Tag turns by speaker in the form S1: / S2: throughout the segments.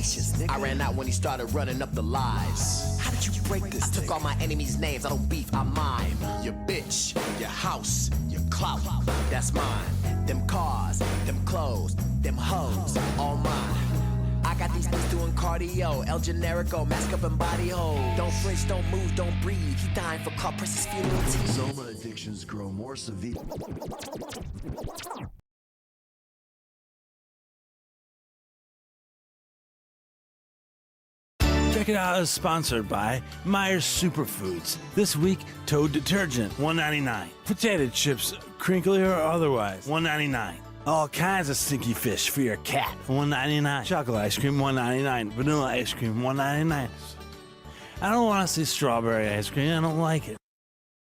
S1: delicious, nigga. I ran out when he started running up the lies. How did you break this? I took all my enemies' names, I don't beef, I mime. Your bitch, your house, your clout, that's mine. Them cars, them clothes, them hoes, all mine. I got these niggas doing cardio, El Generico, mask up and body hold. Don't flinch, don't move, don't breathe. He dying for Carl Price's funeral tea.
S2: Soma addictions grow more severe.
S3: Check It Out is sponsored by Myers Superfoods. This week, Toad detergent, $1.99. Potato chips, crinkly or otherwise, $1.99. All kinds of stinky fish for your cat, $1.99. Chocolate ice cream, $1.99. Vanilla ice cream, $1.99. I don't want to say strawberry ice cream, I don't like it.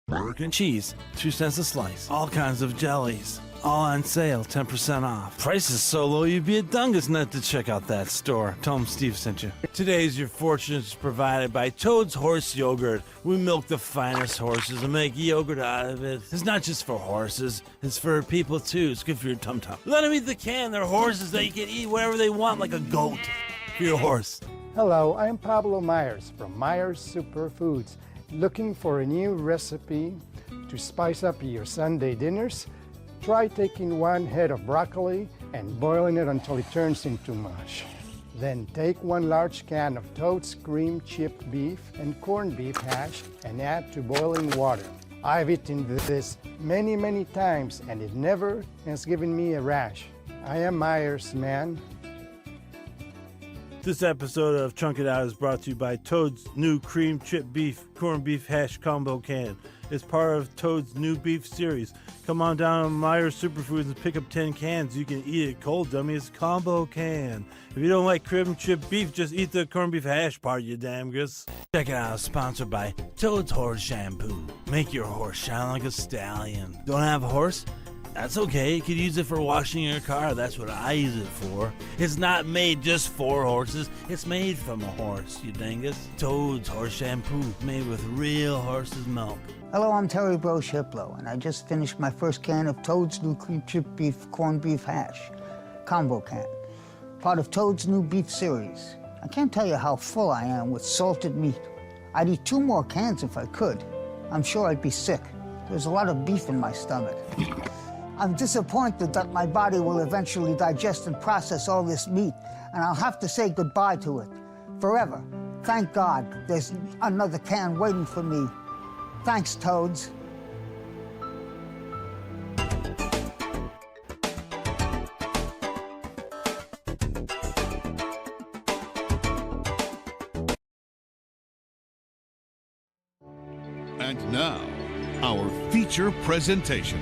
S3: Burger and cheese, 2 cents a slice. All kinds of jellies, all on sale, 10% off. Prices so low you'd be a dungus nut to check out that store. Tell them Steve sent you. Today's Your Fortune is provided by Toad's Horse Yogurt. We milk the finest horses and make yogurt out of it. It's not just for horses, it's for people too. It's good for your tum-tum. Let them eat the can. They're horses that you can eat whatever they want, like a goat for your horse.
S4: Hello, I'm Pablo Myers from Myers Superfoods. Looking for a new recipe to spice up your Sunday dinners? Try taking 1 head of broccoli and boiling it until it turns into mush. Then take 1 large can of Toad's cream chipped beef and corned beef hash and add to boiling water. I've eaten this many times and it never has given me a rash. I am Myers, man.
S3: This episode of Chunk It Out is brought to you by Toad's new cream chip beef, corned beef hash combo can. It's part of Toad's new beef series. Come on down to Myers Superfoods and pick up 10 cans. You can eat it cold, dummy. It's combo can. If you don't like cream chip beef, just eat the corned beef hash part, you damn goose. Check it out. Sponsored by Toad's Horse Shampoo. Make your horse shine like a stallion. Don't have a horse? That's okay, you could use it for washing your car. That's what I use it for. It's not made just for horses, it's made from a horse, you dingus. Toad's Horse Shampoo, made with real horse's milk.
S5: Hello, I'm Terry Bro Shiplow, and I just finished my first can of Toad's new cream chip beef, corned beef hash, combo can, part of Toad's new beef series. I can't tell you how full I am with salted meat. I'd eat 2 more cans if I could. I'm sure I'd be sick. There's a lot of beef in my stomach. I'm disappointed that my body will eventually digest and process all this meat, and I'll have to say goodbye to it forever. Thank God there's another can waiting for me. Thanks, Toads.
S6: And now, our feature presentation.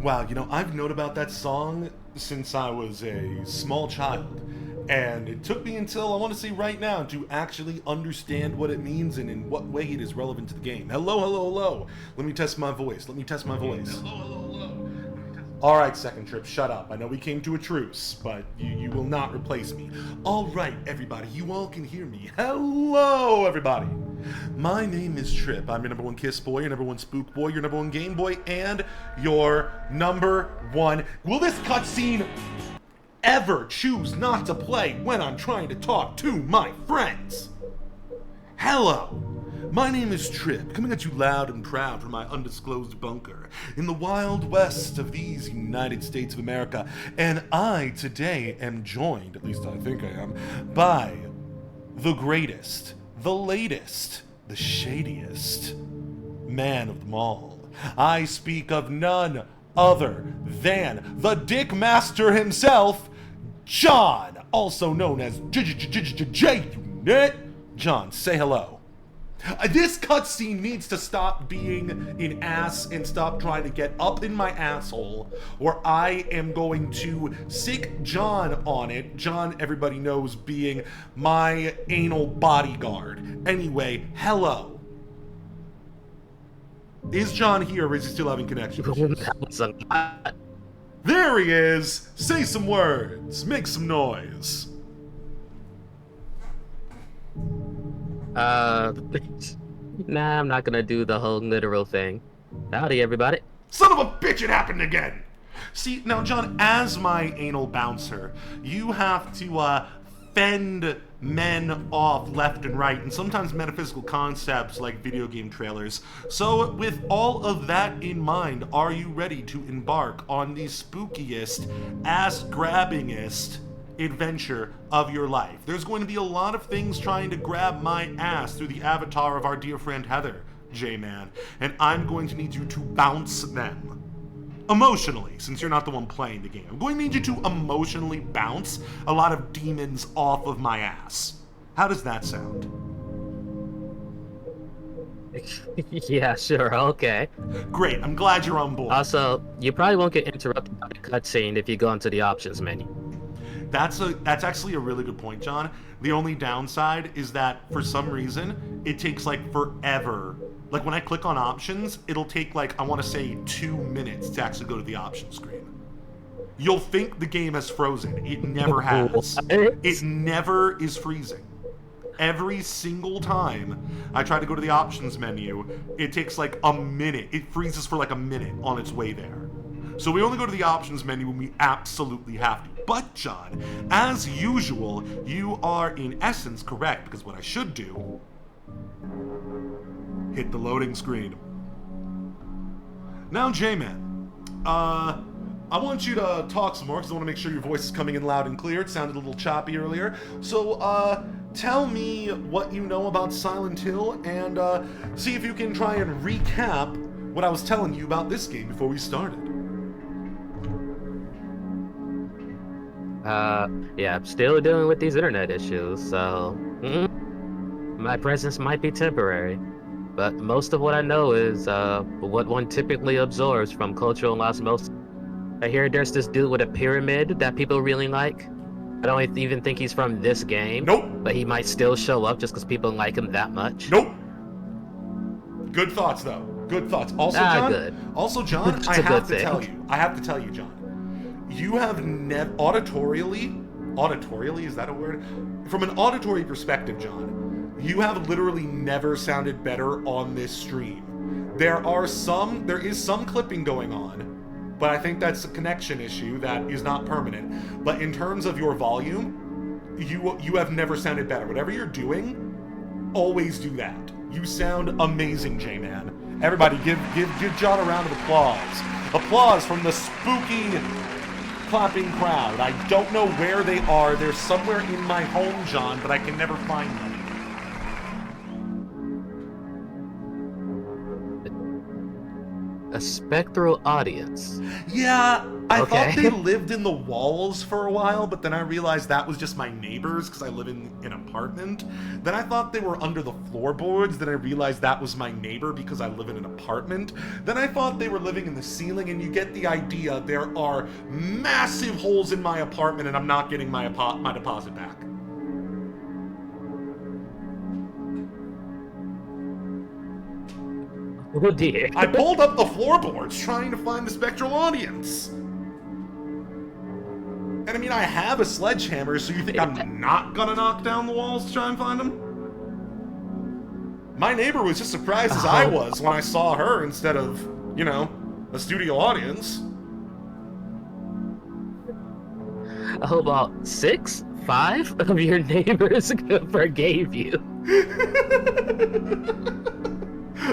S7: Wow, you know, I've known about that song since I was a small child. And it took me until, I want to say right now, to actually understand what it means and in what way it is relevant to the game. Hello, hello, hello. Let me test my voice. Let me test my voice. Hello, hello, hello. Alright, Second Trip, shut up. I know we came to a truce, but you will not replace me. Alright, everybody, you all can hear me. Hello, everybody. My name is Trip. I'm your number one Kiss Boy, your number one Spook Boy, your number one Game Boy, and your number one... Will this cutscene ever choose not to play when I'm trying to talk to my friends? Hello. My name is Trip, coming at you loud and proud from my undisclosed bunker in the wild west of these United States of America, and I today am joined, at least I think I am, by the greatest, the latest, the shadiest man of them all. I speak of none other than the Dick Master himself, John, also known as J-Unit. John, say hello. This cutscene needs to stop being an ass and stop trying to get up in my asshole, or I am going to sick John on it. John, everybody knows, being my anal bodyguard. Anyway, hello. Is John here, or is he still having connection issues? There he is! Say some words, make some noise.
S8: Nah, I'm not gonna do the whole literal thing. Howdy, everybody.
S7: Son of a bitch, it happened again! See, now, John, as my anal bouncer, you have to, fend men off left and right, and sometimes metaphysical concepts like video game trailers. So, with all of that in mind, are you ready to embark on the spookiest, ass-grabbingest adventure of your life? There's going to be a lot of things trying to grab my ass through the avatar of our dear friend Heather, J-Man, and I'm going to need you to bounce them. Emotionally, since you're not the one playing the game. I'm going to need you to emotionally bounce a lot of demons off of my ass. How does that sound?
S8: Yeah, sure, okay.
S7: Great, I'm glad you're on board.
S8: Also, you probably won't get interrupted by the cutscene if you go into the options menu.
S7: That's actually a really good point, John. The only downside is that for some reason it takes like forever. Like when I click on options, it'll take like, I want to say 2 minutes to actually go to the options screen. You'll think the game has frozen. It never has. It never is freezing. Every single time I try to go to the options menu, it takes like a minute. It freezes for like a minute on its way there. So we only go to the options menu when we absolutely have to. But John, as usual, you are in essence correct, because what I should do, hit the loading screen. Now, J-Man, I want you to talk some more, because I want to make sure your voice is coming in loud and clear. It sounded a little choppy earlier. So, tell me what you know about Silent Hill, and see if you can try and recap what I was telling you about this game before we started.
S8: Yeah, I'm still dealing with these internet issues, so... My presence might be temporary, but most of what I know is what one typically absorbs from cultural osmosis. I hear there's this dude with a pyramid that people really like. I don't even think he's from this game.
S7: Nope.
S8: But he might still show up just because people like him that much.
S7: Nope. Good thoughts, though. Good thoughts. Also, John.
S8: Good.
S7: Also, John.
S8: It's
S7: I
S8: a
S7: have
S8: good
S7: to tell
S8: thing.
S7: you. I have to tell you, John. You have never auditorially, is that a word? From an auditory perspective, John, you have literally never sounded better on this stream. There is some clipping going on, but I think that's a connection issue that is not permanent. But in terms of your volume, you have never sounded better. Whatever you're doing, always do that. You sound amazing, J-Man. Everybody, give John a round of applause. Applause from the spooky clapping crowd. I don't know where they are. They're somewhere in my home, John, but I can never find them.
S8: A spectral audience.
S7: Yeah, I thought
S8: Okay.
S7: they lived in the walls for a while, but then I realized that was just my neighbors because I live in an apartment. Then I thought they were under the floorboards. Then I realized that was my neighbor because I live in an apartment. Then I thought they were living in the ceiling, and you get the idea. There are massive holes in my apartment, and I'm not getting my deposit back.
S8: Oh dear.
S7: I pulled up the floorboards trying to find the spectral audience. And I mean, I have a sledgehammer, so you think I'm not gonna knock down the walls to try and find them? My neighbor was just surprised as I was when I saw her instead of, you know, a studio audience.
S8: How about 6, 5 of your neighbors forgave you?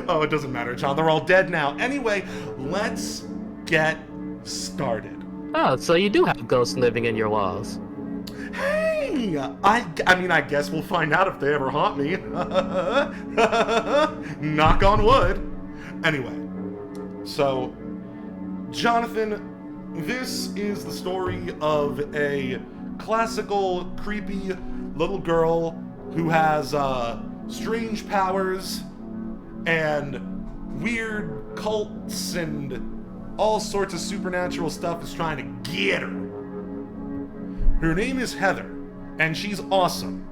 S7: Oh, it doesn't matter, John. They're all dead now. Anyway, let's get started.
S8: Oh, so you do have ghosts living in your walls.
S7: Hey! I mean, I guess we'll find out if they ever haunt me. Knock on wood. Anyway, so, Jonathan, this is the story of a classical, creepy little girl who has strange powers and weird cults and all sorts of supernatural stuff is trying to get her. Her name is Heather, and she's awesome.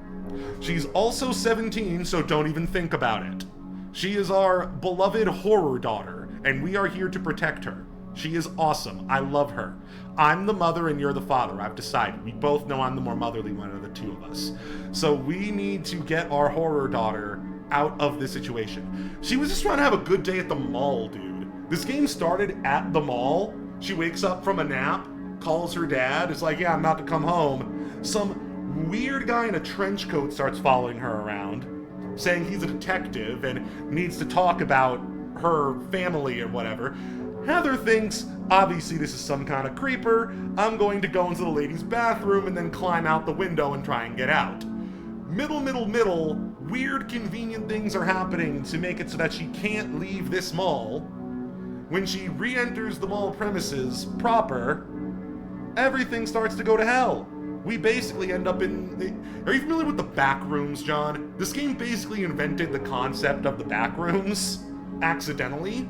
S7: She's also 17, so don't even think about it. She is our beloved horror daughter, and we are here to protect her. She is awesome. I love her. I'm the mother and you're the father. I've decided. We both know I'm the more motherly one of the two of us. So we need to get our horror daughter out of this situation. She was just trying to have a good day at the mall, dude. This game started at the mall. She wakes up from a nap, calls her dad, is like, yeah, I'm about to come home. Some weird guy in a trench coat starts following her around, saying he's a detective and needs to talk about her family or whatever. Heather thinks, obviously this is some kind of creeper. I'm going to go into the ladies' bathroom and then climb out the window and try and get out. Middle, weird convenient things are happening to make it so that she can't leave this mall. When she re-enters the mall premises proper, everything starts to go to hell. We basically end up in... Are you familiar with the back rooms, John? This game basically invented the concept of the back rooms accidentally.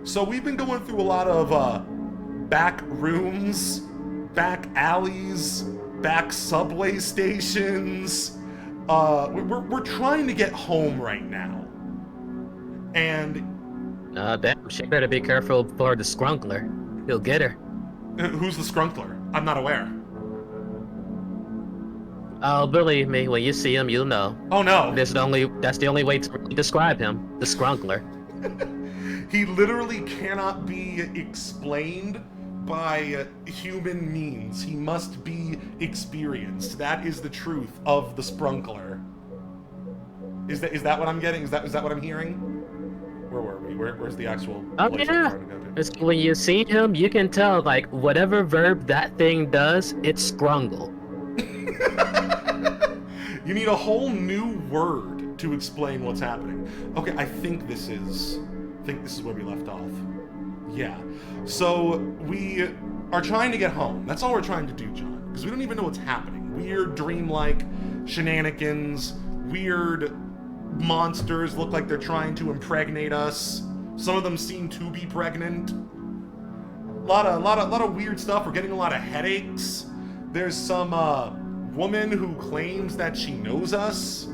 S7: So we've been going through a lot of back rooms, back alleys, back subway stations. We're trying to get home right now. And...
S8: Damn, she better be careful for the Skrunkler. He'll get her.
S7: Who's the Skrunkler? I'm not aware.
S8: Oh, believe me, when you see him, you'll know.
S7: Oh no.
S8: That's the only way to really describe him, the Skrunkler.
S7: He literally cannot be explained by human means. He must be experienced. That is the truth of the Sprunkler. Is that what I'm getting? Is that what I'm hearing? Where were we? Where's the actual place I'm
S8: Yeah.
S7: trying to go to?
S8: It's, when you see him, you can tell, like, whatever verb that thing does, it's Skrungle.
S7: You need a whole new word to explain what's happening. Okay, I think this is where we left off. Yeah. So we are trying to get home. That's all we're trying to do, John. Because we don't even know what's happening. Weird dreamlike shenanigans, weird monsters look like they're trying to impregnate us. Some of them seem to be pregnant. A lot of weird stuff. We're getting a lot of headaches. There's some woman who claims that she knows us,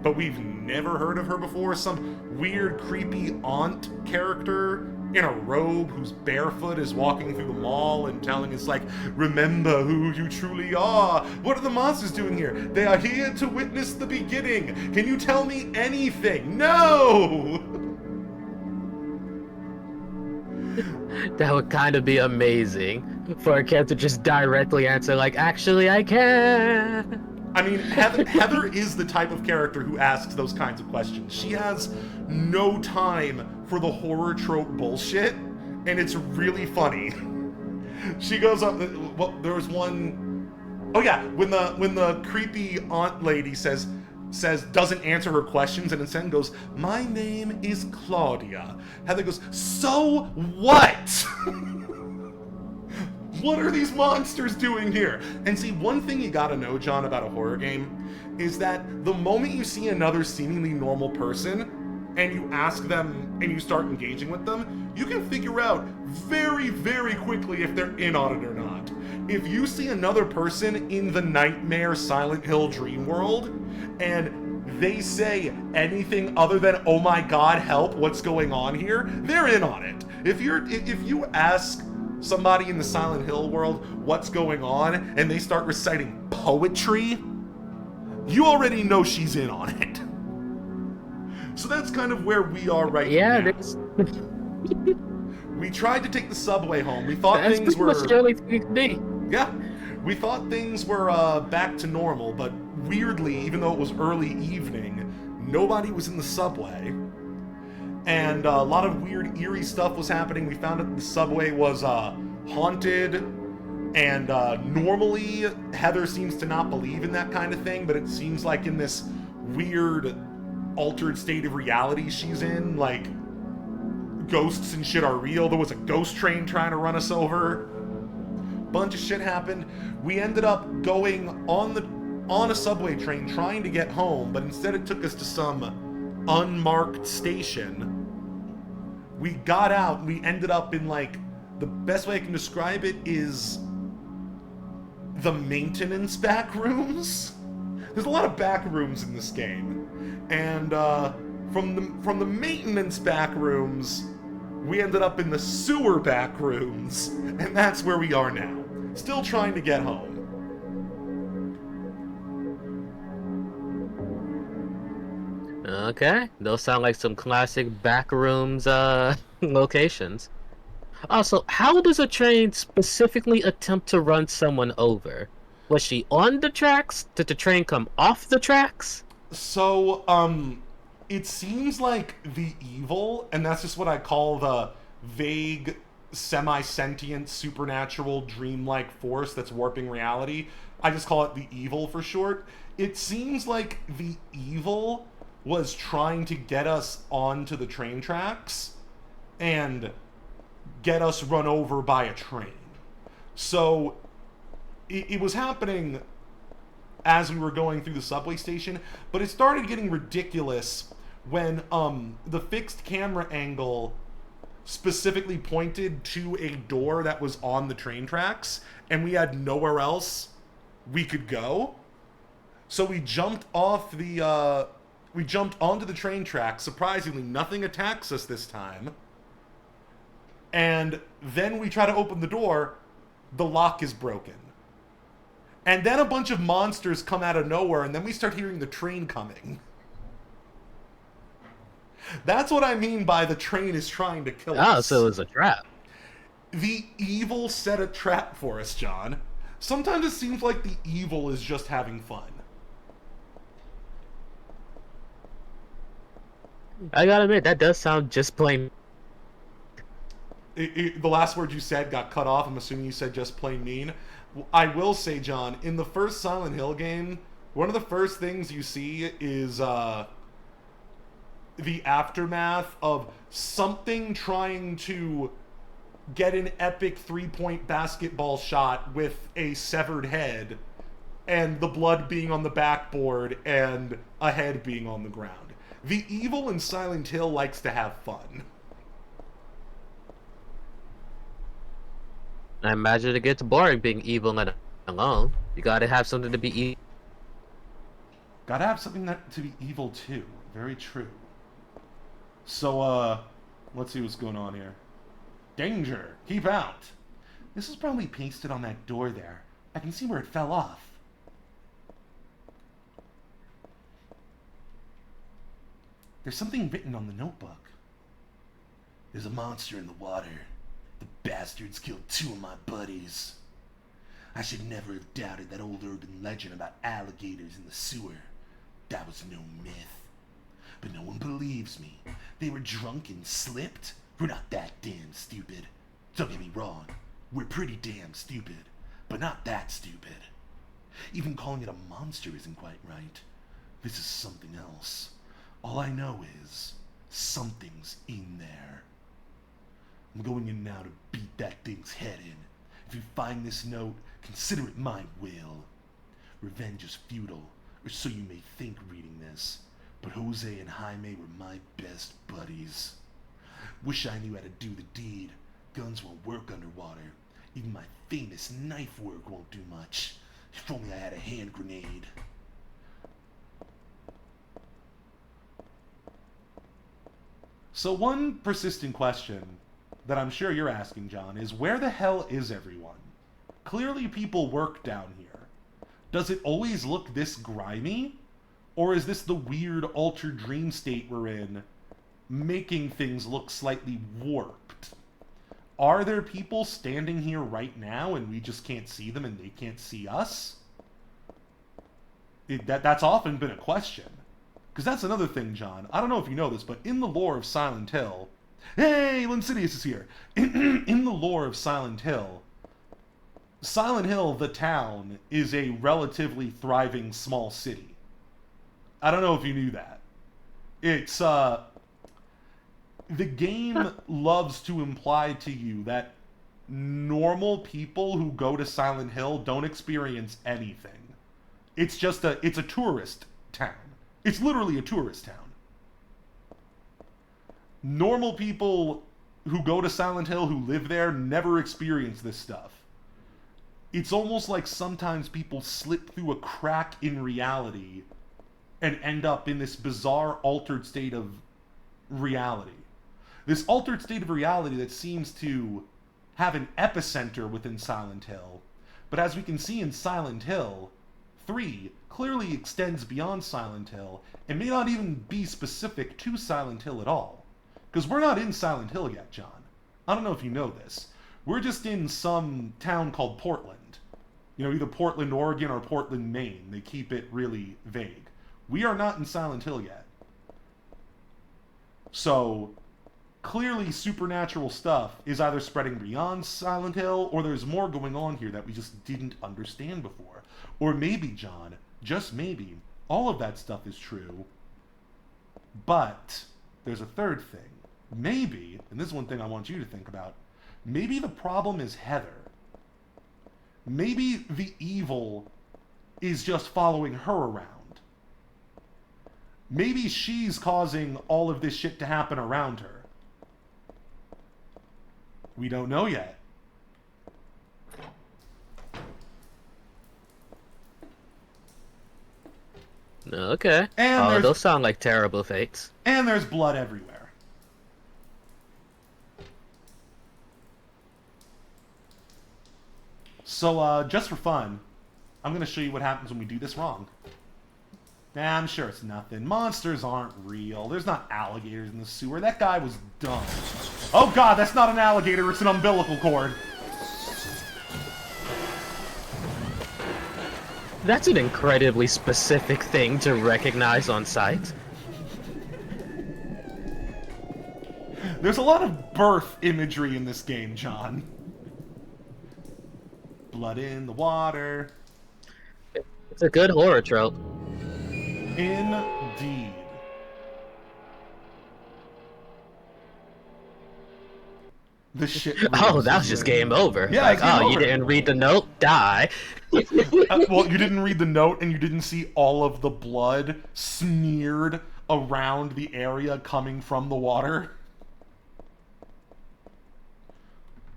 S7: but we've never heard of her before. Some weird, creepy aunt character in a robe who's barefoot is walking through the mall and telling us, like, remember who you truly are. What are the monsters doing here? They are here to witness the beginning. Can you tell me anything? No!
S8: That would kind of be amazing for a character to just directly answer, like, actually, I can.
S7: I mean, Heather is the type of character who asks those kinds of questions. She has no time for the horror trope bullshit, and it's really funny. She goes up. Well, there was one. Oh yeah, when the creepy aunt lady says doesn't answer her questions and instead goes, "My name is Claudia." Heather goes, "So what?" What are these monsters doing here? And see, one thing you gotta know, John, about a horror game is that the moment you see another seemingly normal person and you ask them and you start engaging with them, you can figure out very, very quickly if they're in on it or not. If you see another person in the nightmare Silent Hill dream world and they say anything other than, "Oh my god, help, what's going on here?" they're in on it. If you ask somebody in the Silent Hill world what's going on and they start reciting poetry, you already know she's in on it. So that's kind of where we are right now.
S8: Yeah,
S7: We tried to take the subway home. We thought
S8: that's
S7: things
S8: pretty
S7: were...
S8: much the only thing it could be.
S7: Yeah, we thought things were back to normal, but weirdly, even though it was early evening, nobody was in the subway. And a lot of weird, eerie stuff was happening. We found out the subway was haunted, and normally Heather seems to not believe in that kind of thing, but it seems like in this weird, altered state of reality she's in, like, ghosts and shit are real. There was a ghost train trying to run us over. Bunch of shit happened. We ended up going on a subway train trying to get home, but instead it took us to some unmarked station. We got out, we ended up in, like, the best way I can describe it is the maintenance back rooms. There's a lot of back rooms in this game. And from the maintenance back rooms, we ended up in the sewer back rooms, and that's where we are now. Still trying to get home.
S8: Okay, those sound like some classic backrooms locations. Also, how does a train specifically attempt to run someone over? Was she on the tracks? Did the train come off the tracks?
S7: So, it seems like the evil, and that's just what I call the vague, semi-sentient, supernatural, dreamlike force that's warping reality. I just call it the evil for short. It seems like the evil was trying to get us onto the train tracks and get us run over by a train. So it was happening as we were going through the subway station, but it started getting ridiculous when the fixed camera angle specifically pointed to a door that was on the train tracks, and we had nowhere else we could go. So we jumped onto the train track. Surprisingly, nothing attacks us this time. And then we try to open the door. The lock is broken. And then a bunch of monsters come out of nowhere, and then we start hearing the train coming. That's what I mean by the train is trying to kill us.
S8: Oh, so it was a trap.
S7: The evil set a trap for us, John. Sometimes it seems like the evil is just having fun.
S8: I gotta admit, that does sound just plain.
S7: The last word you said got cut off. I'm assuming you said just plain mean. I will say, John, in the first Silent Hill game, one of the first things you see is the aftermath of something trying to get an epic 3-point basketball shot with a severed head, and the blood being on the backboard and a head being on the ground. The evil in Silent Hill likes to have fun.
S8: I imagine it gets boring being evil and alone. You gotta have something to be evil.
S7: Gotta have something to be evil too. Very true. So, let's see what's going on here. Danger! Keep out! This is probably pasted on that door there. I can see where it fell off. There's something written on the notebook. There's a monster in the water. The bastards killed 2 of my buddies. I should never have doubted that old urban legend about alligators in the sewer. That was no myth. But no one believes me. They were drunk and slipped. We're not that damn stupid. Don't get me wrong. We're pretty damn stupid. But not that stupid. Even calling it a monster isn't quite right. This is something else. All I know is, something's in there. I'm going in now to beat that thing's head in. If you find this note, consider it my will. Revenge is futile, or so you may think reading this, but Jose and Jaime were my best buddies. Wish I knew how to do the deed. Guns won't work underwater. Even my famous knife work won't do much. If only I had a hand grenade. So one persistent question that I'm sure you're asking, John, is where the hell is everyone? Clearly people work down here. Does it always look this grimy? Or is this the weird altered dream state we're in, making things look slightly warped? Are there people standing here right now and we just can't see them and they can't see us? That's often been a question. Because that's another thing, John. I don't know if you know this, but in the lore of Silent Hill... Hey, Linsidious is here! In the lore of Silent Hill, the town, is a relatively thriving small city. I don't know if you knew that. It's, the game loves to imply to you that normal people who go to Silent Hill don't experience anything. It's just it's a tourist town. It's literally a tourist town. Normal people who go to Silent Hill, who live there, never experience this stuff. It's almost like sometimes people slip through a crack in reality and end up in this bizarre altered state of reality. This altered state of reality that seems to have an epicenter within Silent Hill. But as we can see in Silent Hill 3, clearly extends beyond Silent Hill, and may not even be specific to Silent Hill at all. Because we're not in Silent Hill yet, John. I don't know if you know this. We're just in some town called Portland. You know, either Portland, Oregon, or Portland, Maine. They keep it really vague. We are not in Silent Hill yet. So, clearly supernatural stuff is either spreading beyond Silent Hill, or there's more going on here that we just didn't understand before. Or maybe, John, just maybe, all of that stuff is true, but there's a third thing. Maybe, and this is one thing I want you to think about, maybe the problem is Heather. Maybe the evil is just following her around. Maybe she's causing all of this shit to happen around her. We don't know yet.
S8: Okay.
S7: And
S8: those sound like terrible fates.
S7: And there's blood everywhere. So, just for fun, I'm going to show you what happens when we do this wrong. Nah, I'm sure it's nothing. Monsters aren't real. There's not alligators in the sewer. That guy was dumb. Oh god, that's not an alligator, it's an umbilical cord.
S8: That's an incredibly specific thing to recognize on sight.
S7: There's a lot of birth imagery in this game, John. Blood in the water.
S8: It's a good horror trope.
S7: Indeed. The shit.
S8: Oh, that was just game over.
S7: Yeah,
S8: like,
S7: game
S8: oh,
S7: over.
S8: you didn't read the note? Die.
S7: Well, you didn't read the note and you didn't see all of the blood smeared around the area coming from the water.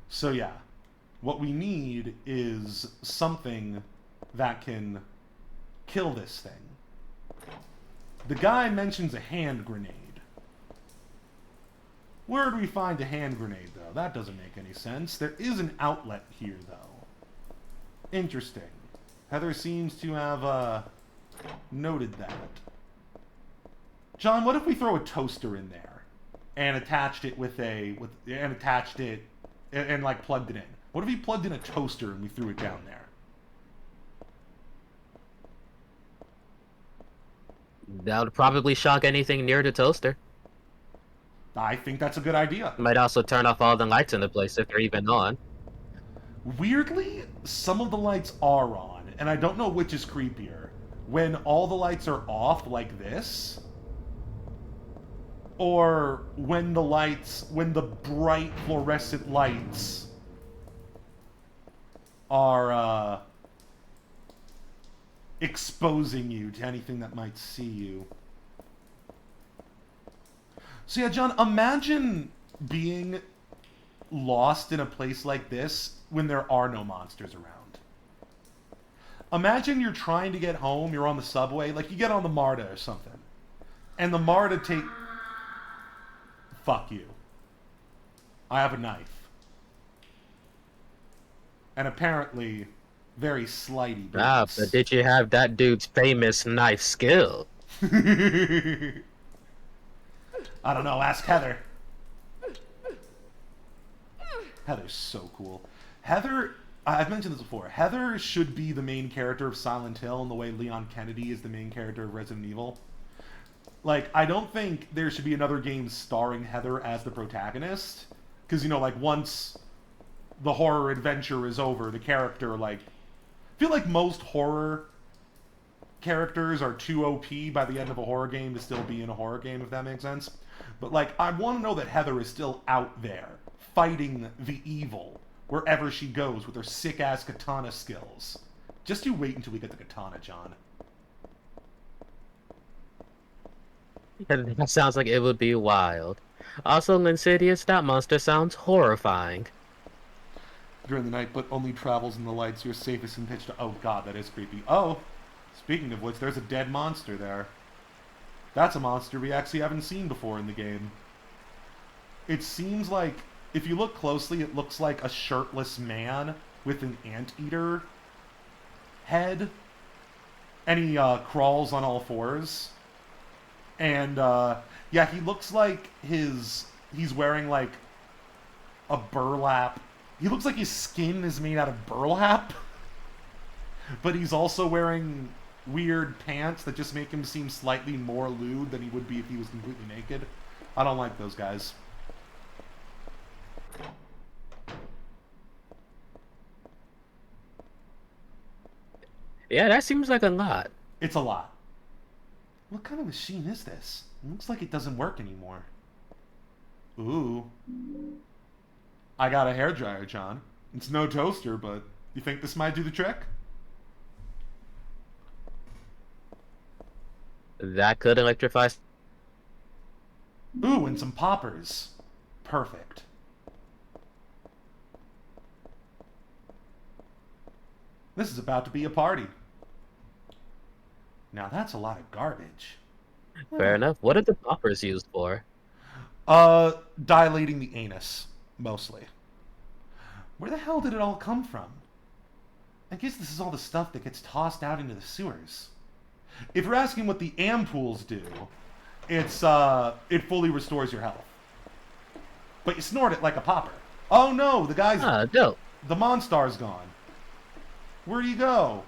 S7: So yeah, what we need is something that can kill this thing. The guy mentions a hand grenade. Where do we find a hand grenade, though? That doesn't make any sense. There is an outlet here, though. Interesting. Heather seems to have noted that. John, what if we throw a toaster in there and attached it and like plugged it in? What if we plugged in a toaster and we threw it down there?
S8: That would probably shock anything near the toaster.
S7: I think that's a good idea.
S8: Might also turn off all the lights in the place if they're even on.
S7: Weirdly, some of the lights are on, and I don't know which is creepier. When all the lights are off like this, or when the bright fluorescent lights are exposing you to anything that might see you. So yeah, John, imagine being lost in a place like this when there are no monsters around. Imagine you're trying to get home, you're on the subway, like you get on the MARTA or something, and the MARTA Fuck you. I have a knife. And apparently, very slighty boots.
S8: Ah, but did you have that dude's famous knife skill?
S7: I don't know, ask Heather. Heather's so cool. Heather, I've mentioned this before, Heather should be the main character of Silent Hill in the way Leon Kennedy is the main character of Resident Evil. Like, I don't think there should be another game starring Heather as the protagonist. Because, you know, like, once the horror adventure is over, the character, like... I feel like most horror characters are too OP by the end of a horror game to still be in a horror game, if that makes sense. But, like, I want to know that Heather is still out there, fighting the evil, wherever she goes with her sick-ass katana skills. Just you wait until we get the katana, John.
S8: That sounds like it would be wild. Also, Insidious, that monster sounds horrifying.
S7: During the night, but only travels in the lights. You're safest in pitch to... Oh, God, that is creepy. Oh, speaking of which, there's a dead monster there. That's a monster we actually haven't seen before in the game. It seems like, if you look closely, it looks like a shirtless man with an anteater head. And he crawls on all fours. And, yeah, he looks like he's wearing, like, a burlap. He looks like his skin is made out of burlap. But he's also wearing weird pants that just make him seem slightly more lewd than he would be if he was completely naked. I don't like those guys.
S8: Yeah, that seems like a lot.
S7: It's a lot. What kind of machine is this? It looks like it doesn't work anymore. Ooh. I got a hairdryer, John. It's no toaster, but you think this might do the trick?
S8: That could electrify.
S7: Ooh, and some poppers. Perfect. This is about to be a party. Now that's a lot of garbage.
S8: Fair enough. What are the poppers used for?
S7: Dilating the anus, mostly. Where the hell did it all come from? I guess this is all the stuff that gets tossed out into the sewers. If you're asking what the ampoules do, it's, it fully restores your health. But you snort it like a popper. Oh no, the guy's...
S8: Ah, dope.
S7: The Monstar's gone. Where'd he go?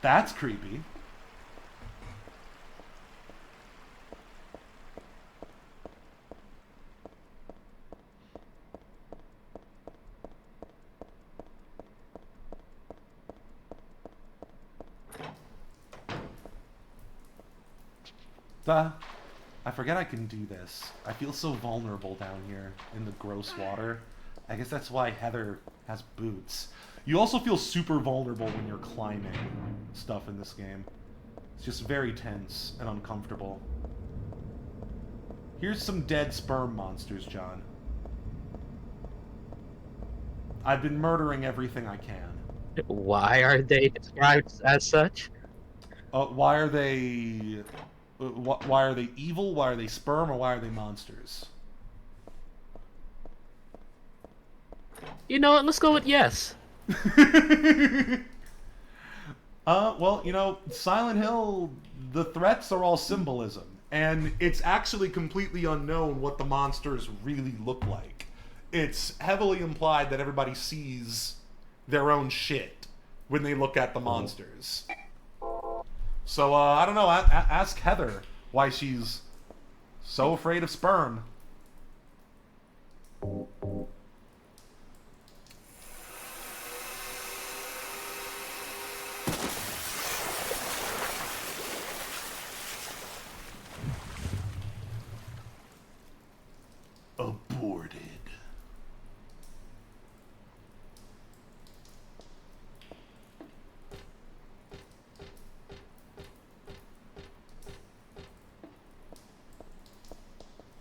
S7: That's creepy. I forget I can do this. I feel so vulnerable down here in the gross water. I guess that's why Heather has boots. You also feel super vulnerable when you're climbing stuff in this game. It's just very tense and uncomfortable. Here's some dead sperm monsters, John. I've been murdering everything I can.
S8: Why are they described as such?
S7: Why are they... why are they evil? Why are they sperm? Or why are they monsters?
S8: You know what? Let's go with yes.
S7: Well, you know, Silent Hill, the threats are all symbolism. And it's actually completely unknown what the monsters really look like. It's heavily implied that everybody sees their own shit when they look at the monsters. So, I don't know, ask Heather why she's so afraid of sperm. Aborted.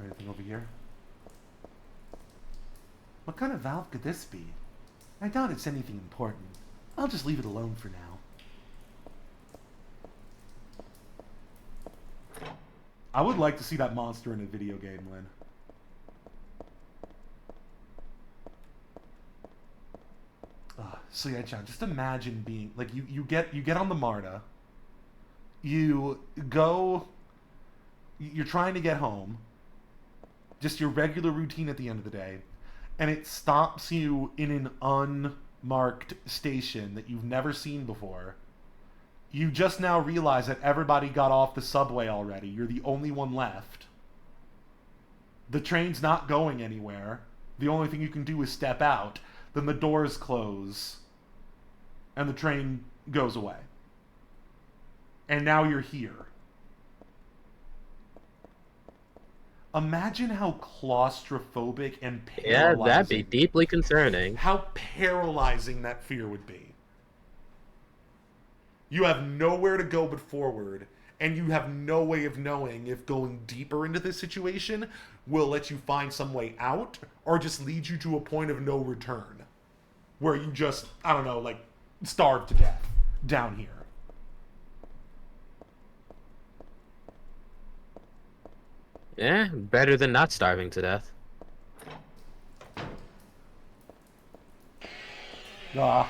S7: Anything over here? What kind of valve could this be? I doubt it's anything important. I'll just leave it alone for now. I would like to see that monster in a video game, Lynn. So yeah, John, just imagine being like you get on the MARTA, you're trying to get home, just your regular routine at the end of the day, and it stops you in an unmarked station that you've never seen before. You just now realize that everybody got off the subway already. You're the only one left. The train's not going anywhere. The only thing you can do is step out. Then the doors close. And the train goes away. And now you're here. Imagine how claustrophobic and paralyzing...
S8: Yeah, that'd be deeply concerning.
S7: How paralyzing that fear would be. You have nowhere to go but forward, and you have no way of knowing if going deeper into this situation will let you find some way out, or just lead you to a point of no return. Where you just, I don't know, like, starve to death down here.
S8: Yeah, better than not starving to death.
S7: It's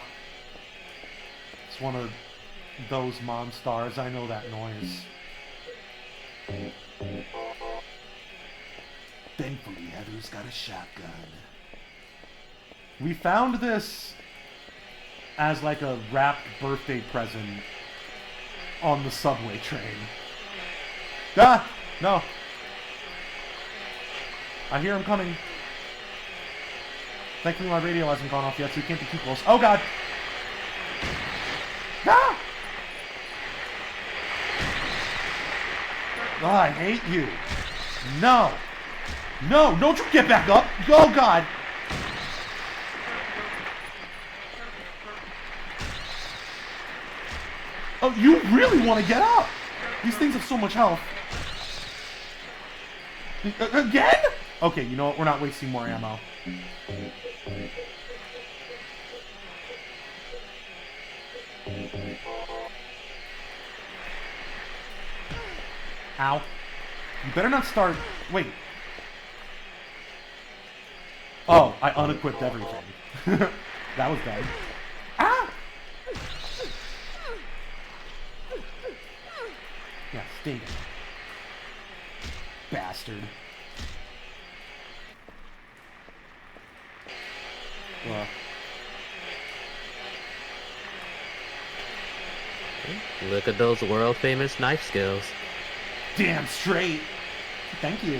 S7: one of those monstars. I know that noise. Thankfully, Heather's got a shotgun. We found this as like a wrapped birthday present on the subway train. Ah! No. I hear him coming. Thankfully my radio hasn't gone off yet, so he can't be too close. Oh god! Ah! Oh, I hate you. No! No! Don't you get back up! Oh god! Oh, you really want to get up! These things have so much health. Again? Okay, you know what? We're not wasting more ammo. Ow. You better not start... Wait. Oh, I unequipped everything. That was bad. Ah! Yeah, stay there. Bastard.
S8: Look at those world famous knife skills.
S7: Damn straight. Thank you.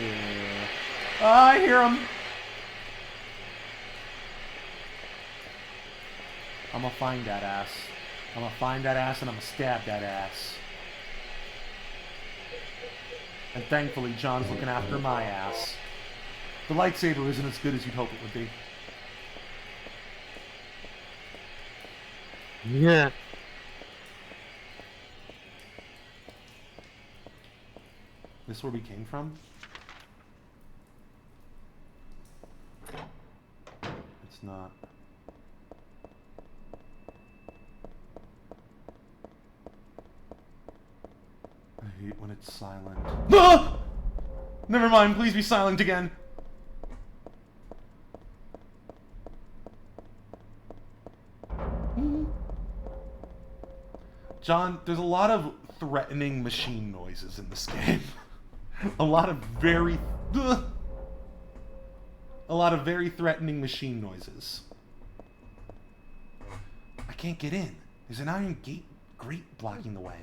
S7: I hear him. I'm gonna find that ass. I'm gonna find that ass and I'm gonna stab that ass. And thankfully, John's looking after my ass. The lightsaber isn't as good as you'd hope it would be.
S8: Yeah.
S7: This where we came from? it's not. I hate when it's silent. Ah! Never mind, please be silent again. John, there's a lot of threatening machine noises in this game. A lot of very threatening machine noises. I can't get in. There's an iron grate blocking the way.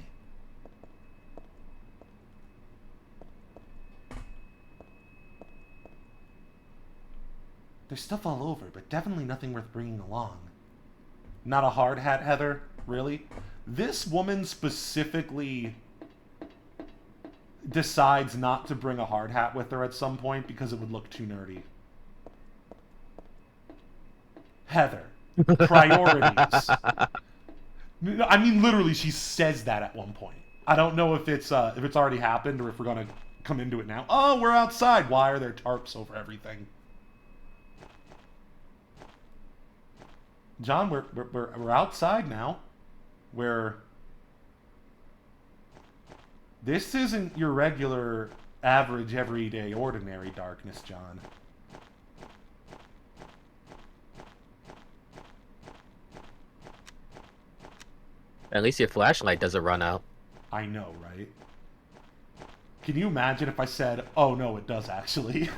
S7: There's stuff all over, but definitely nothing worth bringing along. Not a hard hat, Heather? Really? This woman specifically decides not to bring a hard hat with her at some point because it would look too nerdy. Heather. Priorities. I mean, literally, she says that at one point. I don't know if it's already happened or if we're gonna come into it now. Oh, we're outside. Why are there tarps over everything? John, we're outside now. This isn't your regular, average, everyday, ordinary darkness, John.
S8: At least your flashlight doesn't run out.
S7: I know, right? Can you imagine if I said, oh no, it does actually?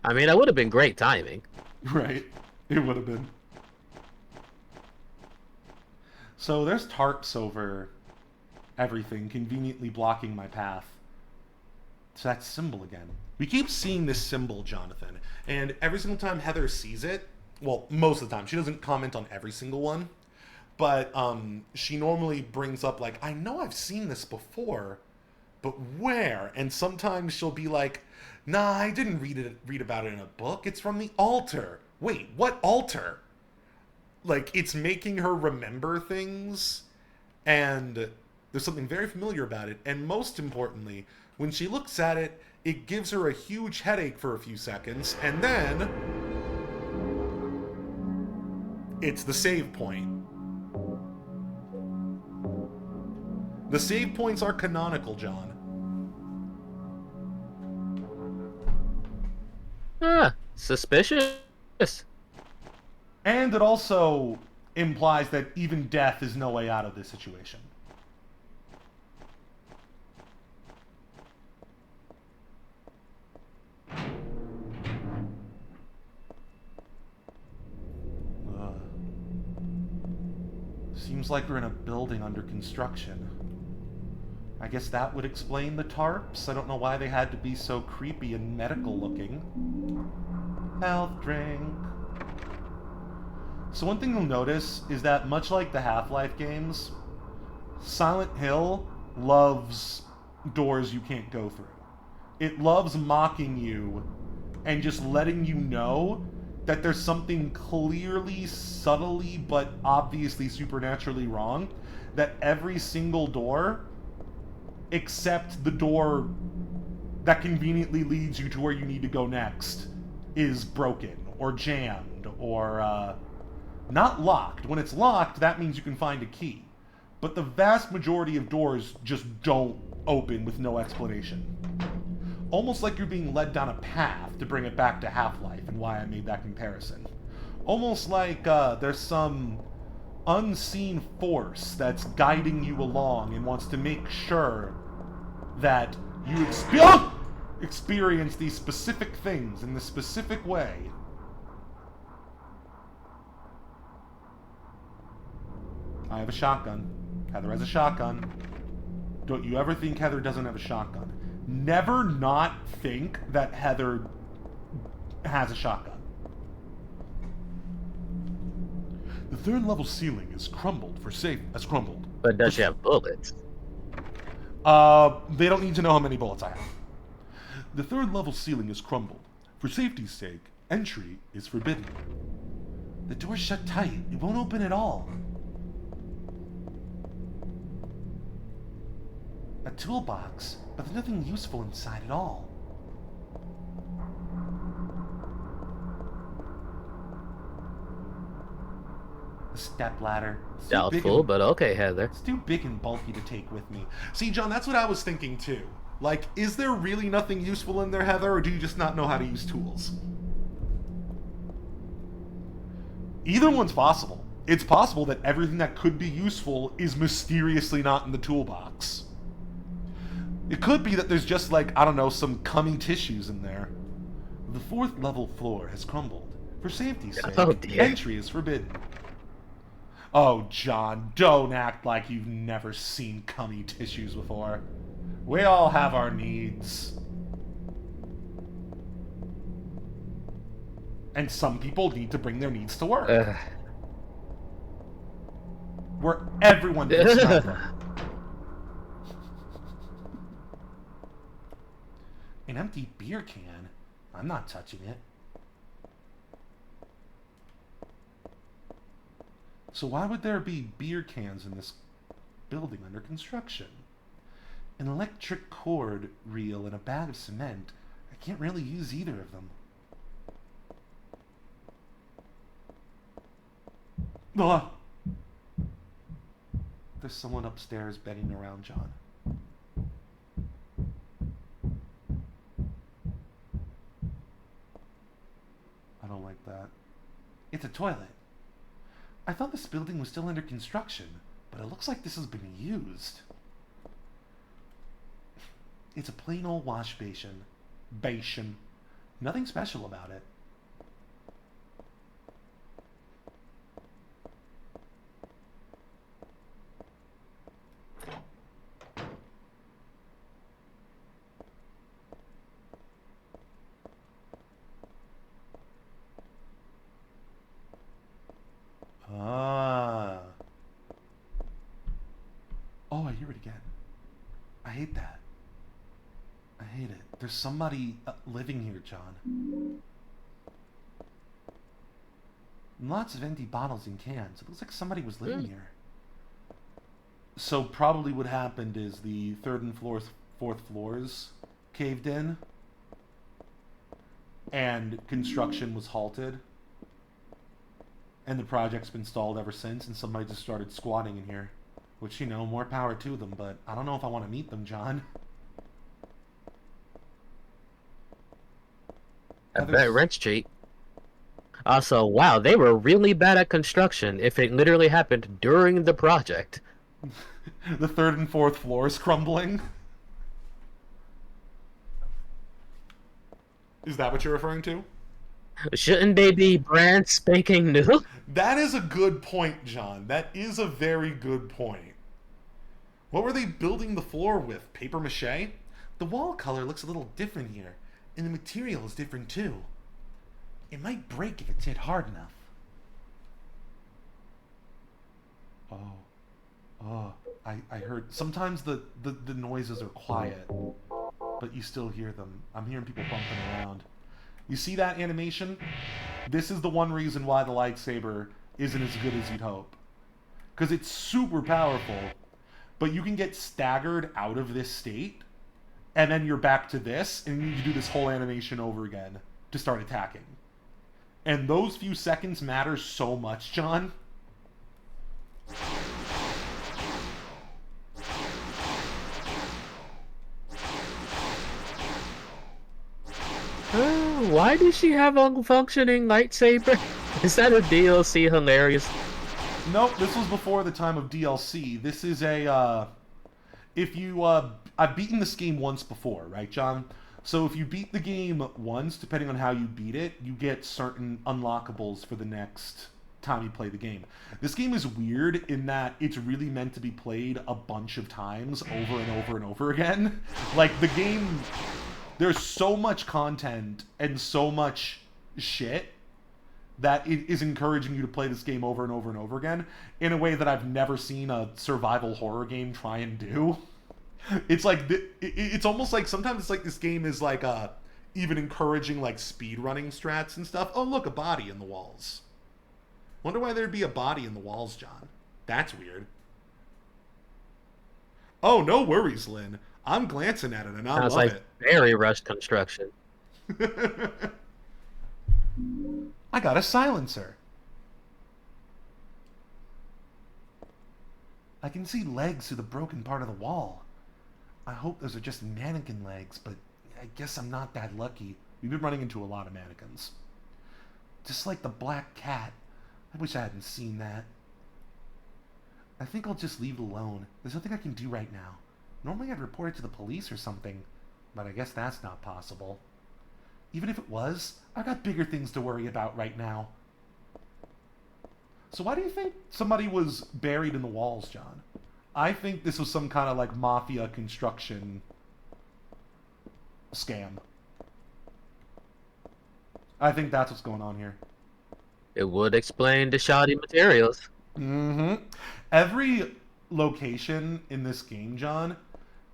S8: I mean, that would have been great timing.
S7: Right. It would have been. So there's tarps over everything, conveniently blocking my path. It's that symbol again. We keep seeing this symbol, Jonathan, and every single time Heather sees it, well, most of the time, she doesn't comment on every single one, but she normally brings up, like, I know I've seen this before, but where? And sometimes she'll be like, nah, I didn't read about it in a book. It's from the altar. Wait, what altar? Like, it's making her remember things, and there's something very familiar about it. And most importantly, when she looks at it, it gives her a huge headache for a few seconds, and then it's the save point. The save points are canonical, John.
S8: Ah, suspicious.
S7: And it also implies that even death is no way out of this situation. Seems like we're in a building under construction. I guess that would explain the tarps. I don't know why they had to be so creepy and medical looking. Health drink. So one thing you'll notice is that much like the Half-Life games, Silent Hill loves doors you can't go through. It loves mocking you and just letting you know that there's something clearly, subtly, but obviously supernaturally wrong, that every single door, except the door that conveniently leads you to where you need to go next, is broken, or jammed, or, not locked. When it's locked, that means you can find a key. But the vast majority of doors just don't open with no explanation. Almost like you're being led down a path, to bring it back to Half-Life and why I made that comparison. Almost like there's some unseen force that's guiding you along and wants to make sure that you experience these specific things in this specific way. I have a shotgun. Heather has a shotgun. Don't you ever think Heather doesn't have a shotgun. Never not think that Heather has a shotgun. The third level ceiling is crumbled for safe. Has crumbled.
S8: But does she have bullets?
S7: They don't need to know how many bullets I have. The third level ceiling is crumbled. For safety's sake, entry is forbidden. The door's shut tight. It won't open at all. A toolbox, but there's nothing useful inside at all. stepladder. It's too big
S8: Doubtful,
S7: and-
S8: but okay, Heather.
S7: It's too big and bulky to take with me. See, John, that's what I was thinking too. Like, is there really nothing useful in there, Heather, or do you just not know how to use tools? Either one's possible. It's possible that everything that could be useful is mysteriously not in the toolbox. It could be that there's just, like, I don't know, some cummy tissues in there. The 4th level floor has crumbled. For safety's sake,
S8: Oh, dear.
S7: entry is forbidden. Oh, John, don't act like you've never seen cummy tissues before. We all have our needs. And some people need to bring their needs to work. Where everyone gets nothing. An empty beer can? I'm not touching it. So why would there be beer cans in this building under construction? An electric cord reel and a bag of cement. I can't really use either of them. Ugh. There's someone upstairs bedding around John. I don't like that. It's a toilet. I thought this building was still under construction, but it looks like this has been used. It's a plain old wash basin. Nothing special about it. Ah. Oh, I hear it again. I hate that. I hate it. There's somebody living here, John. Lots of empty bottles and cans. It looks like somebody was living here. So probably what happened is the 3rd and 4th floors caved in, and construction was halted. And the project's been stalled ever since, and somebody just started squatting in here. Which, you know, more power to them, but I don't know if I want to meet them, John.
S8: I bet rent's cheap. Also, wow, they were really bad at construction if it literally happened during the project.
S7: The 3rd and 4th floors crumbling. Is that what you're referring to?
S8: Shouldn't they be brand spanking new?
S7: That is a good point, John. That is a very good point. What were they building the floor with? Paper mache? The wall color looks a little different here, and the material is different too. It might break if it's hit hard enough. Oh, I heard. Sometimes the noises are quiet, but you still hear them. I'm hearing people bumping around. You see that animation? This is the one reason why the lightsaber isn't as good as you'd hope. Because it's super powerful, but you can get staggered out of this state, and then you're back to this, and you need to do this whole animation over again to start attacking. And those few seconds matter so much, John.
S8: Why does she have a functioning lightsaber? Is that a DLC hilarious?
S7: Nope, this was before the time of DLC. This is a, if you, I've beaten this game once before, right, John? So if you beat the game once, depending on how you beat it, you get certain unlockables for the next time you play the game. This game is weird in that it's really meant to be played a bunch of times over and over and over again. Like, the game, there's so much content and so much shit that it is encouraging you to play this game over and over and over again in a way that I've never seen a survival horror game try and do. It's like, it's almost like, sometimes it's like this game is like even encouraging like speed running strats and stuff. Oh look, a body in the walls. Wonder why there'd be a body in the walls, John. That's weird. Oh, no worries, Lynn. I'm glancing at it and I
S8: Sounds
S7: love
S8: like
S7: it.
S8: very rushed construction.
S7: I got a silencer. I can see legs through the broken part of the wall. I hope those are just mannequin legs, but I guess I'm not that lucky. We've been running into a lot of mannequins. Just like the black cat. I wish I hadn't seen that. I think I'll just leave it alone. There's nothing I can do right now. Normally I'd report it to the police or something, but I guess that's not possible. Even if it was, I've got bigger things to worry about right now. So why do you think somebody was buried in the walls, John? I think this was some kind of like mafia construction scam. I think that's what's going on here.
S8: It would explain the shoddy materials.
S7: Mm-hmm. Every location in this game, John,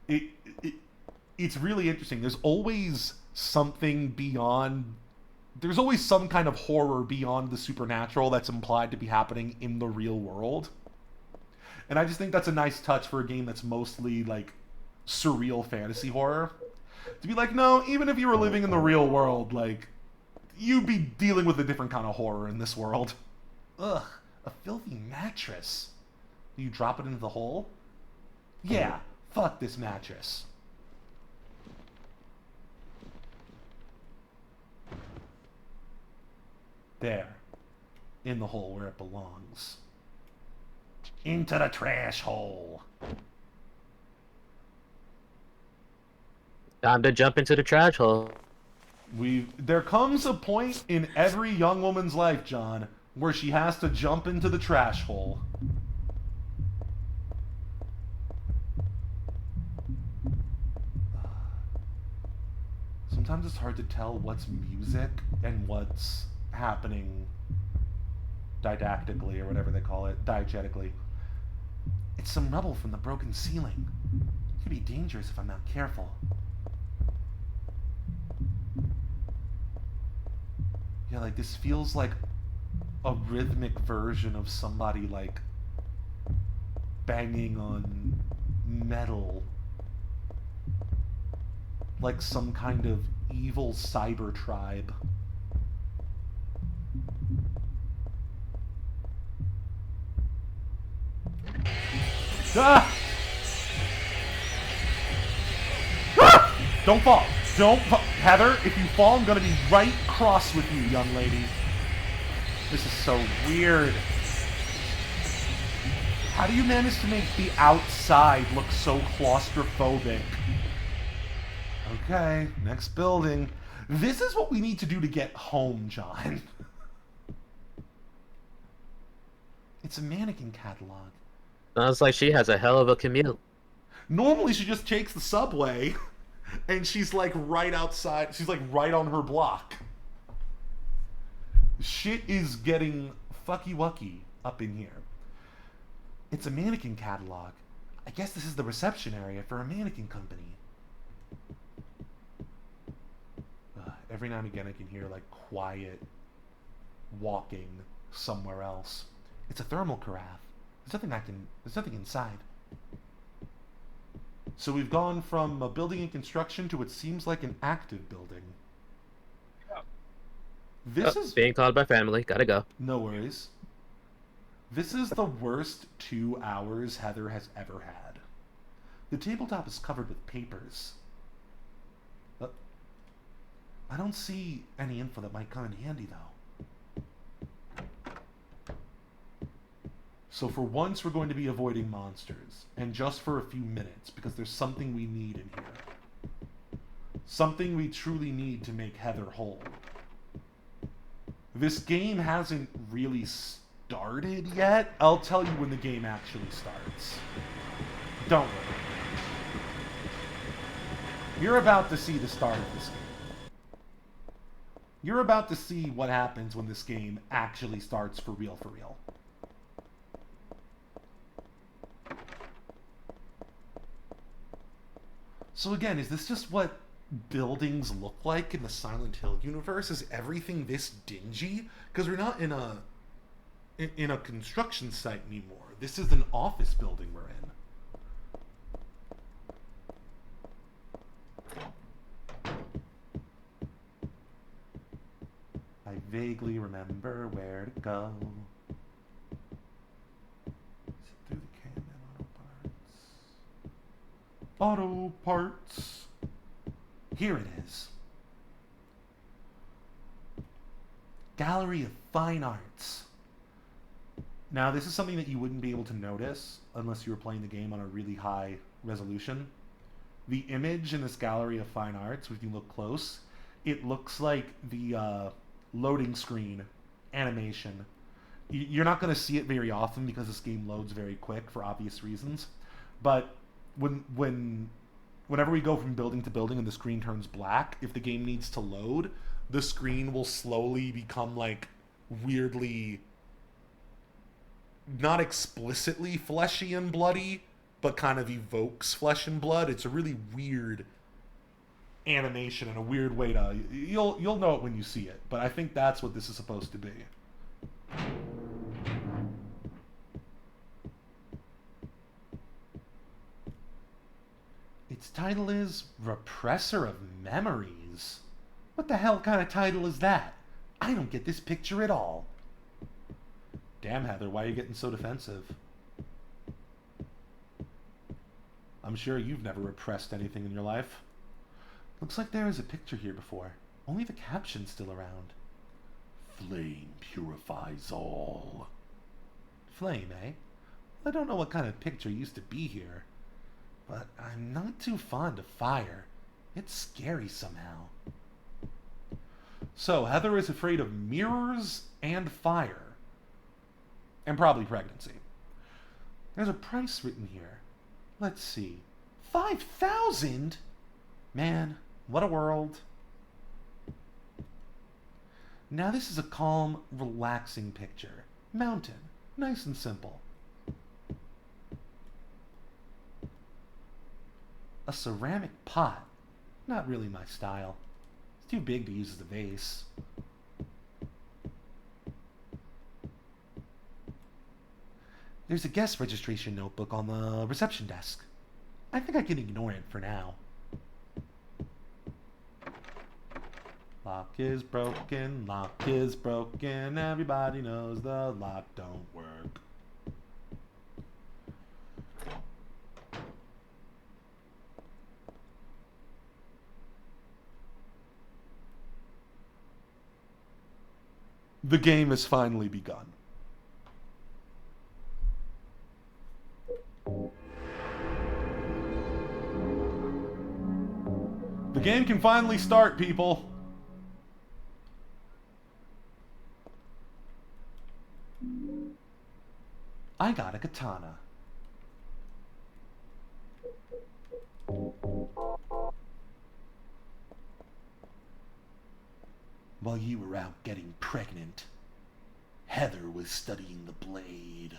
S7: it's really interesting. There's always something beyond... There's always some kind of horror beyond the supernatural that's implied to be happening in the real world. And I just think that's a nice touch for a game that's mostly, like, surreal fantasy horror. To be like, no, even if you were living in the real world, like, you'd be dealing with a different kind of horror in this world. Ugh, a filthy mattress. You drop it into the hole? Yeah, fuck this mattress. There. In the hole where it belongs. Into the trash hole.
S8: Time to jump into the trash hole.
S7: There comes a point in every young woman's life, John, where she has to jump into the trash hole. Sometimes it's hard to tell what's music and what's happening didactically, or whatever they call it, diegetically. It's some rubble from the broken ceiling. It could be dangerous if I'm not careful. Yeah, like, this feels like a rhythmic version of somebody, like, banging on metal. Like some kind of evil cyber tribe. Ah! Ah! Don't fall. Don't fall. Heather, if you fall, I'm gonna be right cross with you, young lady. This is so weird. How do you manage to make the outside look so claustrophobic? Okay, next building. This is what we need to do to get home, John. It's a mannequin catalog.
S8: Sounds like she has a hell of a commute.
S7: Normally she just takes the subway and she's like right outside. She's like right on her block. Shit is getting fucky-wucky up in here. It's a mannequin catalog. I guess this is the reception area for a mannequin company. Every now and again I can hear like quiet walking somewhere else. It's a thermal carafe. There's nothing inside. So we've gone from a building in construction to what seems like an active building. This is
S8: being called by family. Gotta go.
S7: no worries. This is the worst 2 hours Heather has ever had. The tabletop is covered with papers. I don't see any info that might come in handy, though. So for once, we're going to be avoiding monsters. And just for a few minutes, because there's something we need in here. Something we truly need to make Heather whole. This game hasn't really started yet. I'll tell you when the game actually starts. Don't worry. You're about to see the start of this game. You're about to see what happens when this game actually starts for real, for real. So again, is this just what buildings look like in the Silent Hill universe? Is everything this dingy? Because we're not in a construction site anymore. This is an office building we're in. I vaguely remember where to go. Is it through the canyon? Auto parts. Here it is. Gallery of Fine Arts. Now, this is something that you wouldn't be able to notice unless you were playing the game on a really high resolution. The image in this Gallery of Fine Arts, if you look close, it looks like the loading screen animation. You're not going to see it very often because this game loads very quick for obvious reasons. But whenever we go from building to building and the screen turns black, if the game needs to load, the screen will slowly become like weirdly, not explicitly fleshy and bloody, but kind of evokes flesh and blood. It's a really weird animation and a weird way to, you'll know it when you see it, but I think that's what this is supposed to be. Its title is Repressor of Memories. What the hell kind of title is that? I don't get this picture at all. Damn, Heather, why are you getting so defensive? I'm sure you've never repressed anything in your life. Looks like there is a picture here before. Only the caption's still around. Flame purifies all. Flame, eh? I don't know what kind of picture used to be here, but I'm not too fond of fire. It's scary somehow. So, Heather is afraid of mirrors and fire. And probably pregnancy. There's a price written here. Let's see. 5,000? Man, what a world. Now this is a calm, relaxing picture. Mountain. Nice and simple. A ceramic pot. Not really my style. It's too big to use as a vase. There's a guest registration notebook on the reception desk. I think I can ignore it for now. Lock is broken, everybody knows the lock don't work. The game has finally begun. The game can finally start, people. I got a katana. While you were out getting pregnant, Heather was studying the blade.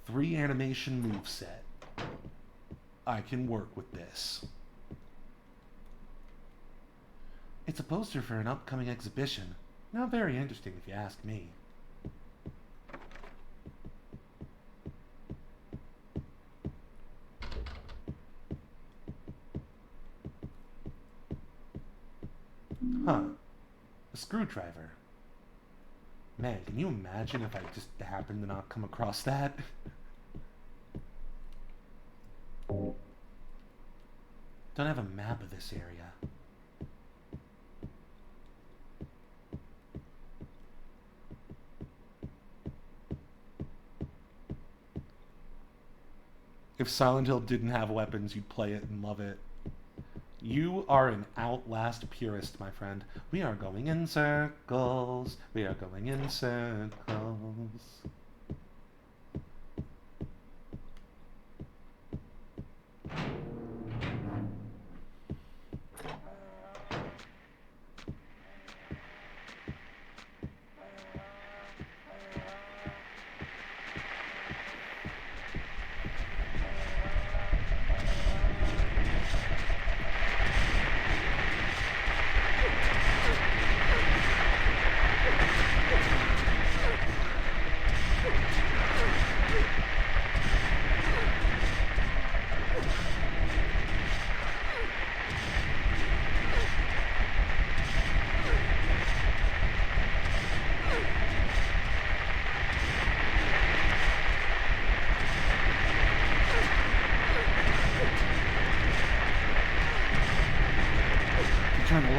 S7: Three animation moveset. I can work with this. It's a poster for an upcoming exhibition. Not very interesting if you ask me. Huh. A screwdriver. Man, can you imagine if I just happened to not come across that? Don't have a map of this area. If Silent Hill didn't have weapons, you'd play it and love it. You are an Outlast purist, my friend. We are going in circles. We are going in circles.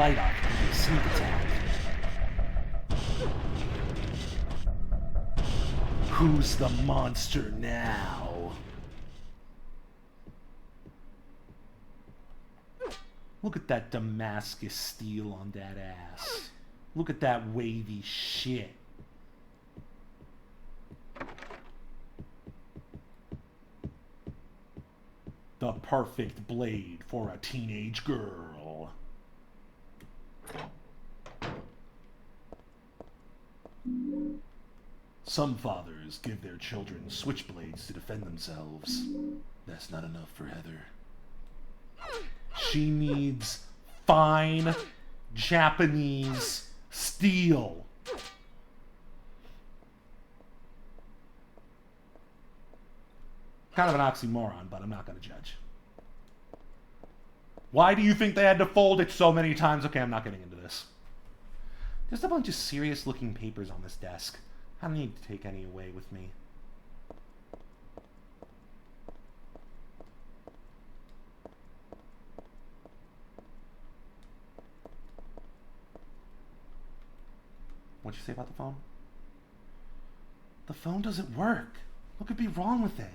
S7: light up and sneak attack. Who's the monster now? Look at that Damascus steel on that ass. Look at that wavy shit. The perfect blade for a teenage girl. Some fathers give their children switchblades to defend themselves. That's not enough for Heather. She needs fine Japanese steel. Kind of an oxymoron, but I'm not going to judge. Why do you think they had to fold it so many times? Okay, I'm not getting into this. There's a bunch of serious looking papers on this desk. I don't need to take any away with me. What'd you say about the phone? The phone doesn't work. What could be wrong with it?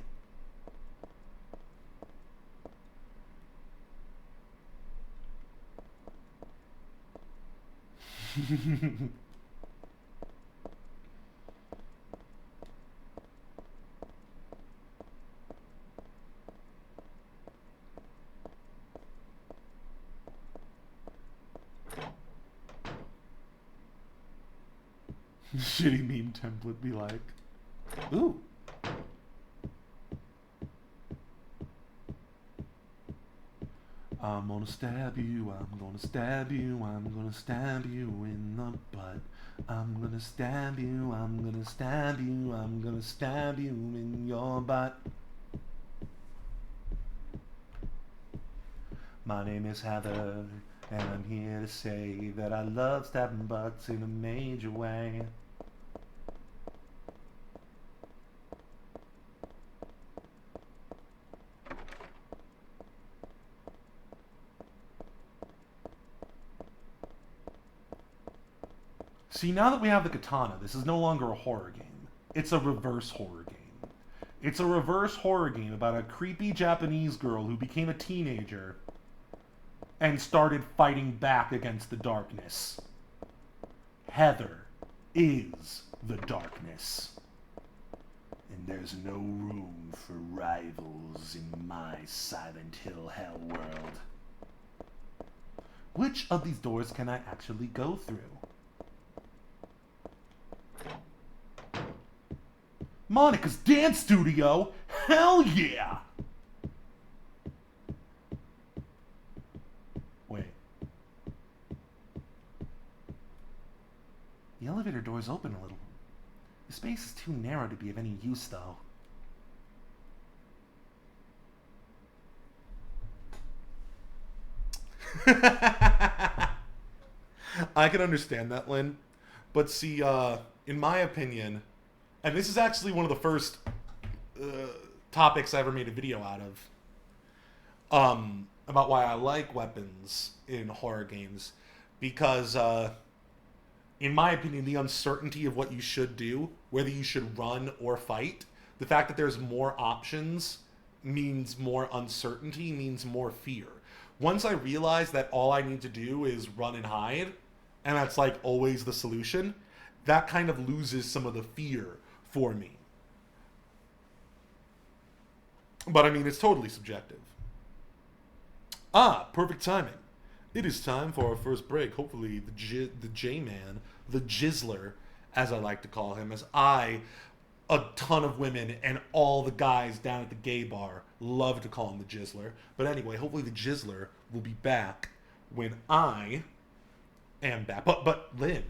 S7: Shitty meme template be like, ooh. I'm gonna stab you, I'm gonna stab you, I'm gonna stab you in the butt. I'm gonna stab you, I'm gonna stab you, I'm gonna stab you in your butt. My name is Heather, and I'm here to say that I love stabbing butts in a major way. See, now that we have the katana, this is no longer a horror game. It's a reverse horror game. It's a reverse horror game about a creepy Japanese girl who became a teenager and started fighting back against the darkness. Heather is the darkness. And there's no room for rivals in my Silent Hill hell world. Which of these doors can I actually go through? Monica's dance studio? Hell yeah! Wait. The elevator door's open a little. The space is too narrow to be of any use, though. I can understand that, Lynn. But see, in my opinion, and this is actually one of the first topics I ever made a video out of, about why I like weapons in horror games, because in my opinion, the uncertainty of what you should do, whether you should run or fight, the fact that there's more options means more uncertainty, means more fear. Once I realize that all I need to do is run and hide, and that's like always the solution, that kind of loses some of the fear for me. But I mean, it's totally subjective. Ah, perfect timing. It is time for our first break. Hopefully the J-Man, the Jizzler, as I like to call him, as a ton of women and all the guys down at the gay bar love to call him the Jizzler. But anyway, hopefully the Jizzler will be back when I am back. But Lynn,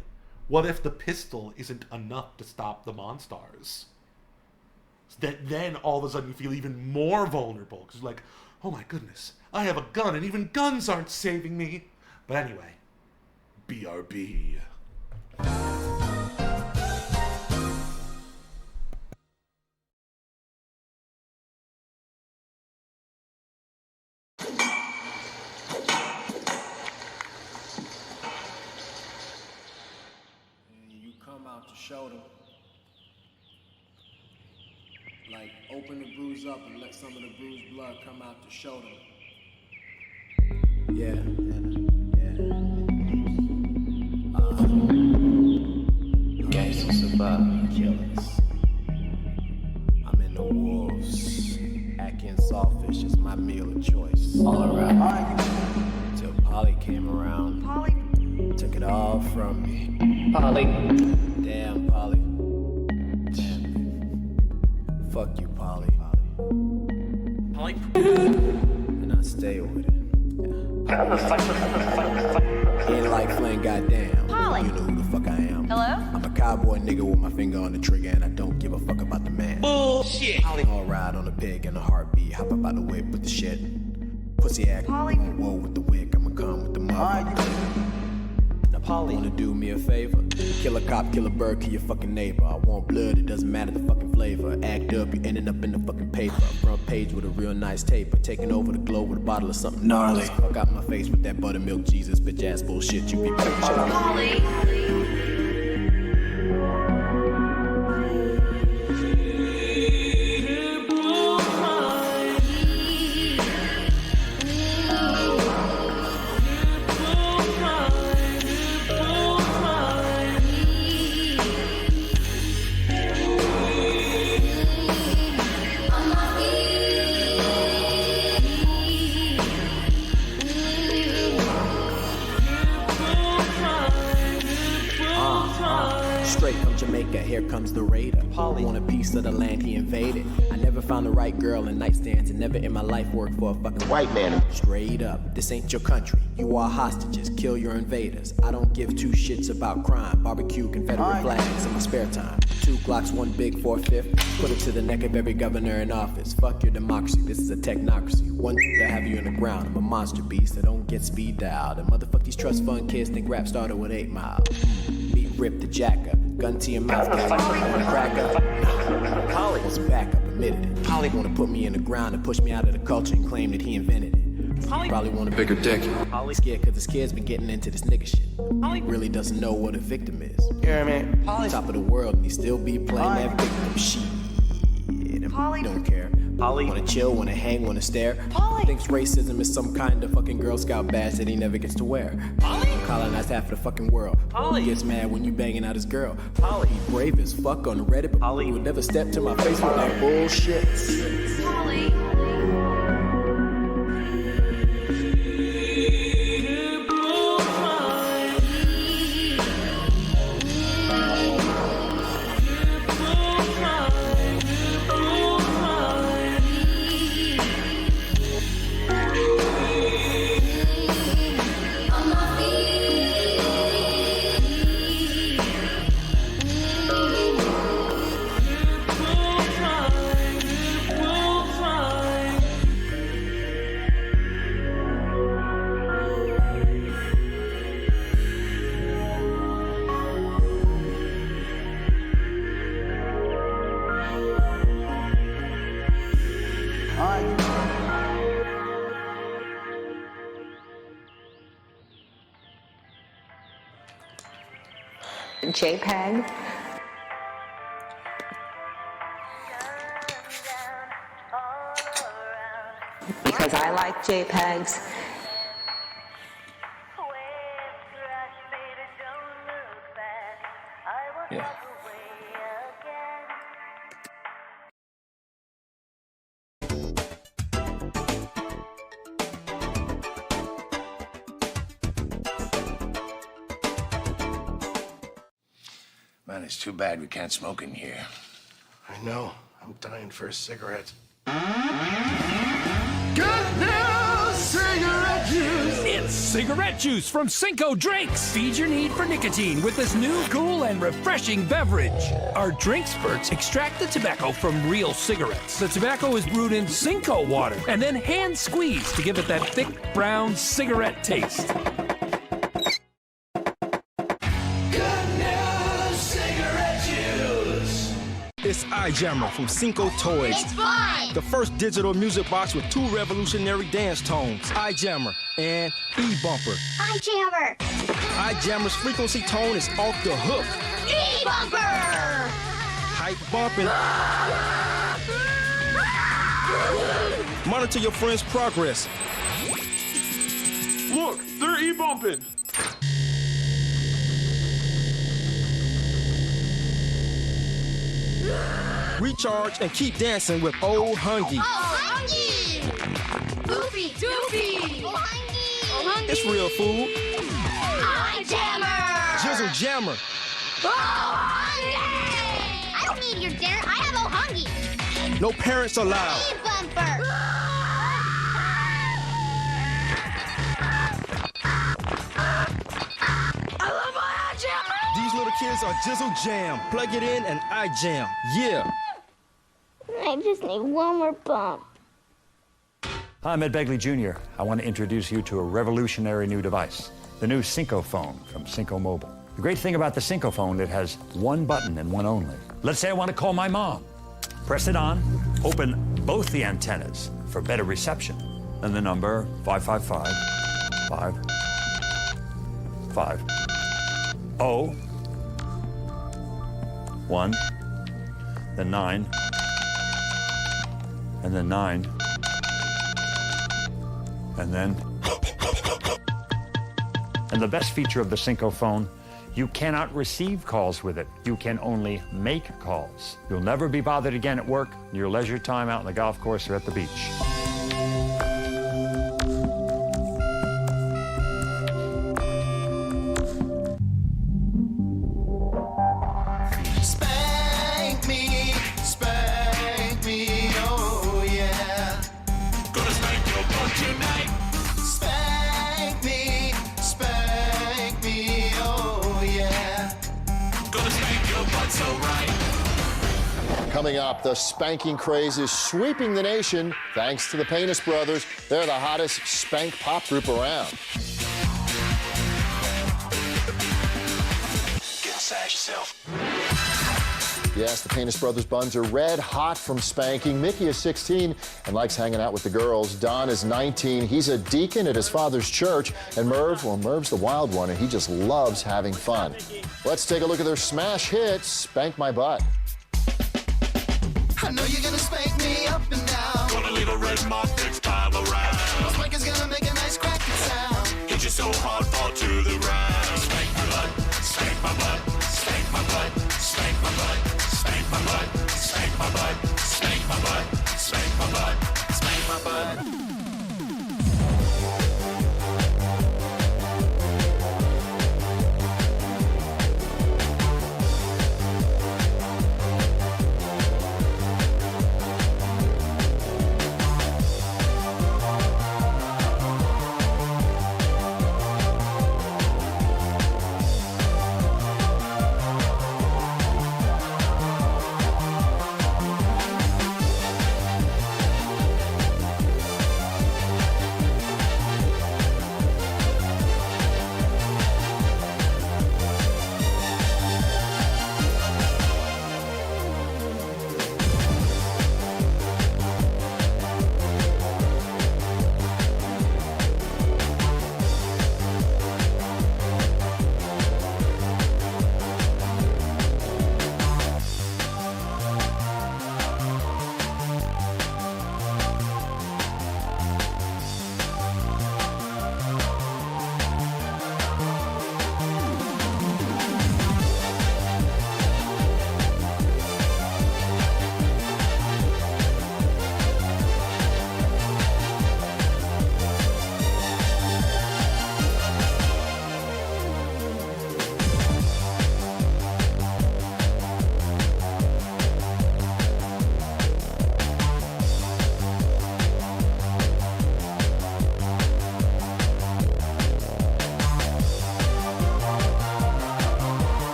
S7: what if the pistol isn't enough to stop the Monstars? Then all of a sudden you feel even more vulnerable, because you're like, oh my goodness, I have a gun and even guns aren't saving me. But anyway, BRB.
S9: to show them. Like, open the bruise up and let some of the bruised blood come out to show them. Yeah,
S1: Gangsters survive.
S9: killers. I'm in the wolves. Acting sawfish is my meal of choice.
S1: All around.
S9: Till Polly came around.
S10: Polly.
S9: Took it all from me.
S1: Polly.
S9: Damn, Polly. Damn. Fuck you, Polly.
S1: Polly.
S9: And I stay with it. Ain't like Flynn, goddamn.
S10: Polly.
S9: You know who the fuck I am.
S10: Hello?
S9: I'm a cowboy nigga with my finger on the trigger, and I don't give a fuck about the man.
S1: Bullshit.
S9: I'll ride on a pig in a heartbeat, hop up out the whip with the shit. Pussy act,
S10: Polly.
S9: whoa with the wick, I'ma come with the mother. Now Polly, wanna do me a favor? Kill a cop, kill a bird, kill your fucking neighbor. I want blood, it doesn't matter the fucking flavor. Act up, you ending up in the fucking paper. Front page with a real nice taper. Taking over the globe with a bottle of something gnarly. Fuck out my face with that buttermilk Jesus, bitch ass bullshit you be preaching.
S10: Polly.
S9: Straight from Jamaica, here comes the raider. Polly want a piece of the land he invaded. I never found the right girl in nightstands, and never in my life worked for a fucking white man. Straight up, this ain't your country. You are hostages, kill your invaders. I don't give two shits about crime. Barbecue Confederate flags in my spare time. 2 Glocks, 1 big 4/5. Put it to the neck of every governor in office. Fuck your democracy, this is a technocracy. One to have you in the ground. I'm a monster beast that don't get speed dialed. And motherfuck these trust fund kids think rap started with 8 Mile. Meet Rip the Jacker. Gun to your mouth, guys. Wanna crack up? Polly wants back up, admitted it. Polly wanna put me in the ground and push me out of the culture and claim that he invented it. Polly probably want a bigger dick. Polly scared cause his kid's been getting into this nigga shit. Polly really doesn't know what a victim is.
S1: Yeah, man. Polly.
S9: Top of the world and he still be playing that victim shit. And
S10: Polly.
S9: don't care.
S1: Polly.
S9: Wanna chill, wanna hang, wanna stare.
S10: Polly.
S9: Thinks racism is some kind of fucking Girl Scout badge that he never gets to wear.
S1: Polly.
S9: Colonized half of the fucking world.
S1: Polly.
S9: Gets mad when you banging out his girl.
S1: Polly.
S9: He brave as fuck on Reddit, but
S1: Polly.
S9: he would never step to my face with that bullshit.
S10: Polly.
S11: JPEG. Because I like JPEGs.
S1: Yeah.
S2: Man, it's too bad we can't smoke in here.
S9: I know. I'm dying for a cigarette.
S2: Good news, cigarette juice!
S12: It's cigarette juice from Cinco Drinks. Feed your need for nicotine with this new, cool, and refreshing beverage. Our drink spurts extract the tobacco from real cigarettes. The tobacco is brewed in Cinco water and then hand squeezed to give it that thick, brown cigarette taste.
S13: It's iJammer from Cinco Toys.
S10: It's fun!
S13: The first digital music box with 2 revolutionary dance tones, iJammer and E-Bumper.
S10: iJammer!
S13: iJammer's frequency tone is off the hook.
S10: E-Bumper!
S13: Hype bumping. Monitor your friend's progress.
S14: Look, they're e-bumping.
S13: Recharge and keep dancing with Old Hungy.
S10: Oh, Hungy! Goofy, Doofy! Oh, Hungy! Oh, Hungy!
S13: It's real food.
S10: I Jammer!
S13: Jizzle Jammer.
S10: Oh, Hungy! I don't need your dinner. I have Oh, Hungy.
S13: No parents allowed.
S10: E-Bumper! I love my I Jammer!
S13: These little kids are Jizzle Jam. Plug it in and I jam. Yeah.
S10: I just need one more bump.
S15: Hi, I'm Ed Begley Jr. I want to introduce you to a revolutionary new device, the new Cinco phone from Cinco Mobile. The great thing about the Cinco phone, it has one button and one only. Let's say I want to call my mom. Press it on, open both the antennas for better reception. Then the number 555 1, then 9, and then 9, and then... And the best feature of the Cinco phone, you cannot receive calls with it. You can only make calls. You'll never be bothered again at work, your leisure time out on the golf course or at the beach.
S1: Spank me, oh yeah. Gonna spank your butt tonight. Spank me, oh yeah. Gonna spank your butt so right.
S16: Coming up, the spanking craze is sweeping the nation thanks to the Penis Brothers. They're the hottest spank pop group around.
S1: Get inside yourself.
S16: Yes, the Penis Brothers buns are red hot from spanking. Mickey is 16 and likes hanging out with the girls. Don is 19. He's a deacon at his father's church. And Merv, well, Merv's the wild one, and he just loves having fun. Let's take a look at their smash hit, Spank My Butt.
S1: I know you're gonna spank me up and down. Gonna leave a red mark next time around. Spank is gonna make a nice cracking sound. Hit you so hard, fall to the ground. Spank my butt, spank my butt, spank my butt, spank my butt. Spank my butt, spank my butt, spank my butt, spank my butt, spank my butt.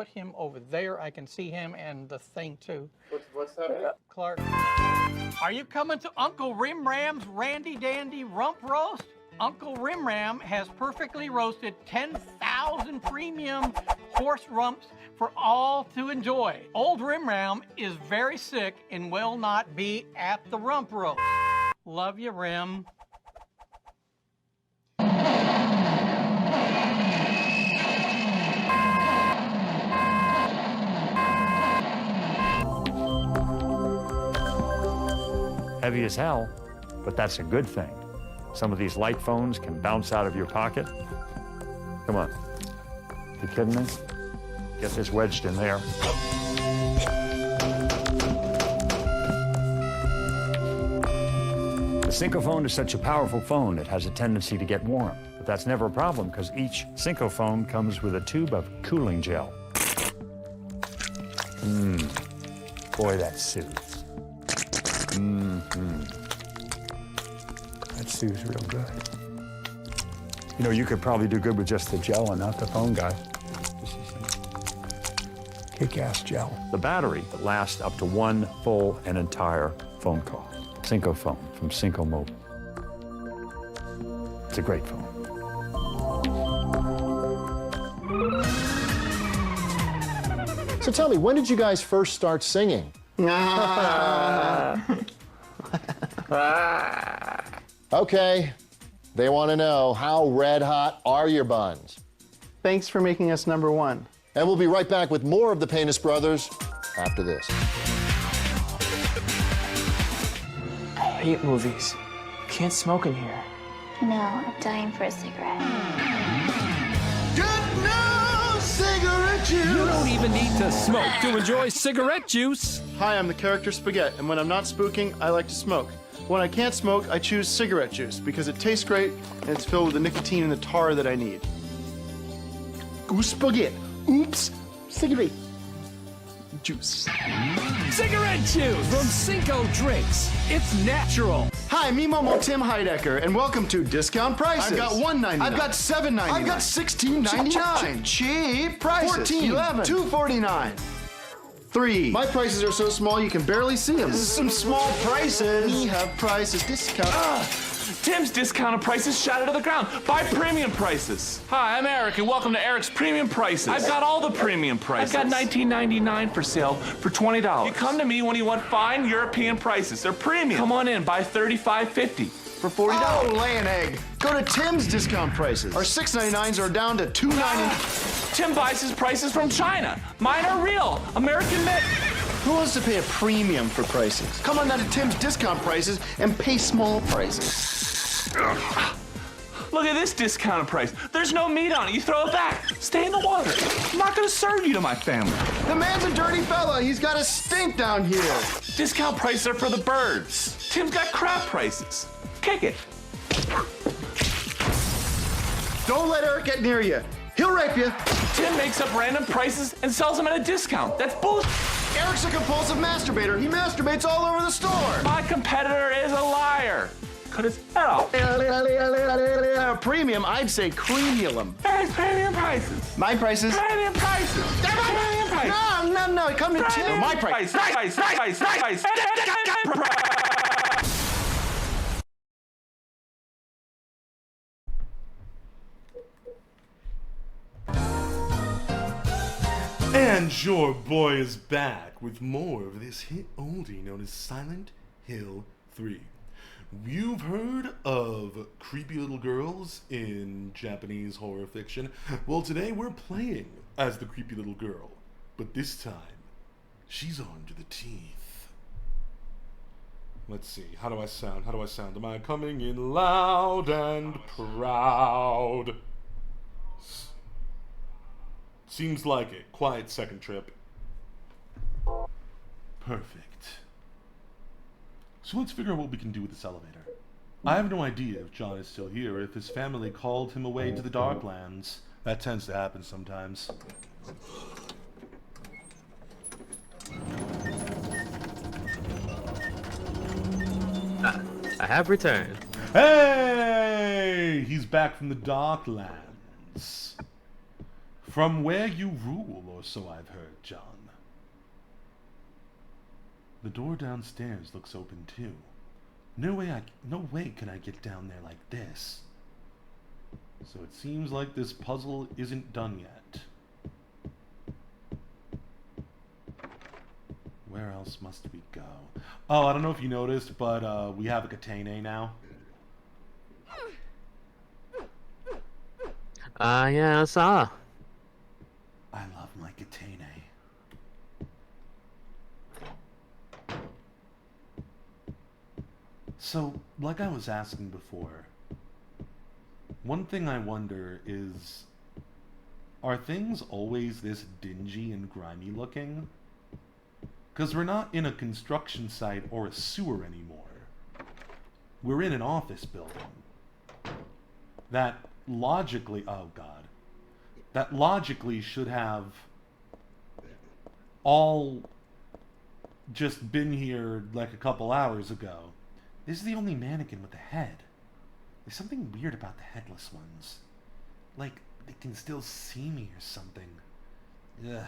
S14: put him over there. I can see him and the thing too.
S17: What's that?
S14: Clark. Are you coming to Uncle Rim Ram's Randy Dandy Rump Roast? Uncle Rim Ram has perfectly roasted 10,000 premium horse rumps for all to enjoy. Old Rim Ram is very sick and will not be at the rump roast. Love you, Rim.
S15: Heavy as hell, but that's a good thing. Some of these light phones can bounce out of your pocket. Come on. You kidding me? Get this wedged in there. The Syncophone is such a powerful phone, it has a tendency to get warm. But that's never a problem because each Syncophone comes with a tube of cooling gel. Boy, that soothes. That soothes real good. You know, you could probably do good with just the gel and not the phone, guys. This is kick-ass gel. The battery lasts up to one full and entire phone call. Syncophone from Synco Mobile. It's a great phone.
S16: So tell me, when did you guys first start singing? Okay, they want to know, how red hot are your buns?
S17: Thanks for making us #1.
S16: And we'll be right back with more of the Penis Brothers after this.
S18: I hate movies. Can't smoke in here.
S10: No, I'm dying for a cigarette.
S2: Good news, cigarette juice.
S12: You don't even need to smoke to enjoy cigarette juice.
S17: Hi, I'm the character Spaghetti, and when I'm not spooking, I like to smoke. When I can't smoke, I choose cigarette juice because it tastes great and it's filled with the nicotine and the tar that I need. Goose spaghetti. Oops. Cigarette juice.
S12: Cigarette juice from Cinco Drinks. It's natural.
S17: Hi, me Momo Tim Heidecker, and welcome to Discount Prices.
S2: I've got $1.99.
S17: I've got $7.99.
S2: I've got $16.99.
S17: Cheap prices.
S2: 14,
S17: 11, $2.49. 3. My prices are so small you can barely see them.
S2: This is some small prices.
S17: We have prices discount.
S19: Tim's discounted prices shot to the ground. Buy premium prices. Hi, I'm Eric, and welcome to Eric's Premium Prices. I've got all the premium prices. I've got $19.99 for sale for $20. You come to me when you want fine European prices. They're premium. Come on in, buy $35.50 for $40.
S17: Oh, lay an egg. Go to Tim's discount prices. Our $6.99s are down to $2.99.
S19: Tim buys his prices from China. Mine are real, American made.
S17: Who wants to pay a premium for prices? Come on down to Tim's discount prices and pay small prices.
S19: Look at this discounted price. There's no meat on it. You throw it back. Stay in the water. I'm not going to serve you to my family.
S17: The man's a dirty fella. He's got a stink down here.
S19: Discount prices are for the birds. Tim's got crab prices. Kick it.
S17: Don't let Eric get near you. He'll rape you.
S19: Tim makes up random prices and sells them at a discount. That's bullshit.
S17: Eric's a compulsive masturbator. He masturbates all over the store.
S19: My competitor is a liar. Cut his head off.
S17: Premium, I'd say cremulum.
S19: There's premium prices.
S17: My prices.
S19: Premium prices. Premium prices.
S17: No. Come to Tim. My price.
S19: Price.
S7: And your boy is back with more of this hit oldie known as Silent Hill 3. You've heard of creepy little girls in Japanese horror fiction. Well, today we're playing as the creepy little girl, but this time, she's armed to the teeth. Let's see, how do I sound? Am I coming in loud and proud? Seems like it. Quiet second trip. Perfect. So let's figure out what we can do with this elevator. I have no idea if John is still here or if his family called him away to the Darklands. That tends to happen sometimes.
S8: I have returned.
S7: Hey! He's back from the Darklands. From where you rule, or so I've heard, John. The door downstairs looks open too. No way can I get down there like this. So it seems like this puzzle isn't done yet. Where else must we go? Oh, I don't know if you noticed, but we have a Katane now.
S8: Yeah, I saw.
S7: I love my Katane. So, like I was asking before, one thing I wonder is, are things always this dingy and grimy looking? Because we're not in a construction site or a sewer anymore. We're in an office building. That logically, oh god, that logically should have all just been here like a couple hours ago. This is the only mannequin with a head. There's something weird about the headless ones. Like, they can still see me or something. Ugh.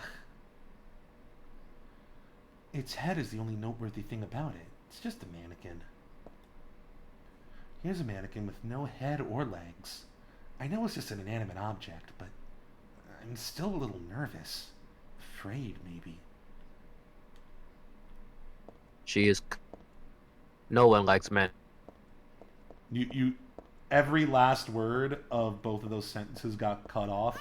S7: Its head is the only noteworthy thing about it. It's just a mannequin. Here's a mannequin with no head or legs. I know it's just an inanimate object, but I'm still a little nervous. Afraid, maybe.
S8: She is... No one likes men.
S7: You every last word of both of those sentences got cut off.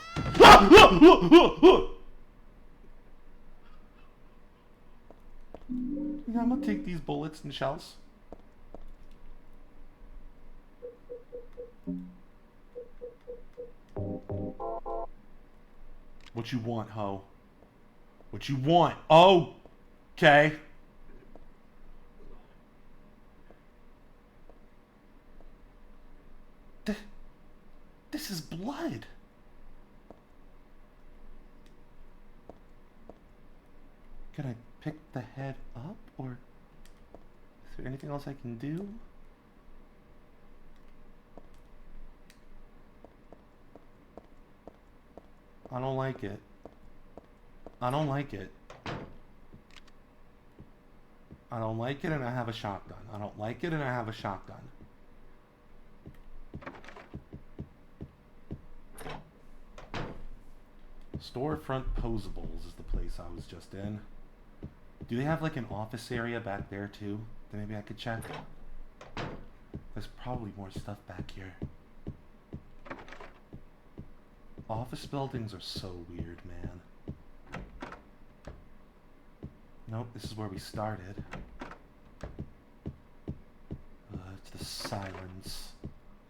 S7: Yeah, I'm gonna take these bullets and shells. What you want, ho? What you want? Oh, okay. This is blood. Can I pick the head up, or is there anything else I can do? I don't like it. I don't like it. I don't like it, and I have a shotgun. I don't like it, and I have a shotgun. Storefront Posables is the place I was just in. Do they have like an office area back there too that maybe I could check? There's probably more stuff back here. Office buildings are so weird, man. Nope, this is where we started. It's the silence.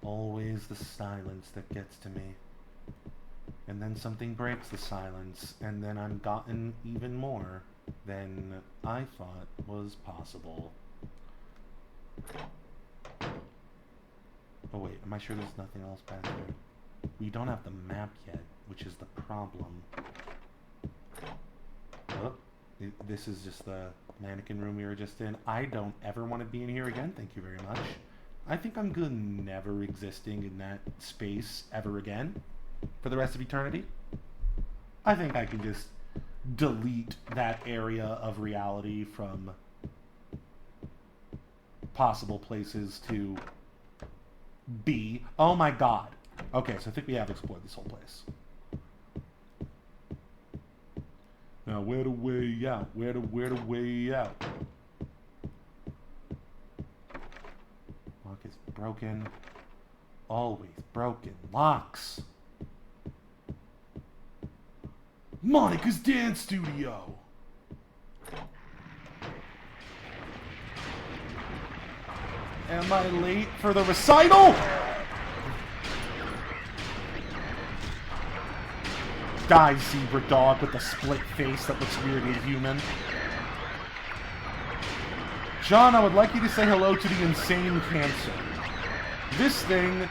S7: Always the silence that gets to me. And then something breaks the silence, and then I'm gotten even more than I thought was possible. Oh wait, am I sure there's nothing else back here? We don't have the map yet, which is the problem. Oh, this is just the mannequin room we were just in. I don't ever want to be in here again, thank you very much. I think I'm good never existing in that space ever again. For the rest of eternity. I think I can just delete that area of reality from possible places to be. Oh my god. Okay, so I think we have explored this whole place. Now, where the way out? Where the way out? Lock is broken. Always broken. Locks. Monica's Dance Studio! Am I late for the recital? Die, zebra dog with a split face that looks weirdly human. John, I would like you to say hello to the insane cancer. This thing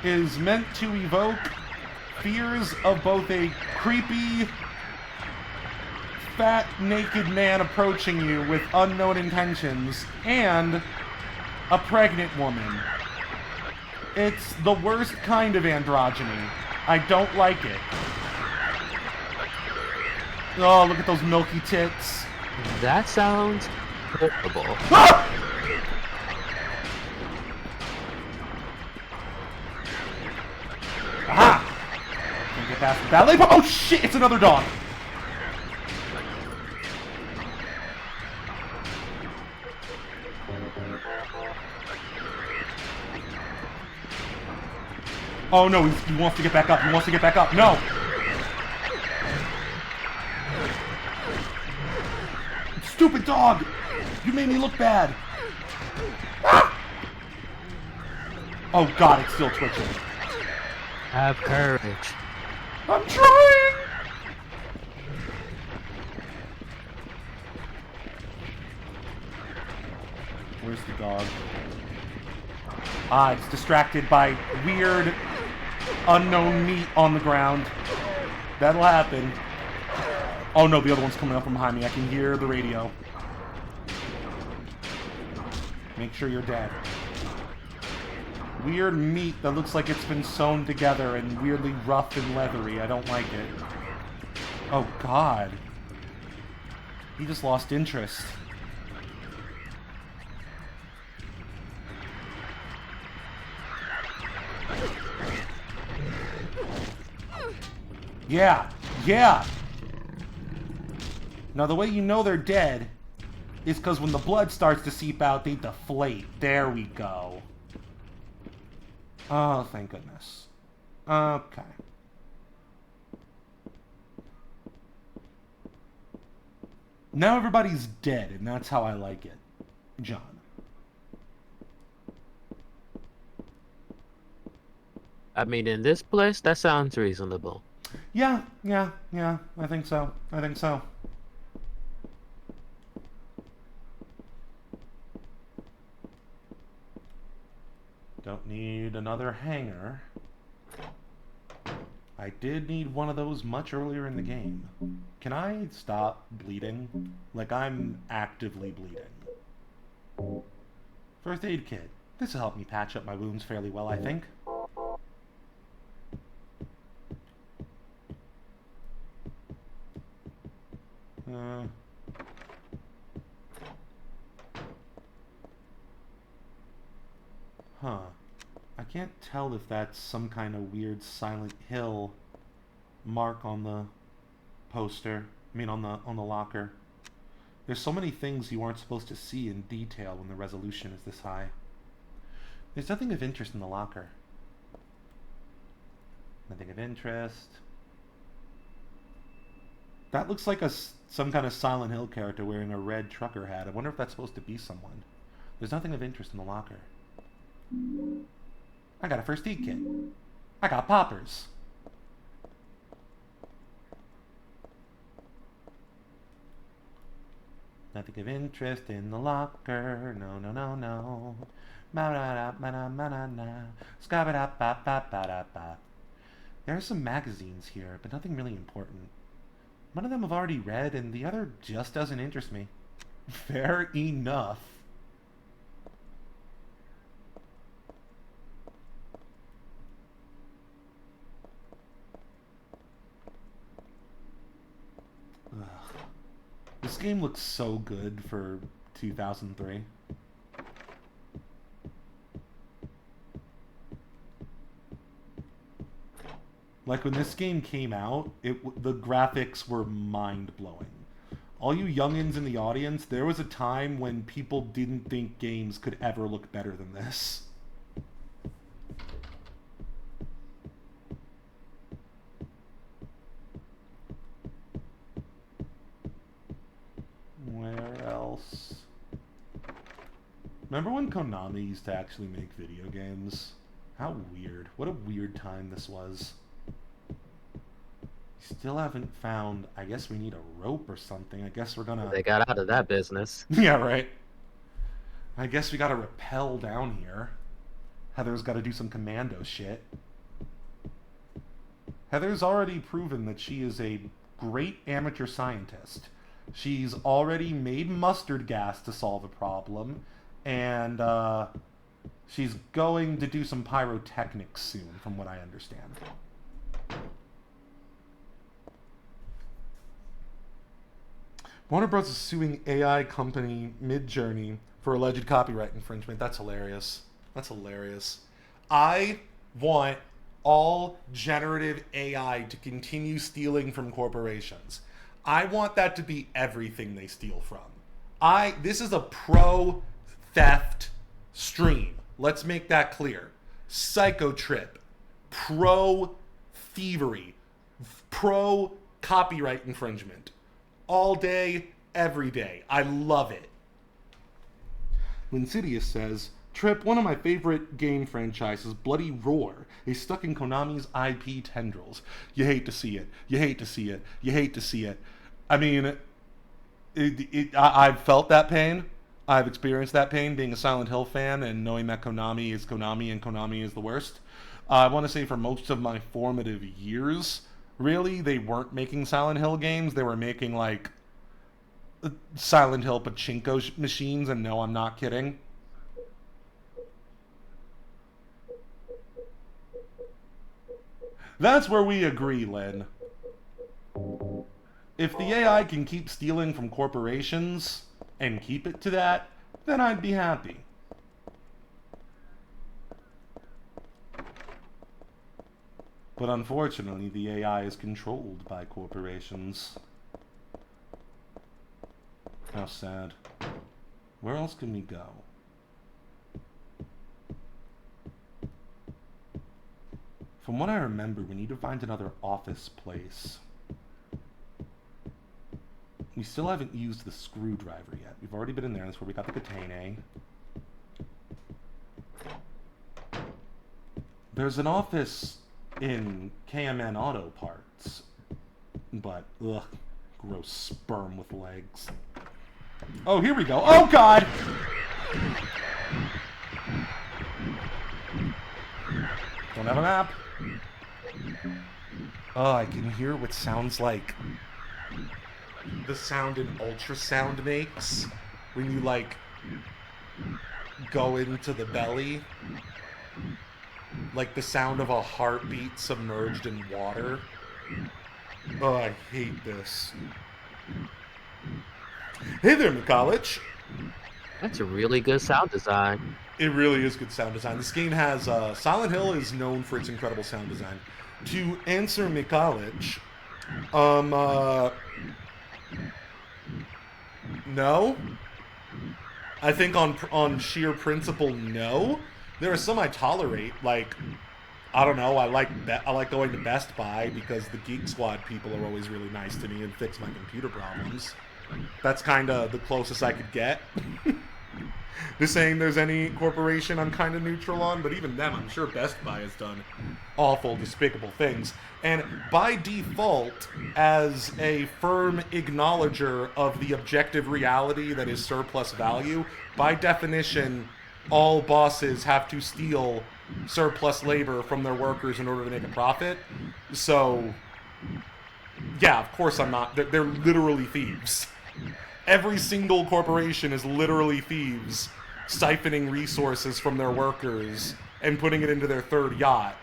S7: is meant to evoke fears of both a creepy, fat, naked man approaching you with unknown intentions and a pregnant woman. It's the worst kind of androgyny. I don't like it. Oh, look at those milky tits.
S8: That sounds horrible.
S7: Ah! Aha! Can't get past the ballet pump. Oh shit! It's another dog. Oh no, he wants to get back up. He wants to get back up. No! Stupid dog! You made me look bad. Ah! Oh god, it's still twitching.
S8: Have courage.
S7: I'm trying! Where's the dog? Ah, it's distracted by weird, unknown meat on the ground. That'll happen. Oh no, the other one's coming up from behind me. I can hear the radio. Make sure you're dead. Weird meat that looks like it's been sewn together and weirdly rough and leathery. I don't like it. Oh god. He just lost interest. Yeah, yeah. Now the way you know they're dead is because when the blood starts to seep out, they deflate. There we go. Oh, thank goodness. Okay. Now everybody's dead, and that's how I like it. John.
S8: I mean, in this place, that sounds reasonable.
S7: Yeah. I think so. Don't need another hanger. I did need one of those much earlier in the game. Can I stop bleeding? Like, I'm actively bleeding. First aid kit. This will help me patch up my wounds fairly well, I think. Huh. I can't tell if that's some kind of weird Silent Hill mark on the poster. I mean, on the locker. There's so many things you aren't supposed to see in detail when the resolution is this high. There's nothing of interest in the locker. Nothing of interest. That looks like some kind of Silent Hill character wearing a red trucker hat. I wonder if that's supposed to be someone. There's nothing of interest in the locker. I got a first aid kit. I got poppers. Nothing of interest in the locker. No. There are some magazines here, but nothing really important. One of them I've already read, and the other just doesn't interest me. Fair enough. Ugh. This game looks so good for 2003. Like, when this game came out, the graphics were mind-blowing. All you youngins in the audience, there was a time when people didn't think games could ever look better than this. Where else? Remember when Konami used to actually make video games? How weird. What a weird time this was. Still haven't found... I guess we need a rope or something. I guess we're gonna...
S8: They got out of that business.
S7: Yeah, right. I guess we gotta rappel down here. Heather's gotta do some commando shit. Heather's already proven that she is a great amateur scientist. She's already made mustard gas to solve a problem. And, she's going to do some pyrotechnics soon, from what I understand. Warner Bros. Is suing AI company Midjourney for alleged copyright infringement. That's hilarious. That's hilarious. I want all generative AI to continue stealing from corporations. I want that to be everything they steal from. This is a pro-theft stream. Let's make that clear. Psychotrip, pro-thievery, pro-copyright infringement. All day, every day. I love it. Linsidious says, Trip, one of my favorite game franchises, Bloody Roar, is stuck in Konami's IP tendrils. You hate to see it. You hate to see it. You hate to see it. I mean, I've felt that pain. I've experienced that pain being a Silent Hill fan and knowing that Konami is Konami and Konami is the worst. I want to say for most of my formative years, really, they weren't making Silent Hill games. They were making, like, Silent Hill pachinko machines, and no, I'm not kidding. That's where we agree, Lynn. If the AI can keep stealing from corporations and keep it to that, then I'd be happy. But unfortunately, the AI is controlled by corporations. How sad. Where else can we go? From what I remember, we need to find another office place. We still haven't used the screwdriver yet. We've already been in there. That's where we got the katana. There's an office in KMN Auto Parts. But, ugh, gross sperm with legs. Oh, here we go. Oh, God! Don't have a map. Oh, I can hear what sounds like the sound an ultrasound makes when you, like, go into the belly. Like the sound of a heartbeat submerged in water. Oh, I hate this. Hey there, McCollege.
S8: That's a really good sound design.
S7: It really is good sound design. This game has, Silent Hill is known for its incredible sound design. To answer McCollege, no. I think on sheer principle, no. There are some I tolerate, like, I don't know, I like going to Best Buy because the Geek Squad people are always really nice to me and fix my computer problems. That's kind of the closest I could get. Just saying there's any corporation I'm kind of neutral on, but even them, I'm sure Best Buy has done awful, despicable things. And by default, as a firm acknowledger of the objective reality that is surplus value, by definition, all bosses have to steal surplus labor from their workers in order to make a profit. So, yeah, of course I'm not. They're literally thieves. Every single corporation is literally thieves, siphoning resources from their workers and putting it into their third yacht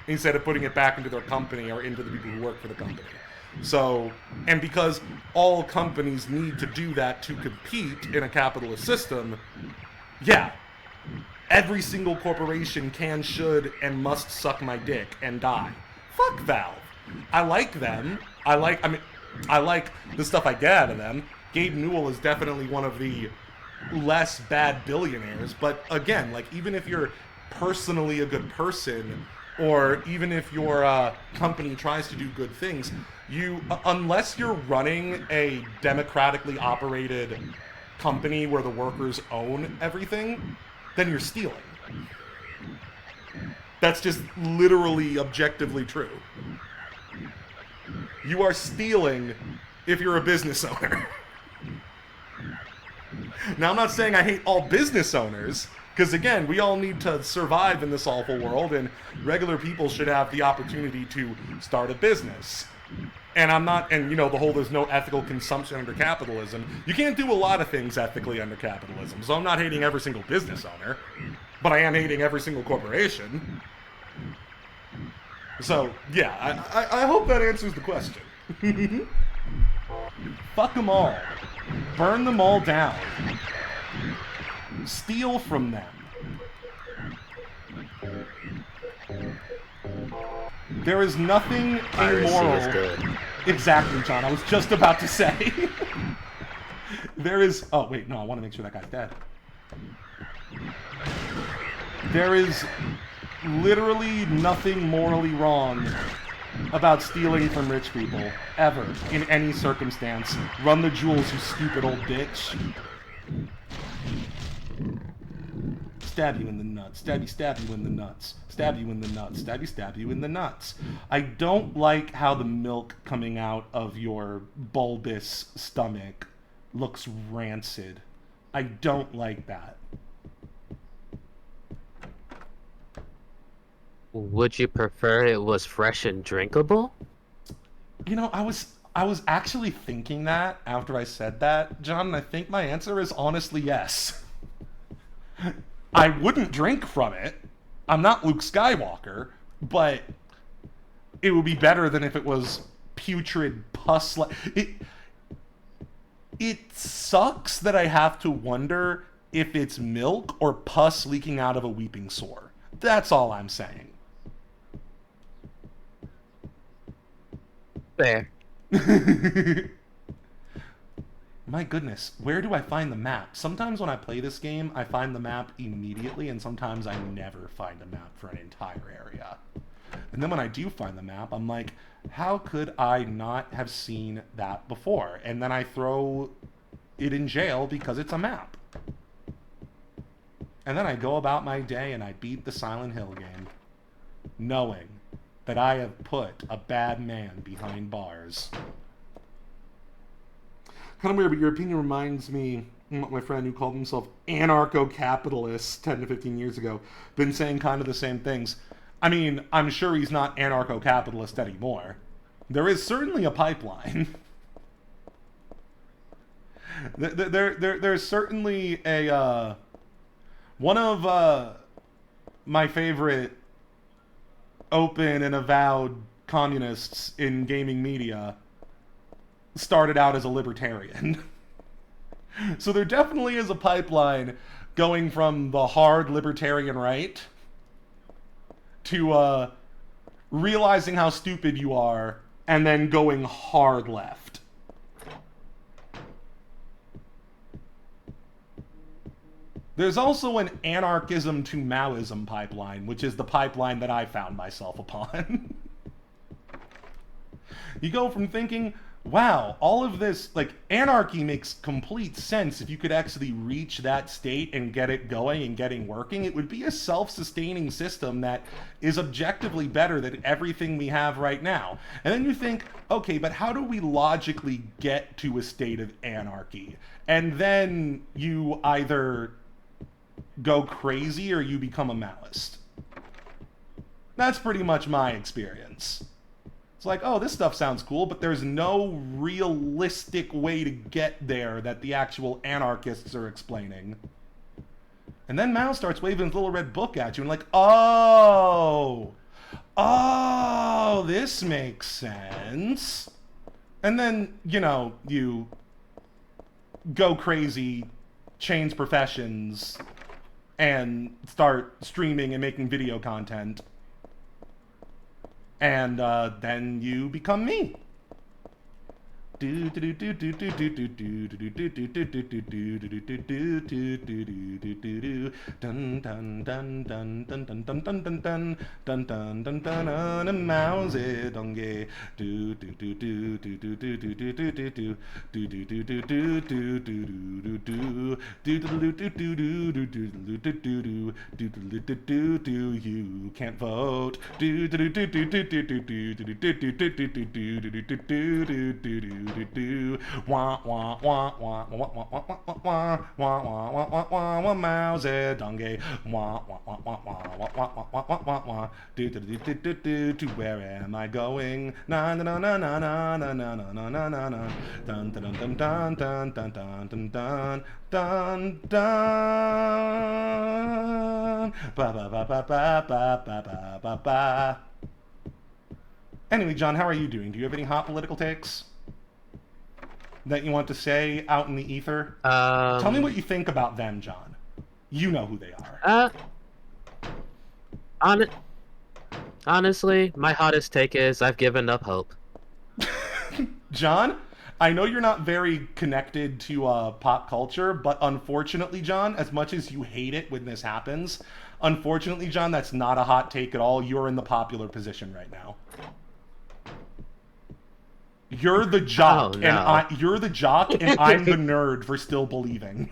S7: instead of putting it back into their company or into the people who work for the company. So, and because all companies need to do that to compete in a capitalist system, yeah, every single corporation can, should, and must suck my dick and die. Fuck Valve. I like them. I like the stuff I get out of them. Gabe Newell is definitely one of the less bad billionaires, but again, like, even if you're personally a good person, or even if your company tries to do good things, unless you're running a democratically operated company where the workers own everything, then you're stealing. That's just literally objectively true. You are stealing if you're a business owner. Now, I'm not saying I hate all business owners, because again, we all need to survive in this awful world, and regular people should have the opportunity to start a business. And I'm not, and you know, the whole there's no ethical consumption under capitalism. You can't do a lot of things ethically under capitalism, so I'm not hating every single business owner, but I am hating every single corporation. So, yeah, I hope that answers the question. Fuck them all. burn them all down. Steal from them. There is nothing immoral.
S8: Is good.
S7: Exactly, John. I was just about to say. There is... Oh, wait, no, I want to make sure that guy's dead. There is literally nothing morally wrong about stealing from rich people, ever, in any circumstance. Run the jewels, you stupid old bitch. Stab you in the nuts. Stab you in the nuts. Stab you in the nuts. Stab you in the nuts. I don't like how the milk coming out of your bulbous stomach looks rancid. I don't like that.
S8: Would you prefer it was fresh and drinkable?
S7: You know, I was actually thinking that after I said that, John, and I think my answer is honestly yes. I wouldn't drink from it. I'm not Luke Skywalker, but it would be better than if it was putrid pus. It sucks that I have to wonder if it's milk or pus leaking out of a weeping sore. That's all I'm saying.
S8: Fair.
S7: My goodness, where do I find the map? Sometimes when I play this game, I find the map immediately, and sometimes I never find a map for an entire area. And then when I do find the map, I'm like, how could I not have seen that before? And then I throw it in jail because it's a map. And then I go about my day and I beat the Silent Hill game, knowing that I have put a bad man behind bars. Kind of weird, but your opinion reminds me of my friend who called himself anarcho-capitalist 10 to 15 years ago, been saying kind of the same things. I mean, I'm sure he's not anarcho-capitalist anymore. There is certainly a pipeline. There's certainly a... one of my favorite open and avowed communists in gaming media started out as a libertarian. So there definitely is a pipeline going from the hard libertarian right to realizing how stupid you are and then going hard left. There's also an anarchism to Maoism pipeline, which is the pipeline that I found myself upon. You go from thinking, wow, all of this, like, anarchy makes complete sense if you could actually reach that state and get it going and getting working. It would be a self-sustaining system that is objectively better than everything we have right now. And then you think, okay, but how do we logically get to a state of anarchy? And then you either go crazy or you become a Maoist. That's pretty much my experience. It's like, oh, this stuff sounds cool, but there's no realistic way to get there that the actual anarchists are explaining. And then Mao starts waving his little red book at you and like, oh, this makes sense. And then, you know, you go crazy, change professions, and start streaming and making video content. And then you become me. Mao Zedong. You can't vote. Wah wah wah wah wah wah wah wah wah wah wah wah Mao Zedong. Wah wah wah wah wah wah wah wah wah wah wah. To where am I going? Na na na na na na na na na na na na. Dun dun dun dun dun dun dun dun dun dun. Ba ba ba ba ba ba ba ba ba. Anyway, John, how are you doing? Do you have any hot political takes? that you want to say out in the ether? Tell me what you think about them, John. You know who they are.
S8: Honestly, my hottest take is I've given up hope.
S7: John, I know you're not very connected to pop culture, but unfortunately, John, as much as you hate it when this happens, unfortunately, John, that's not a hot take at all. You're in the popular position right now. You're the jock, and you're the jock, and I'm the nerd for still believing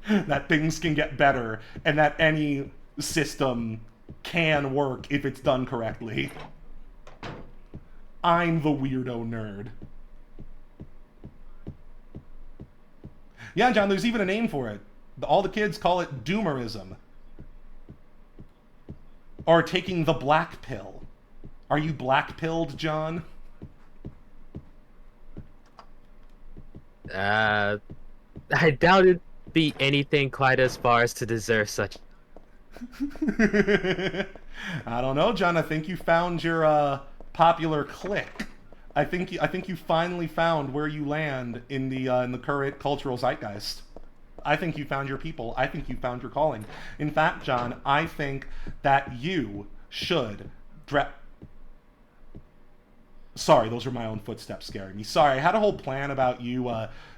S7: that things can get better and that any system can work if it's done correctly. I'm the weirdo nerd. Yeah, John, there's even a name for it. All the kids call it doomerism. Or taking the black pill. Are you black-pilled, John?
S8: I doubt it'd be anything quite as far as to deserve such.
S7: I don't know, John. I think you found your popular clique. I think you finally found where you land in the current cultural zeitgeist. I think you found your people. I think you found your calling. In fact, John, I think that you should Sorry, those are my own footsteps scaring me. Sorry, I had a whole plan about you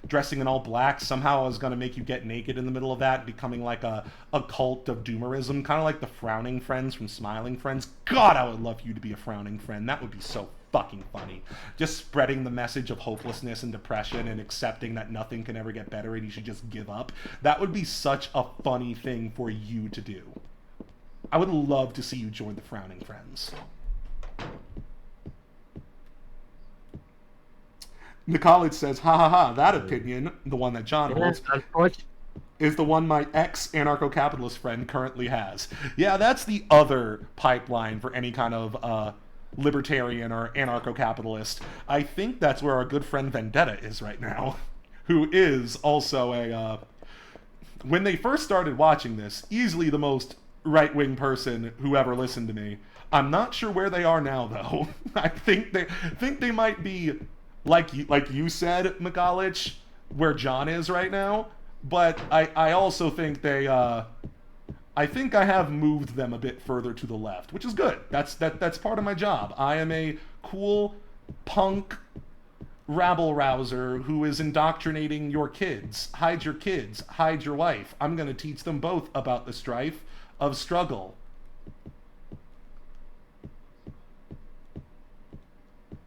S7: dressing in all black. Somehow I was going to make you get naked in the middle of that, becoming like a cult of doomerism, kind of like the Frowning Friends from Smiling Friends. God, I would love you to be a frowning friend. That would be so fucking funny. Just spreading the message of hopelessness and depression and accepting that nothing can ever get better and you should just give up. That would be such a funny thing for you to do. I would love to see you join the Frowning Friends. The college says, ha ha ha, that opinion, the one that John holds, is the one my ex-anarcho-capitalist friend currently has. Yeah, that's the other pipeline for any kind of libertarian or anarcho-capitalist. I think that's where our good friend Vendetta is right now, who is also a... when they first started watching this, easily the most right-wing person who ever listened to me. I'm not sure where they are now, though. I think they might be... like you said, McCollich, where John is right now, but I also think they, I think I have moved them a bit further to the left, which is good. That's part of my job. I am a cool punk rabble-rouser who is indoctrinating your kids. Hide your kids, hide your wife. I'm going to teach them both about the strife of struggle.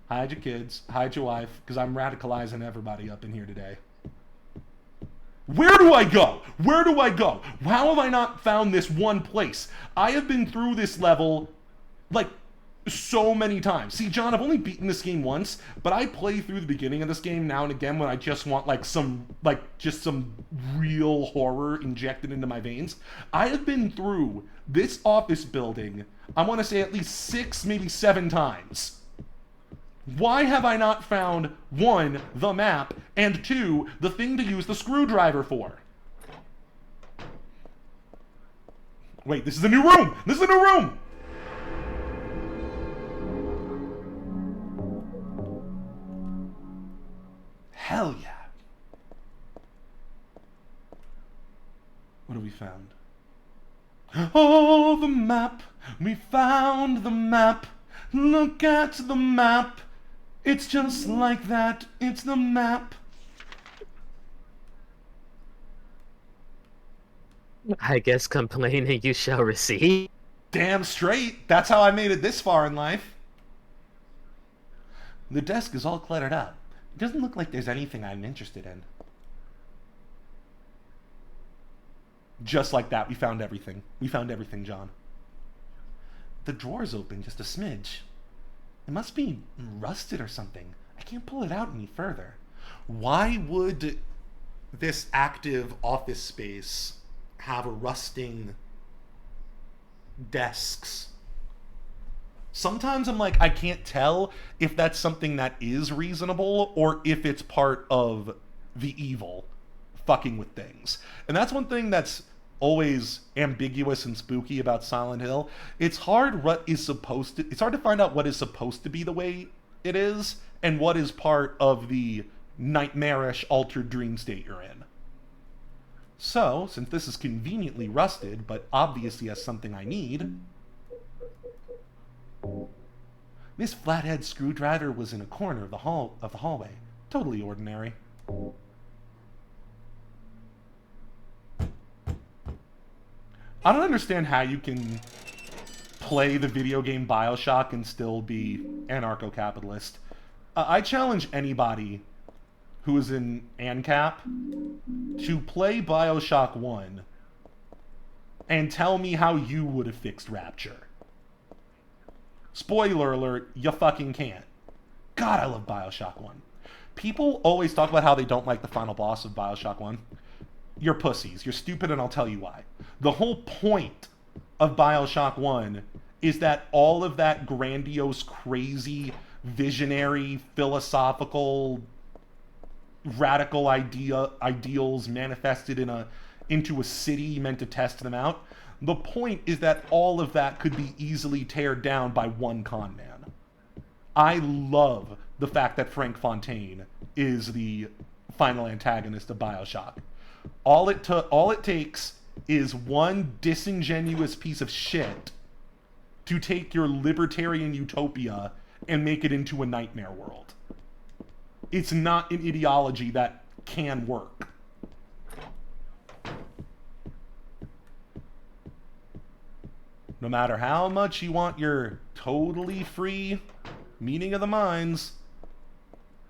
S7: Hide your kids, hide your wife, because I'm radicalizing everybody up in here today. Where do I go? Where do I go? How have I not found this one place? I have been through this level, like, so many times. See, John, I've only beaten this game once, but I play through the beginning of this game now and again when I just want, just some real horror injected into my veins. I have been through this office building, I want to say at least 6, maybe 7 times. Why have I not found, 1, the map, and 2, the thing to use the screwdriver for? Wait, this is a new room! This is a new room! Hell yeah. What have we found? Oh, the map! We found the map! Look at the map! It's just like that. It's the map.
S8: I guess complaining you shall receive.
S7: Damn straight. That's how I made it this far in life. The desk is all cluttered up. It doesn't look like there's anything I'm interested in. Just like that, we found everything. We found everything, John. The drawer's open just a smidge. It must be rusted or something. I can't pull it out any further. Why would this active office space have rusting desks? Sometimes I'm like, I can't tell if that's something that is reasonable or if it's part of the evil fucking with things. And that's one thing that's always ambiguous and spooky about Silent Hill. It's hard to find out what is supposed to be the way it is and what is part of the nightmarish altered dream state you're in. So, since this is conveniently rusted, but obviously has something I need, this flathead screwdriver was in a corner of the hallway. Totally ordinary. I don't understand how you can play the video game BioShock and still be anarcho-capitalist. I challenge anybody who is in ANCAP to play BioShock 1 and tell me how you would have fixed Rapture. Spoiler alert, you fucking can't. God, I love BioShock 1. People always talk about how they don't like the final boss of BioShock 1. You're pussies. You're stupid, and I'll tell you why. The whole point of BioShock 1 is that all of that grandiose, crazy, visionary, philosophical, radical ideals manifested into a city meant to test them out. The point is that all of that could be easily teared down by one con man. I love the fact that Frank Fontaine is the final antagonist of BioShock. All it takes is one disingenuous piece of shit to take your libertarian utopia and make it into a nightmare world. It's not an ideology that can work. No matter how much you want your totally free meeting of the minds,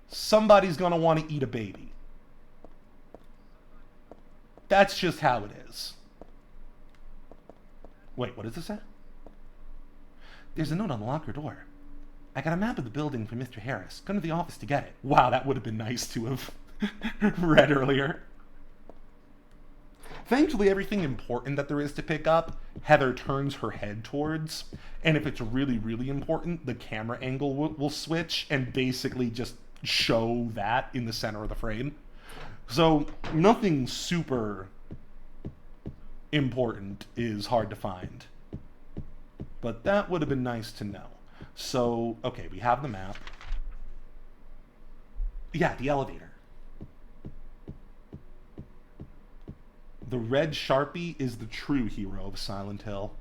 S7: somebody's gonna want to eat a baby. That's just how it is. Wait, what does this say? There's a note on the locker door. I got a map of the building from Mr. Harris. Come to the office to get it. Wow, that would have been nice to have read earlier. Thankfully, everything important that there is to pick up, Heather turns her head towards. And if it's really, really important, the camera angle will switch and basically just show that in the center of the frame. So nothing super important is hard to find. But that would have been nice to know. So, okay, we have the map. Yeah, the elevator. The red Sharpie is the true hero of Silent Hill.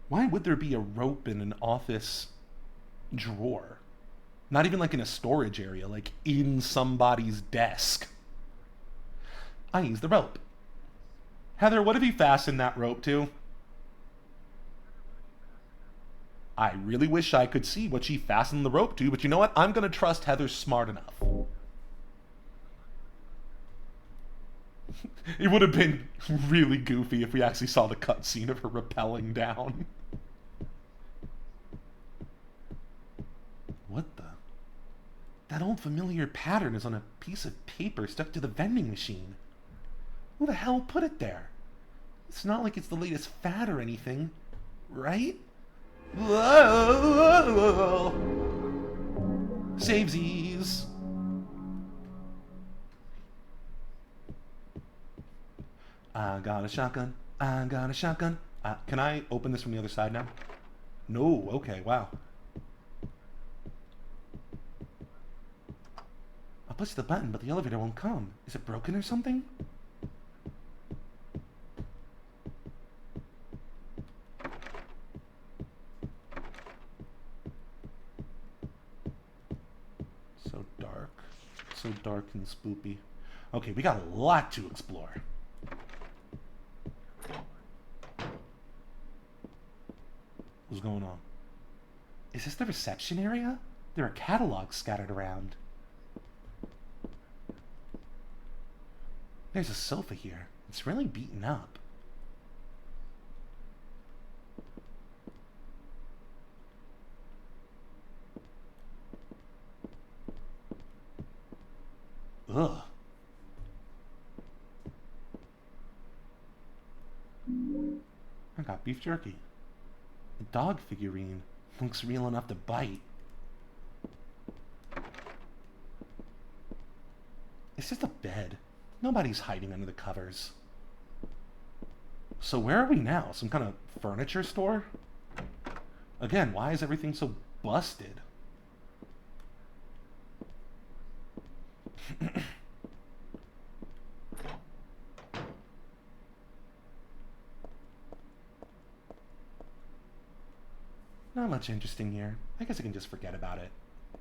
S7: Why would there be a rope in an office drawer? Not even like in a storage area, like in somebody's desk. I use the rope. Heather, what have you fastened that rope to? I really wish I could see what she fastened the rope to, but you know what? I'm going to trust Heather's smart enough. It would have been really goofy if we actually saw the cutscene of her rappelling down. What the? That old familiar pattern is on a piece of paper stuck to the vending machine. Who the hell put it there? It's not like it's the latest fad or anything, right? Whoa! Savesies! I got a shotgun. I got a shotgun. Can I open this from the other side now? No, okay, wow. I'll push the button, but the elevator won't come. Is it broken or something? So dark and spoopy. Okay, we got a lot to explore. What's going on? Is this the reception area? There are catalogs scattered around. There's a sofa here. It's really beaten up. Ugh. I got beef jerky. The dog figurine looks real enough to bite. It's just a bed. Nobody's hiding under the covers. So where are we now? Some kind of furniture store? Again, why is everything so busted. Not much interesting here. I guess I can just forget about it.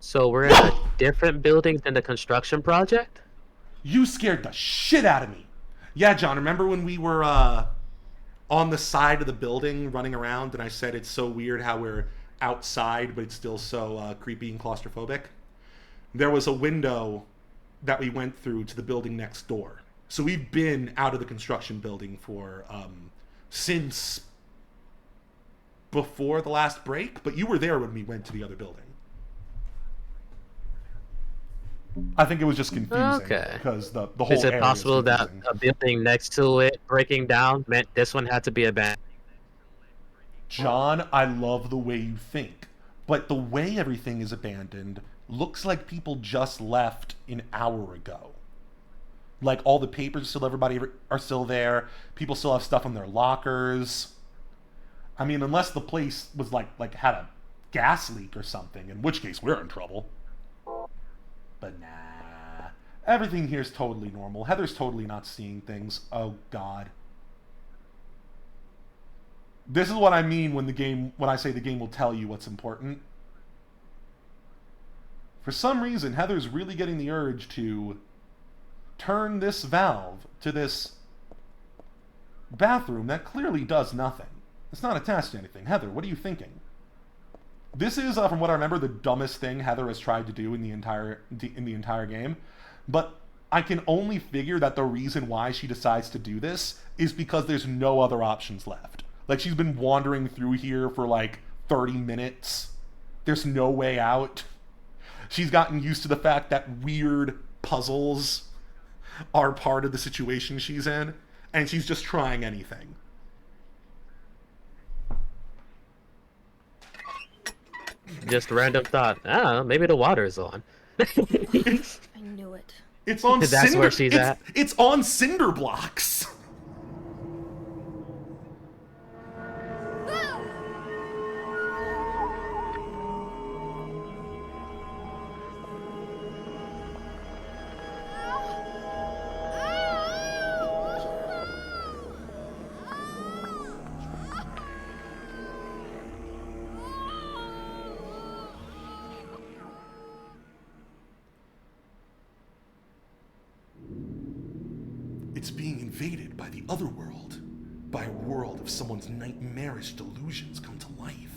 S8: So we're in a different building than the construction project?
S7: You scared the shit out of me. Yeah, John, remember when we were on the side of the building running around and I said it's so weird how we're outside but it's still so creepy and claustrophobic? There was a window that we went through to the building next door. So we've been out of the construction building for since before the last break, but you were there when we went to the other building. I think it was just confusing because the whole
S8: Is it
S7: area
S8: possible that a building next to it breaking down meant this one had to be abandoned?
S7: John, I love the way you think, but the way everything is abandoned looks like people just left an hour ago. Like all the papers still, everybody are still there. People still have stuff in their lockers. I mean, unless the place was like had a gas leak or something, in which case we're in trouble. But nah, everything here's totally normal. Heather's totally not seeing things. Oh God. This is what I mean when I say the game will tell you what's important. For some reason, Heather's really getting the urge to turn this valve to this bathroom that clearly does nothing. It's not attached to anything. Heather, what are you thinking? This is, from what I remember, the dumbest thing Heather has tried to do in the entire game. But I can only figure that the reason why she decides to do this is because there's no other options left. Like, she's been wandering through here for like 30 minutes. There's no way out. She's gotten used to the fact that weird puzzles are part of the situation she's in, and she's just trying anything.
S8: Just random thought. Ah, maybe the water is on.
S20: I knew it.
S7: It's on
S8: That's
S7: cinder.
S8: where she's at.
S7: It's on cinder blocks. It's being invaded by the other world, by a world of someone's nightmarish delusions come to life.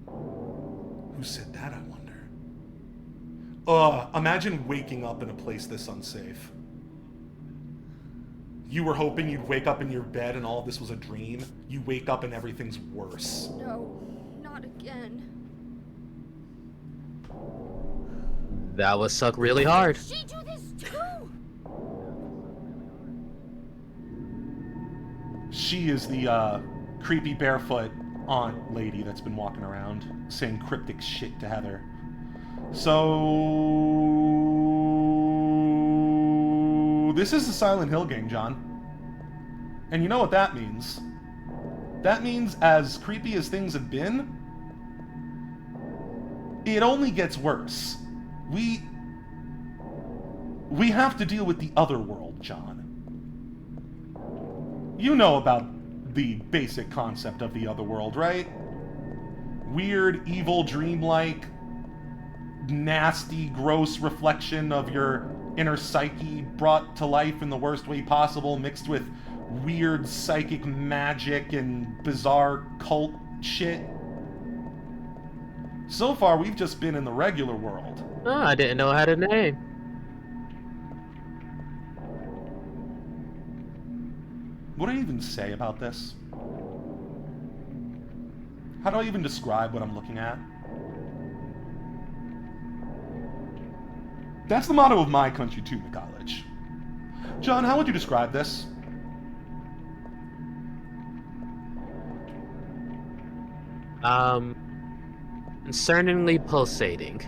S7: Who said that, I wonder? Imagine waking up in a place this unsafe. You were hoping you'd wake up in your bed and all of this was a dream. You wake up and everything's worse.
S20: No, not again.
S8: That would suck really hard.
S20: She do this too?
S7: She is the creepy barefoot aunt lady that's been walking around saying cryptic shit to Heather. So this is the Silent Hill game, John. And you know what that means? That means as creepy as things have been, it only gets worse. We have to deal with the other world, John. You know about the basic concept of the other world, right? Weird, evil, dreamlike, nasty, gross reflection of your inner psyche brought to life in the worst way possible, mixed with weird psychic magic and bizarre cult shit. So far, we've just been in the regular world.
S8: Oh, I didn't know it had a name.
S7: What do I even say about this? How do I even describe what I'm looking at? That's the motto of my country too, McCollege. John, how would you describe this?
S8: Concerningly pulsating.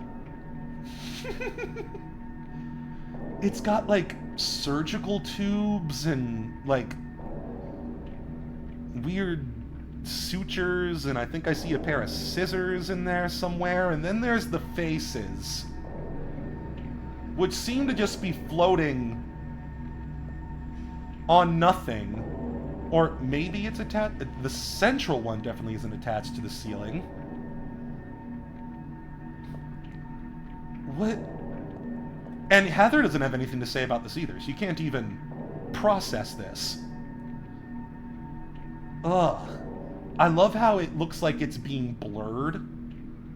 S7: It's got like surgical tubes and like weird sutures, and I think I see a pair of scissors in there somewhere, and then there's the faces, which seem to just be floating on nothing. Or maybe it's attached. The central one definitely isn't attached to the ceiling. What? And Heather doesn't have anything to say about this either. She can't even process this. Ugh. I love how it looks like it's being blurred.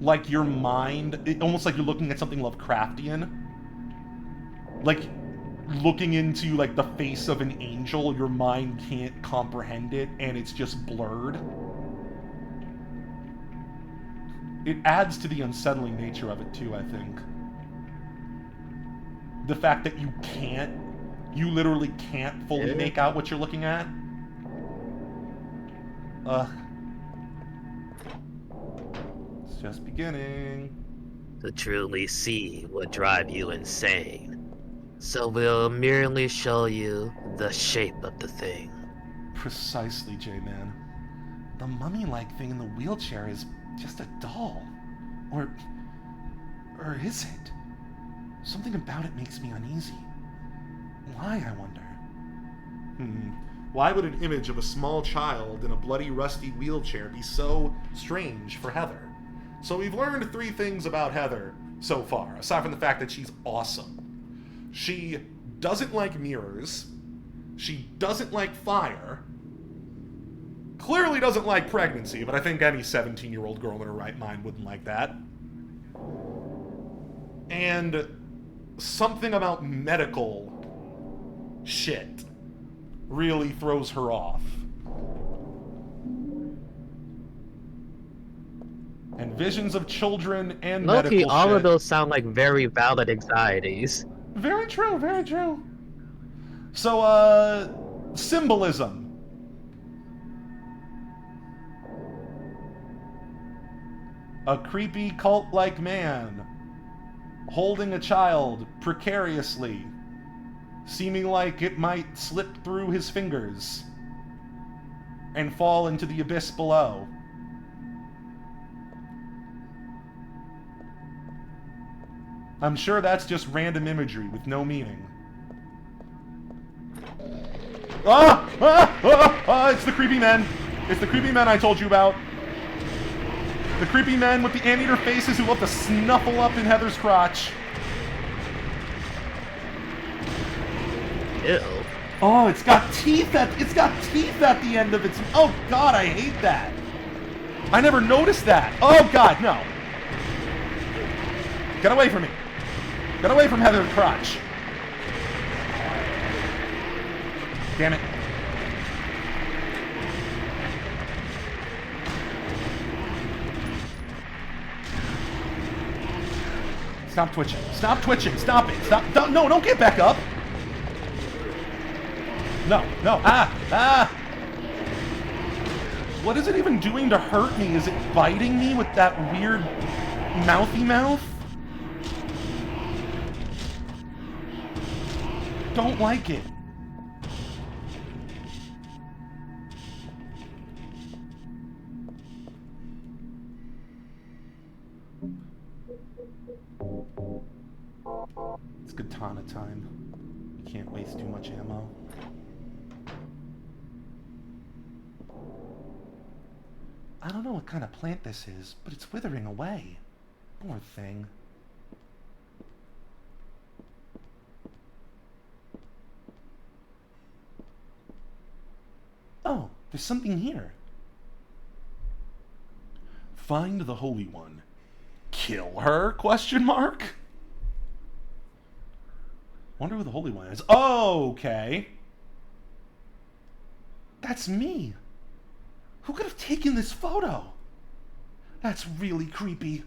S7: Like your mind, almost like you're looking at something Lovecraftian. Like looking into like the face of an angel, your mind can't comprehend it and it's just blurred. It adds to the unsettling nature of it too, I think. The fact that you literally can't fully make out what you're looking at. It's just beginning.
S8: To truly see would drive you insane. So we'll merely show you the shape of the thing.
S7: Precisely, J-Man. The mummy-like thing in the wheelchair is just a doll. Or is it? Something about it makes me uneasy. Why, I wonder? Why would an image of a small child in a bloody, rusty wheelchair be so strange for Heather? So we've learned 3 things about Heather so far, aside from the fact that she's awesome. She doesn't like mirrors. She doesn't like fire. Clearly doesn't like pregnancy, but I think any 17-year-old girl in her right mind wouldn't like that. And something about medical shit really throws her off. And visions of children and medical shit.
S8: All of those sound like very valid anxieties.
S7: Very true, very true. So, symbolism. A creepy cult-like man holding a child precariously, seeming like it might slip through his fingers and fall into the abyss below. I'm sure that's just random imagery with no meaning. It's the creepy men. It's the creepy men I told you about. The creepy men with the anteater faces who love to snuffle up in Heather's crotch.
S8: Ew.
S7: Oh, it's got teeth at the end of its. Oh God, I hate that. I never noticed that. Oh God, no. Get away from me. Get away from Heather's crotch. Damn it. Stop twitching. Stop twitching. Stop it. Stop. No, don't get back up. No. What is it even doing to hurt me? Is it biting me with that weird mouthy mouth? Don't like it. It's katana time. You can't waste too much ammo. I don't know what kind of plant this is, but it's withering away. Poor thing. Oh, there's something here. Find the Holy One. Kill her? Question mark? Wonder who the Holy One is. Oh, okay. That's me. Who could have taken this photo? That's really creepy.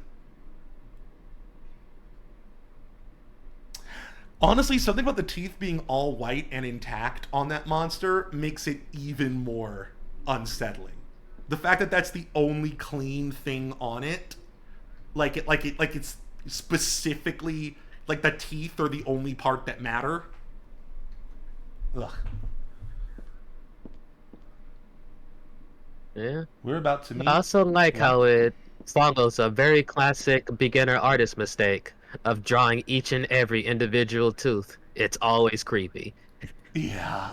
S7: Honestly, something about the teeth being all white and intact on that monster makes it even more unsettling. The fact that that's the only clean thing on it, like it's specifically like the teeth are the only part that matter. Ugh.
S8: Yeah.
S7: We're about to meet.
S8: I also like how it follows a very classic beginner artist mistake of drawing each and every individual tooth. It's always creepy.
S7: Yeah.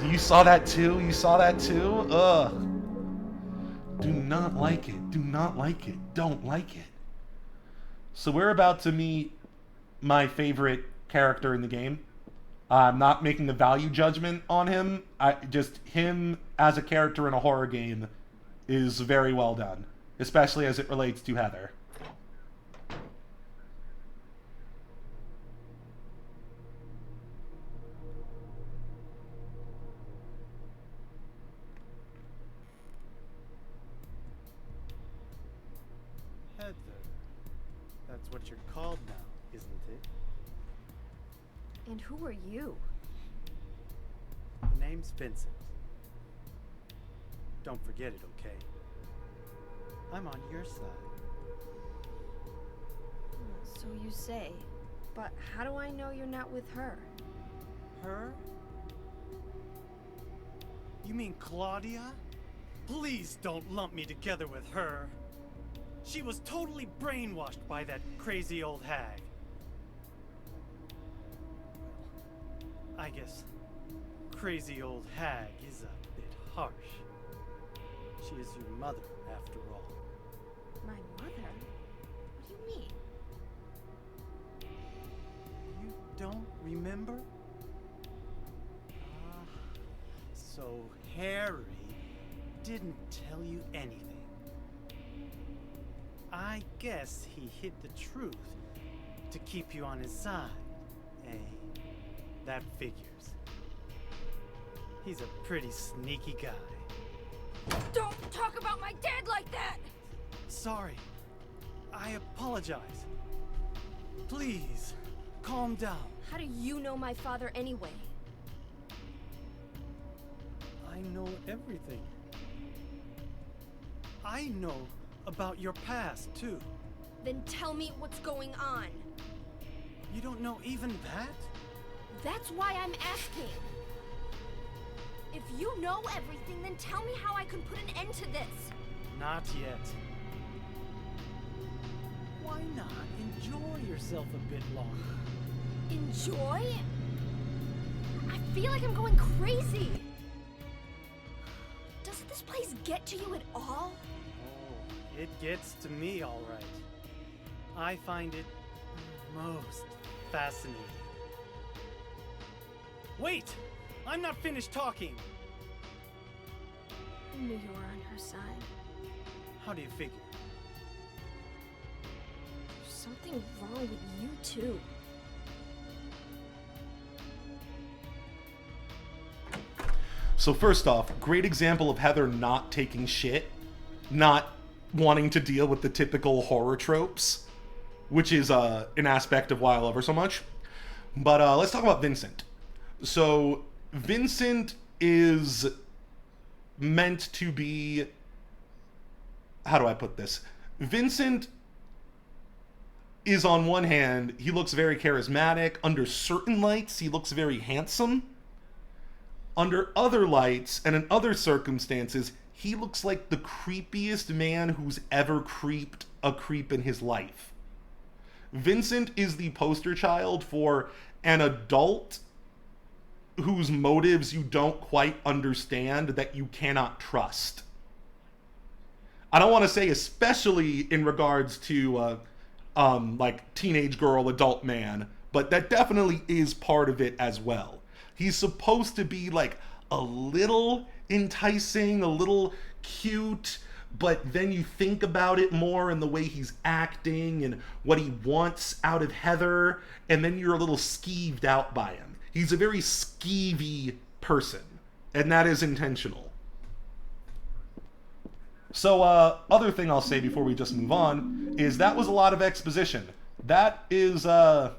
S7: You saw that too? You saw that too? Do not like it. Do not like it. Don't like it. So we're about to meet my favorite character in the game. I'm not making a value judgment on him. Just him as a character in a horror game is very well done, especially as it relates to Heather.
S21: Heather. That's what you're called now, isn't it?
S20: And who are you?
S21: The name's Vincent. Don't forget it, okay? I'm on your side.
S20: So you say. But how do I know you're not with her?
S21: Her? You mean Claudia? Please don't lump me together with her. She was totally brainwashed by that crazy old hag. I guess crazy old hag is a bit harsh. She is your mother, after all.
S20: My mother? What do you mean?
S21: You don't remember? So Harry didn't tell you anything. I guess he hid the truth to keep you on his side. Eh? That figures. He's a pretty sneaky guy.
S20: Don't talk about my dad like that!
S21: Sorry. I apologize. Please, calm down.
S20: How do you know my father anyway?
S21: I know everything. I know about your past, too.
S20: Then tell me what's going on.
S21: You don't know even that?
S20: That's why I'm asking. If you know everything, then tell me how I can put an end to this.
S21: Not yet. Why not enjoy yourself a bit longer?
S20: Enjoy? I feel like I'm going crazy. Does this place get to you at all?
S21: Oh, it gets to me, all right. I find it most fascinating. Wait! I'm not finished talking!
S20: I knew you were on her side.
S21: How do you figure?
S20: There's something wrong with you, too.
S7: So first off, great example of Heather not taking shit, not wanting to deal with the typical horror tropes, which is an aspect of why I love her so much. But let's talk about Vincent. So Vincent is meant to be, how do I put this? Vincent is, on one hand, he looks very charismatic. Under certain lights, he looks very handsome. Under other lights and in other circumstances, he looks like the creepiest man who's ever creeped a creep in his life. Vincent is the poster child for an adult whose motives you don't quite understand, that you cannot trust. I don't want to say especially in regards to like teenage girl, adult man, but that definitely is part of it as well. He's supposed to be like a little enticing, a little cute, but then you think about it more in the way he's acting and what he wants out of Heather, and then you're a little skeeved out by him. He's a very skeevy person, and that is intentional. So, other thing I'll say before we just move on is that was a lot of exposition. That is the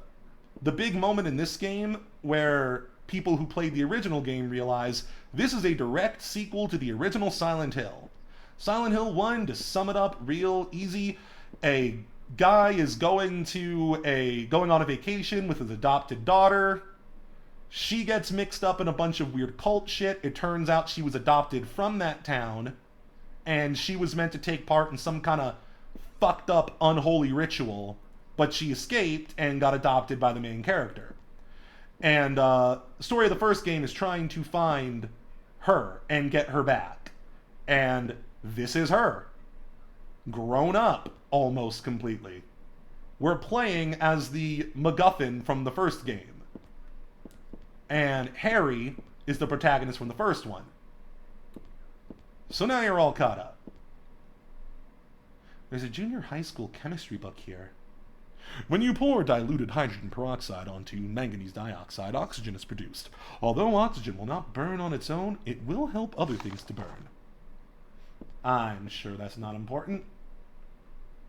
S7: big moment in this game where people who played the original game realize this is a direct sequel to the original Silent Hill. Silent Hill 1, to sum it up real easy, a guy is going on a vacation with his adopted daughter. She gets mixed up in a bunch of weird cult shit. It turns out she was adopted from that town. and she was meant to take part in some kind of fucked up unholy ritual, but she escaped and got adopted by the main character. And the story of the first game is trying to find her and get her back. And this is her. Grown up almost completely. We're playing as the MacGuffin from the first game. And Harry is the protagonist from the first one. So now you're all caught up. There's a junior high school chemistry book here. When you pour diluted hydrogen peroxide onto manganese dioxide, oxygen is produced. Although oxygen will not burn on its own, it will help other things to burn. I'm sure that's not important.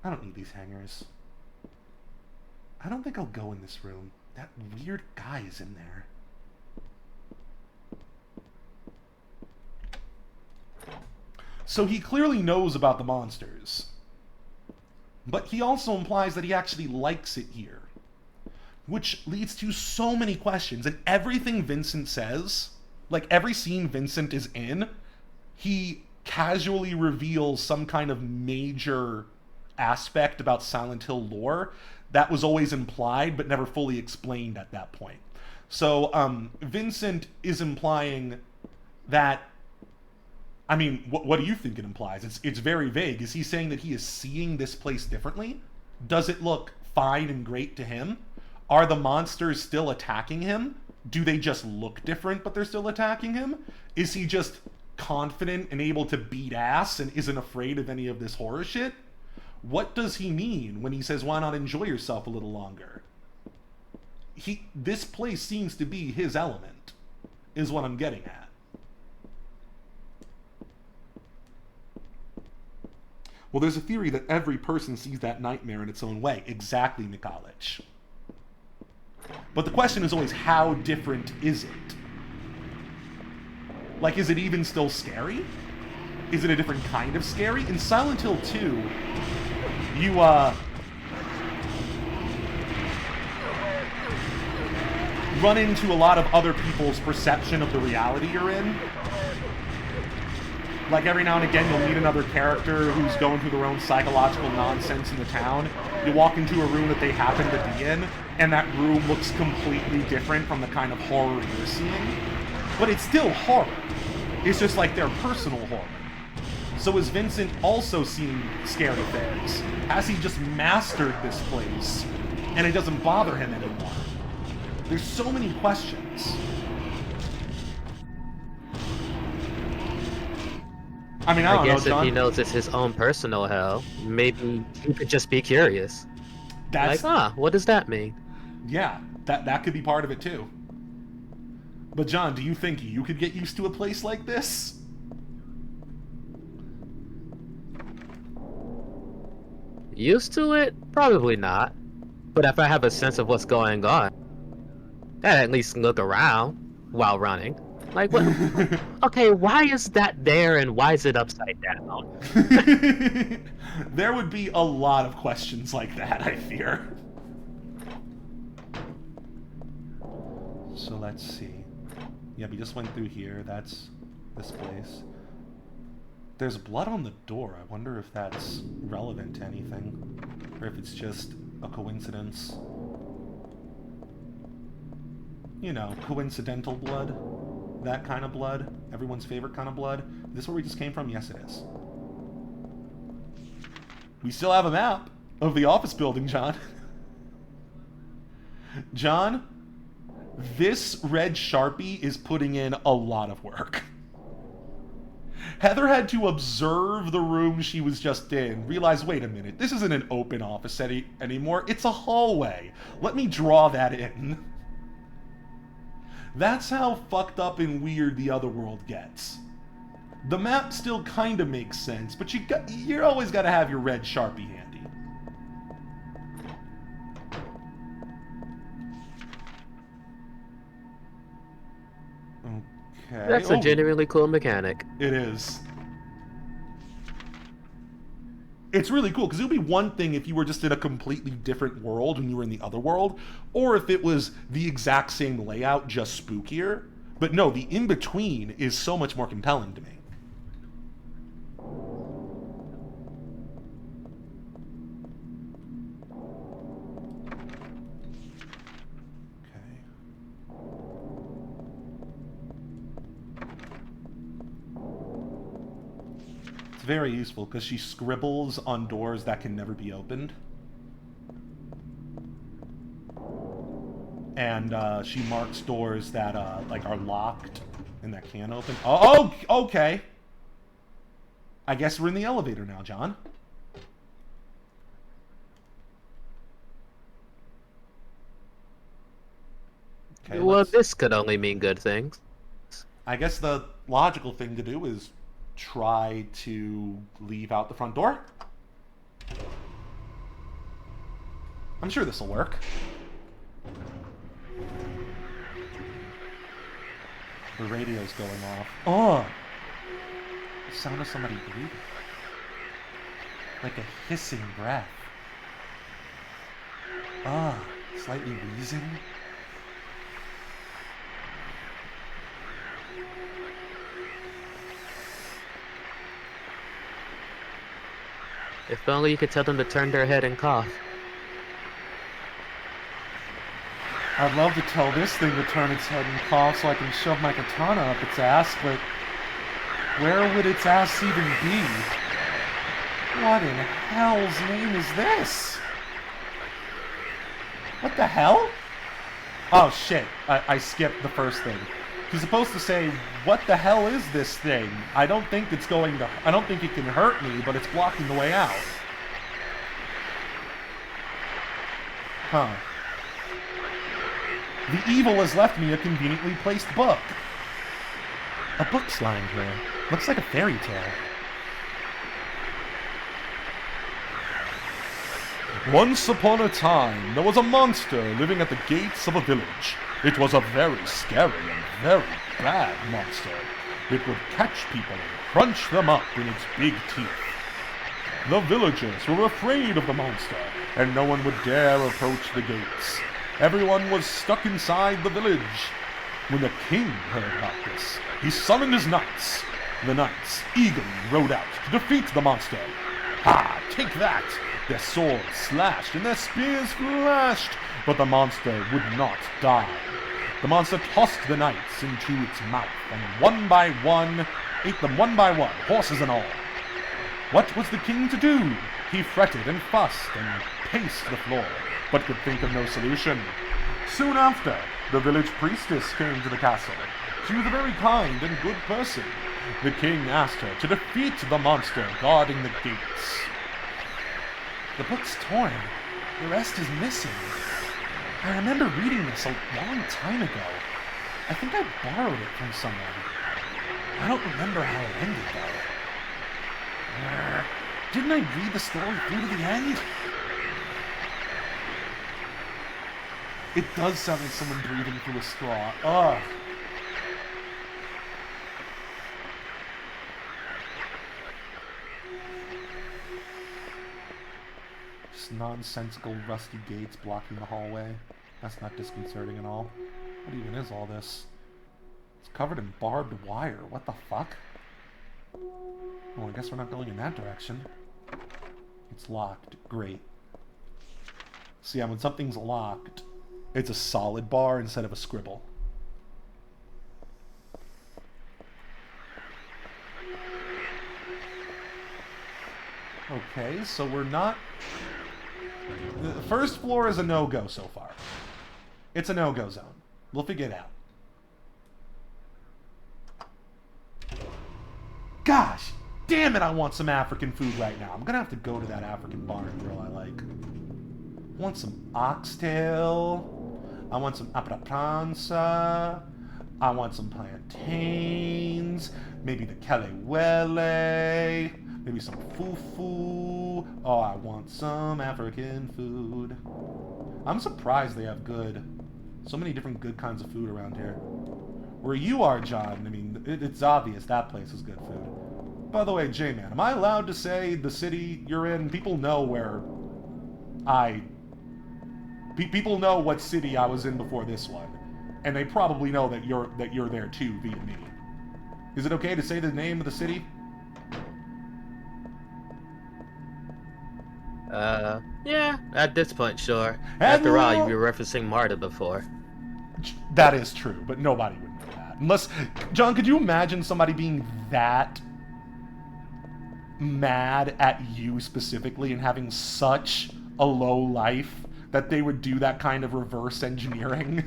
S7: I don't need these hangers. I don't think I'll go in this room. That weird guy is in there. So he clearly knows about the monsters. But he also implies that he actually likes it here. Which leads to so many questions. And everything Vincent says, like every scene Vincent is in, he casually reveals some kind of major aspect about Silent Hill lore that was always implied but never fully explained at that point. So Vincent is implying that, I mean, what do you think it implies? It's very vague. Is he saying that he is seeing this place differently? Does it look fine and great to him? Are the monsters still attacking him? Do they just look different but they're still attacking him? Is he just confident and able to beat ass and isn't afraid of any of this horror shit? What does he mean when he says, why not enjoy yourself a little longer? This place seems to be his element, is what I'm getting at. Well, there's a theory that every person sees that nightmare in its own way. Exactly, Mikalich. But the question is always, how different is it? Like, is it even still scary? Is it a different kind of scary? In Silent Hill 2, you, run into a lot of other people's perception of the reality you're in. Like, every now and again, you'll meet another character who's going through their own psychological nonsense in the town. You walk into a room that they happen to be in, and that room looks completely different from the kind of horror you're seeing. But it's still horror. It's just like their personal horror. So is Vincent also seeing scary things? Has he just mastered this place, and it doesn't bother him anymore? There's so many questions. I mean, I
S8: guess
S7: don't know,
S8: if he
S7: John.
S8: knows it's his own personal hell, maybe he could just be curious.
S7: That's,
S8: like, what does that mean?
S7: Yeah, that could be part of it too. But John, do you think you could get used to a place like this?
S8: Used to it? Probably not. But if I have a sense of what's going on, I'd at least look around while running. Like, what? Okay, why is that there and why is it upside down?
S7: There would be a lot of questions like that, I fear. So let's see. Yeah, we just went through here. That's this place. There's blood on the door. I wonder if that's relevant to anything, or if it's just a coincidence. You know, coincidental blood. That kind of blood. Everyone's favorite kind of blood. Is this where we just came from? Yes, it is. We still have a map of the office building, John. John, this red Sharpie is putting in a lot of work. Heather had to observe the room she was just in, realize, wait a minute, this isn't an open office anymore, it's a hallway. Let me draw that in. That's how fucked up and weird the other world gets. The map still kind of makes sense, but you always got to have your red Sharpie handy. Okay.
S8: That's a genuinely cool mechanic.
S7: It is. It's really cool, because it would be one thing if you were just in a completely different world when you were in the other world, or if it was the exact same layout, just spookier. But no, the in-between is so much more compelling to me. very useful because she scribbles on doors that can never be opened. And she marks doors that like are locked and that can't open. Oh, okay. I guess we're in the elevator now, John. Okay,
S8: well, this could only mean good things.
S7: I guess the logical thing to do is try to leave out the front door. I'm sure this will work. The radio's going off. Oh! The sound of somebody breathing. Like a hissing breath. Ah, slightly wheezing.
S8: If only you could tell them to turn their head and cough.
S7: I'd love to tell this thing to turn its head and cough so I can shove my katana up its ass, but where would its ass even be? What in hell's name is this? What the hell? Oh shit, I skipped the first thing. He's supposed to say, what the hell is this thing? I don't think it can hurt me, but it's blocking the way out. Huh. The evil has left me a conveniently placed book. A book's lying here. Looks like a fairy tale. Once upon a time, there was a monster living at the gates of a village. It was a very scary and very bad monster. It would catch people and crunch them up in its big teeth. The villagers were afraid of the monster, and no one would dare approach the gates. Everyone was stuck inside the village. When the king heard about this, he summoned his knights. The knights eagerly rode out to defeat the monster. Ha! Take that! Their swords slashed and their spears flashed, but the monster would not die. The monster tossed the knights into its mouth, and one by one, ate them one by one, horses and all. What was the king to do? He fretted and fussed and paced the floor, but could think of no solution. Soon after, the village priestess came to the castle. She was a very kind and good person. The king asked her to defeat the monster guarding the gates. The book's torn. The rest is missing. I remember reading this a long time ago. I think I borrowed it from someone. I don't remember how it ended, though. Didn't I read the story through to the end? It does sound like someone breathing through a straw. Ugh. Just nonsensical rusty gates blocking the hallway. That's not disconcerting at all. What even is all this? It's covered in barbed wire. What the fuck? Well, I guess we're not going in that direction. It's locked. Great. So yeah, when something's locked, it's a solid bar instead of a scribble. Okay, so we're not... The first floor is a no-go so far. It's a no-go zone. We'll figure it out. Gosh, damn it, I want some African food right now. I'm gonna have to go to that African bar and grill I like. I want some oxtail. I want some apapransa. I want some plantains. Maybe the kelewele. Maybe some fufu. Oh, I want some African food. I'm surprised they have so many different good kinds of food around here. Where you are, John, I mean, it's obvious that place is good food. By the way, J-Man, am I allowed to say the city you're in? People know where people know what city I was in before this one. And they probably know that you're there too via me. Is it okay to say the name of the city?
S8: Yeah, at this point, sure. After all, you were referencing Marta before.
S7: That is true, but nobody would know that. Unless, John, could you imagine somebody being that mad at you specifically and having such a low life that they would do that kind of reverse engineering,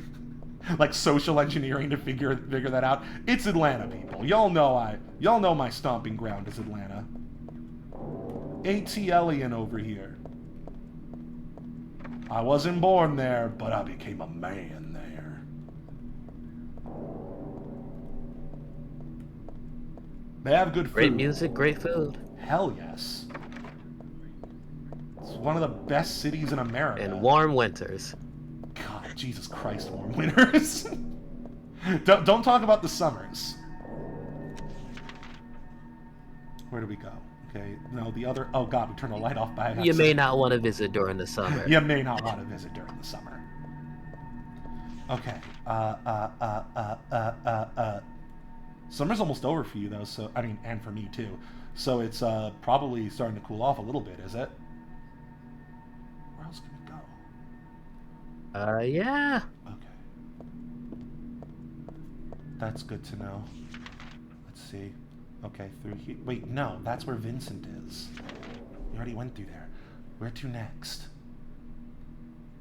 S7: like social engineering to figure that out. It's Atlanta, people. Y'all know my stomping ground is Atlanta. ATLian over here. I wasn't born there, but I became a man there. They have good food.
S8: Great music, great food.
S7: Hell yes. It's one of the best cities in America.
S8: And warm winters.
S7: God, Jesus Christ, warm winters. don't talk about the summers. Where do we go? Okay, no, the other... Oh god, we turned the light off by accident.
S8: You may not want to visit during the summer.
S7: You may not want to visit during the summer. Okay. Summer's almost over for you, though, so... I mean, and for me, too. So it's probably starting to cool off a little bit, is it? Where else can we go?
S8: Yeah.
S7: Okay. That's good to know. Let's see. Okay, through here. Wait, no, that's where Vincent is. We already went through there. Where to next?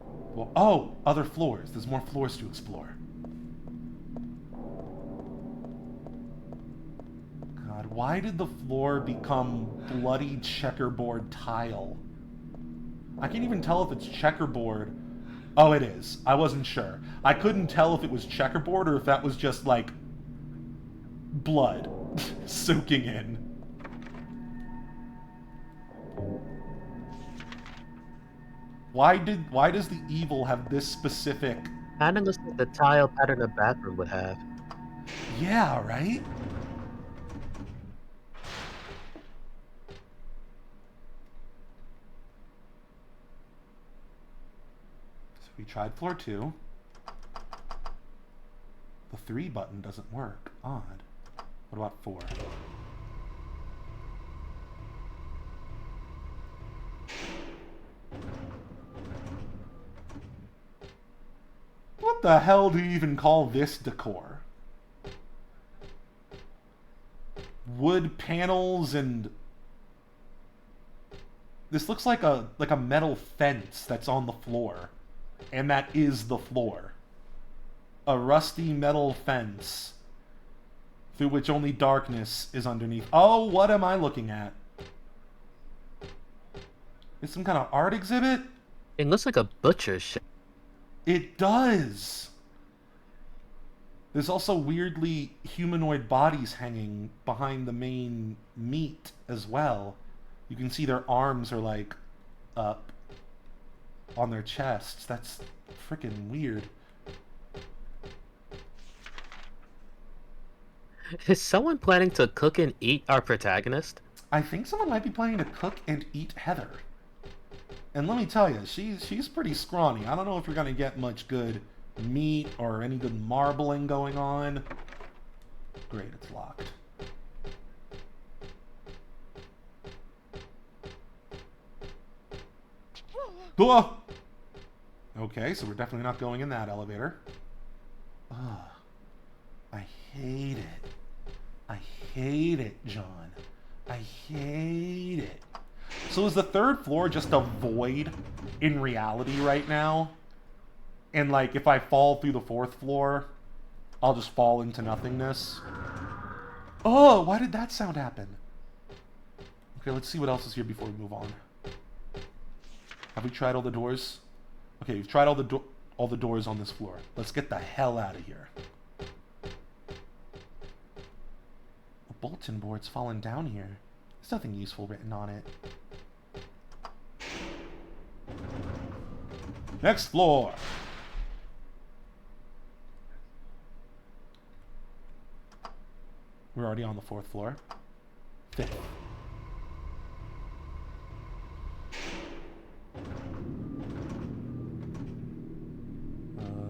S7: Well, oh, other floors. There's more floors to explore. God, why did the floor become bloody checkerboard tile? I can't even tell if it's checkerboard. Oh, it is. I wasn't sure. I couldn't tell if it was checkerboard or if that was just, like, blood soaking in. Why does the evil have this specific...
S8: Kind of looks like the tile pattern a bathroom would have.
S7: Yeah, right? So we tried floor 2. The 3 button doesn't work. Odd. What about 4? What the hell do you even call this decor? Wood panels and... This looks like a metal fence that's on the floor. And that is the floor. A rusty metal fence through which only darkness is underneath. Oh, what am I looking at? It's some kind of art exhibit?
S8: It looks like a butcher's shop.
S7: It does! There's also weirdly humanoid bodies hanging behind the main meat as well. You can see their arms are like up on their chests. That's freaking weird.
S8: Is someone planning to cook and eat our protagonist?
S7: I think someone might be planning to cook and eat Heather. And let me tell you, she's pretty scrawny. I don't know if you're gonna get much good meat or any good marbling going on. Great, it's locked. Oh! Okay, so we're definitely not going in that elevator. Ugh. I hate it. I hate it, John. I hate it. So is the 3rd floor just a void in reality right now? And like, if I fall through the 4th floor, I'll just fall into nothingness? Oh, why did that sound happen? Okay, let's see what else is here before we move on. Have we tried all the doors? Okay, we've tried all the doors on this floor. Let's get the hell out of here. A bulletin board's fallen down here. There's nothing useful written on it. Next floor. We're already on the 4th floor. 5th.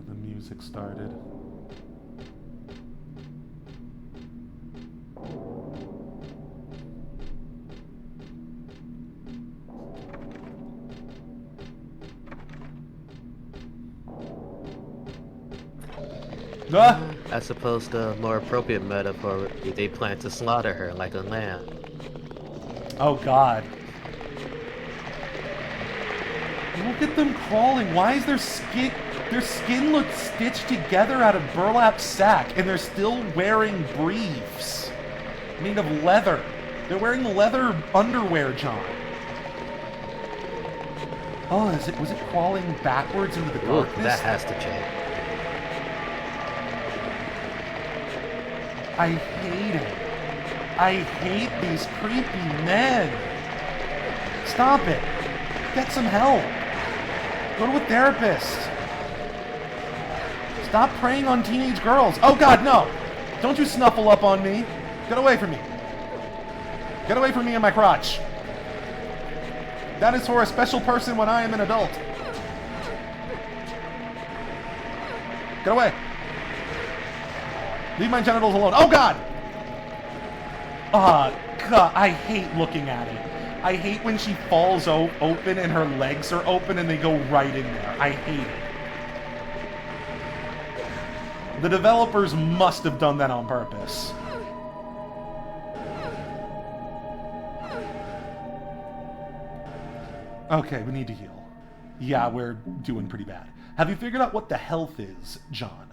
S7: The music started.
S8: I suppose the more appropriate metaphor would be they plan to slaughter her like a lamb.
S7: Oh, God. Look at them crawling. Why is their skin looks stitched together out of burlap sack, and they're still wearing briefs made of leather. They're wearing leather underwear, John. Oh, was it crawling backwards into the darkness?
S8: Ooh, that has to change.
S7: I hate it. I hate these creepy men. Stop it. Get some help. Go to a therapist. Stop preying on teenage girls. Oh, God, no. Don't you snuffle up on me. Get away from me. Get away from me and my crotch. That is for a special person when I am an adult. Get away. Leave my genitals alone. Oh, God! God, I hate looking at it. I hate when she falls open and her legs are open and they go right in there. I hate it. The developers must have done that on purpose. Okay, we need to heal. Yeah, we're doing pretty bad. Have you figured out what the health is, John?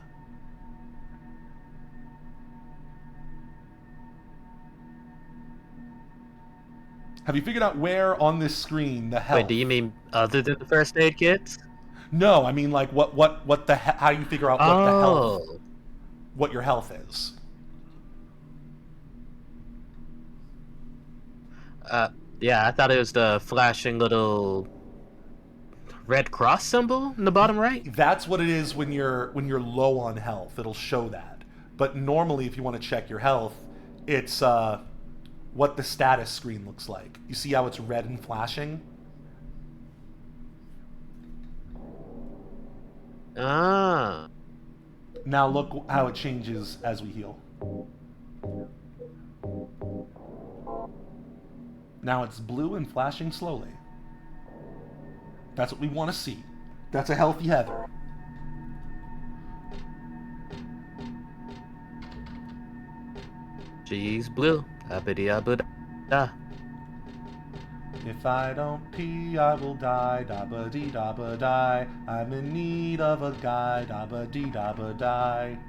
S7: Have you figured out where on this screen the health...
S8: Wait, do you mean other than the first aid kits?
S7: No, I mean like how you figure out what the health, what your health is.
S8: Yeah, I thought it was the flashing little red cross symbol in the bottom right.
S7: That's what it is when you're low on health. It'll show that. But normally, if you want to check your health, it's what the status screen looks like. You see how it's red and flashing?
S8: Ah.
S7: Now look how it changes as we heal. Now it's blue and flashing slowly. That's what we want to see. That's a healthy Heather.
S8: She's blue. Abba-dee-abba-da.
S7: If I don't pee, I will die. Da-ba-dee-da-ba-die. I'm in need of a guy. Da-ba-dee-da-ba-die.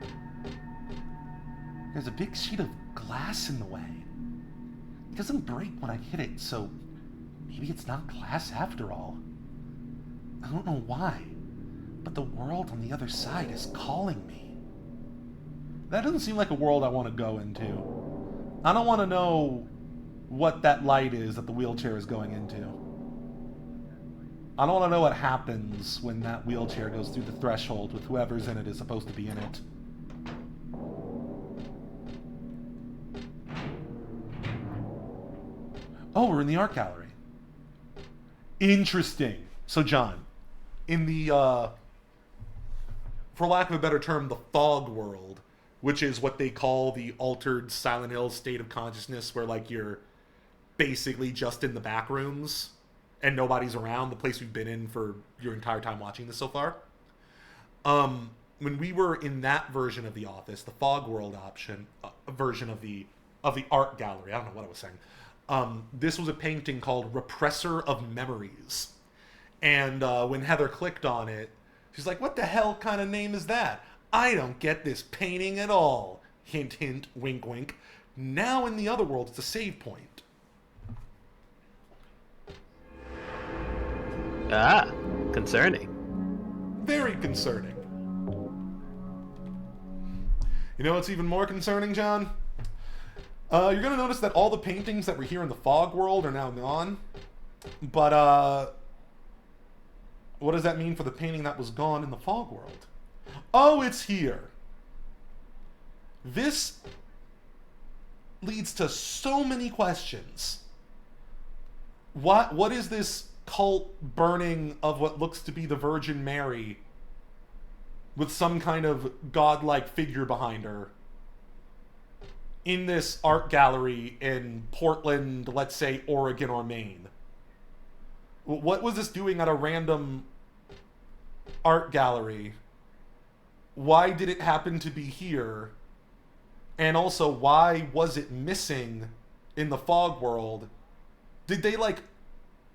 S7: There's a big sheet of glass in the way. It doesn't break when I hit it, so maybe it's not glass after all. I don't know why, but the world on the other side is calling me. That doesn't seem like a world I want to go into. I don't want to know what that light is that the wheelchair is going into. I don't want to know what happens when that wheelchair goes through the threshold with whoever's in it is supposed to be in it. Oh, we're in the art gallery. Interesting. So, John, in the, for lack of a better term, the fog world, which is what they call the altered Silent Hill state of consciousness, where, like, you're basically just in the back rooms and nobody's around, the place we've been in for your entire time watching this so far. When we were in that version of The Office, the fog world version of the art gallery, I don't know what I was saying. This was a painting called Repressor of Memories. And when Heather clicked on it, she's like, what the hell kind of name is that? I don't get this painting at all. Hint, hint, wink, wink. Now in the other world, it's a save point.
S8: Ah, concerning.
S7: Very concerning. You know what's even more concerning, John? You're going to notice that all the paintings that were here in the fog world are now gone. But, what does that mean for the painting that was gone in the fog world? Oh, it's here. This leads to so many questions. What is this cult burning of what looks to be the Virgin Mary with some kind of godlike figure behind her in this art gallery in Portland, let's say Oregon or Maine? What was this doing at a random art gallery? Why did it happen to be here? And also, why was it missing in the fog world Did they, like,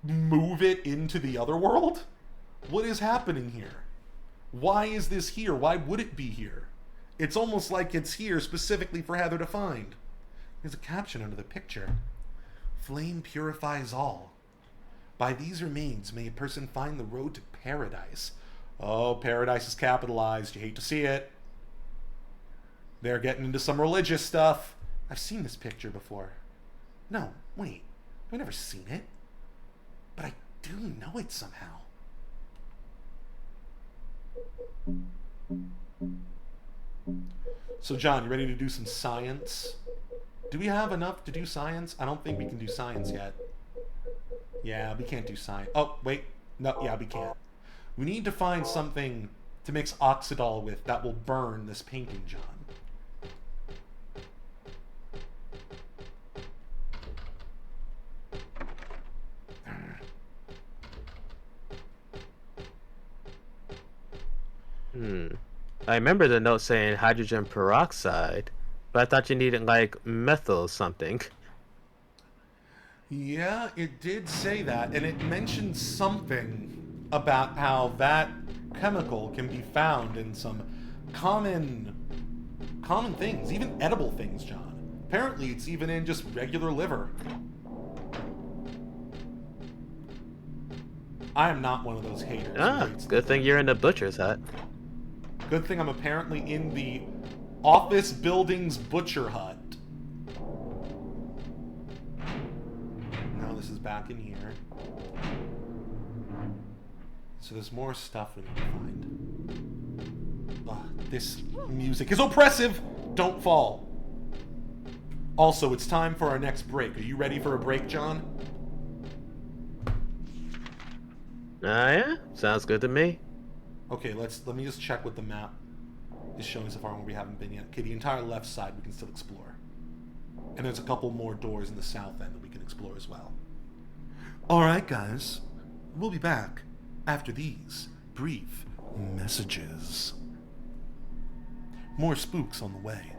S7: move it into the other world? What is happening here? Why is this here? Why would it be here? It's almost like it's here specifically for Heather to find. There's a caption under the picture. Flame purifies all. By these remains may a person find the road to paradise. Oh, paradise is capitalized. You hate to see it. They're getting into some religious stuff. I've seen this picture before. No, wait. I've never seen it. But I do know it somehow. So, John, you ready to do some science? Do we have enough to do science? I don't think we can do science yet. Yeah, we can't do science. Oh, wait. No, yeah, we can't. We need to find something to mix Oxidol with that will burn this painting, John.
S8: I remember the note saying hydrogen peroxide, but I thought you needed like methyl something.
S7: Yeah, it did say that, and it mentioned something about how that chemical can be found in some common things, even edible things, John. Apparently, it's even in just regular liver. I am not one of those haters.
S8: Ah, good thing you're in the butcher's hut.
S7: Good thing I'm apparently in the office building's butcher hut. Now this is back in here. So there's more stuff we need to find. Ugh, this music is oppressive! Don't fall. Also, it's time for our next break. Are you ready for a break, John?
S8: Yeah? Sounds good to me.
S7: Okay, let me just check what the map is showing so far where we haven't been yet. Okay, the entire left side we can still explore. And there's a couple more doors in the south end that we can explore as well. Alright, guys. We'll be back after these brief messages. More spooks on the way.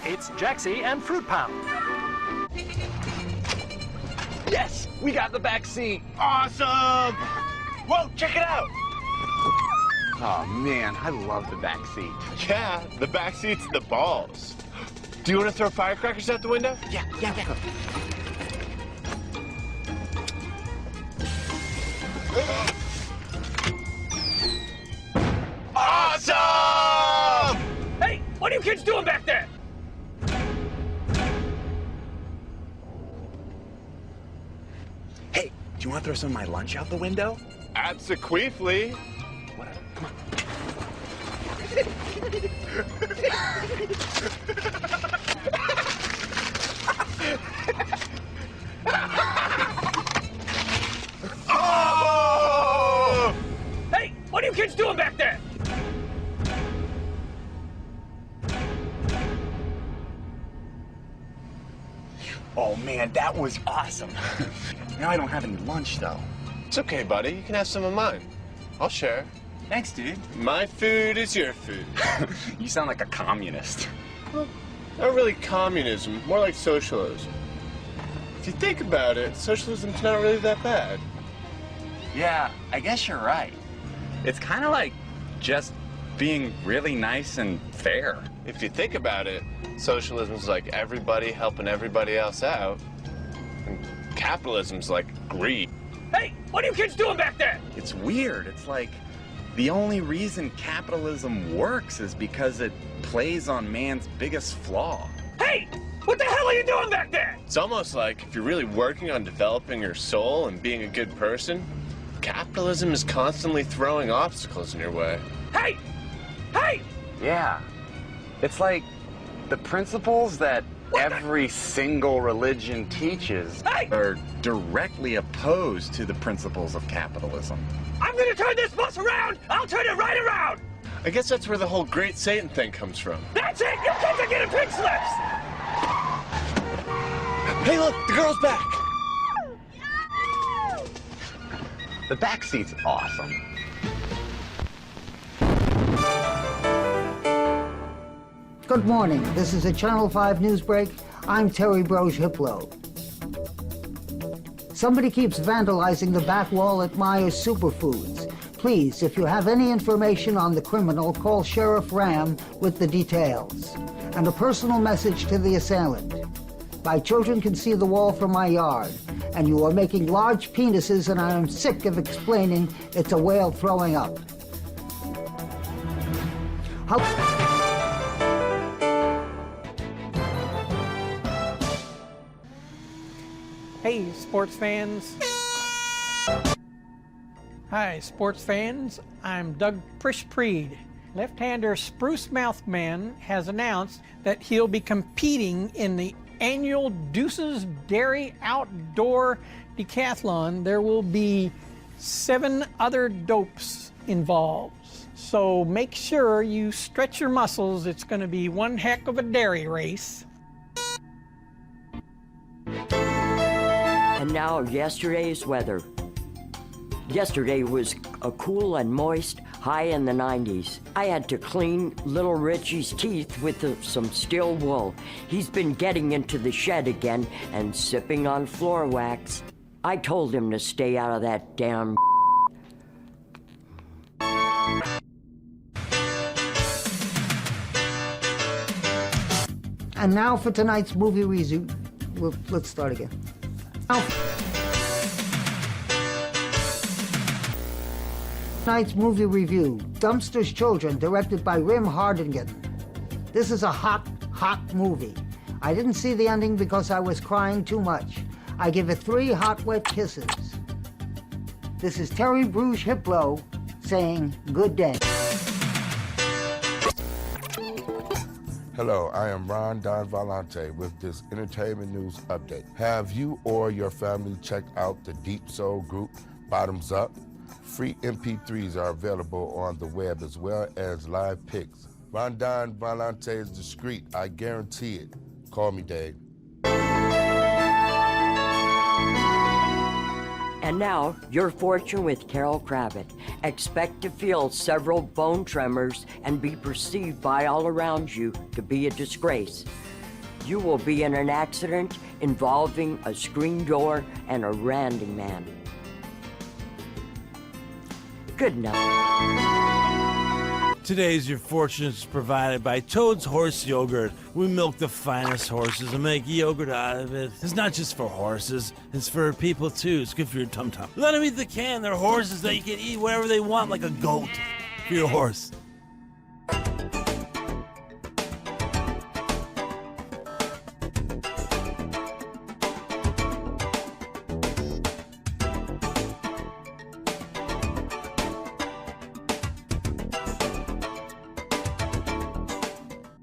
S4: It's Jaxie and Fruit Pound. Yes, we got the back seat. Awesome! Whoa, check it out!
S22: Oh man, I love the back seat.
S23: Yeah, the back seat's the balls. Do you want to throw firecrackers out the window?
S22: Yeah.
S4: Awesome! Hey, what are you kids doing back there?
S22: Hey, do you want to throw some of my lunch out the window?
S23: Abso-queefly.
S22: Whatever, come on.
S4: Oh! Hey, what are you kids doing back there?
S22: Oh man, that was awesome. Now I don't have any lunch though.
S23: It's okay, buddy. You can have some of mine. I'll share.
S22: Thanks, dude.
S23: My food is your food.
S22: You sound like a communist.
S23: Well, not really communism, more like socialism. If you think about it, socialism's not really that bad.
S22: Yeah, I guess you're right. It's kind of like just being really nice and fair.
S23: If you think about it, socialism's like everybody helping everybody else out. And capitalism's like greed.
S4: Hey, what are you kids doing back there?
S22: It's weird. It's like the only reason capitalism works is because it plays on man's biggest flaw.
S4: Hey, what the hell are you doing back there?
S23: It's almost like if you're really working on developing your soul and being a good person, capitalism is constantly throwing obstacles in your way.
S4: Hey! Hey!
S22: Yeah. It's like the principles that every single religion teaches are directly opposed to the principles of capitalism.
S4: I'm gonna turn this bus around! I'll turn it right around!
S23: I guess that's where the whole Great Satan thing comes from.
S4: That's it! You kids are getting pink slips!
S23: Hey, look! The girl's back!
S22: The back seat's awesome.
S3: Good morning. This is a Channel 5 news break. I'm Terry Broge Hiplo. Somebody keeps vandalizing the back wall at Myers Superfoods. Please, if you have any information on the criminal, call Sheriff Ram with the details. And a personal message to the assailant. My children can see the wall from my yard, and you are making large penises, and I am sick of explaining it's a whale throwing up.
S14: Hey, sports fans. Hi, sports fans. I'm Doug Prish-Preed. Left-hander Spruce Mouthman has announced that he'll be competing in the annual Deuces Dairy Outdoor Decathlon. There will be 7 other dopes involved. So make sure you stretch your muscles. It's going to be one heck of a dairy race.
S5: And now, yesterday's weather. Yesterday was a cool and moist high in the 90s. I had to clean little Richie's teeth with some steel wool. He's been getting into the shed again and sipping on floor wax. I told him to stay out of that damn.
S3: And now for tonight's movie review. Let's start again. Tonight's movie review, Dumpster's Children, directed by Rim Hardingen. This is a hot, hot movie. I didn't see the ending because I was crying too much. I give it 3 hot, wet kisses. This is Terry Broge Hiplo saying good day.
S6: Hello, I am Ron Don Valente with this entertainment news update. Have you or your family checked out the Deep Soul group Bottoms Up? Free MP3s are available on the web as well as live pics. Ron Don Valente is discreet, I guarantee it. Call me Dave.
S5: And now, Your Fortune with Carol Kravitz. Expect to feel several bone tremors and be perceived by all around you to be a disgrace. You will be in an accident involving a screen door and a randy man. Good night.
S24: Today's Your Fortune is provided by Toad's Horse Yogurt. We milk the finest horses and make yogurt out of it. It's not just for horses, it's for people too. It's good for your tum-tum. Let them eat the can. They're horses that you can eat whatever they want, like a goat for your horse.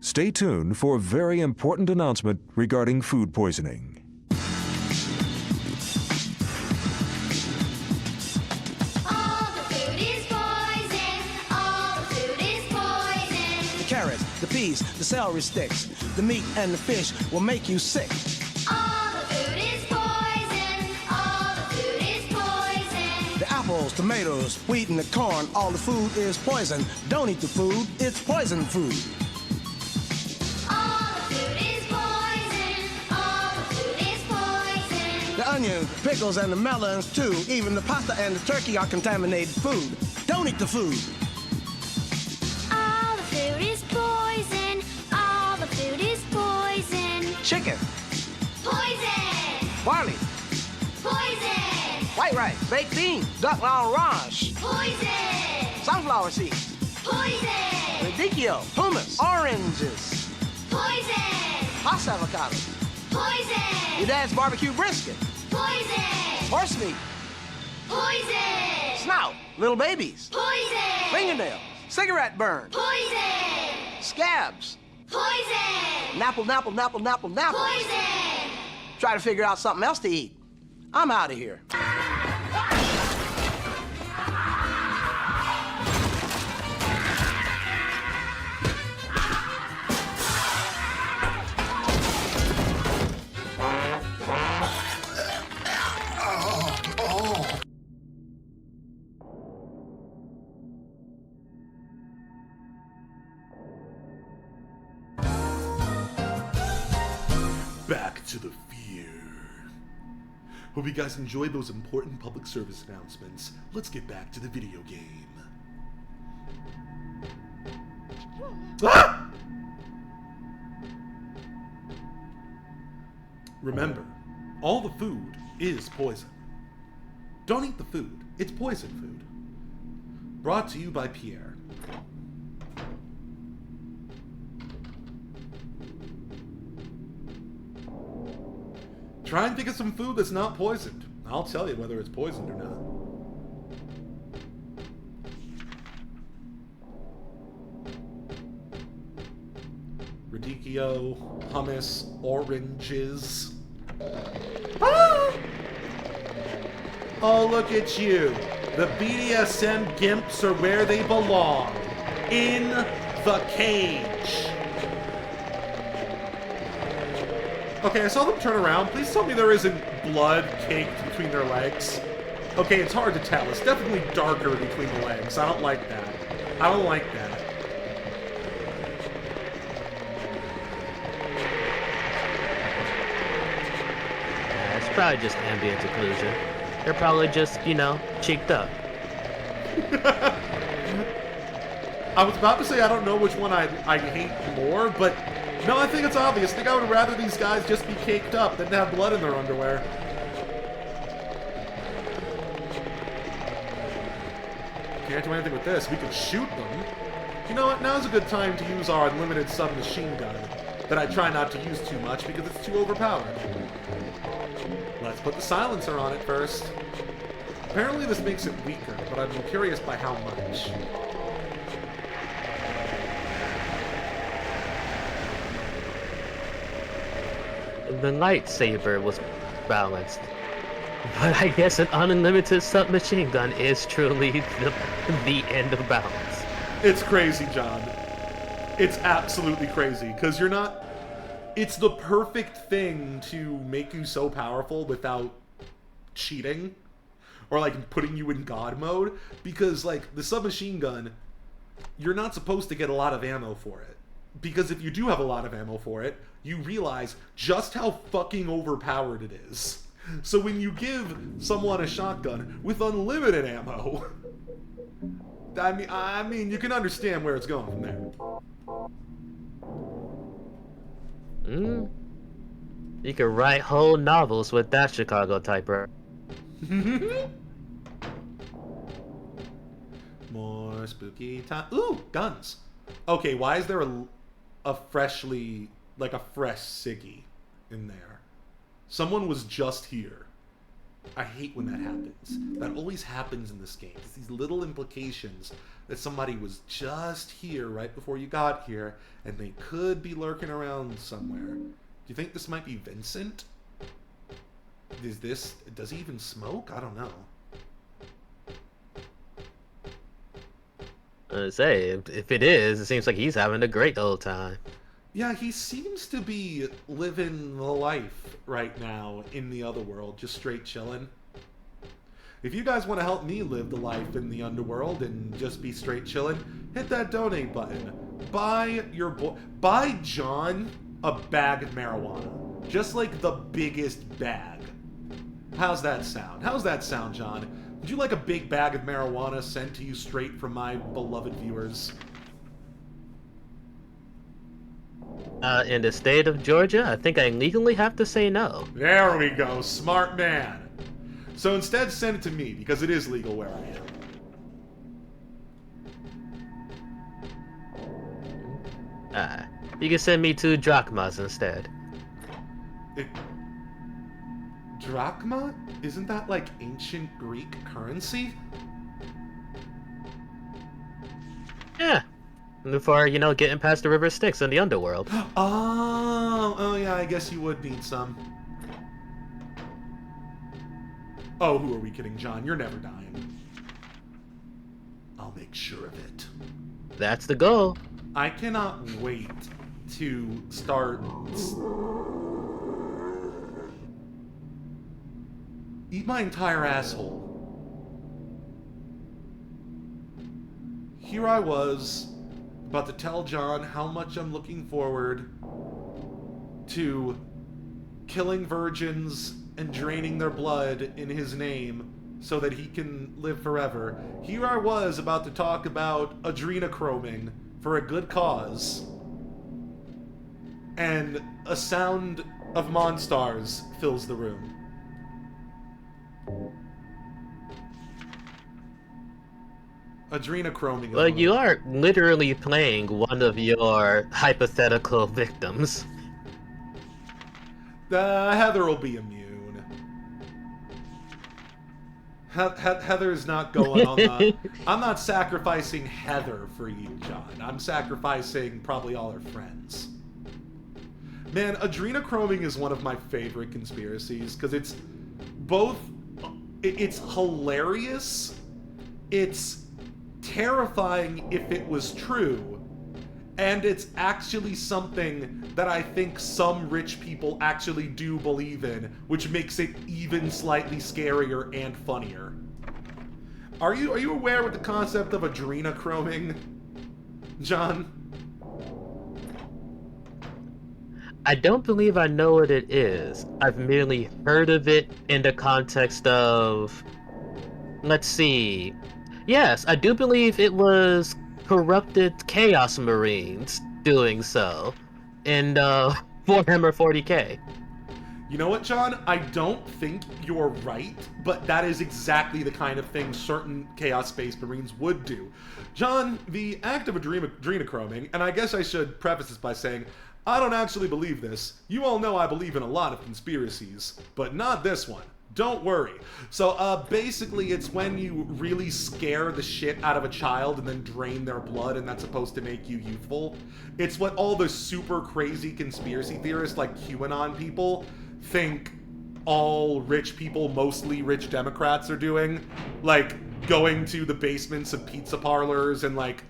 S25: Stay tuned for a very important announcement regarding food poisoning.
S13: The carrots, the peas, the celery sticks, the meat and the fish will make you sick. The apples, tomatoes, wheat, and the corn, all the food is poison. Don't eat the food, it's poison food. The onions, pickles, and the melons too. Even the pasta and the turkey are contaminated food. Don't eat the food.
S10: All the food is poison. All the food is poison.
S13: Chicken.
S10: Poison.
S13: Barley.
S10: Poison.
S13: White rice. Baked beans. Duck l'orange.
S10: Poison.
S13: Sunflower seeds.
S10: Poison.
S13: Radicchio. Hummus. Oranges.
S10: Poison.
S13: Pasta avocado.
S10: Poison.
S13: Your dad's barbecue brisket.
S10: Poison.
S13: Horse meat.
S10: Poison.
S13: Snout. Little babies.
S10: Poison.
S13: Fingernails. Cigarette burn.
S10: Poison.
S13: Scabs.
S10: Poison.
S13: Napple.
S10: Poison.
S13: Try to figure out something else to eat. I'm out of here.
S7: to the fear. Hope you guys enjoyed those important public service announcements. Let's get back to the video game. Ah! Remember, all the food is poison. Don't eat the food. It's poison food. Brought to you by Pierre. Try and think of some food that's not poisoned. I'll tell you whether it's poisoned or not. Radicchio, hummus, oranges. Ah! Oh, look at you. The BDSM gimps are where they belong. In the cage. Okay, I saw them turn around. Please tell me there isn't blood caked between their legs. Okay, it's hard to tell. It's definitely darker between the legs. I don't like that. I don't like that.
S8: Yeah, it's probably just ambient occlusion. They're probably just, you know, cheeked up.
S7: I was about to say I don't know which one I hate more, but no, I think it's obvious. I think I would rather these guys just be caked up than to have blood in their underwear. Can't do anything with this. We could shoot them. You know what? Now's a good time to use our unlimited submachine gun that I try not to use too much because it's too overpowered. Let's put the silencer on it first. Apparently this makes it weaker, but I'm curious by how much.
S8: The lightsaber was balanced. But I guess an unlimited submachine gun is truly the end of balance.
S7: It's crazy, John. It's absolutely crazy, because you're not... It's the perfect thing to make you so powerful without cheating. Or, like, putting you in God mode. Because, like, the submachine gun, you're not supposed to get a lot of ammo for it. Because if you do have a lot of ammo for it, you realize just how fucking overpowered it is. So when you give someone a shotgun with unlimited ammo, I mean, you can understand where it's going from there.
S8: You could write whole novels with that Chicago typer.
S7: More spooky time. Ooh, guns. Okay, why is there a freshly, like a fresh Siggy in there? Someone was just here. I hate when that happens. That always happens in this game. It's these little implications that somebody was just here right before you got here, and they could be lurking around somewhere. Do you think this might be Vincent? Does he even smoke? I don't know.
S8: If it is, it seems like he's having a great old time.
S7: Yeah, he seems to be living the life right now in the other world, just straight chilling. If you guys want to help me live the life in the underworld and just be straight chilling, hit that donate button. Buy John a bag of marijuana. Just like the biggest bag. How's that sound? How's that sound, John? Would you like a big bag of marijuana sent to you straight from my beloved viewers?
S8: In the state of Georgia, I think I legally have to say no.
S7: There we go, smart man. So instead, send it to me, because it is legal where I am.
S8: You can send me 2 drachmas instead.
S7: Drachma? Isn't that like ancient Greek currency?
S8: Yeah. For, you know, getting past the river Styx in the underworld.
S7: Oh yeah, I guess you would need some. Oh, who are we kidding, John? You're never dying. I'll make sure of it.
S8: That's the goal.
S7: I cannot wait to start... Eat my entire asshole. Here I was, about to tell John how much I'm looking forward to killing virgins and draining their blood in his name so that he can live forever, here I was about to talk about adrenochroming for a good cause, and a sound of Monstars fills the room. Adrenochroming.
S8: Well, you are literally playing one of your hypothetical victims.
S7: Heather will be immune. Heather's not going on the... I'm not sacrificing Heather for you, John. I'm sacrificing probably all her friends. Man, adrenochroming is one of my favorite conspiracies, because it's both... It's hilarious, it's terrifying if it was true, and it's actually something that I think some rich people actually do believe in, which makes it even slightly scarier and funnier. Are you aware with the concept of adrenochroming, John?
S8: I don't believe I know what it is. I've merely heard of it in the context of... Let's see. Yes, I do believe it was corrupted Chaos Marines doing so in Warhammer 40k.
S7: You know what, John? I don't think you're right, but that is exactly the kind of thing certain Chaos Space Marines would do. John, the act of adrenochroming, and I guess I should preface this by saying, I don't actually believe this. You all know I believe in a lot of conspiracies, but not this one. Don't worry. So basically it's when you really scare the shit out of a child and then drain their blood, and that's supposed to make you youthful. It's what all the super crazy conspiracy theorists like QAnon people think all rich people, mostly rich Democrats, are doing. Like going to the basements of pizza parlors and like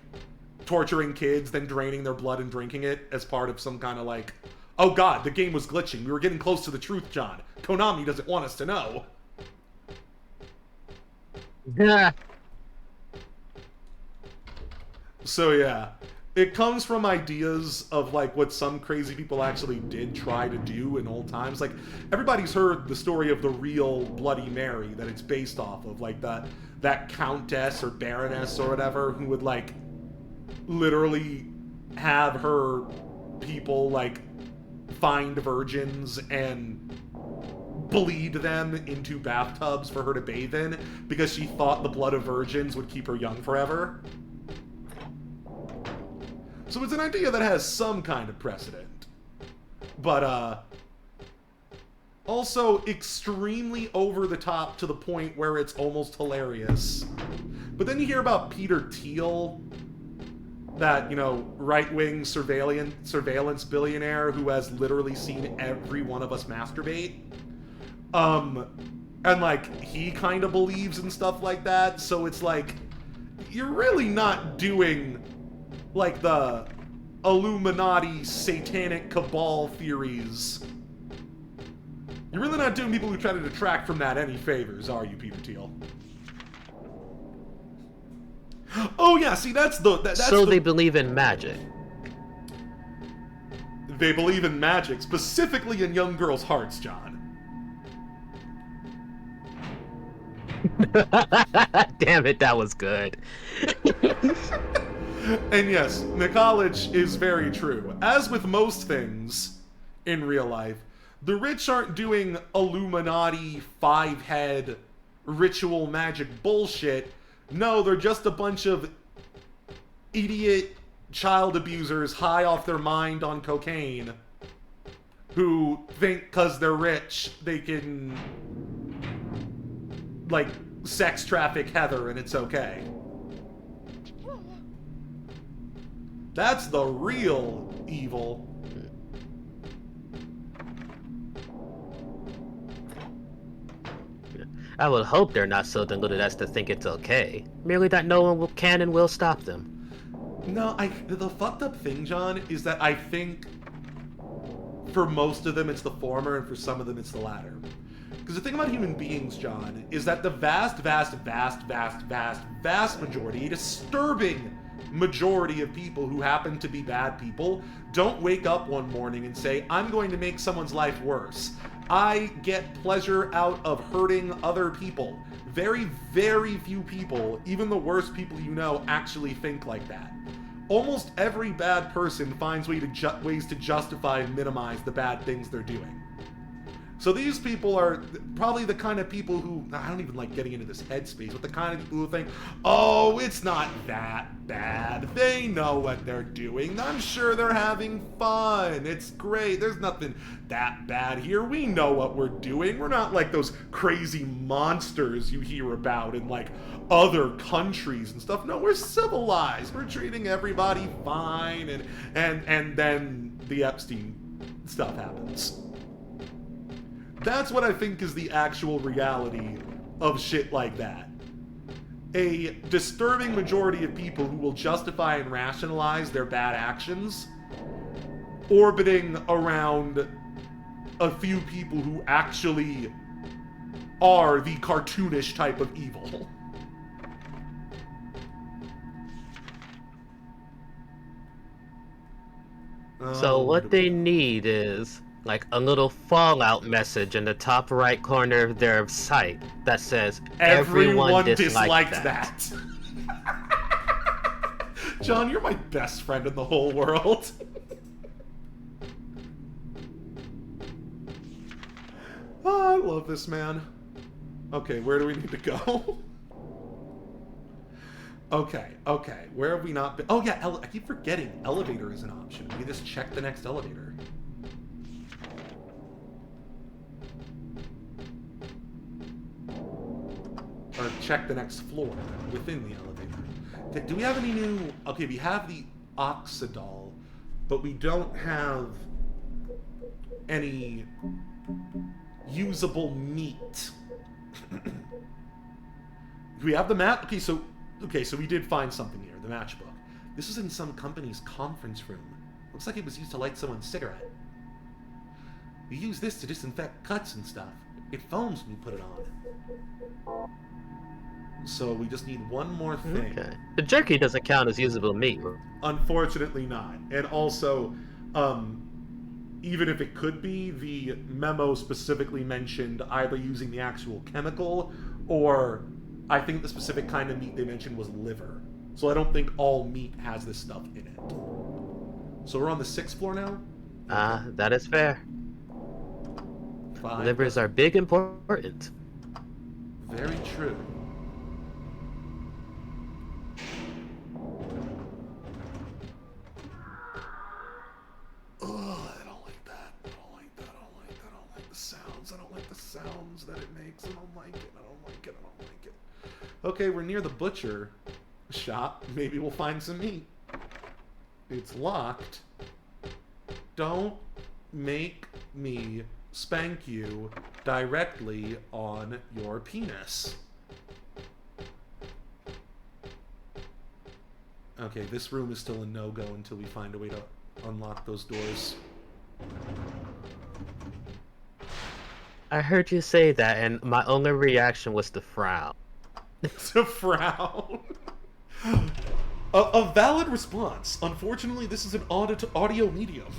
S7: torturing kids, then draining their blood and drinking it as part of some kind of like, oh god, the game was glitching. We were getting close to the truth, John. Konami doesn't want us to know.
S8: Yeah.
S7: So yeah, it comes from ideas of like what some crazy people actually did try to do in old times. Like everybody's heard the story of the real Bloody Mary that it's based off of, like that countess or baroness or whatever who would like literally have her people like find virgins and bleed them into bathtubs for her to bathe in because she thought the blood of virgins would keep her young forever. So it's an idea that has some kind of precedent. But, also extremely over the top to the point where it's almost hilarious. But then you hear about Peter Thiel, that, you know, right-wing surveillance billionaire who has literally seen every one of us masturbate. And, like, he kind of believes in stuff like that, so it's like, you're really not doing, like, the Illuminati satanic cabal theories. You're really not doing people who try to detract from that any favors, are you, Peter Thiel? Oh yeah, see that's
S8: so they believe in magic.
S7: They believe in magic, specifically in young girls' hearts, John.
S8: Damn it, that was good.
S7: And yes, Nikolaj is very true. As with most things in real life, the rich aren't doing Illuminati, five-head, ritual magic bullshit. No, they're just a bunch of idiot child abusers high off their mind on cocaine who think because they're rich they can, like, sex traffic Heather and it's okay. That's the real evil.
S8: I would hope they're not so deluded as to think it's okay. Merely that no one can and will stop them.
S7: No, the fucked up thing, John, is that I think for most of them it's the former and for some of them it's the latter. Because the thing about human beings, John, is that the vast majority, a disturbing majority of people who happen to be bad people don't wake up one morning and say, I'm going to make someone's life worse. I get pleasure out of hurting other people. Very, very few people, even the worst people you know, actually think like that. Almost every bad person finds ways to justify and minimize the bad things they're doing. So these people are probably the kind of people who, I don't even like getting into this headspace, but the kind of people who think, oh, it's not that bad. They know what they're doing. I'm sure they're having fun. It's great. There's nothing that bad here. We know what we're doing. We're not like those crazy monsters you hear about in like other countries and stuff. No, we're civilized. We're treating everybody fine. And then the Epstein stuff happens. That's what I think is the actual reality of shit like that. A disturbing majority of people who will justify and rationalize their bad actions orbiting around a few people who actually are the cartoonish type of evil.
S8: So what they need is like a little Fallout message in the top right corner of their site that says everyone disliked that.
S7: John, you're my best friend in the whole world. Oh, I love this man. Okay, where do we need to go? Okay, where have we not been? Oh yeah, I keep forgetting elevator is an option. We just check the next elevator. Or check the next floor within the elevator. Okay, do we have any new... Okay, we have the Oxidol, but we don't have any usable meat. Do we have the map? Okay, so we did find something here, the matchbook. This is in some company's conference room. Looks like it was used to light someone's cigarette. We use this to disinfect cuts and stuff. It foams when you put it on. So we just need one more thing.
S8: Okay. The jerky doesn't count as usable meat.
S7: Unfortunately not. And also, even if it could be, the memo specifically mentioned either using the actual chemical or I think the specific kind of meat they mentioned was liver. So I don't think all meat has this stuff in it. So we're on the 6th floor now?
S8: That is fair.
S7: 5.
S8: Livers are big important.
S7: Very true. Ugh, I don't like that. I don't like that. I don't like that. I don't like the sounds. I don't like the sounds that it makes. I don't like it. I don't like it. I don't like it. Okay, we're near the butcher shop. Maybe we'll find some meat. It's locked. Don't make me spank you directly on your penis. Okay, this room is still a no-go until we find a way to unlock those doors.
S8: I heard you say that, and my only reaction was to frown.
S7: To frown? A valid response. Unfortunately, this is an audio medium.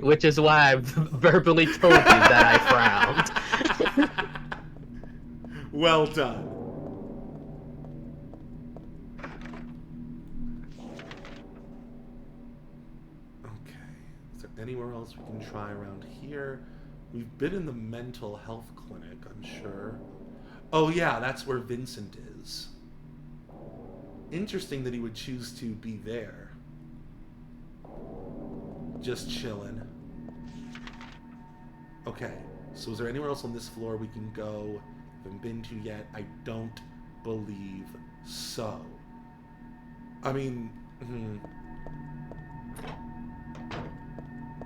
S8: Which is why I verbally told you that I frowned.
S7: Well done. Anywhere else we can try around here? We've been in the mental health clinic, I'm sure. Oh yeah, that's where Vincent is. Interesting that he would choose to be there. Just chilling. Okay, so is there anywhere else on this floor we can go? Haven't been to yet. I don't believe so. I mean,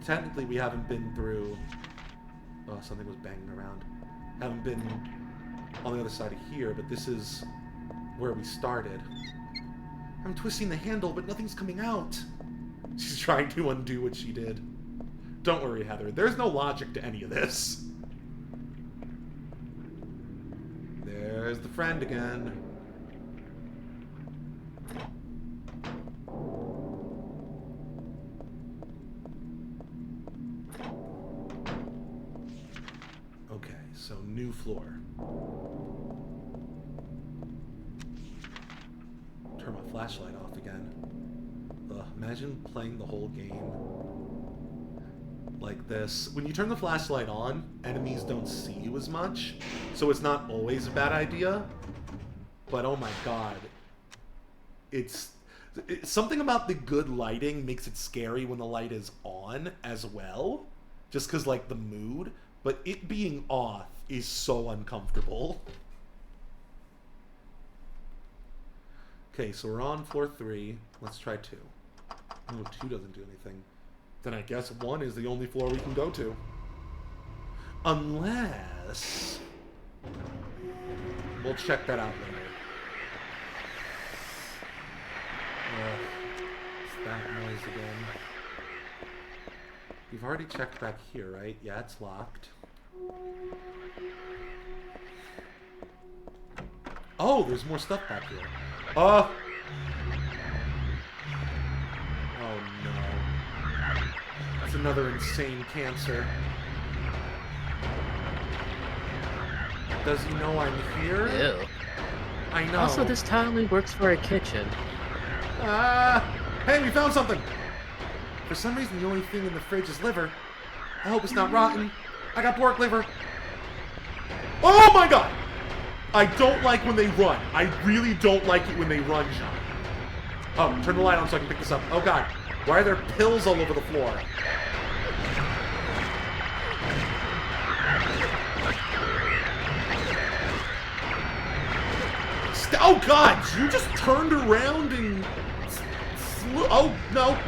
S7: technically we haven't been through... Oh, something was banging around. Haven't been on the other side of here, but this is where we started. I'm twisting the handle, but nothing's coming out. She's trying to undo what she did. Don't worry, Heather. There's no logic to any of this. There's the friend again. Okay, so new floor. Turn my flashlight off again. Ugh, imagine playing the whole game like this. When you turn the flashlight on, enemies don't see you as much, so it's not always a bad idea. But oh my god. It's something about the good lighting makes it scary when the light is on as well. Just because, like, the mood. But it being off is so uncomfortable. Okay, so we're on floor 3. Let's try 2. No, 2 doesn't do anything. Then I guess 1 is the only floor we can go to. Unless... we'll check that out later. It's that noise again. You've already checked back here, right? Yeah, it's locked. Oh, there's more stuff back here. Oh! Oh no. That's another insane cancer. Does he know I'm here?
S8: Ew.
S7: I know.
S8: Also, this tile only works for a kitchen.
S7: Hey, we found something! For some reason, the only thing in the fridge is liver. I hope it's not rotten. I got pork liver. Oh my god! I don't like when they run. I really don't like it when they run, John. Oh, turn the light on so I can pick this up. Oh god. Why are there pills all over the floor? Oh god! You just turned around and... Oh, no.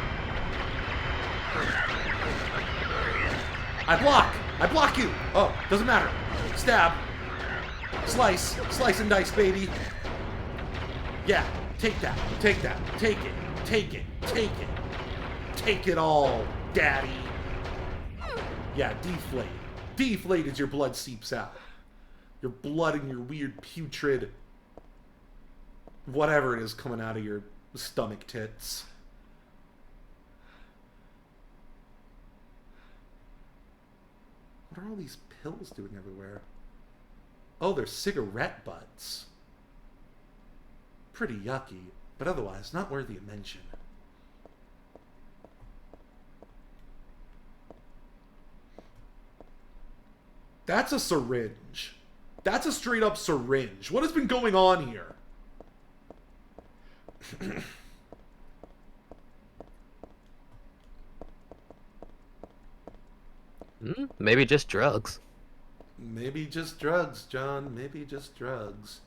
S7: I block! I block you! Oh, doesn't matter. Stab. Slice. Slice and dice, baby. Yeah, take that. Take that. Take it. Take it. Take it. Take it all, daddy. Yeah, deflate. Deflate as your blood seeps out. Your blood and your weird putrid... whatever it is coming out of your stomach tits. What are all these pills doing everywhere? Oh, they're cigarette butts. Pretty yucky, but otherwise not worthy of mention. That's a syringe. That's a straight up syringe. What has been going on here?
S8: Maybe just drugs.
S7: Maybe just drugs, John. Maybe just drugs.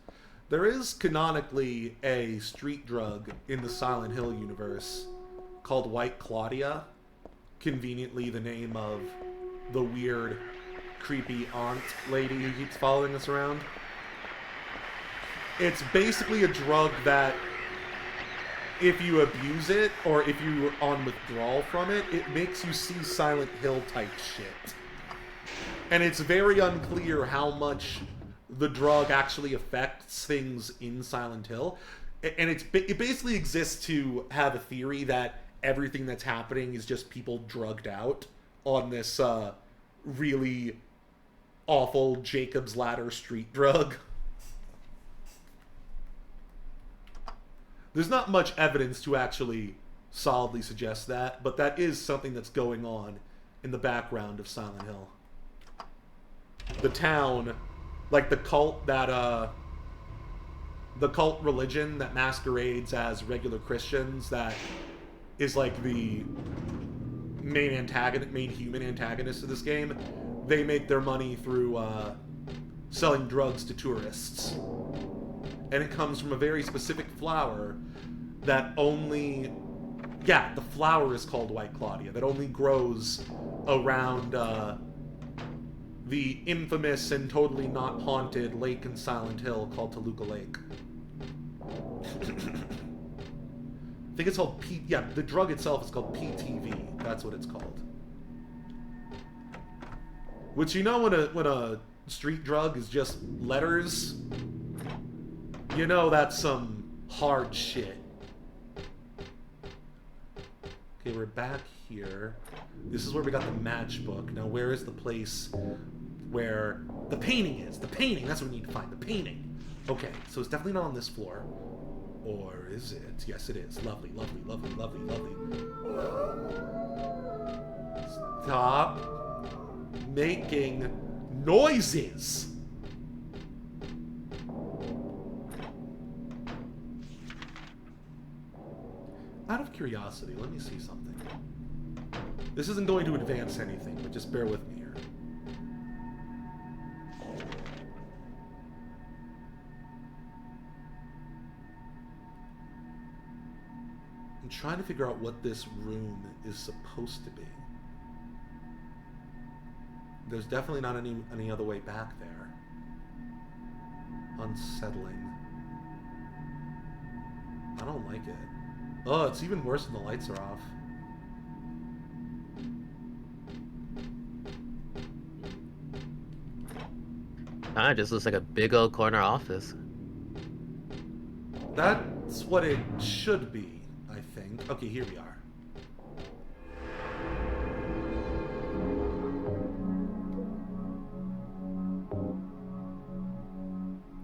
S7: There is canonically a street drug in the Silent Hill universe called White Claudia. Conveniently the name of the weird, creepy aunt lady who keeps following us around. It's basically a drug that, if you abuse it, or if you're on withdrawal from it, it makes you see Silent Hill type shit. And it's very unclear how much the drug actually affects things in Silent Hill. And it basically exists to have a theory that everything that's happening is just people drugged out on this really awful Jacob's Ladder street drug. There's not much evidence to actually solidly suggest that, but that is something that's going on in the background of Silent Hill. The town, like the cult that, the cult religion that masquerades as regular Christians, that is like the main human antagonist of this game. They make their money through, selling drugs to tourists. And it comes from a very specific flower that only... yeah, the flower is called White Claudia, that only grows around the infamous and totally not haunted lake in Silent Hill called Toluca Lake. I think it's called yeah, the drug itself is called PTV. That's what it's called. Which, you know, when a street drug is just letters, You know that's some hard shit. Okay, we're back here. This is where we got the matchbook. Now, where is the place where the painting is? The painting, that's what we need to find, the painting. Okay, so it's definitely not on this floor. Or is it? Yes, it is. Lovely, lovely, lovely, lovely, lovely. Stop making noises. Out of curiosity, let me see something. This isn't going to advance anything, but just bear with me here. I'm trying to figure out what this room is supposed to be. There's definitely not any other way back there. Unsettling. I don't like it. Oh, it's even worse when the lights are off.
S8: Kinda just looks like a big old corner office.
S7: That's what it should be, I think. Okay, here we are.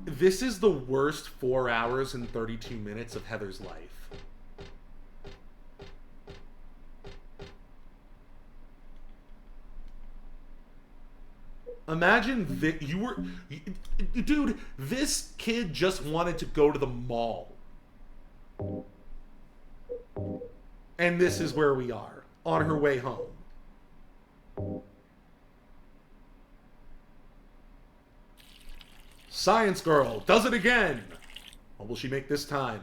S7: This is the worst 4 hours and 32 minutes of Heather's life. Imagine that you were... Dude, this kid just wanted to go to the mall. And this is where we are, on her way home. Science girl does it again. What will she make this time?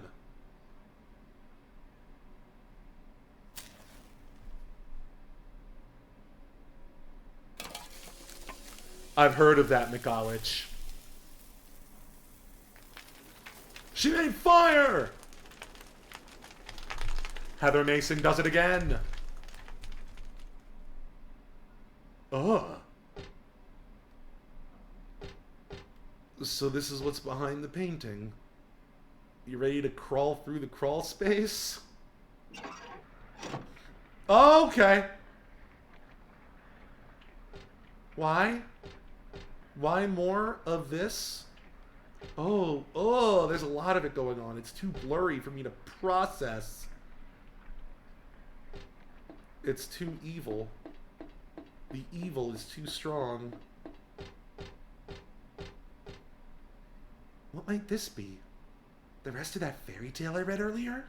S7: I've heard of that, Mikalich. She made fire! Heather Mason does it again. Ugh. So this is what's behind the painting. You ready to crawl through the crawl space? Oh, okay. Why? Why more of this? Oh, there's a lot of it going on. It's too blurry for me to process. It's too evil. The evil is too strong. What might this be? The rest of that fairy tale I read earlier?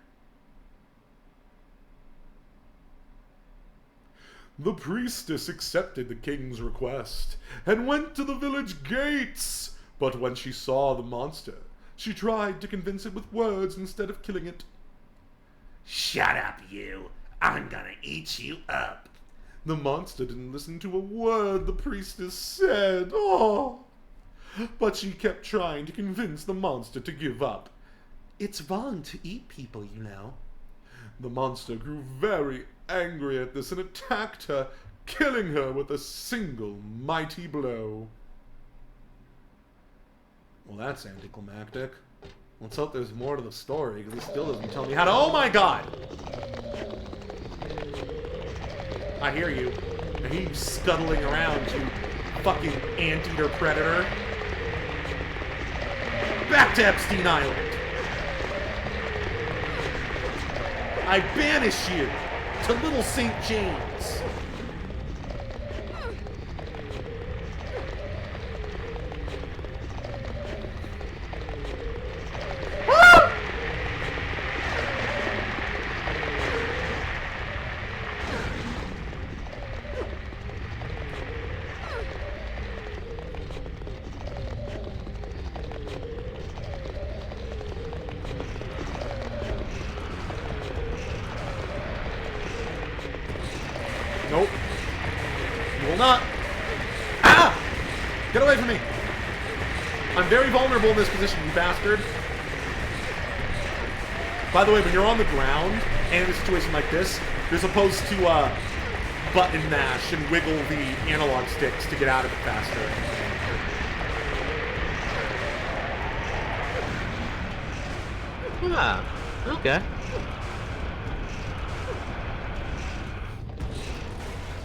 S7: The priestess accepted the king's request and went to the village gates. But when she saw the monster, she tried to convince it with words instead of killing it. Shut up, you! I'm gonna eat you up! The monster didn't listen to a word the priestess said. Oh! But she kept trying to convince the monster to give up. It's wrong to eat people, you know. The monster grew very angry at this and attacked her, killing her with a single mighty blow. Well, that's anticlimactic. Let's hope there's more to the story, because he still doesn't tell me how to— Oh my god! I hear you. I hear you scuttling around, you fucking anteater predator. Back to Epstein Island! I banish you to Little St. James! Nope. You will not. Ah! Get away from me! I'm very vulnerable in this position, you bastard. By the way, when you're on the ground, and in a situation like this, you're supposed to button mash and wiggle the analog sticks to get out of it faster.
S8: Ah, okay.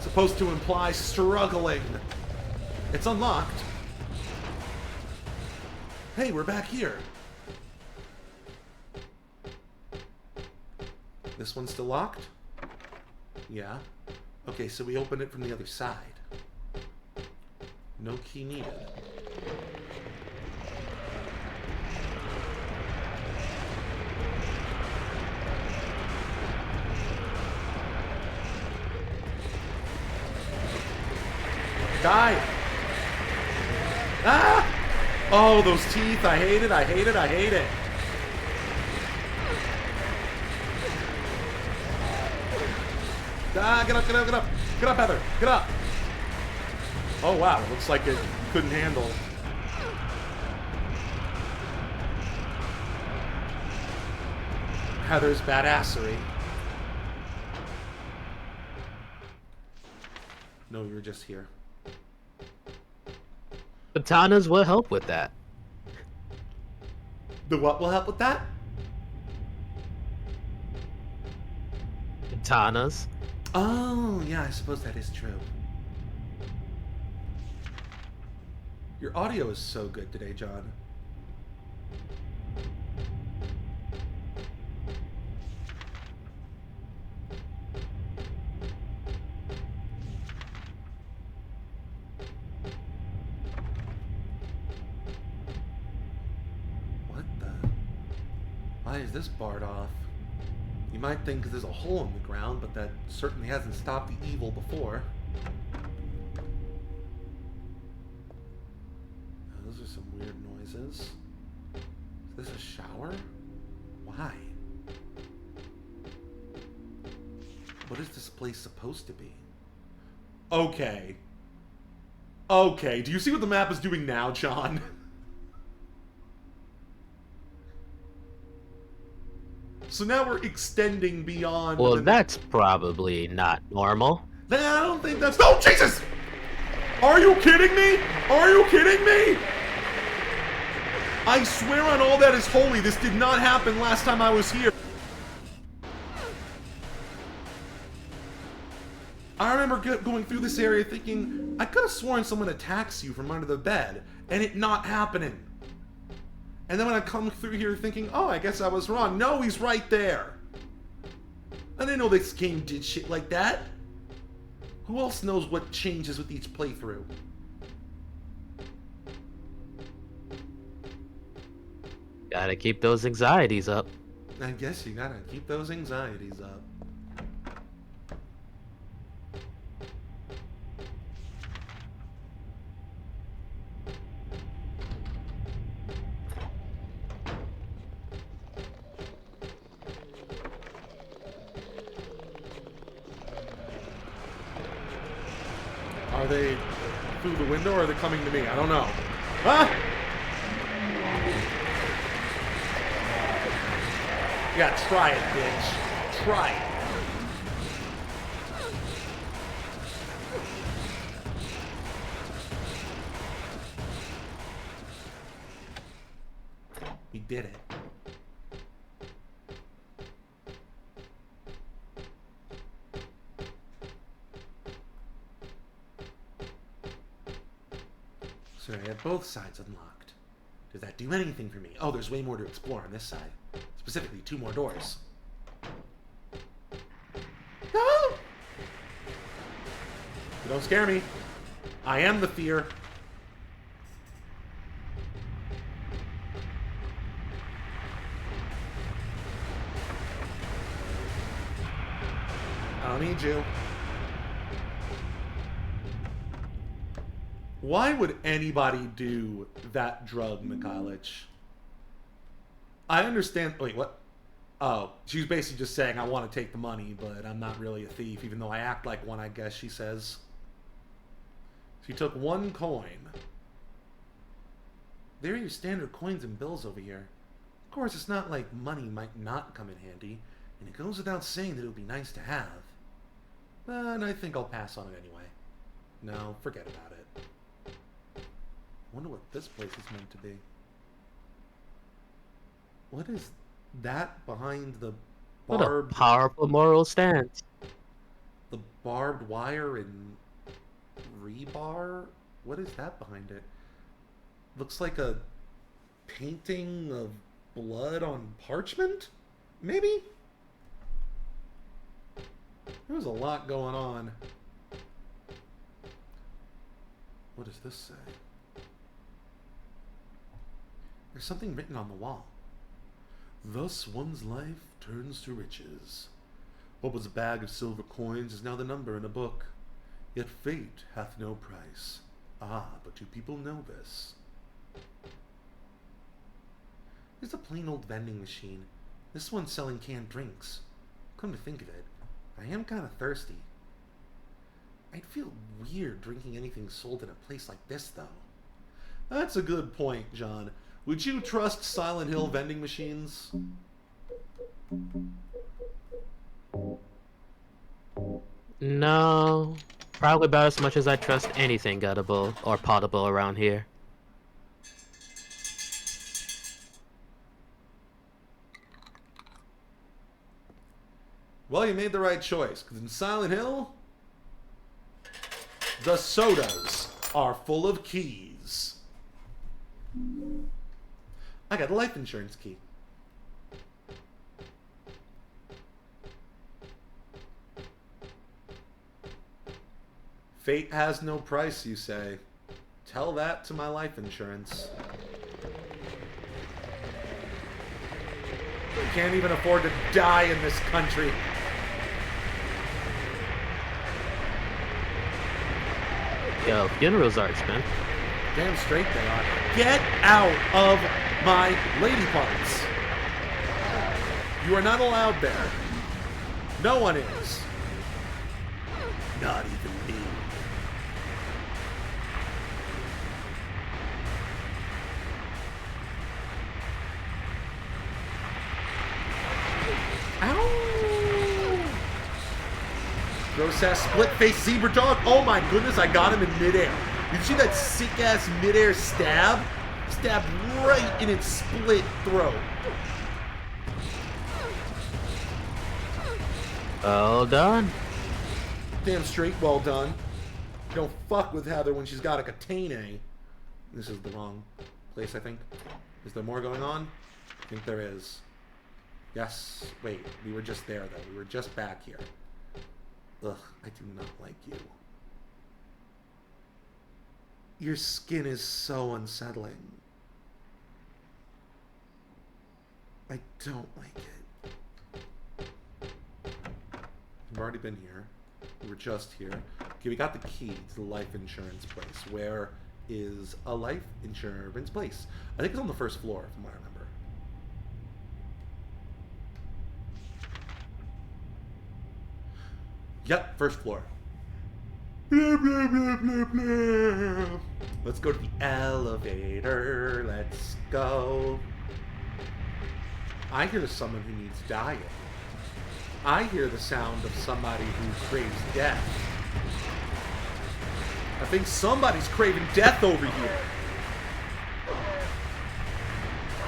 S7: Supposed to imply struggling. It's unlocked. Hey, we're back here. This one's still locked? Yeah. Okay, so we open it from the other side. No key needed. Die! Ah! Oh, those teeth. I hate it, I hate it, I hate it. Ah, get up, get up, get up. Get up, Heather. Get up. Oh, wow. It looks like it couldn't handle. Heather's badassery. No, you were just here.
S8: Katanas will help with that.
S7: The what will help with that?
S8: Katanas.
S7: Oh, yeah, I suppose that is true. Your audio is so good today, John. What the? Why is this barred off? You might think there's a hole in the ground, but that certainly hasn't stopped the evil before. Those are some weird noises. Is this a shower? Why? What is this place supposed to be? Okay. Okay, do you see what the map is doing now, John? So now we're extending beyond...
S8: Well, that's probably not normal.
S7: I don't think that's... Oh, Jesus! Are you kidding me? Are you kidding me? I swear on all that is holy, this did not happen last time I was here. I remember going through this area thinking, I could have sworn someone attacks you from under the bed, and it not happening. And then when I come through here thinking, oh, I guess I was wrong. No, he's right there. I didn't know this game did shit like that. Who else knows what changes with each playthrough?
S8: Gotta keep those anxieties up.
S7: I guess you gotta keep those anxieties up. Are they through the window or are they coming to me? I don't know. Ah! Yeah, try it, bitch. Try it. We did it. So I have both sides unlocked. Does that do anything for me? Oh, there's way more to explore on this side. Specifically, 2 more doors. No! You don't scare me. I am the fear. I don't need you. Why would anybody do that drug, Mikhailich? I understand. Wait, what? Oh, she's basically just saying, I want to take the money, but I'm not really a thief, even though I act like one, I guess she says. She took 1 coin. There are your standard coins and bills over here. Of course, it's not like money might not come in handy, and it goes without saying that it would be nice to have. But I think I'll pass on it anyway. No, forget about it. I wonder what this place is meant to be. What is That behind the
S8: What a
S7: barbed,
S8: powerful moral stance.
S7: the barbed wire and rebar? What is that behind it? Looks like a painting of blood on parchment? Maybe? There's a lot going on. What does this say? There's something written on the wall. Thus one's life turns to riches. What was a bag of silver coins is now the number in a book. Yet fate hath no price. Ah, but do people know this? There's a plain old vending machine. This one's selling canned drinks. Come to think of it, I am kind of thirsty. I'd feel weird drinking anything sold in a place like this, though. That's a good point, John. Would you trust Silent Hill vending machines?
S8: No. Probably about as much as I trust anything edible or potable around here.
S7: Well, you made the right choice, because in Silent Hill, the sodas are full of keys. I got a life insurance key. Fate has no price, you say. Tell that to my life insurance. We can't even afford to die in this country.
S8: Yo, funerals are expensive.
S7: Damn straight they are. Get out of my lady parts. You are not allowed there. No one is. Not even me. Ow! Gross ass split face zebra dog. Oh my goodness, I got him in midair. Did you see that sick ass midair stab? Stabbed right in its split throat.
S8: Well done.
S7: Damn straight, well done. You don't fuck with Heather when she's got a katana. This is the wrong place, I think. Is there more going on? I think there is. Yes. Wait, we were just there, though. We were just back here. Ugh, I do not like you. Your skin is so unsettling. I don't like it. We've already been here. We were just here. Okay, we got the key to the life insurance place. Where is a life insurance place? I think it's on the first floor, from what I remember. Yep, first floor. Blah, blah, blah, blah, blah. Let's go to the elevator. Let's go. I hear someone who needs dying. I hear the sound of somebody who craves death. I think somebody's craving death over here.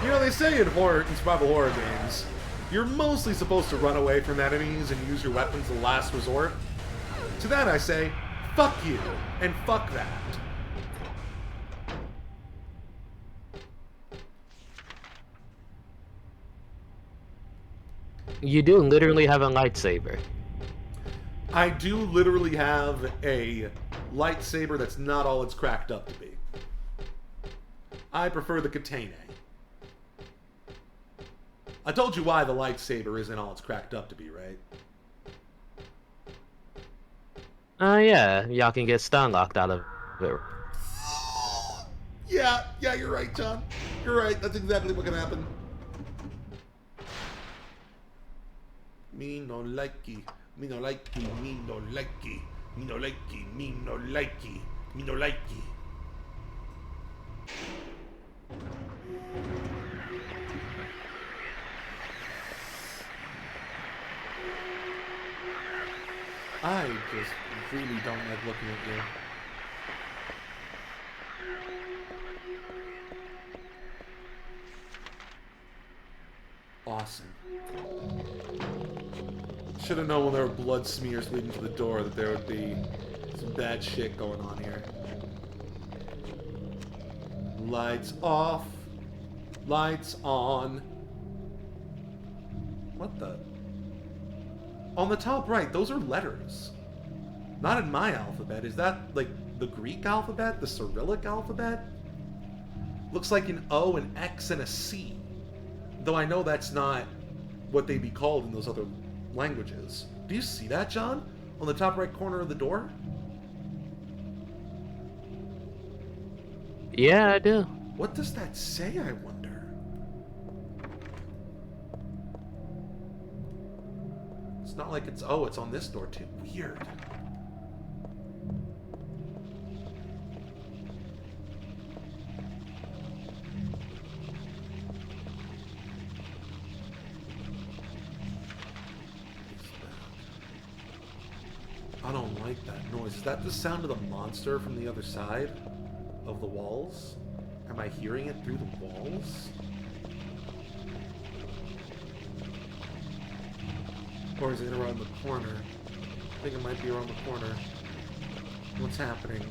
S7: You know, they say in survival horror games, you're mostly supposed to run away from enemies and use your weapons as a last resort. To that I say, fuck you, and fuck that.
S8: You do literally have a lightsaber.
S7: I do literally have a lightsaber that's not all it's cracked up to be. I prefer the katana. I told you why the lightsaber isn't all it's cracked up to be, right?
S8: Yeah, y'all can get stun locked out of it.
S7: Yeah, you're right, John. You're right, that's exactly what can happen. Me no likey, me no likey, me no likey, me no likey, me no likey, me no likey. I just really don't like looking at you. Awesome. assassin. Should have known when there were blood smears leading to the door that there would be some bad shit going on here. Lights off. Lights on. What the? On the top right, those are letters. Not in my alphabet. Is that, like, the Greek alphabet? The Cyrillic alphabet? Looks like an O, an X, and a C. Though I know that's not what they'd be called in those other languages. Do you see that, John? On the top right corner of the door?
S8: Yeah, I do.
S7: What does that say, I wonder? It's not like it's... Oh, it's on this door, too. Weird. I don't like that noise. Is that the sound of the monster from the other side of the walls? Am I hearing it through the walls? Or is it around the corner? I think it might be around the corner. What's happening?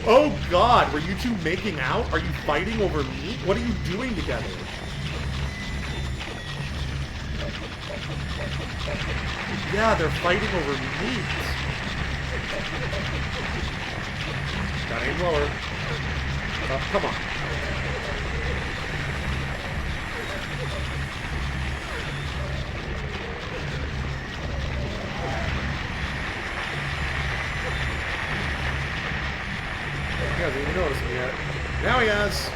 S7: Oh God, were you two making out? Are you fighting over meat? What are you doing together? Yeah, they're fighting over meat. Gotta aim lower. Come on. He hasn't even noticed me yet. Now he has.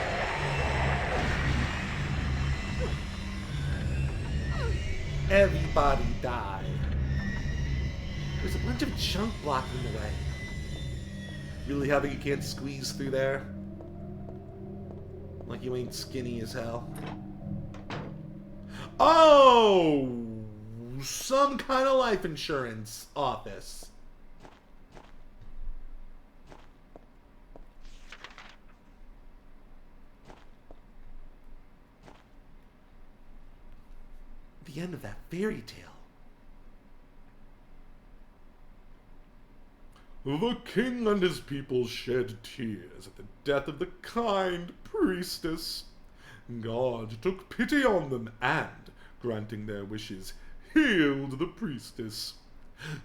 S7: Everybody die. There's a bunch of junk blocking the way. Really having you can't squeeze through there? Like you ain't skinny as hell. Oh! Some kind of life insurance office. The end of that fairy tale. The king and his people shed tears at the death of the kind priestess. God took pity on them and, granting their wishes, healed the priestess.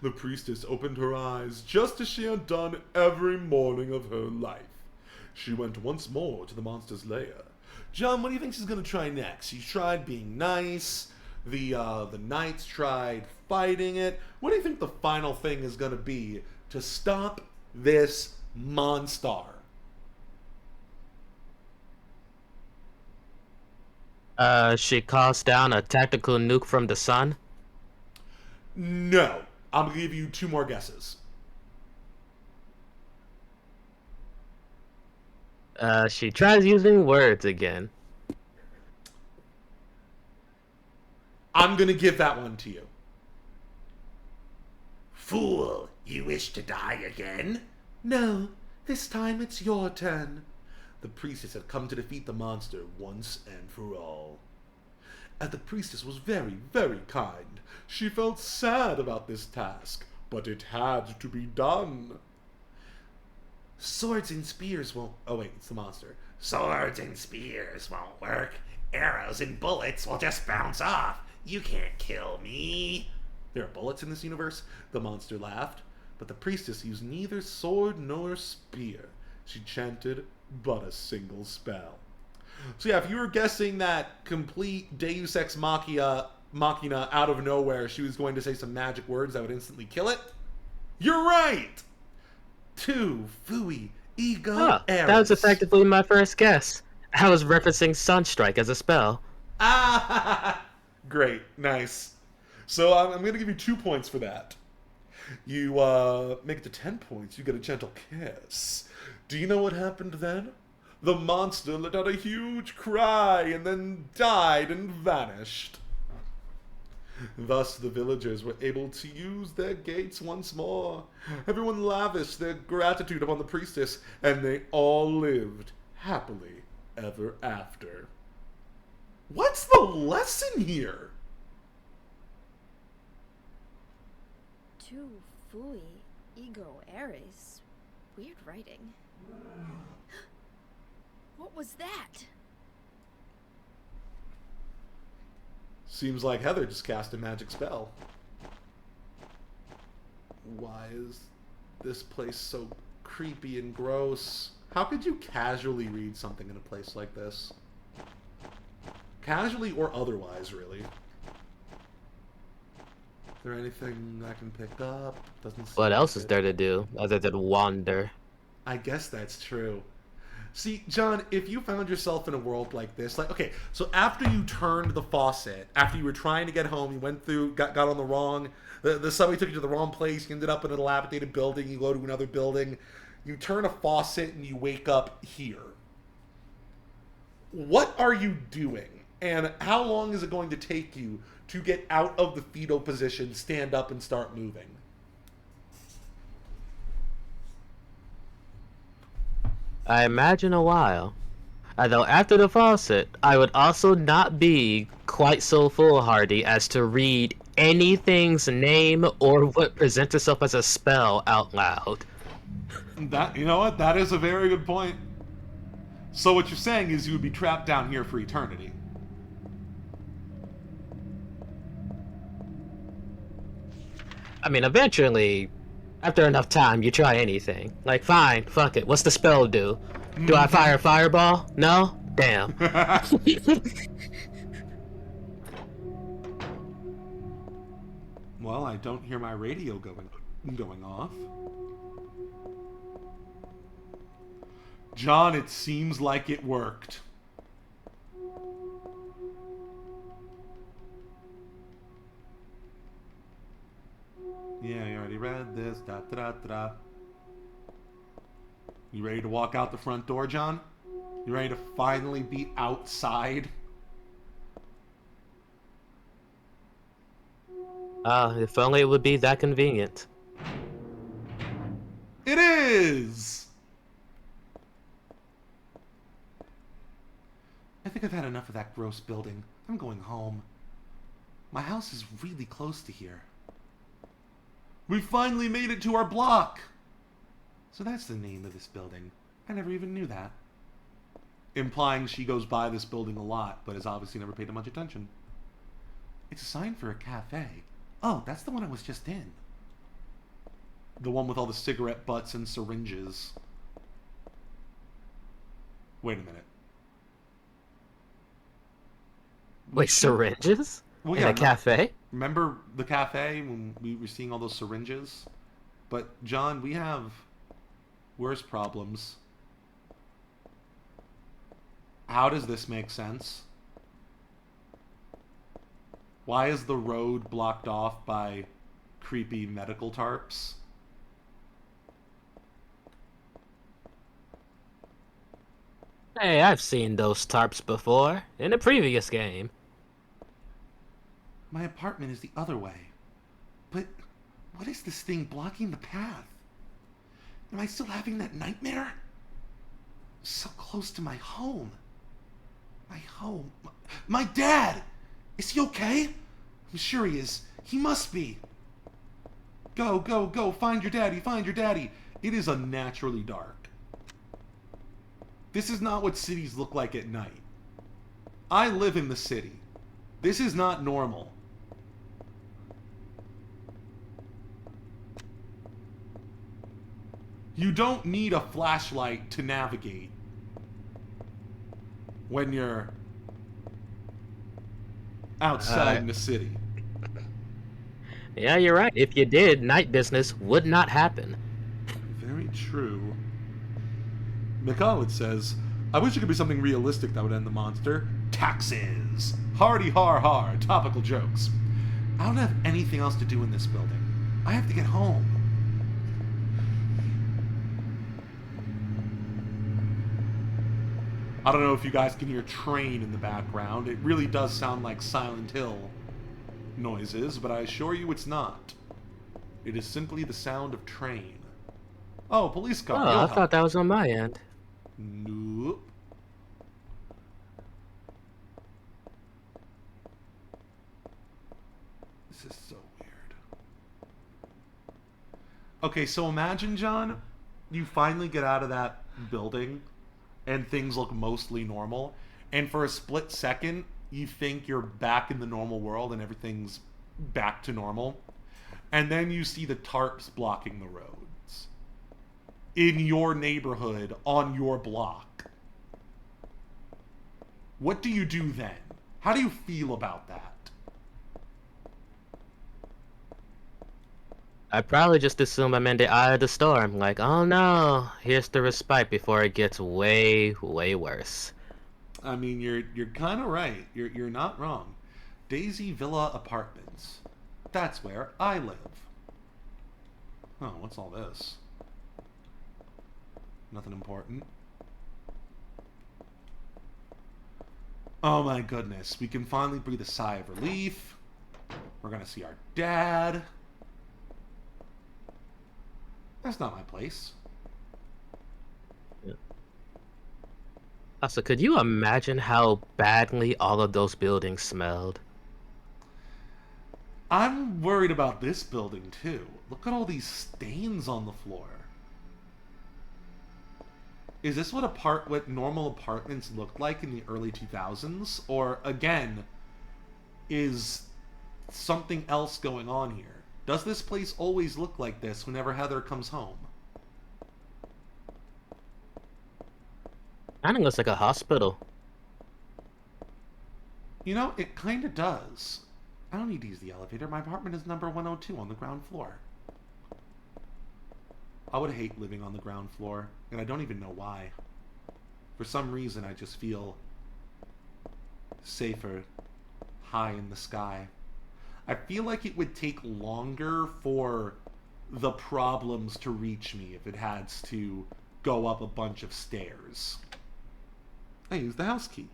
S7: The priestess opened her eyes just as she had done every morning of her life. She went once more to the monster's lair. John, what do you think she's going to try next? She tried being nice. The knights tried fighting it. What do you think the final thing is going to be to stop this monster?
S8: She calls down a tactical nuke from the sun?
S7: No. I'm going to give you two more guesses.
S8: She tries using words again.
S7: I'm going to give that one to you.
S1: Fool, you wish to die again?
S7: No, this time it's your turn. The priestess had come to defeat the monster once and for all. And the priestess was very, very kind. She felt sad about this task, but it had to be done. Swords and spears won't... Oh wait, it's the monster.
S1: Swords and spears won't work. Arrows and bullets will just bounce off. You can't kill me.
S7: There are bullets in this universe? The monster laughed. But the priestess used neither sword nor spear. She chanted but a single spell. So yeah, if you were guessing that complete Deus Ex Machina out of nowhere, she was going to say some magic words that would instantly kill it, you're right! Two Fui Ego Eris.
S8: That was effectively my first guess. I was referencing Sunstrike as a spell.
S7: Ah! Great, nice. So I'm going to give you 2 points for that. You make it to 10 points, you get a gentle kiss. Do you know what happened then? The monster let out a huge cry and then died and vanished. Thus, the villagers were able to use their gates once more. Everyone lavished their gratitude upon the priestess, and they all lived happily ever after. What's the lesson here?
S20: Tu fui ego eris. Weird writing. What was that?
S7: Seems like Heather just cast a magic spell. Why is this place so creepy and gross? How could you casually read something in a place like this? Casually or otherwise, really. Is there anything I can pick up? Doesn't seem
S8: What else
S7: like
S8: is
S7: it.
S8: there to do other than wander?
S7: I guess that's true. See, John, if you found yourself in a world like this, like, okay, so after you turned the faucet, after you were trying to get home, you went through, got on the wrong, the subway took you to the wrong place, you ended up in a dilapidated building, you go to another building, you turn a faucet and you wake up here. What are you doing? And how long is it going to take you to get out of the fetal position, stand up, and start moving?
S8: I imagine a while. Although after the faucet, I would also not be quite so foolhardy as to read anything's name or what presents itself as a spell out loud.
S7: That, you know what? That is a very good point. So what you're saying is you would be trapped down here for eternity.
S8: I mean, eventually, after enough time, you try anything. Like, fine, fuck it. What's the spell do? Do I fire a fireball? No? Damn.
S7: Well, I don't hear my radio going off. John, it seems like it worked. Yeah, you already read this. Da, da, da, da. You ready to walk out the front door, John? You ready to finally be outside?
S8: If only it would be that convenient.
S7: It is! I think I've had enough of that gross building. I'm going home. My house is really close to here. We finally made it to our block! So that's the name of this building. I never even knew that. Implying she goes by this building a lot, but has obviously never paid much attention. It's a sign for a cafe. Oh, that's the one I was just in. The one with all the cigarette butts and syringes. Wait a minute.
S8: Wait, syringes?
S7: Well,
S8: in a cafe?
S7: Remember the cafe when we were seeing all those syringes? But, John, we have worse problems. How does this make sense? Why is the road blocked off by creepy medical tarps?
S8: Hey, I've seen those tarps before, in a previous game.
S7: My apartment is the other way. But what is this thing blocking the path? Am I still having that nightmare? So close to my home. My home. My dad! Is he okay? I'm sure he is. He must be. Go, go, go. Find your daddy. Find your daddy. It is unnaturally dark. This is not what cities look like at night. I live in the city. This is not normal. You don't need a flashlight to navigate when you're outside in the city.
S8: Yeah, you're right. If you did, night business would not happen.
S7: Very true. McCullough says, I wish it could be something realistic that would end the monster. Taxes! Hardy har har, topical jokes. I don't have anything else to do in this building. I have to get home. I don't know if you guys can hear a train in the background. It really does sound like Silent Hill noises, but I assure you it's not. It is simply the sound of train. Oh, police car.
S8: Oh, I thought that was on my end.
S7: Nope. This is so weird. Okay, so imagine, John, you finally get out of that building and things look mostly normal, and for a split second, you think you're back in the normal world and everything's back to normal, and then you see the tarps blocking the roads in your neighborhood, on your block. What do you do then? How do you feel about that?
S8: I probably just assume I'm in the eye of the storm. Like, oh no, here's the respite before it gets way, way worse.
S7: I mean, you're kind of right. You're not wrong. Daisy Villa Apartments. That's where I live. Oh, what's all this? Nothing important. Oh my goodness. We can finally breathe a sigh of relief. We're gonna see our dad. That's not my place.
S8: Yeah. Also, could you imagine how badly all of those buildings smelled?
S7: I'm worried about this building too. Look at all these stains on the floor. Is this what normal apartments looked like in the early 2000s? Or, again, is something else going on here? Does this place always look like this whenever Heather comes home?
S8: I think it looks like a hospital.
S7: You know, it kind of does. I don't need to use the elevator. My apartment is number 102 on the ground floor. I would hate living on the ground floor, and I don't even know why. For some reason, I just feel safer high in the sky. I feel like it would take longer for the problems to reach me if it had to go up a bunch of stairs. I used the house key.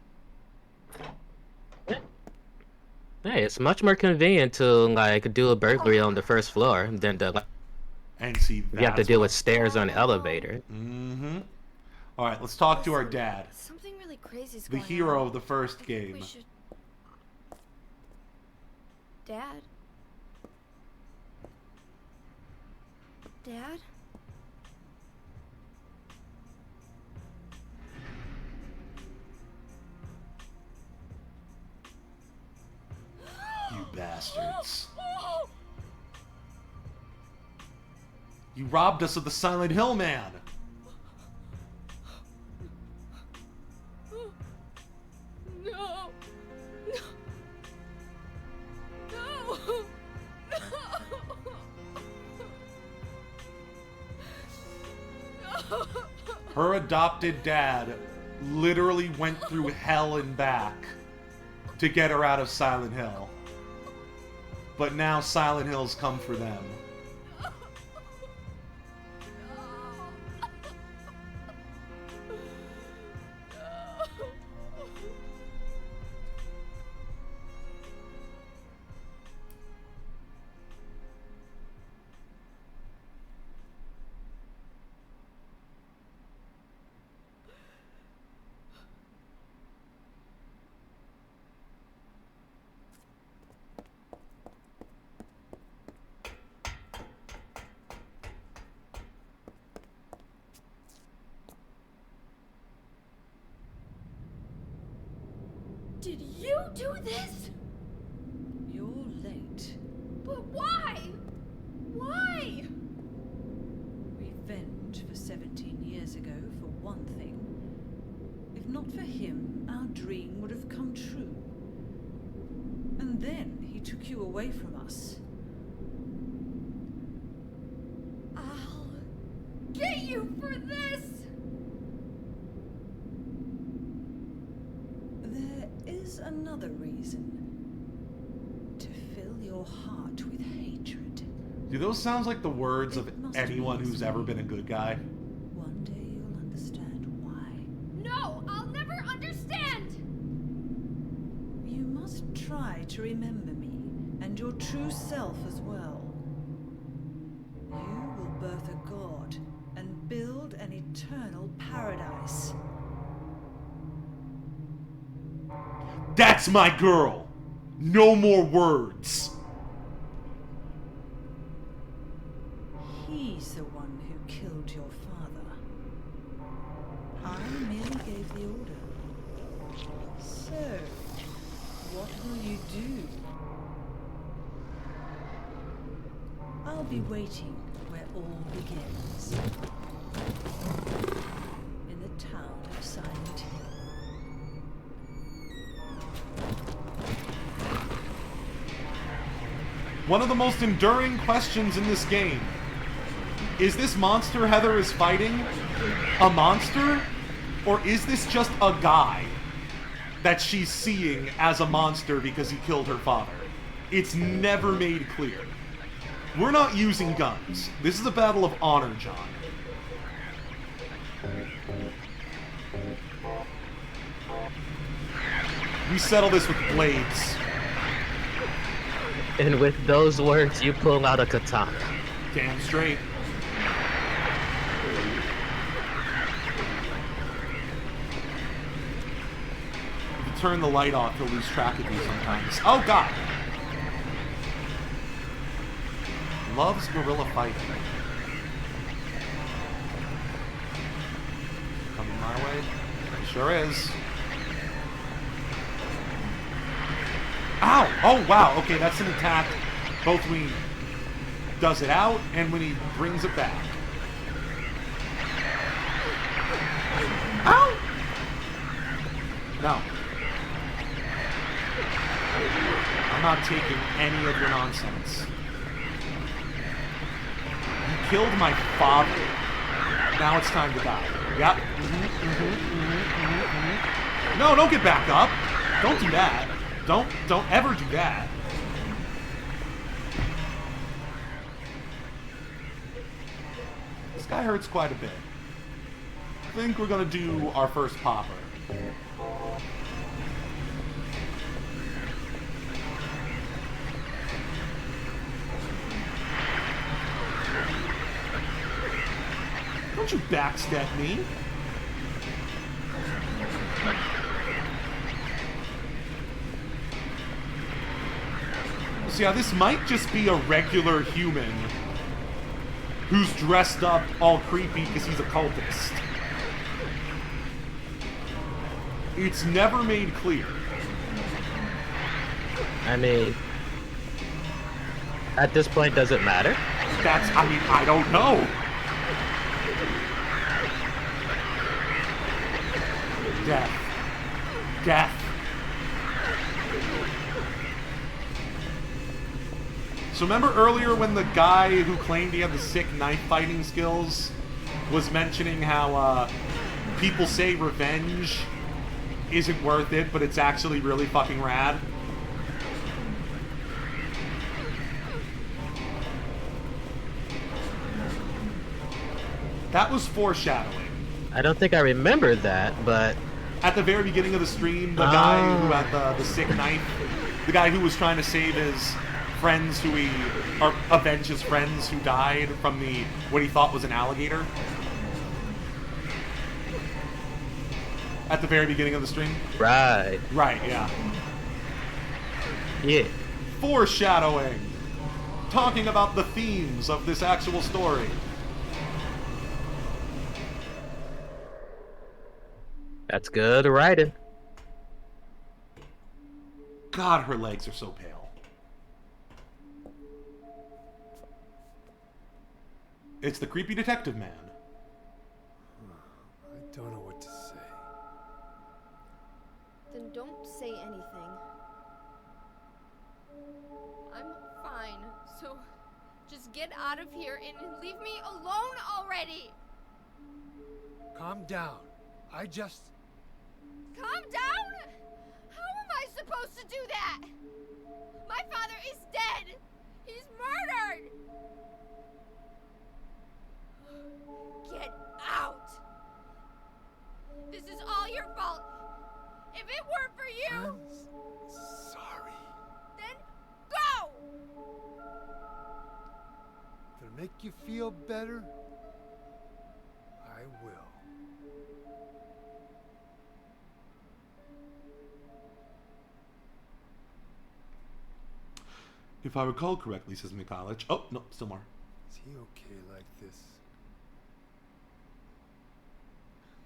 S8: Hey, it's much more convenient to like do a burglary on the first floor than to
S7: and see
S8: you have to deal with stairs on the elevator.
S7: Mm-hmm. All right, let's talk to our dad.
S20: Something really crazy is
S7: The
S20: going on.
S7: hero of the first
S20: We
S7: game.
S20: should... Dad? Dad?
S7: You bastards. You robbed us of the Silent Hill Man.
S20: No! No! No!
S7: Her adopted dad literally went through hell and back to get her out of Silent Hill. But now Silent Hill's come for them.
S20: Did you do this?
S9: You're late.
S20: But why? Why?
S9: Revenge for 17 years ago, for one thing. If not for him, our dream would have come true. And then he took you away from us.
S20: I'll get you for this!
S9: There is another reason. To fill your heart with hatred.
S7: Do those sound like the words of
S9: must
S7: anyone
S9: be
S7: who's ever been a good guy?
S9: One day you'll understand why.
S20: No, I'll never understand!
S9: You must try to remember me, and your true self as well. You will birth a god and build an eternal paradise.
S7: That's my girl! No more words!
S9: He's the one who killed your father. I merely gave the order. So, what will you do? I'll be waiting where all begins. In the town of Silent Hill.
S7: One of the most enduring questions in this game. Is this monster Heather is fighting a monster? Or is this just a guy that she's seeing as a monster because he killed her father? It's never made clear. We're not using guns. This is a battle of honor, John. We settle this with blades.
S8: And with those words, you pull out a katana.
S7: Damn straight. If you turn the light off, you'll lose track of you sometimes. Oh, God! Loves guerrilla fighting. Coming my way? Sure is. Ow! Oh, wow. Okay, that's an attack. Both when he does it out and when he brings it back. Ow! No. I'm not taking any of your nonsense. You killed my father. Now it's time to die. Yep. No, don't get back up. Don't do that. Don't ever do that. This guy hurts quite a bit. I think we're gonna do our first popper. Don't you backstep me. So yeah, this might just be a regular human who's dressed up all creepy because he's a cultist. It's never made clear.
S8: I mean, at this point, does it matter?
S7: I don't know. Death. Death. So remember earlier when the guy who claimed he had the sick knife fighting skills was mentioning how people say revenge isn't worth it, but it's actually really fucking rad? That was foreshadowing.
S8: I don't think I remember that, but...
S7: At the very beginning of the stream, the guy who had the sick knife, the guy who was trying to save his friends or avenge his friends who died from what he thought was an alligator. At the very beginning of the stream.
S8: Right.
S7: Right, yeah.
S8: Yeah.
S7: Foreshadowing. Talking about the themes of this actual story.
S8: That's good writing.
S7: God, her legs are so pale. It's the creepy detective man.
S11: I don't know what to say.
S20: Then don't say anything. I'm fine, so just get out of here and leave me alone already!
S11: Calm down.
S20: Calm down? How am I supposed to do that? My father is dead! He's murdered! Get out! This is all your fault! If it weren't for you...
S11: I'm sorry.
S20: Then go!
S11: make you feel better, I will.
S7: If I recall correctly, says Mikhailych. Oh, no, still more.
S11: Is he okay like this?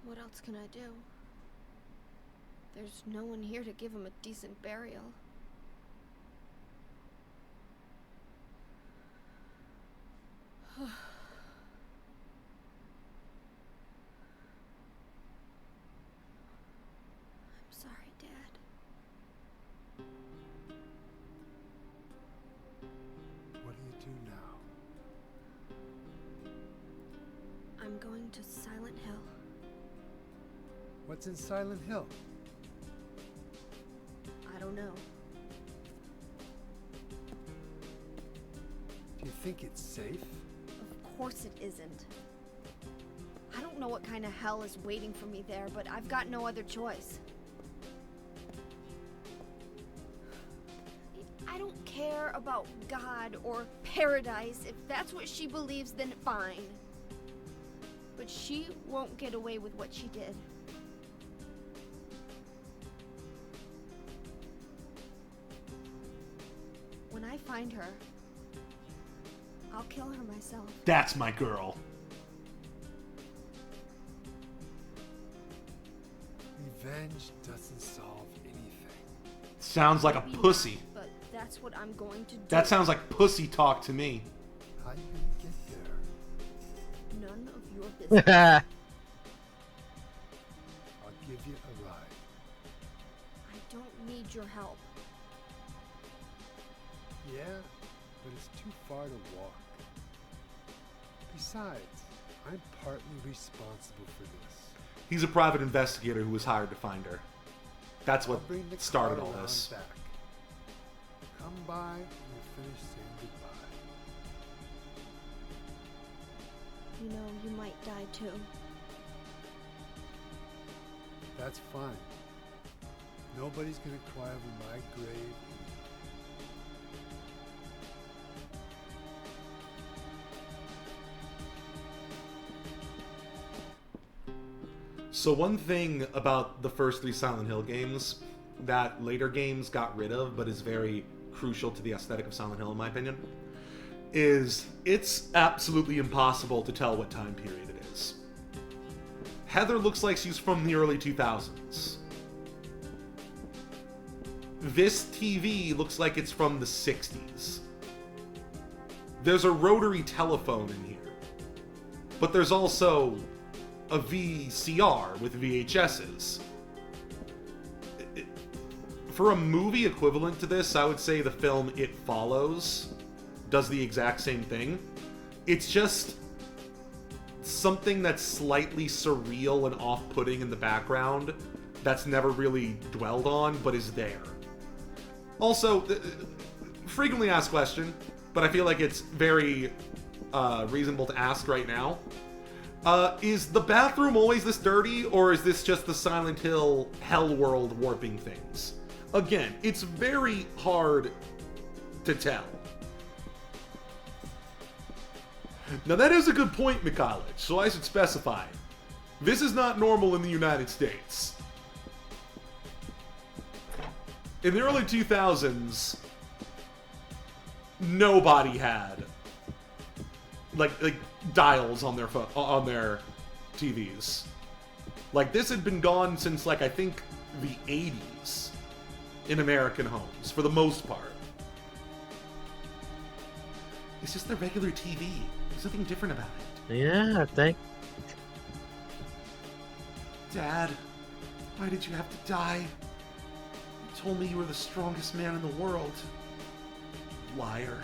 S20: What else can I do? There's no one here to give him a decent burial. I'm sorry, Dad.
S11: What do you do now?
S20: I'm going to Silent Hill.
S11: What's in Silent Hill?
S20: I don't know.
S11: Do you think it's safe?
S20: Of course it isn't. I don't know what kind of hell is waiting for me there, but I've got no other choice. I don't care about God or paradise. If that's what she believes, then fine. But she won't get away with what she did. When I find her, I'll kill her myself.
S7: That's my girl.
S11: Revenge doesn't solve anything.
S7: Sounds like a
S20: Maybe
S7: pussy.
S20: not, but that's what I'm going to do.
S7: That sounds like pussy talk to me.
S11: How you gonna get there?
S20: None of your business.
S11: I'll give you a ride.
S20: I don't need your help.
S11: Yeah, but it's too far to walk. Besides, I'm partly responsible for this.
S7: He's a private investigator who was hired to find her. That's what
S11: I'll bring the
S7: started
S11: car
S7: all
S11: around
S7: this.
S11: Back. Come by and we'll finish saying goodbye.
S20: You know, you might die too.
S11: That's fine. Nobody's gonna cry over my grave.
S7: So one thing about the first 3 Silent Hill games that later games got rid of, but is very crucial to the aesthetic of Silent Hill in my opinion, is it's absolutely impossible to tell what time period it is. Heather looks like she's from the early 2000s. This TV looks like it's from the 60s. There's a rotary telephone in here, but there's also a VCR with VHSs. For a movie equivalent to this, I would say the film It Follows does the exact same thing. It's just something that's slightly surreal and off-putting in the background that's never really dwelled on, but is there. Also, frequently asked question, but I feel like it's very reasonable to ask right now. Is the bathroom always this dirty, or is this just the Silent Hill Hell World warping things? Again, it's very hard to tell. Now that is a good point, Mikhailych, so I should specify. This is not normal in the United States. In the early 2000s, nobody had like dials on their on their TVs. Like this had been gone since like I think the 80s in American homes for the most part. It's just the regular TV. There's nothing different about it.
S8: Yeah, I think.
S7: Dad, why did you have to die? You told me you were the strongest man in the world. Liar.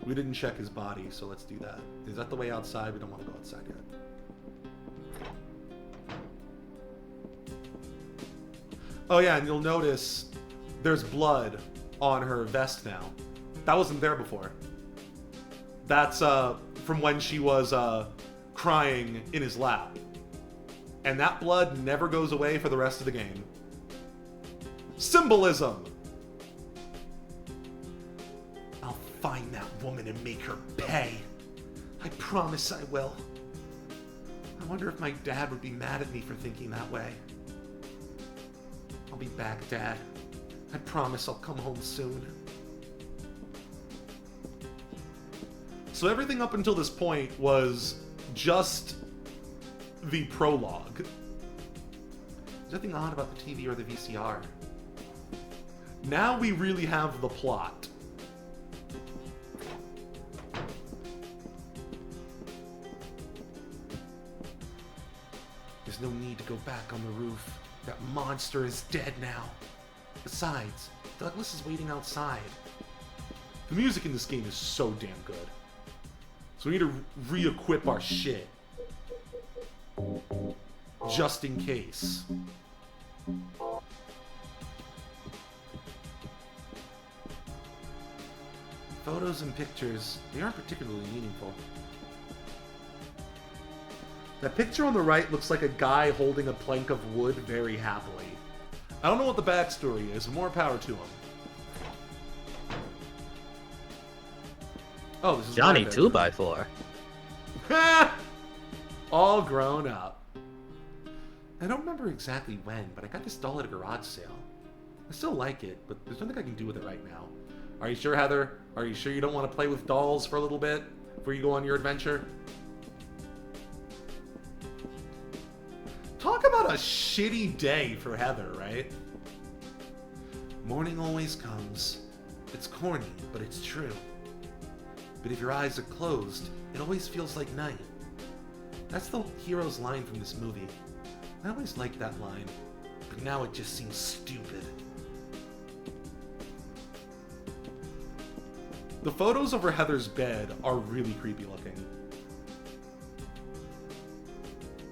S7: We didn't check his body, so let's do that. Is that the way outside? We don't want to go outside yet. Oh yeah, and you'll notice there's blood on her vest now. That wasn't there before. That's from when she was crying in his lap. And that blood never goes away for the rest of the game. Symbolism! find that woman and make her pay. I promise I will. I wonder if my dad would be mad at me for thinking that way. I'll be back, Dad. I promise I'll come home soon. So everything up until this point was just the prologue. There's nothing odd about the TV or the VCR. Now we really have the plot. There's no need to go back on the roof. That monster is dead now. Besides, Douglas is waiting outside. The music in this game is so damn good. So we need to re-equip our shit. Just in case. Photos and pictures, they aren't particularly meaningful. That picture on the right looks like a guy holding a plank of wood very happily. I don't know what the backstory is, more power to him. Oh, this is
S8: Johnny 2x4.
S7: All grown up. I don't remember exactly when, but I got this doll at a garage sale. I still like it, but there's nothing I can do with it right now. Are you sure, Heather? Are you sure you don't want to play with dolls for a little bit before you go on your adventure? Talk about a shitty day for Heather, right? Morning always comes. It's corny, but it's true. But if your eyes are closed, it always feels like night. That's the hero's line from this movie. I always liked that line, but now it just seems stupid. The photos over Heather's bed are really creepy looking.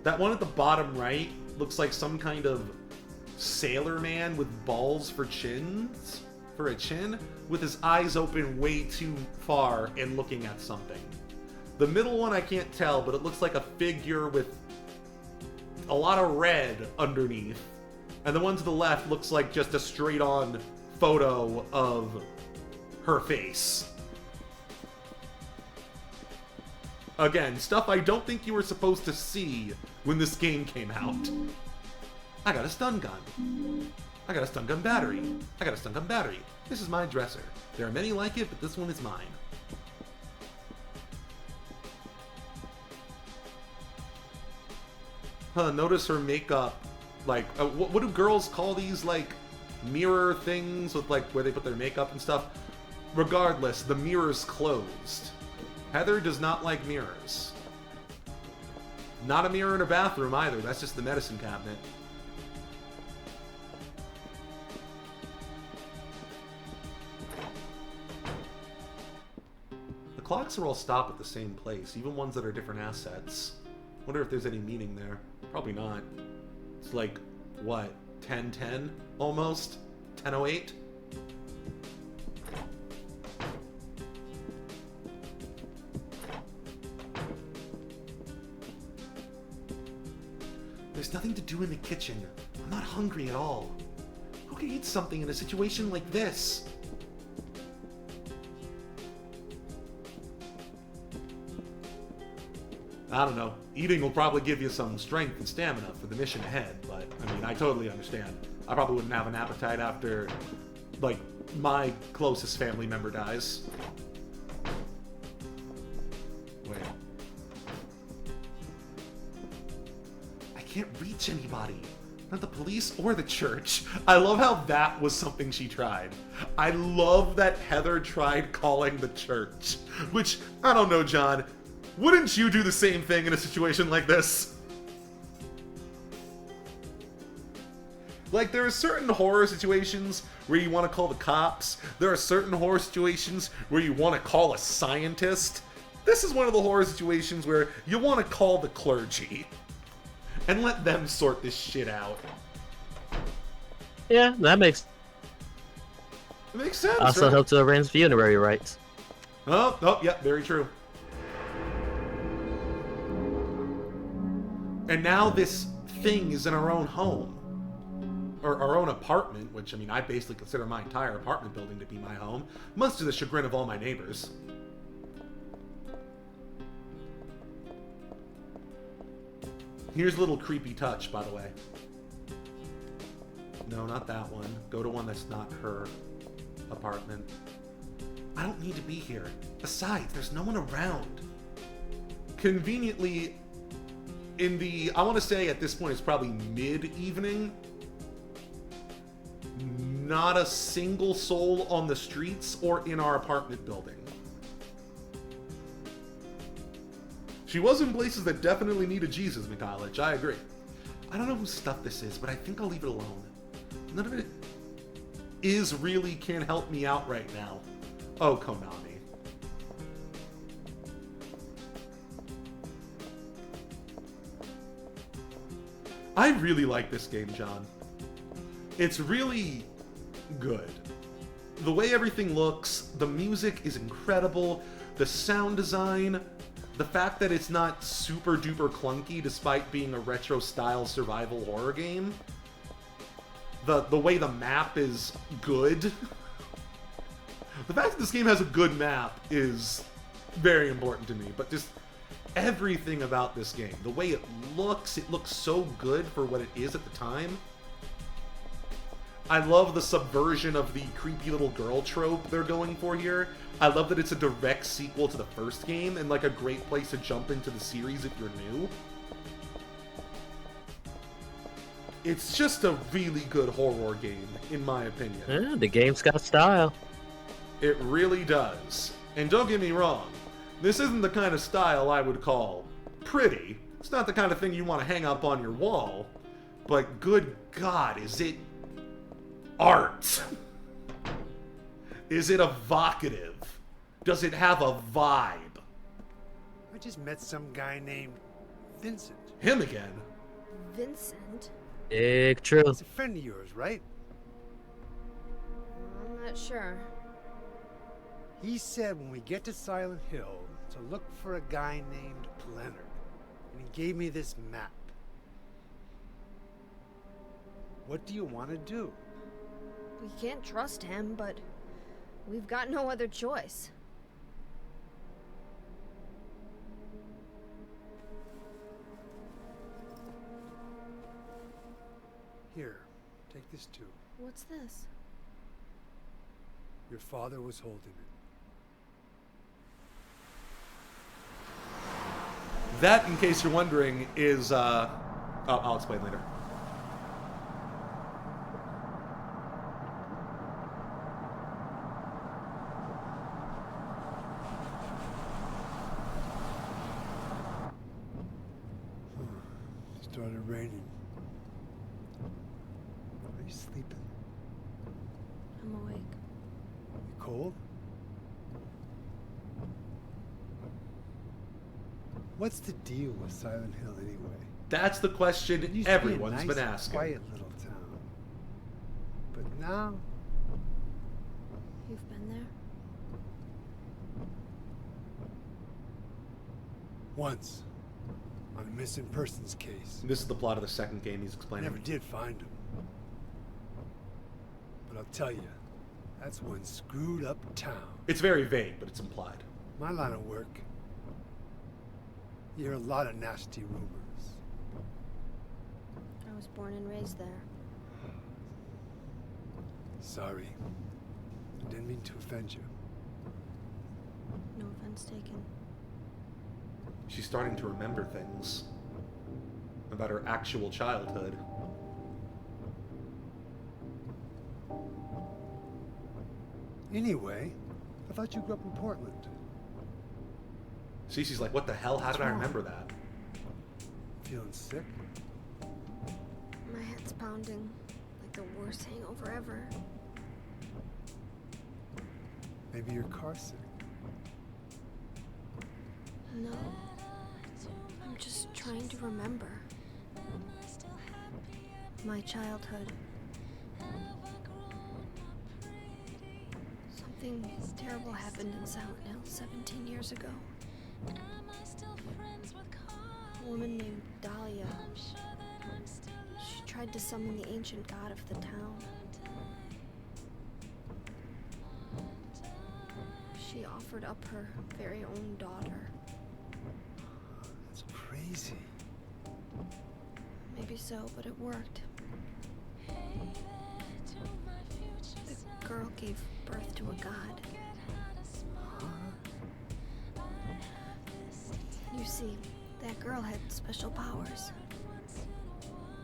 S7: That one at the bottom right looks like some kind of sailor man with balls for chins, for a chin, with his eyes open way too far and looking at something. The middle one I can't tell, but it looks like a figure with a lot of red underneath. And the one to the left looks like just a straight-on photo of her face. Again, stuff I don't think you were supposed to see when this game came out. I got a stun gun. I got a stun gun battery. I got a stun gun battery. This is my dresser. There are many like it, but this one is mine. Notice her makeup, like, what do girls call these, like, mirror things with, like, where they put their makeup and stuff? Regardless, the mirror's closed. Heather does not like mirrors. Not a mirror in her bathroom either, that's just the medicine cabinet. The clocks are all stopped at the same place, even ones that are different assets. Wonder if there's any meaning there. Probably not. It's like, what, 10:10 almost? 10:08? There's nothing to do in the kitchen. I'm not hungry at all. Who can eat something in a situation like this? I don't know. Eating will probably give you some strength and stamina for the mission ahead, but, I mean, I totally understand. I probably wouldn't have an appetite after, like, my closest family member dies. Wait. I can't reach anybody. Not the police or the church. I love how that was something she tried. I love that Heather tried calling the church. Which, I don't know, John. Wouldn't you do the same thing in a situation like this? Like, there are certain horror situations where you want to call the cops. There are certain horror situations where you want to call a scientist. This is one of the horror situations where you want to call the clergy. And let them sort this shit out.
S8: Yeah, that makes...
S7: It makes sense,
S8: also
S7: right?
S8: help to arrange funerary rites.
S7: Oh, yeah, very true. And now this thing is in our own home. or our own apartment, which, I mean, I basically consider my entire apartment building to be my home, much to the chagrin of all my neighbors. Here's a little creepy touch, by the way. No, not that one. Go to one that's not her apartment. I don't need to be here. Besides, there's no one around. Conveniently, in the, I want to say at this point it's probably mid-evening, not a single soul on the streets or in our apartment building. She was in places that definitely needed Jesus, Mikhailich. I agree. I don't know whose stuff this is, but I think I'll leave it alone. None of it can help me out right now. Oh, Konami. I really like this game, John. It's really good. The way everything looks, the music is incredible, the sound design, the fact that it's not super duper clunky despite being a retro style survival horror game. The way the map is good. The fact that this game has a good map is very important to me, but just everything about this game, the way it looks so good for what it is at the time. I love the subversion of the creepy little girl trope they're going for here. I love that it's a direct sequel to the first game and like a great place to jump into the series if you're new. It's just a really good horror game, in my opinion.
S8: Yeah, the game's got style.
S7: It really does. And don't get me wrong, this isn't the kind of style I would call pretty. It's not the kind of thing you want to hang up on your wall. But good God, is it art? Is it evocative? Does it have a vibe?
S11: I just met some guy named Vincent.
S7: Him again?
S20: Vincent?
S8: Big true.
S11: He's a friend of yours, right?
S20: I'm not sure.
S11: He said when we get to Silent Hill to look for a guy named Leonard. And he gave me this map. What do you want to do?
S20: We can't trust him, but we've got no other choice.
S11: Here, take this too.
S20: What's this?
S11: Your father was holding it.
S7: That, in case you're wondering, is, I'll explain later.
S11: Started raining. Are you sleeping?
S20: I'm awake.
S11: You cold? What's the deal with Silent Hill anyway?
S7: That's the question everyone's been asking.
S11: Quiet little town. But now,
S20: You've been there?
S11: once, on a missing persons case.
S7: This is the plot of the second game he's explaining.
S11: Never did find him. But I'll tell you, that's one screwed up town.
S7: It's very vague, but it's implied.
S11: My line of work, you hear a lot of nasty rumors.
S20: I was born and raised there.
S11: Sorry. I didn't mean to offend you.
S20: No offense taken.
S7: She's starting to remember things about her actual childhood.
S11: Anyway, I thought you grew up in Portland.
S7: Cece's like, what the hell? How did I remember that?
S11: Feeling sick?
S20: My head's pounding like the worst hangover ever.
S11: Maybe you're car sick.
S20: No. I'm just trying to remember. My childhood. Something terrible happened in Silent Hill 17 years ago. A woman named Dahlia. She tried tried to summon the ancient god of the town. She offered up her very own daughter.
S11: That's crazy.
S20: Maybe so, but it worked. The girl gave birth to a god. You see, that girl had special powers.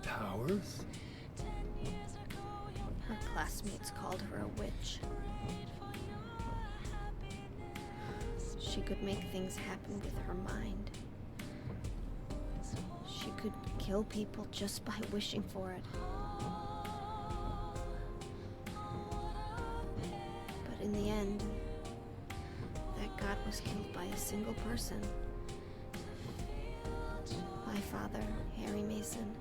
S11: Powers?
S20: Her classmates called her a witch. She could make things happen with her mind. She could kill people just by wishing for it. But in the end, that god was killed by a single person. My father, Harry Mason.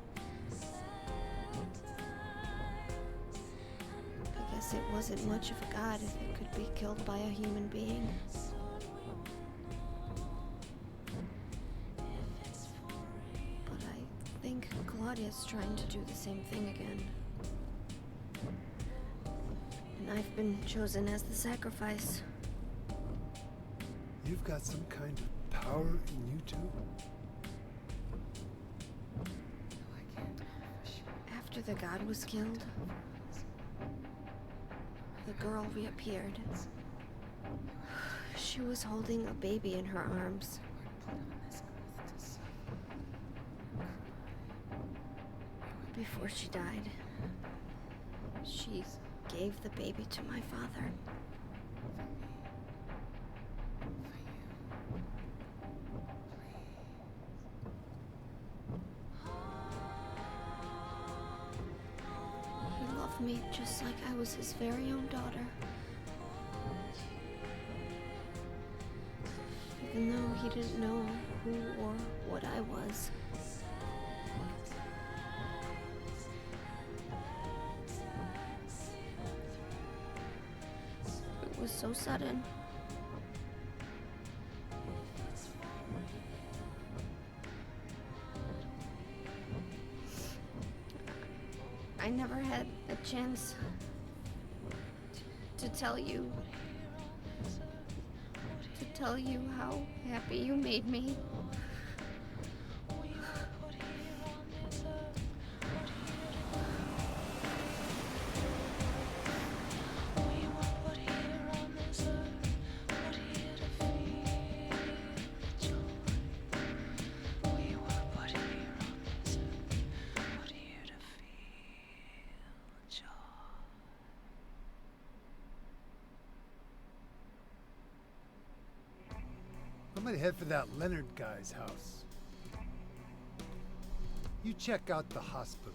S20: I guess it wasn't much of a god if it could be killed by a human being. But I think Claudia's trying to do the same thing again. And I've been chosen as the sacrifice.
S11: You've got some kind of power in you too?
S20: After the god was killed, the girl reappeared. She was holding a baby in her arms. Before she died, she gave the baby to my father. He loved me just like I was his very own daughter. Even though he didn't know who or what I was. It was so sudden. I never had a chance to tell you how happy you made me.
S11: I'm gonna head for that Leonard guy's house. You check out the hospital.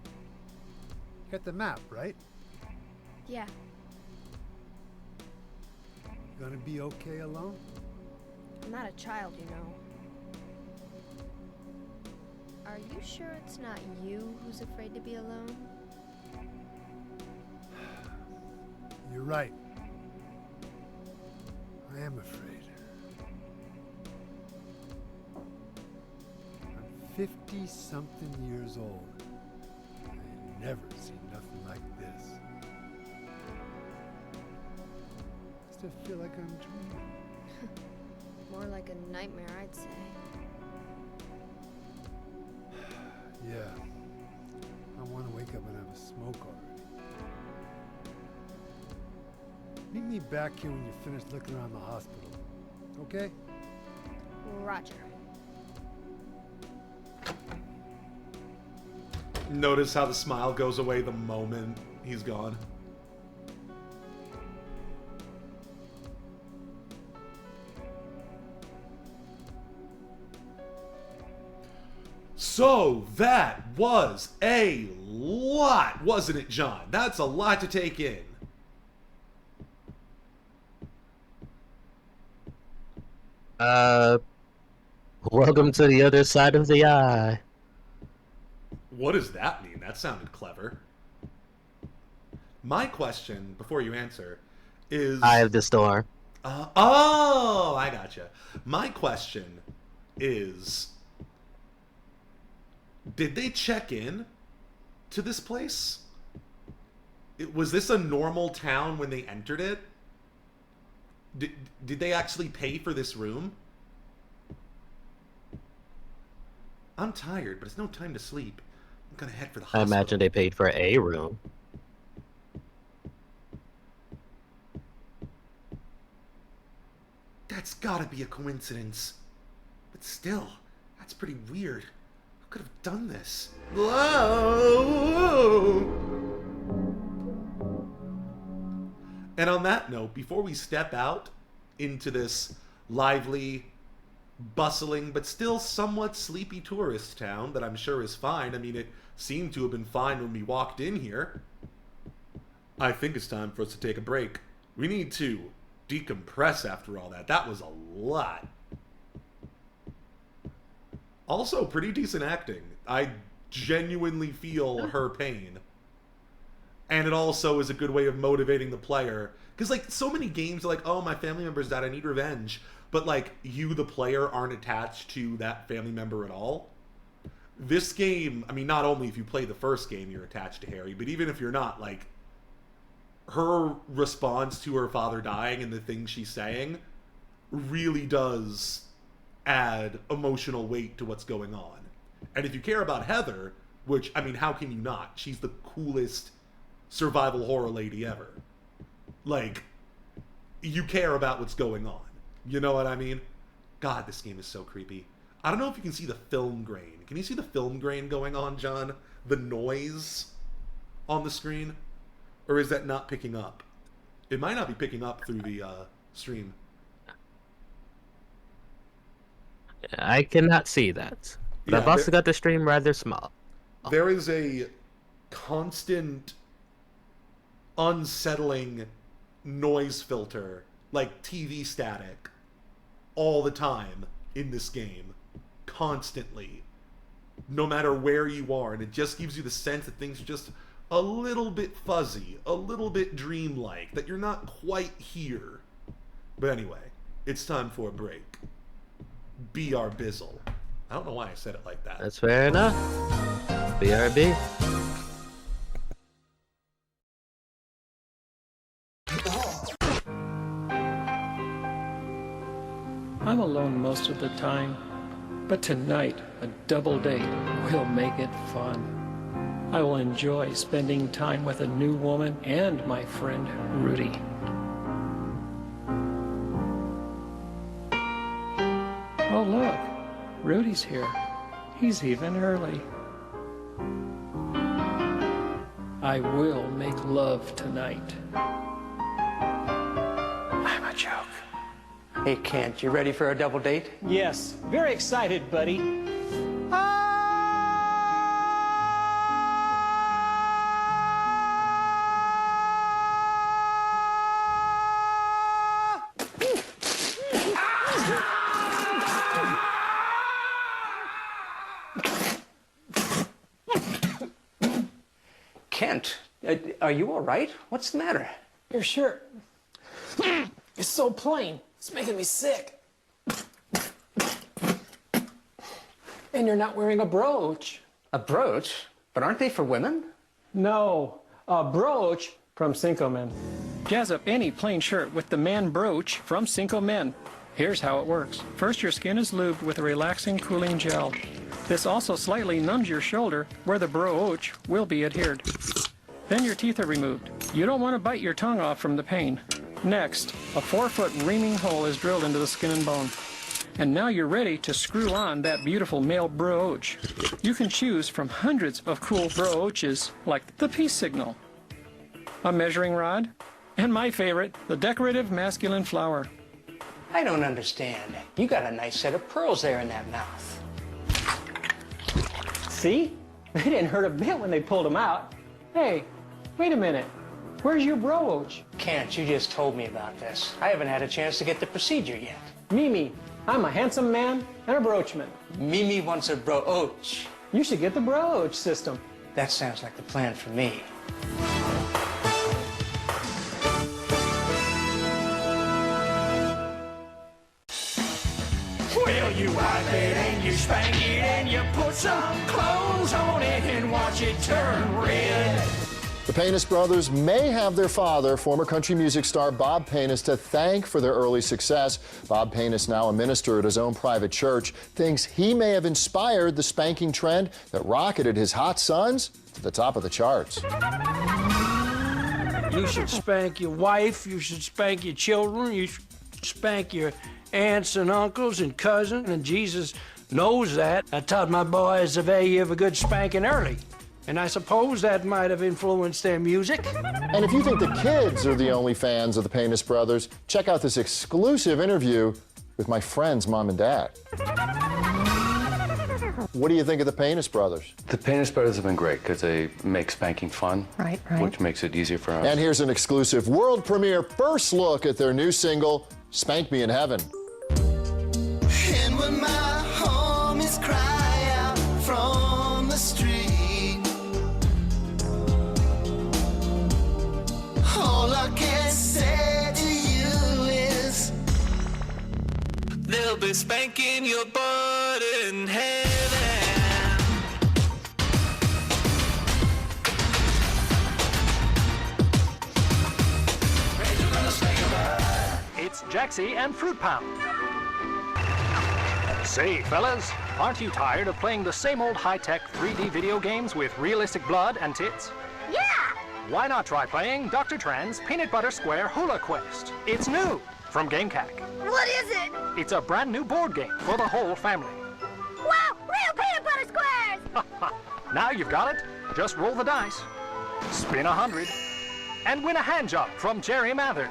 S11: You got the map, right?
S20: Yeah.
S11: You gonna be okay alone?
S20: I'm not a child, you know. Are you sure it's not you who's afraid to be alone?
S11: You're right. I am afraid. I'm 50-something years old. I've never seen nothing like this. I still feel like I'm dreaming.
S20: More like a nightmare, I'd say.
S11: Yeah. I want to wake up and have a smoke already. Meet me back here when you're finished looking around the hospital. Okay?
S20: Roger.
S7: Notice how the smile goes away the moment he's gone. So that was a lot, wasn't it, John? That's a lot to take in.
S8: Welcome to the other side of the eye.
S7: What does that mean? That sounded clever. My question, before you answer, is...
S8: Eye of the storm.
S7: Oh, I gotcha. My question is... Did they check in to this place? Was this a normal town when they entered it? Did they actually pay for this room? I'm tired, but it's no time to sleep. I'm gonna head for the
S8: I
S7: hospital.
S8: imagine they paid for a room.
S7: That's gotta be a coincidence. But still, that's pretty weird. Who could have done this? Whoa! And on that note, before we step out into this lively, bustling, but still somewhat sleepy tourist town that I'm sure is fine. I mean, it seemed to have been fine when we walked in here. I think it's time for us to take a break. We need to decompress after all that. That was a lot. Also, pretty decent acting. I genuinely feel her pain. And it also is a good way of motivating the player. Because, like, so many games are like, oh, my family member's died, I need revenge. But, like, you, the player, aren't attached to that family member at all. This game, I mean, not only if you play the first game, you're attached to Harry, but even if you're not, like, her response to her father dying and the things she's saying really does add emotional weight to what's going on. And if you care about Heather, which, I mean, how can you not? She's the coolest survival horror lady ever. Like, you care about what's going on. You know what I mean? God, this game is so creepy. I don't know if you can see the film grain. Can you see the film grain going on, John? The noise on the screen? Or is that not picking up? It might not be picking up through the stream.
S8: I cannot see that. But
S7: Yeah,
S8: I've also got the stream rather small.
S7: There is a constant, unsettling noise filter, like TV static, all the time in this game. Constantly. No matter where you are. And it just gives you the sense that things are just a little bit fuzzy, a little bit dreamlike, that you're not quite here. But anyway, it's time for a break. Be our bizzle. I don't know why I said it like that.
S8: That's fair enough. BRB.
S2: I'm alone most of the time, but tonight a double date will make it fun. I will enjoy spending time with a new woman and my friend Rudy. Oh look, Rudy's here. He's even early. I will make love tonight. I'm a joke.
S12: Hey, Kent, you ready for a double date?
S2: Yes, very excited, buddy.
S12: Kent, are you all right? What's the matter?
S2: Your shirt. It's so plain. It's making me sick. And you're not wearing a brooch.
S12: A brooch? But aren't they for women?
S2: No, a brooch from Cinco Men. Jazz up any plain shirt with the man brooch from Cinco Men. Here's how it works. First, your skin is lubed with a relaxing, cooling gel. This also slightly numbs your shoulder where the brooch will be adhered. Then your teeth are removed. You don't want to bite your tongue off from the pain. Next, a 4-foot reaming hole is drilled into the skin and bone. And now you're ready to screw on that beautiful male brooch. You can choose from hundreds of cool brooches, like the peace signal, a measuring rod, and my favorite, the decorative masculine flower.
S12: I don't understand. You got a nice set of pearls there in that mouth.
S2: See? They didn't hurt a bit when they pulled them out. Hey, wait a minute. Where's your brooch?
S12: Kent, you just told me about this. I haven't had a chance to get the procedure yet.
S2: Mimi, I'm a handsome man and a broochman.
S12: Mimi wants a brooch.
S2: You should get the brooch system.
S12: That sounds like the plan for me.
S2: Well, you wipe it and you spank it and you put some clothes on it and watch it turn red.
S15: The Paynes brothers may have their father, former country music star Bob Paynes, to thank for their early success. Bob Paynes, now a minister at his own private church, thinks he may have inspired the spanking trend that rocketed his hot sons to the top of the charts.
S2: You should spank your wife, you should spank your children, you should spank your aunts and uncles and cousins, and Jesus knows that. I taught my boys the value of a good spanking early. And I suppose that might have influenced their music.
S15: And if you think the kids are the only fans of the Paynes brothers, check out this exclusive interview with my friend's mom and dad. What do you think of the Paynes brothers?
S16: The Paynes brothers have been great because they make spanking fun,
S15: right.
S16: which makes it easier for us.
S15: And here's an exclusive world premiere first look at their new single, Spank Me in Heaven.
S17: And when my homies cry out from the street, all I can say to you is they'll be spanking your butt in heaven.
S2: It's Jaxie and Fruit Pound. Say, fellas, aren't you tired of playing the same old high-tech 3D video games with realistic blood and tits?
S10: Yeah!
S2: Why not try playing Dr. Tran's Peanut Butter Square Hula Quest? It's new from GameCack.
S10: What is it?
S2: It's a brand new board game for the whole family.
S10: Wow! Real peanut butter squares!
S2: Now you've got it. Just roll the dice, spin 100, and win a hand job from Jerry Mathers.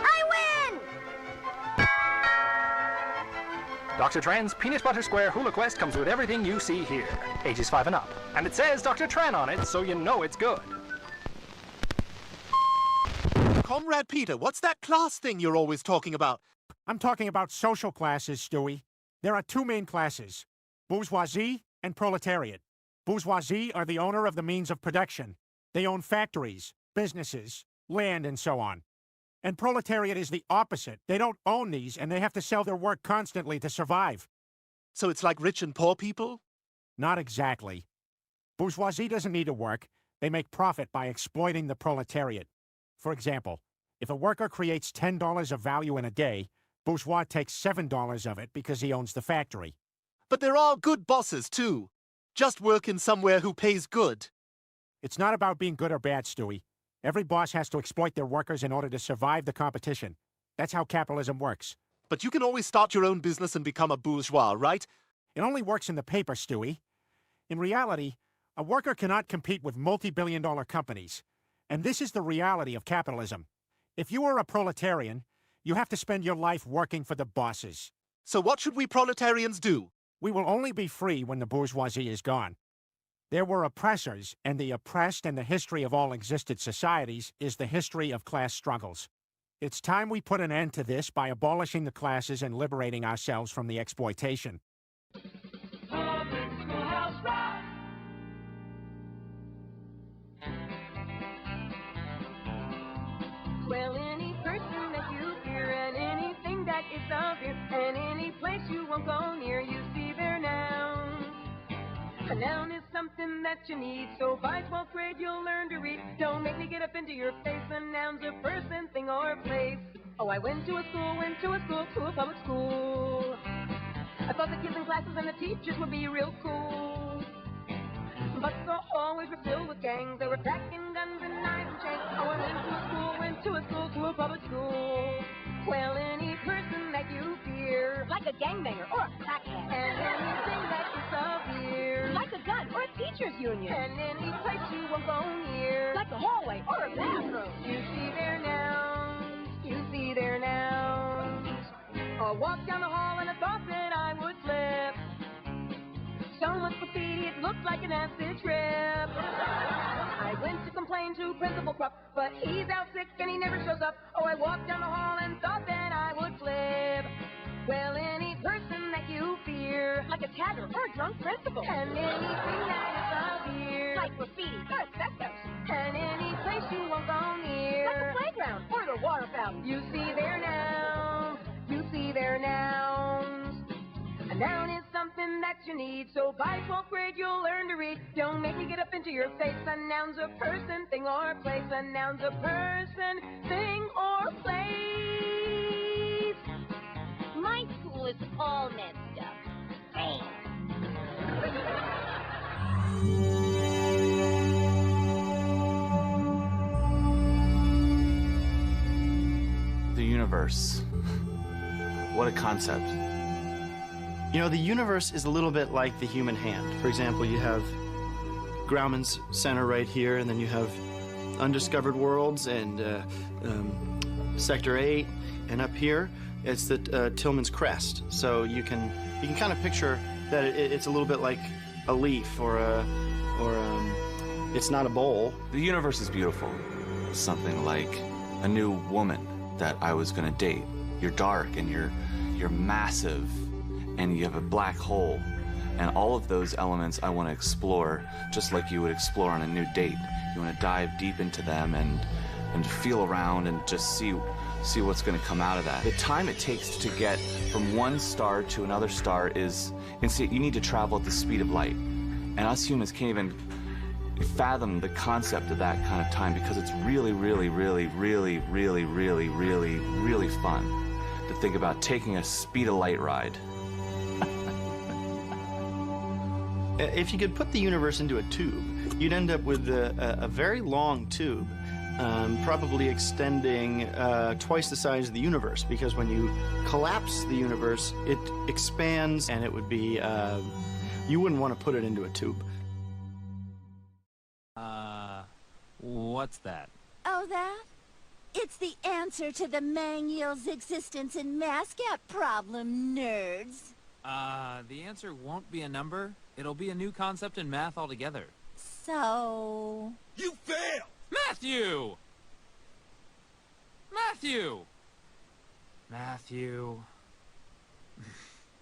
S10: I win!
S2: Dr. Tran's Peanut Butter Square Hula Quest comes with everything you see here. Ages 5 and up. And it says Dr. Tran on it, so you know it's good.
S18: Comrade Peter, what's that class thing you're always talking about?
S19: I'm talking about social classes, Stewie. There are two main classes, bourgeoisie and proletariat. Bourgeoisie are the owner of the means of production. They own factories, businesses, land, and so on. And proletariat is the opposite. They don't own these, and they have to sell their work constantly to survive.
S18: So it's like rich and poor people?
S19: Not exactly. Bourgeoisie doesn't need to work. They make profit by exploiting the proletariat. For example, if a worker creates $10 of value in a day, bourgeois takes $7 of it because he owns the factory.
S18: But there are good bosses, too. Just working somewhere who pays good.
S19: It's not about being good or bad, Stewie. Every boss has to exploit their workers in order to survive the competition. That's how capitalism works.
S18: But you can always start your own business and become a bourgeois, right?
S19: It only works in the paper, Stewie. In reality, a worker cannot compete with multi-billion-dollar companies. And this is the reality of capitalism. If you are a proletarian, you have to spend your life working for the bosses.
S18: So what should we proletarians do?
S19: We will only be free when the bourgeoisie is gone. There were oppressors, and the oppressed and the history of all existed societies is the history of class struggles. It's time we put an end to this by abolishing the classes and liberating ourselves from the exploitation.
S26: Well, any person that you fear and anything that is of you and any place you won't go near, you see there now. A noun is something that you need, so by 12th grade you'll learn to read. Don't make me get up into your face. A noun's a person, thing, or place. Oh, I went to a public school. I thought the kids in classes and the teachers would be real cool. But the hallways were filled with gangs. They were packing guns and knives and chains. Oh, I went to a public school. Well, any person that you fear,
S10: Like a gangbanger or a crackhead.
S26: and anything that is severe,
S10: Like a gun or a teacher's union.
S26: and any place you won't go near,
S10: Like a hallway or a bathroom.
S26: you see their nouns, you see their nouns. I walked down the hall and I thought that I would slip. So much graffiti, it looked like an acid trip. I went to complain to Principal Krupp, but he's out sick and he never shows up. Oh, I walked down the hall and thought that I would flip. Well, any person that you fear,
S10: Like a tagger or a drunk principal.
S26: and anything that is severe,
S10: Like graffiti or asbestos.
S26: and any place you won't go near,
S10: Like a playground or the water fountain.
S26: you see their nouns, So by 12th grade you'll learn to read. Don't make me get up into your face. A noun's a person, thing, or place. A noun's a person, thing, or place.
S10: My school is all messed up. Thanks.
S3: The universe. What a concept.
S4: You know, the universe is a little bit like the human hand. For example, you have Grauman's center right here, and then you have undiscovered worlds and Sector 8, and up here it's the Tillman's crest. So you can kind of picture that it's a little bit like a leaf or it's not a bowl.
S3: The universe is beautiful. Something like a new woman that I was gonna date. You're dark and you're massive and you have a black hole. And all of those elements I want to explore just like you would explore on a new date. You want to dive deep into them and feel around and just see what's going to come out of that. The time it takes to get from one star to another star is insane. You need to travel at the speed of light. And us humans can't even fathom the concept of that kind of time because it's really, really, really, really, really, really, really, really fun to think about taking a speed of light ride.
S4: If you could put the universe into a tube, you'd end up with a very long tube, probably extending twice the size of the universe, because when you collapse the universe, it expands, and it would be, you wouldn't want to put it into a tube.
S14: What's that?
S21: Oh, that? It's the answer to the Mangyeol's existence and mascot problem, nerds.
S14: The answer won't be a number. It'll be a new concept in math altogether.
S21: So...
S14: You fail! Matthew! Matthew! Matthew.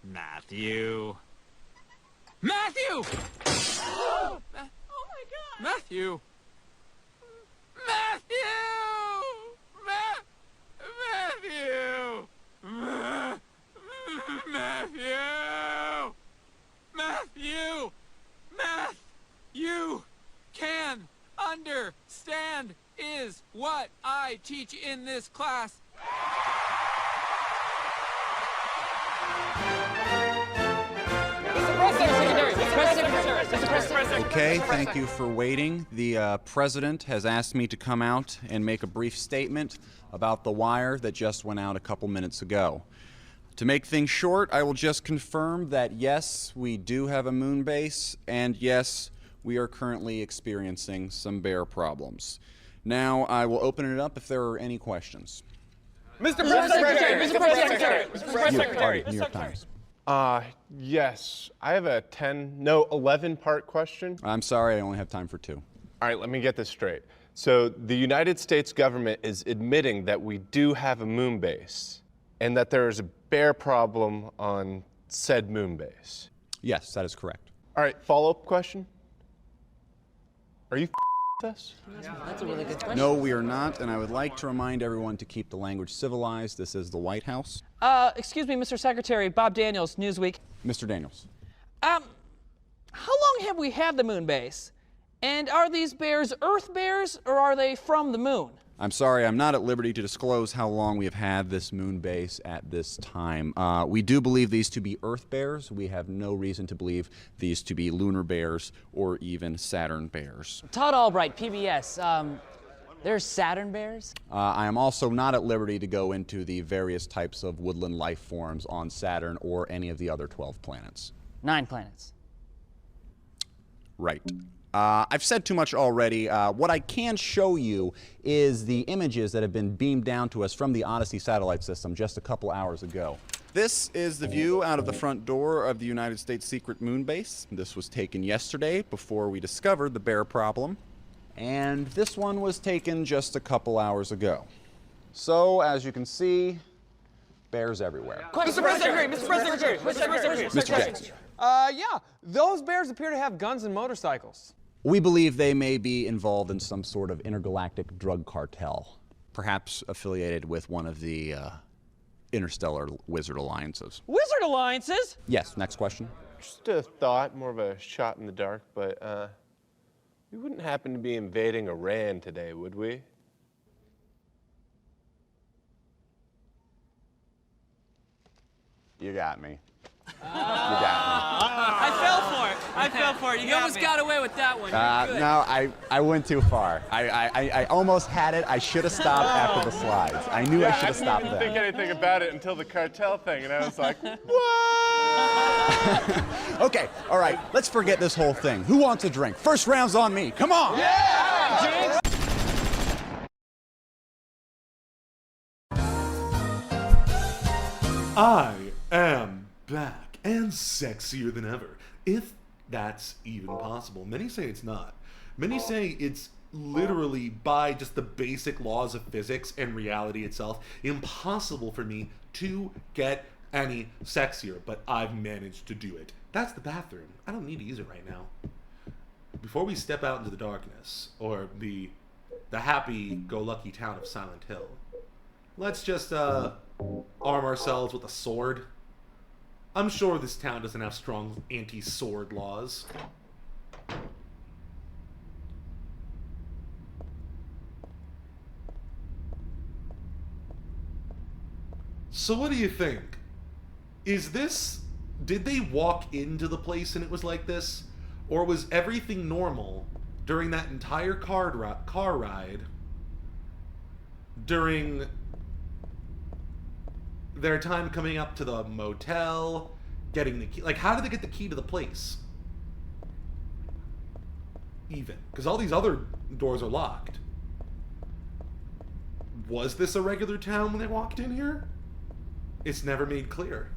S14: Matthew. Matthew! Oh my god! Matthew! Matthew! Matthew! Matthew! Matthew! Math! You can understand is what I teach in this class.
S22: Okay, thank you for waiting. The president has asked me to come out and make a brief statement about the wire that just went out a couple minutes ago. To make things short, I will just confirm that yes, we do have a moon base, and yes, we are currently experiencing some bear problems. Now, I will open it up if there are any questions.
S23: Mr. Press Secretary! Mr. Press Secretary! Mr. Press Secretary!
S22: New York Times.
S23: Yes. I have a 11-part question.
S22: I'm sorry, I only have time for 2.
S23: All right, let me get this straight. So, the United States government is admitting that we do have a moon base, and that there is a bear problem on said moon base.
S22: Yes, that is correct.
S23: All right, follow-up question. Are you with us?
S21: That's a really good question.
S22: No, we are not, and I would like to remind everyone to keep the language civilized. This is the White House.
S27: Excuse me, Mr. Secretary, Bob Daniels, Newsweek.
S22: Mr. Daniels.
S27: How long have we had the moon base? And are these bears Earth bears, or are they from the moon?
S22: I'm sorry, I'm not at liberty to disclose how long we have had this moon base at this time. We do believe these to be Earth bears. We have no reason to believe these to be lunar bears or even Saturn bears.
S28: Todd Albright, PBS. There's Saturn bears?
S22: I am also not at liberty to go into the various types of woodland life forms on Saturn or any of the other 12 planets.
S28: 9 planets.
S22: Right. I've said too much already. What I can show you is the images that have been beamed down to us from the Odyssey satellite system just a couple hours ago. This is the view out of the front door of the United States Secret Moon Base. This was taken yesterday before we discovered the bear problem. And this one was taken just a couple hours ago. So, as you can see, bears everywhere.
S23: Mr. Press Secretary! Mr. Press Secretary! Mr. Press Secretary!
S22: Mr. Jackson.
S23: Yeah, those bears appear to have guns and motorcycles.
S22: We believe they may be involved in some sort of intergalactic drug cartel, perhaps affiliated with one of the interstellar wizard alliances.
S27: Wizard alliances?
S22: Yes, next question.
S23: Just a thought, more of a shot in the dark, but we wouldn't happen to be invading Iran today, would we?
S22: You got me.
S27: I fell for it.
S28: You almost got away with that one. You're good.
S22: No, I went too far. I almost had it. I should have stopped after the slides. I knew I should have stopped
S23: I didn't even
S22: then.
S23: think anything about it until the cartel thing, and I was like,
S22: Okay, all right, let's forget this whole thing. Who wants a drink? First round's on me. Come on!
S7: I am back and sexier than ever, if that's even possible. Many say it's not. Many say it's literally, by just the basic laws of physics and reality itself, impossible for me to get any sexier, but I've managed to do it. That's the bathroom. I don't need to use it right now. Before we step out into the darkness, or the happy-go-lucky town of Silent Hill, let's just arm ourselves with a sword. I'm sure this town doesn't have strong anti-sword laws. So what do you think? Did they walk into the place and it was like this? Or was everything normal during that entire car ride during their time coming up to the motel, getting the key? Like, how did they get the key to the place? Even. Because all these other doors are locked. Was this a regular town when they walked in here? It's never made clear.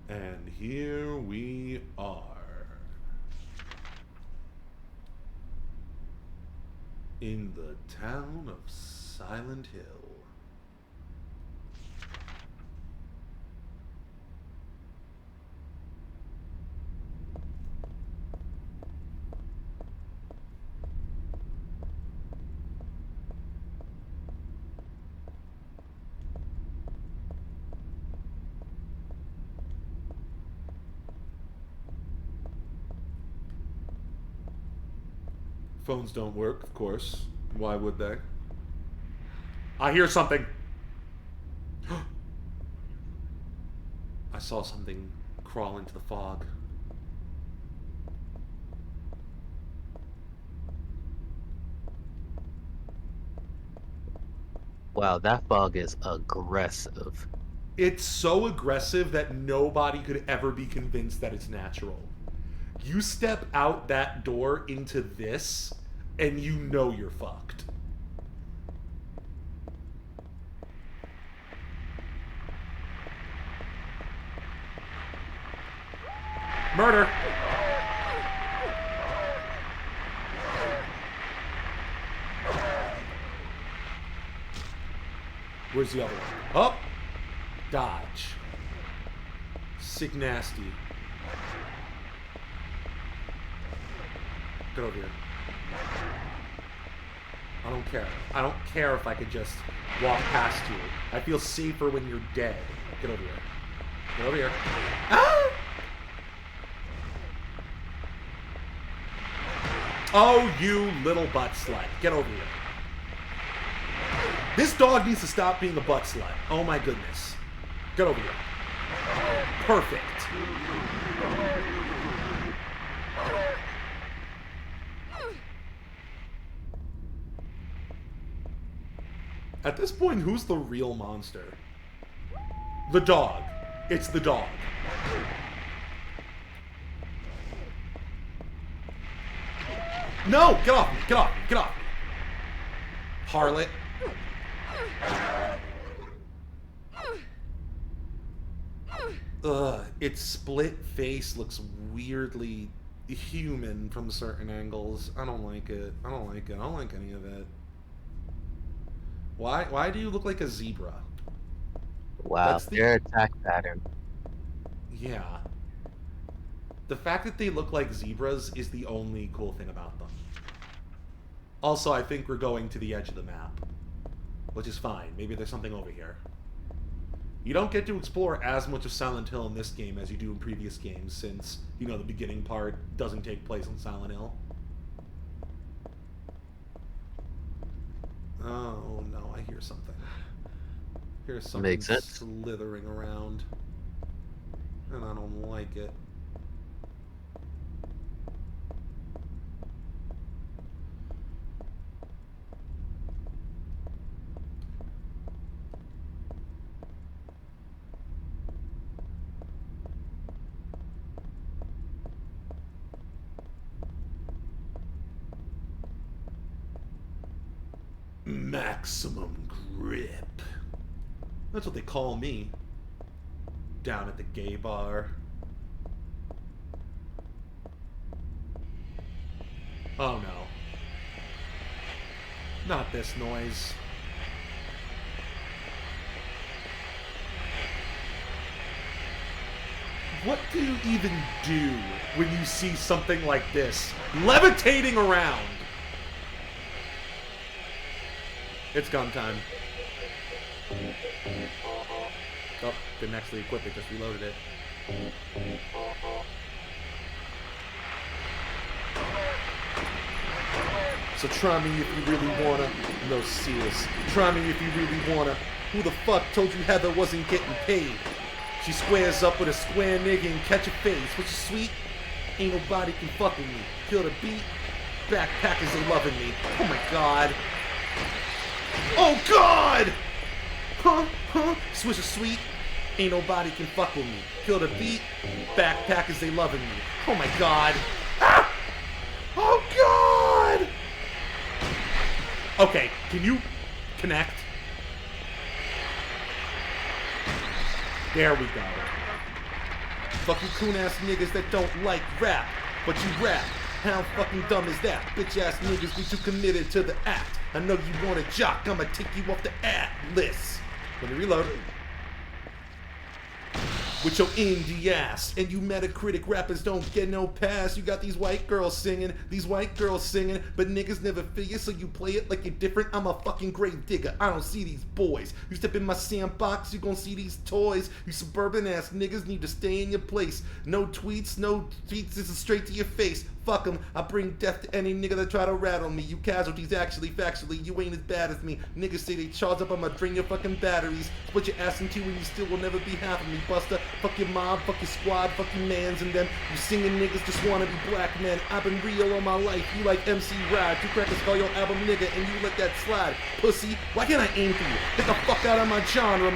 S7: And here we are. In the town of Silent Hill. Phones don't work, of course. Why would they? I hear something. I saw something crawl into the fog.
S8: Wow, that fog is aggressive.
S7: It's so aggressive that nobody could ever be convinced that it's natural. You step out that door into this, and you know you're fucked. Murder! Where's the other one? Up! Dodge. Sick nasty. Get over here. I don't care. I don't care if I could just walk past you. I feel safer when you're dead. Get over here. Get over here. Ah! Oh, you little butt slut. Get over here. This dog needs to stop being a butt slut. Oh my goodness. Get over here. Perfect. At this point, who's the real monster? The dog. It's the dog. No! Get off me! Get off me! Get off me! Harlot. Ugh, its split face looks weirdly human from certain angles. I don't like it. I don't like it. I don't like any of it. Why do you look like a zebra?
S8: Wow, their attack pattern.
S7: Yeah. The fact that they look like zebras is the only cool thing about them. Also, I think we're going to the edge of the map, which is fine. Maybe there's something over here. You don't get to explore as much of Silent Hill in this game as you do in previous games, since, you know, the beginning part doesn't take place on Silent Hill. Oh, no, I hear something. Here's something
S8: Makes sense.
S7: slithering around, and I don't like it. Maximum grip. That's what they call me. Down at the gay bar. Oh no. Not this noise. What do you even do when you see something like this levitating around? It's gun time. Oh, didn't actually equip it, just reloaded it. So try me if you really wanna. No, serious. Try me if you really wanna. Who the fuck told you Heather wasn't getting paid? She squares up with a square nigga and catch a face, which is sweet. Ain't nobody can fuck with me. Kill the beat. Backpackers are loving me. Oh my god. Oh god! Huh? Swish is sweet. Ain't nobody can fuck with me. Kill the beat. Backpackers, they loving me. Oh my god. Ah! Oh god! Okay, can you connect? There we go. Fucking coon-ass niggas that don't like rap, but you rap. How fucking dumb is that? Bitch-ass niggas be too committed to the act. I know you want a jock, I'ma take you off the atlas. Let me reload. With your indie ass. And you Metacritic rappers don't get no pass. You got these white girls singing, but niggas never figure, so you play it like you're different. I'm a fucking grave digger, I don't see these boys. You step in my sandbox, you gon' see these toys. You suburban ass niggas need to stay in your place. No tweets, this is straight to your face. Fuck 'em, I bring death to any nigga that try to rattle me. You casualties, actually, factually, you ain't as bad as me. Niggas say they charge up, I'ma drain your fucking batteries. Split your ass in two and you still will never be half of me, buster. Fuck your mob, fuck your squad, fuck your mans, and them. You singing niggas just wanna be black men. I've been real all my life, you like MC Ride. Two crackers call your album nigga and you let that slide. Pussy, why can't I aim for you? Get the fuck out of my genre.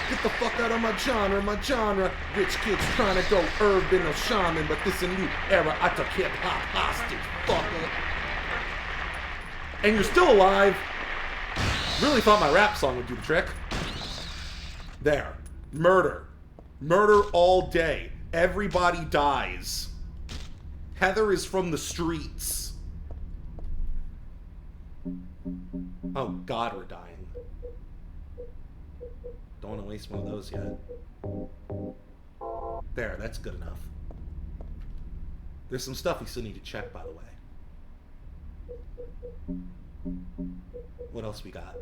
S7: Get the fuck out of my genre. Rich kids trying to go urban or shaman, but this a new era. I took hip hop hostage, fucker. And you're still alive. Really thought my rap song would do the trick. There. Murder. Murder all day. Everybody dies. Heather is from the streets. Oh god, we're dying. Don't want to waste one of those yet. There, that's good enough. There's some stuff we still need to check, by the way. What else we got?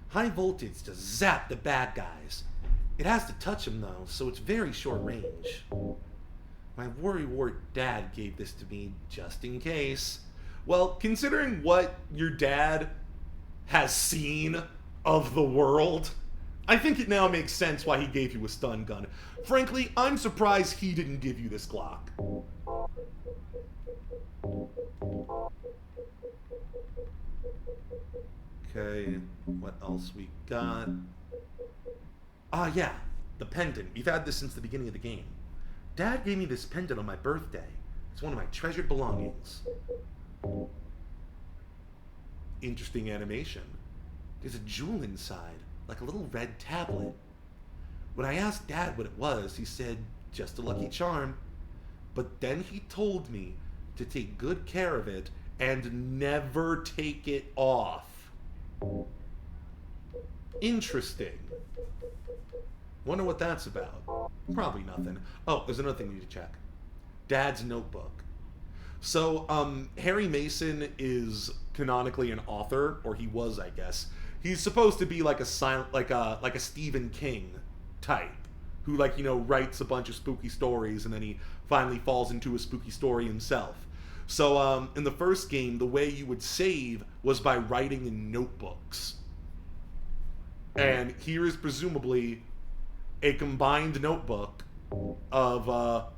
S7: High voltage to zap the bad guys. It has to touch them though, so it's very short range. My worry wart dad gave this to me just in case. Well, considering what your dad has seen of the world, I think it now makes sense why he gave you a stun gun. Frankly, I'm surprised he didn't give you this Glock. Okay, what else we got? Ah, yeah, the pendant. We've had this since the beginning of the game. Dad gave me this pendant on my birthday. It's one of my treasured belongings. Interesting animation. There's a jewel inside, like a little red tablet. When I asked Dad what it was, he said, just a lucky charm. But then he told me to take good care of it and never take it off. Interesting. Wonder what that's about. Probably nothing. Oh, there's another thing we need to check. Dad's notebook. So, Harry Mason is canonically an author, or he was, I guess. He's supposed to be like a Stephen King type, who, like, you know, writes a bunch of spooky stories and then he finally falls into a spooky story himself. So, in the first game, the way you would save was by writing in notebooks. And here is presumably a combined notebook of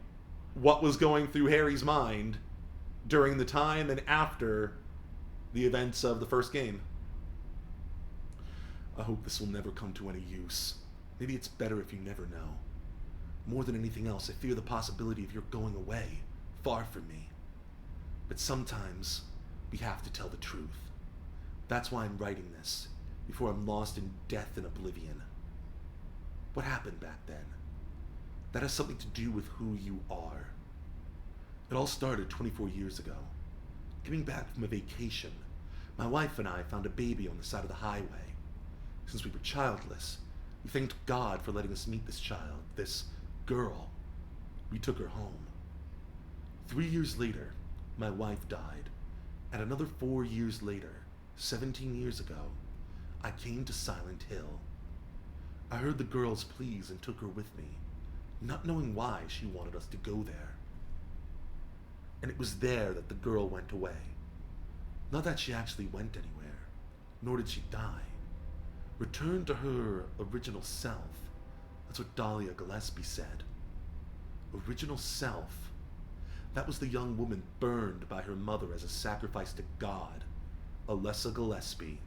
S7: what was going through Harry's mind during the time and after the events of the first game. I hope this will never come to any use. Maybe it's better if you never know. More than anything else, I fear the possibility of your going away, far from me. But sometimes we have to tell the truth. That's why I'm writing this, before I'm lost in death and oblivion. What happened back then? That has something to do with who you are. It all started 24 years ago. Coming back from a vacation, my wife and I found a baby on the side of the highway. Since we were childless, we thanked God for letting us meet this child, this girl. We took her home. 3 years later, my wife died. And another 4 years later, 17 years ago, I came to Silent Hill. I heard the girl's pleas and took her with me, not knowing why she wanted us to go there. And it was there that the girl went away. Not that she actually went anywhere, nor did she die. Returned to her original self. That's what Dahlia Gillespie said. Original self. That was the young woman burned by her mother as a sacrifice to God, Alessa Gillespie.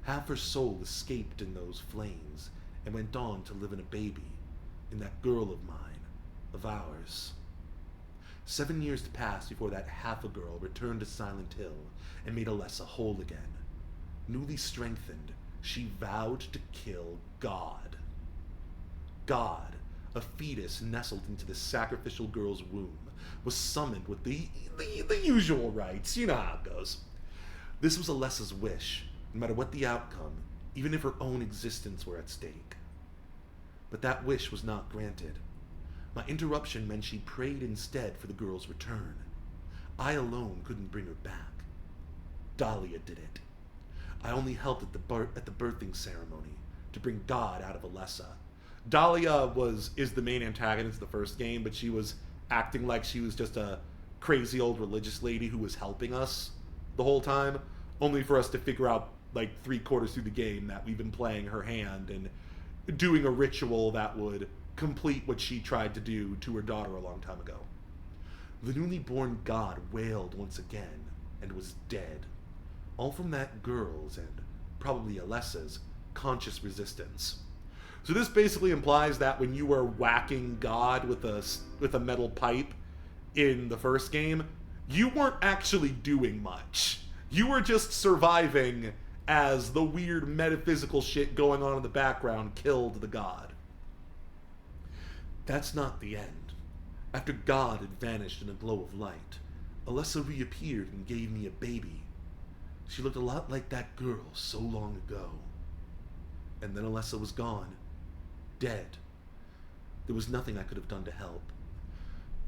S7: Half her soul escaped in those flames and went on to live in a baby, in that girl of mine, of ours. 7 years passed before that half a girl returned to Silent Hill and made Alessa whole again. Newly strengthened, she vowed to kill God. God, a fetus nestled into the sacrificial girl's womb, was summoned with the usual rites. You know how it goes. This was Alessa's wish, no matter what the outcome, even if her own existence were at stake. But that wish was not granted. My interruption meant she prayed instead for the girl's return. I alone couldn't bring her back. Dahlia did it. I only helped at the birthing ceremony to bring God out of Alessa. Dahlia is the main antagonist of the first game, but she was acting like she was just a crazy old religious lady who was helping us the whole time, only for us to figure out like 3/4 through the game that we've been playing her hand and doing a ritual that would complete what she tried to do to her daughter a long time ago. The newly born God wailed once again and was dead, all from that girl's and probably Alessa's conscious resistance. So this basically implies that when you were whacking God with a metal pipe in the first game, you weren't actually doing much. You were just surviving as the weird metaphysical shit going on in the background killed the God. That's not the end. After God had vanished in a glow of light, Alessa reappeared and gave me a baby. She looked a lot like that girl so long ago. And then Alessa was gone. Dead. There was nothing I could have done to help.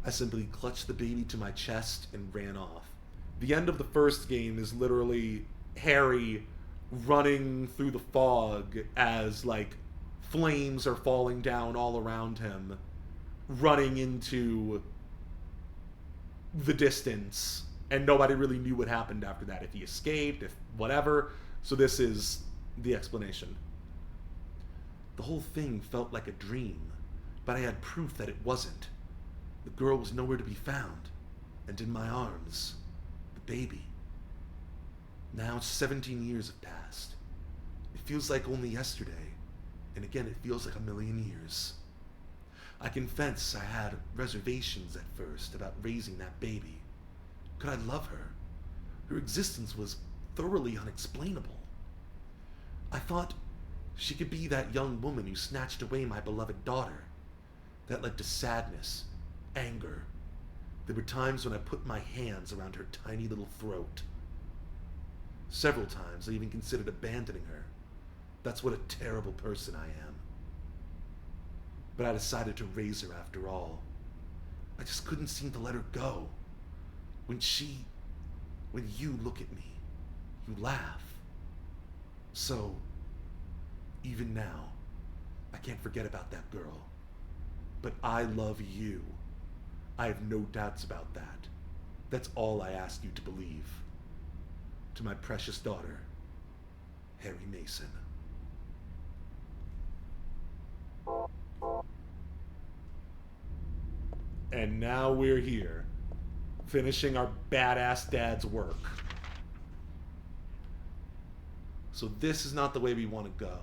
S7: I simply clutched the baby to my chest and ran off. The end of the first game is literally Harry running through the fog as, like, flames are falling down all around him, running into the distance, and nobody really knew what happened after that, if he escaped, if whatever. So this is the explanation. The whole thing felt like a dream, but I had proof that it wasn't. The girl was nowhere to be found, and in my arms, the baby. Now 17 years have passed. It feels like only yesterday, and again it feels like a million years. I confess I had reservations at first about raising that baby. Could I love her? Her existence was thoroughly unexplainable. I thought she could be that young woman who snatched away my beloved daughter. That led to sadness, anger. There were times when I put my hands around her tiny little throat. Several times I even considered abandoning her, That's what a terrible person I am. But I decided to raise her after all. I just couldn't seem to let her go. When you look at me, you laugh. So, even now, I can't forget about that girl. But I love you. I have no doubts about that. That's all I ask you to believe. To my precious daughter, Harry Mason. And now we're here, finishing our badass dad's work. So this is not the way we want to go.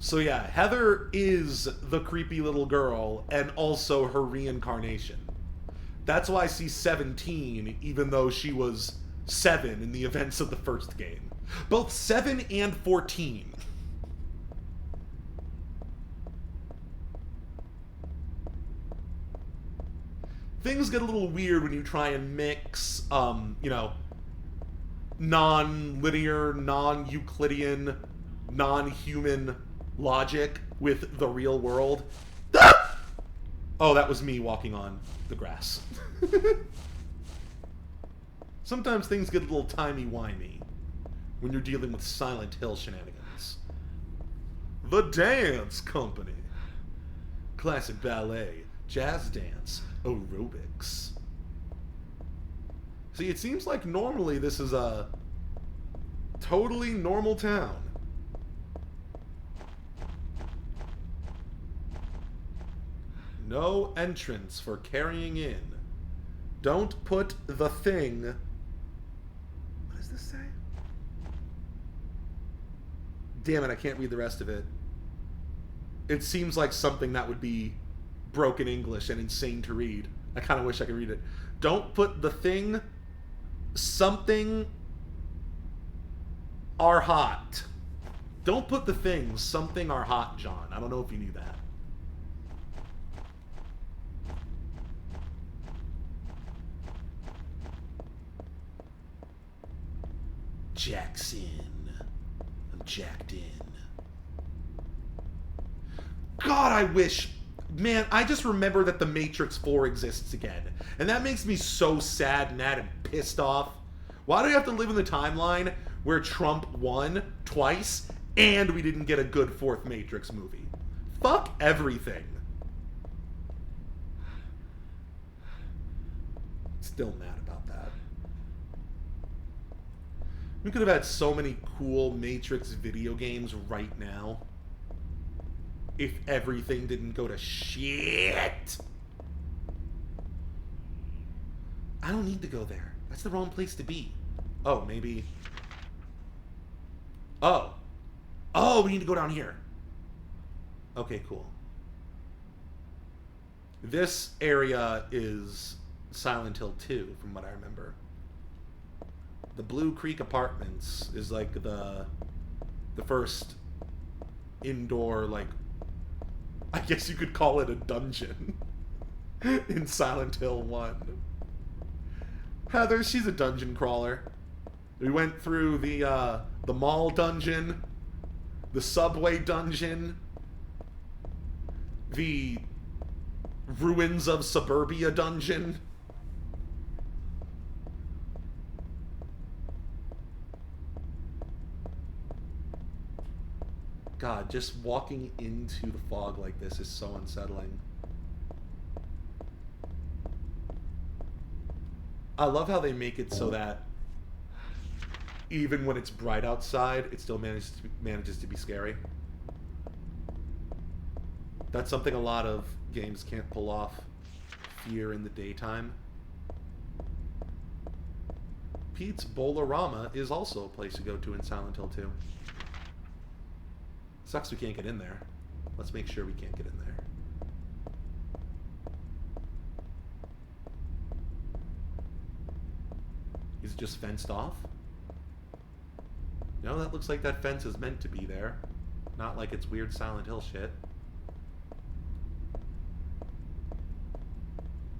S7: So yeah, Heather is the creepy little girl and also her reincarnation. That's why she's 17, even though she was 7 in the events of the first game. Both 7 and 14. Things get a little weird when you try and mix, you know, non-linear, non-Euclidean, non-human logic with the real world. Oh, that was me walking on the grass. Sometimes things get a little timey-wimey when you're dealing with Silent Hill shenanigans. The Dance Company. Classic ballet, jazz dance, aerobics. See, it seems like normally this is a totally normal town. No entrance for carrying in. Don't put the thing... What does this say? Damn it, I can't read the rest of it. It seems like something that would be broken English and insane to read. I kind of wish I could read it. Don't put the thing... Something... Are hot. Don't put the things something are hot, John. I don't know if you knew that. Jackson. I'm jacked in. God, I wish... Man, I just remember that The Matrix 4 exists again. And that makes me so sad, mad, and pissed off. Why do we have to live in the timeline where Trump won twice and we didn't get a good fourth Matrix movie? Fuck everything. Still mad about that. We could have had so many cool Matrix video games right now if everything didn't go to shit. I don't need to go there. That's the wrong place to be. Oh, maybe... Oh. Oh, we need to go down here. Okay, cool. This area is Silent Hill 2, from what I remember. The Blue Creek Apartments is like the first indoor, like, I guess you could call it a dungeon in Silent Hill 1. Heather, she's a dungeon crawler. We went through the mall dungeon, the subway dungeon, the ruins of suburbia dungeon. God, just walking into the fog like this is so unsettling. I love how they make it so that even when it's bright outside, it still manages to be scary. That's something a lot of games can't pull off. Fear in the daytime. Pete's Bowl-O-Rama is also a place to go to in Silent Hill 2. Sucks we can't get in there. Let's make sure we can't get in there. Is it just fenced off? No, that looks like that fence is meant to be there. Not like it's weird Silent Hill shit.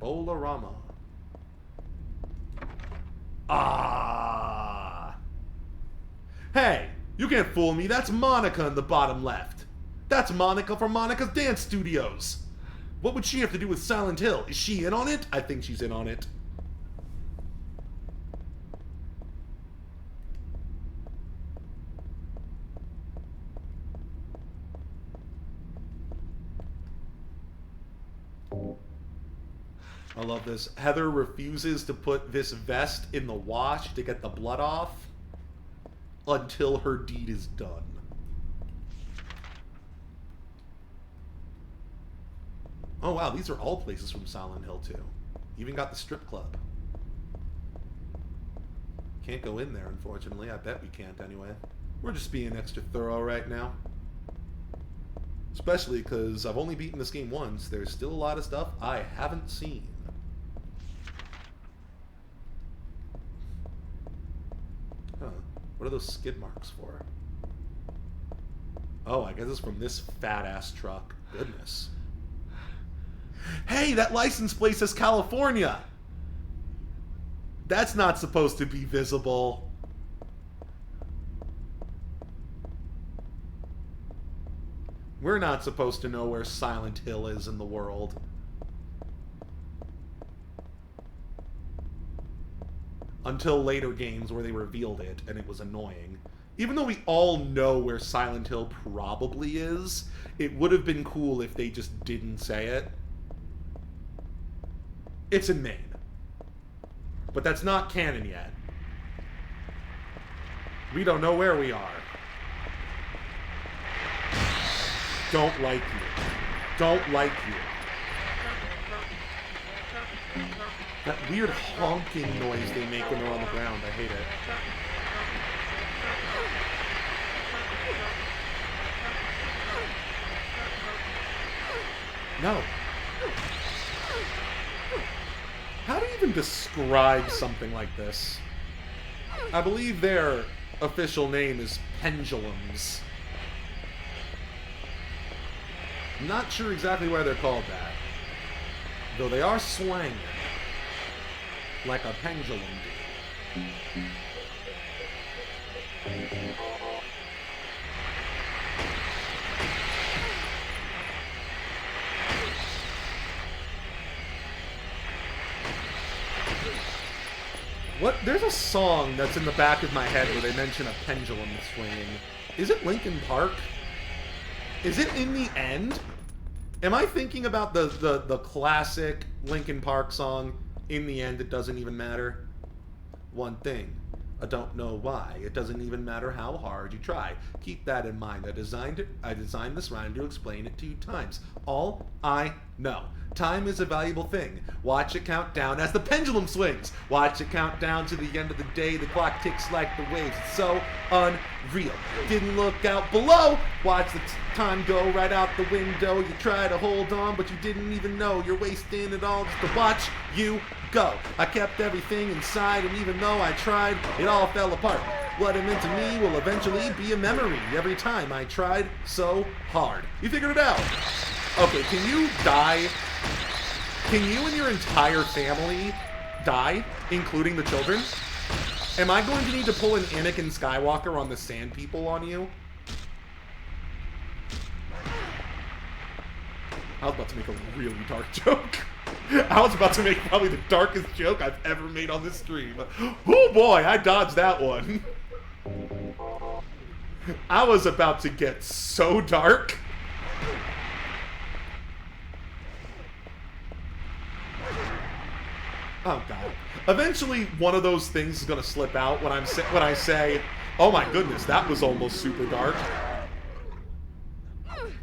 S7: Bolarama. Ah. Hey, you can't fool me. That's Monica in the bottom left. That's Monica from Monica's Dance Studios. What would she have to do with Silent Hill? Is she in on it? I think she's in on it. I love this. Heather refuses to put this vest in the wash to get the blood off until her deed is done. Oh wow, these are all places from Silent Hill too. Even got the strip club. Can't go in there, unfortunately. I bet we can't anyway. We're just being extra thorough right now. Especially because I've only beaten this game once. There's still a lot of stuff I haven't seen. Huh. What are those skid marks for? Oh, I guess it's from this fat-ass truck. Goodness. Hey, that license plate says California! That's not supposed to be visible. We're not supposed to know where Silent Hill is in the world. Until later games where they revealed it, and it was annoying. Even though we all know where Silent Hill probably is, it would have been cool if they just didn't say it. It's in Maine. But that's not canon yet. We don't know where we are. Don't like you. Don't like you. That weird honking noise they make when they're on the ground. I hate it. No. How do you even describe something like this? I believe their official name is pendulums. I'm not sure exactly why they're called that. Though they are swanging. Like a pendulum do. What? There's a song that's in the back of my head where they mention a pendulum swinging. Is it Linkin Park? Is it In the End? Am I thinking about the classic Linkin Park song, In the End, It Doesn't Even Matter? One thing, I don't know why. It doesn't even matter how hard you try. Keep that in mind. I designed this rhyme to explain it 2 times. All I know. Time is a valuable thing. Watch it count down as the pendulum swings. Watch it count down to the end of the day. The clock ticks like the waves. It's so unreal. Didn't look out below. Watch the time go right out the window. You try to hold on, but you didn't even know. You're wasting it all just to watch you go. I kept everything inside, and even though I tried, it all fell apart. What it meant to me will eventually be a memory every time I tried so hard. You figured it out. Okay, can you die? Can you and your entire family die, including the children? Am I going to need to pull an Anakin Skywalker on the Sand People on you? I was about to make a really dark joke. I was about to make probably the darkest joke I've ever made on this stream. Oh boy, I dodged that one. I was about to get so dark. Oh god. Eventually, one of those things is gonna slip out when I say, "Oh my goodness, that was almost super dark."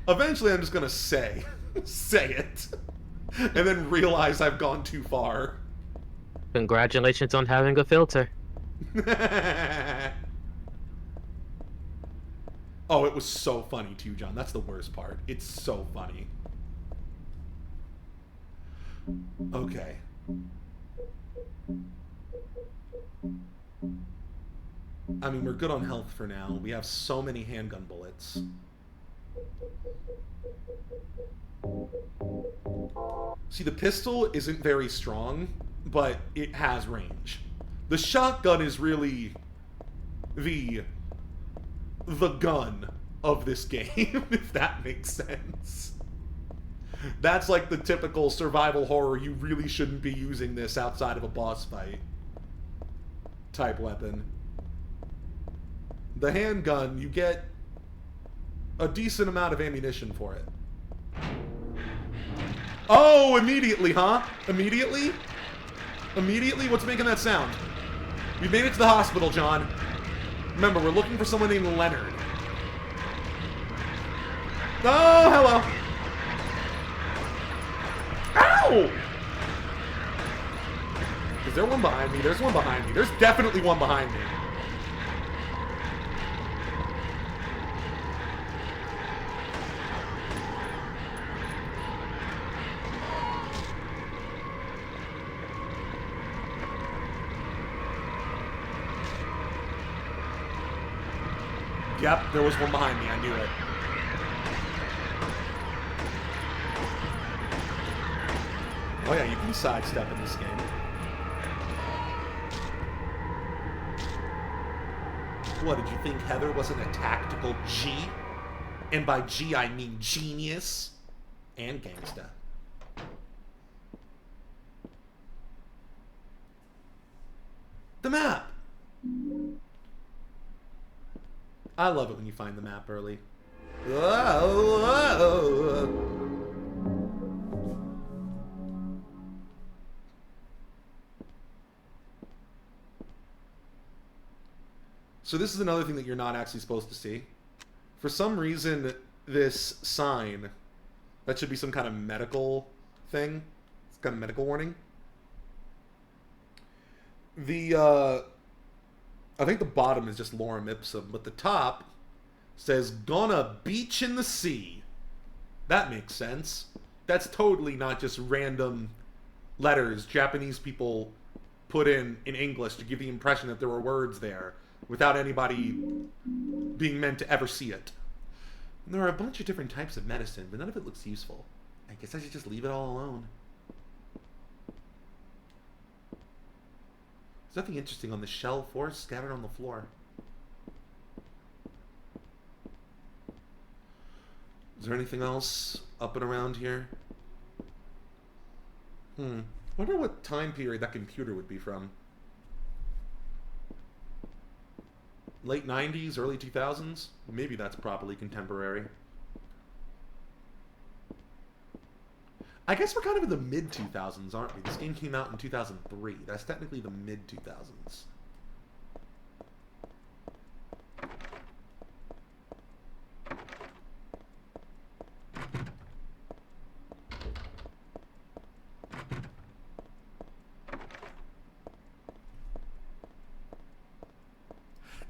S7: Eventually, I'm just gonna say it, and then realize I've gone too far.
S8: Congratulations on having a filter.
S7: Oh, it was so funny too, John. That's the worst part. It's so funny. Okay. I mean, we're good on health for now. We have so many handgun bullets. See, the pistol isn't very strong, but it has range. The shotgun is really the gun of this game, if that makes sense. That's like the typical survival horror, you really shouldn't be using this outside of a boss fight type weapon. The handgun, you get a decent amount of ammunition for it. Oh, immediately, huh? Immediately? Immediately? What's making that sound? We made it to the hospital, John. Remember, we're looking for someone named Leonard. Oh, hello. Ow! Is there one behind me? There's one behind me. There's definitely one behind me. Yep, there was one behind me. I knew it. Oh yeah, you can sidestep in this game. What, did you think Heather wasn't a tactical G? And by G, I mean genius and gangsta. The map! I love it when you find the map early. Whoa. So this is another thing that you're not actually supposed to see. For some reason, this sign, that should be some kind of medical thing. It's kind of medical warning. I think the bottom is just lorem ipsum, but the top says, "Gonna beach in the sea." That makes sense. That's totally not just random letters Japanese people put in English to give the impression that there were words there without anybody being meant to ever see it. And there are a bunch of different types of medicine, but none of it looks useful. I guess I should just leave it all alone. There's nothing interesting on the shelf or scattered on the floor. Is there anything else up and around here? Wonder what time period that computer would be from. Late 90s, early 2000s? Maybe that's properly contemporary. I guess we're kind of in the mid-2000s, aren't we? This game came out in 2003. That's technically the mid-2000s.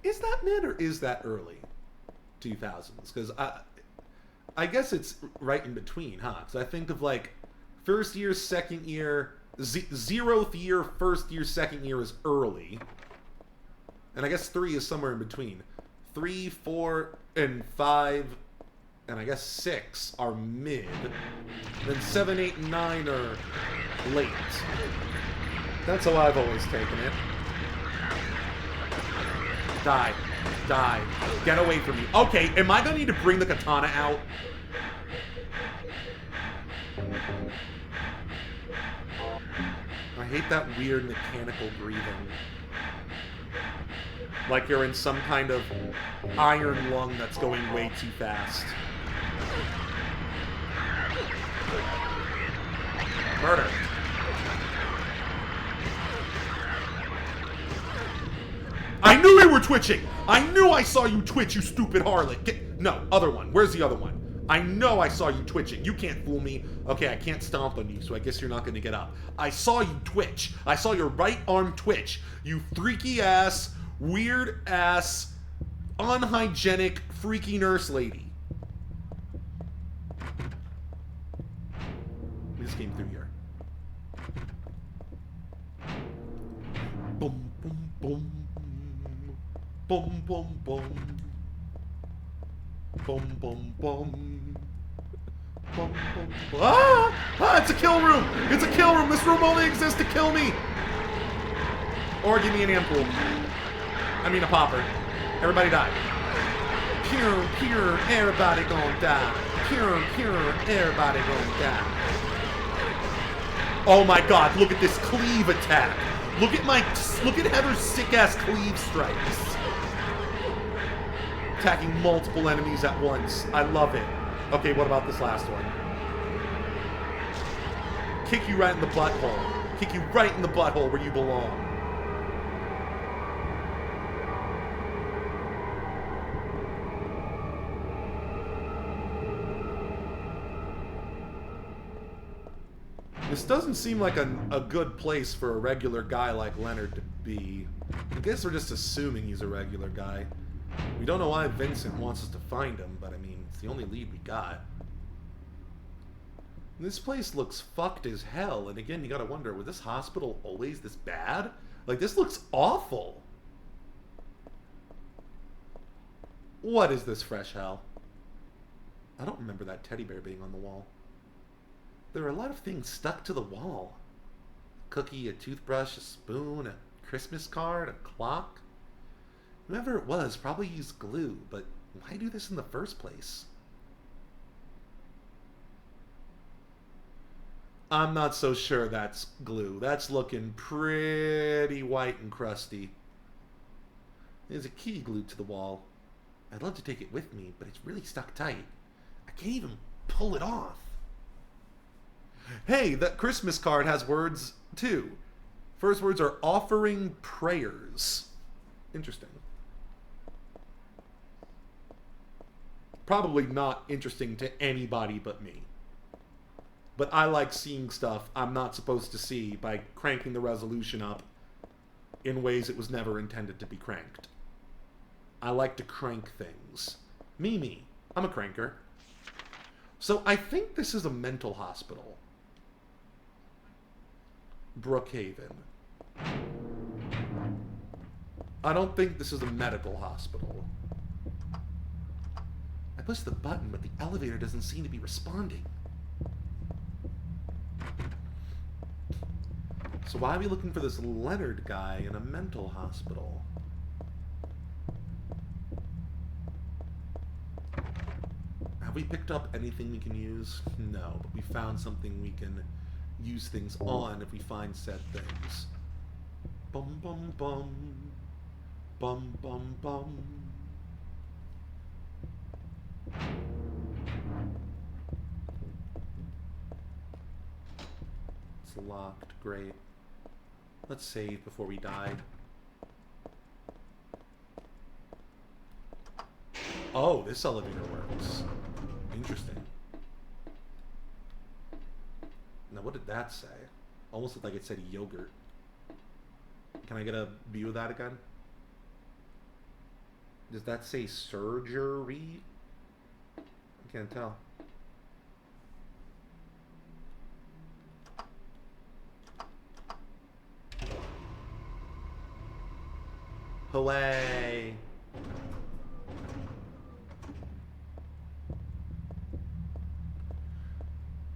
S7: Is that mid or is that early 2000s? Because I guess it's right in between, huh? Because I think of like first year, second year, 0th year, first year, second year is early. And I guess 3 is somewhere in between. 3, 4, and 5, and I guess 6 are mid. And then 7, 8, and 9 are late. That's how I've always taken it. Die. Die. Get away from me. Okay, am I gonna need to bring the katana out? I hate that weird mechanical breathing. Like you're in some kind of iron lung that's going way too fast. Murder. I knew you were twitching! I knew I saw you twitch, you stupid harlot! No, other one. Where's the other one? I know I saw you twitching. You can't fool me. Okay, I can't stomp on you, so I guess you're not gonna get up. I saw you twitch. I saw your right arm twitch. You freaky ass, weird ass, unhygienic, freaky nurse lady. We just came through here. Boom, boom, boom. Boom, boom, boom. Boom, boom, boom. Ah! It's a kill room! It's a kill room! This room only exists to kill me! Or give me an ampoule. I mean a popper. Everybody die. Pure, pure, everybody gonna die. Pure, pure, everybody gonna die. Oh my god, look at this cleave attack. Look at Heather's sick-ass cleave strikes. Attacking multiple enemies at once. I love it. Okay, what about this last one? Kick you right in the butthole. Kick you right in the butthole where you belong. This doesn't seem like a good place for a regular guy like Leonard to be. I guess we're just assuming he's a regular guy. We don't know why Vincent wants us to find him, but I mean, it's the only lead we got. This place looks fucked as hell, and again, you gotta wonder, was this hospital always this bad? Like, this looks awful. What is this fresh hell? I don't remember that teddy bear being on the wall. There are a lot of things stuck to the wall. A cookie, a toothbrush, a spoon, a Christmas card, a clock. Whoever it was probably used glue, but why do this in the first place? I'm not so sure that's glue. That's looking pretty white and crusty. There's a key glued to the wall. I'd love to take it with me, but it's really stuck tight. I can't even pull it off. Hey, that Christmas card has words, too. First words are offering prayers. Interesting. Probably not interesting to anybody but me. But I like seeing stuff I'm not supposed to see by cranking the resolution up in ways it was never intended to be cranked. I like to crank things. Me. I'm a cranker. So I think this is a mental hospital. Brookhaven. I don't think this is a medical hospital. I pushed the button, but the elevator doesn't seem to be responding. So why are we looking for this Leonard guy in a mental hospital? Have we picked up anything we can use? No, but we found something we can use things on if we find said things. Bum bum bum. Bum bum bum. It's locked. Great. Let's save before we die. Oh, this elevator works. Interesting. Now, what did that say? Almost looked like it said yogurt. Can I get a view of that again? Does that say surgery? I can't tell. Away.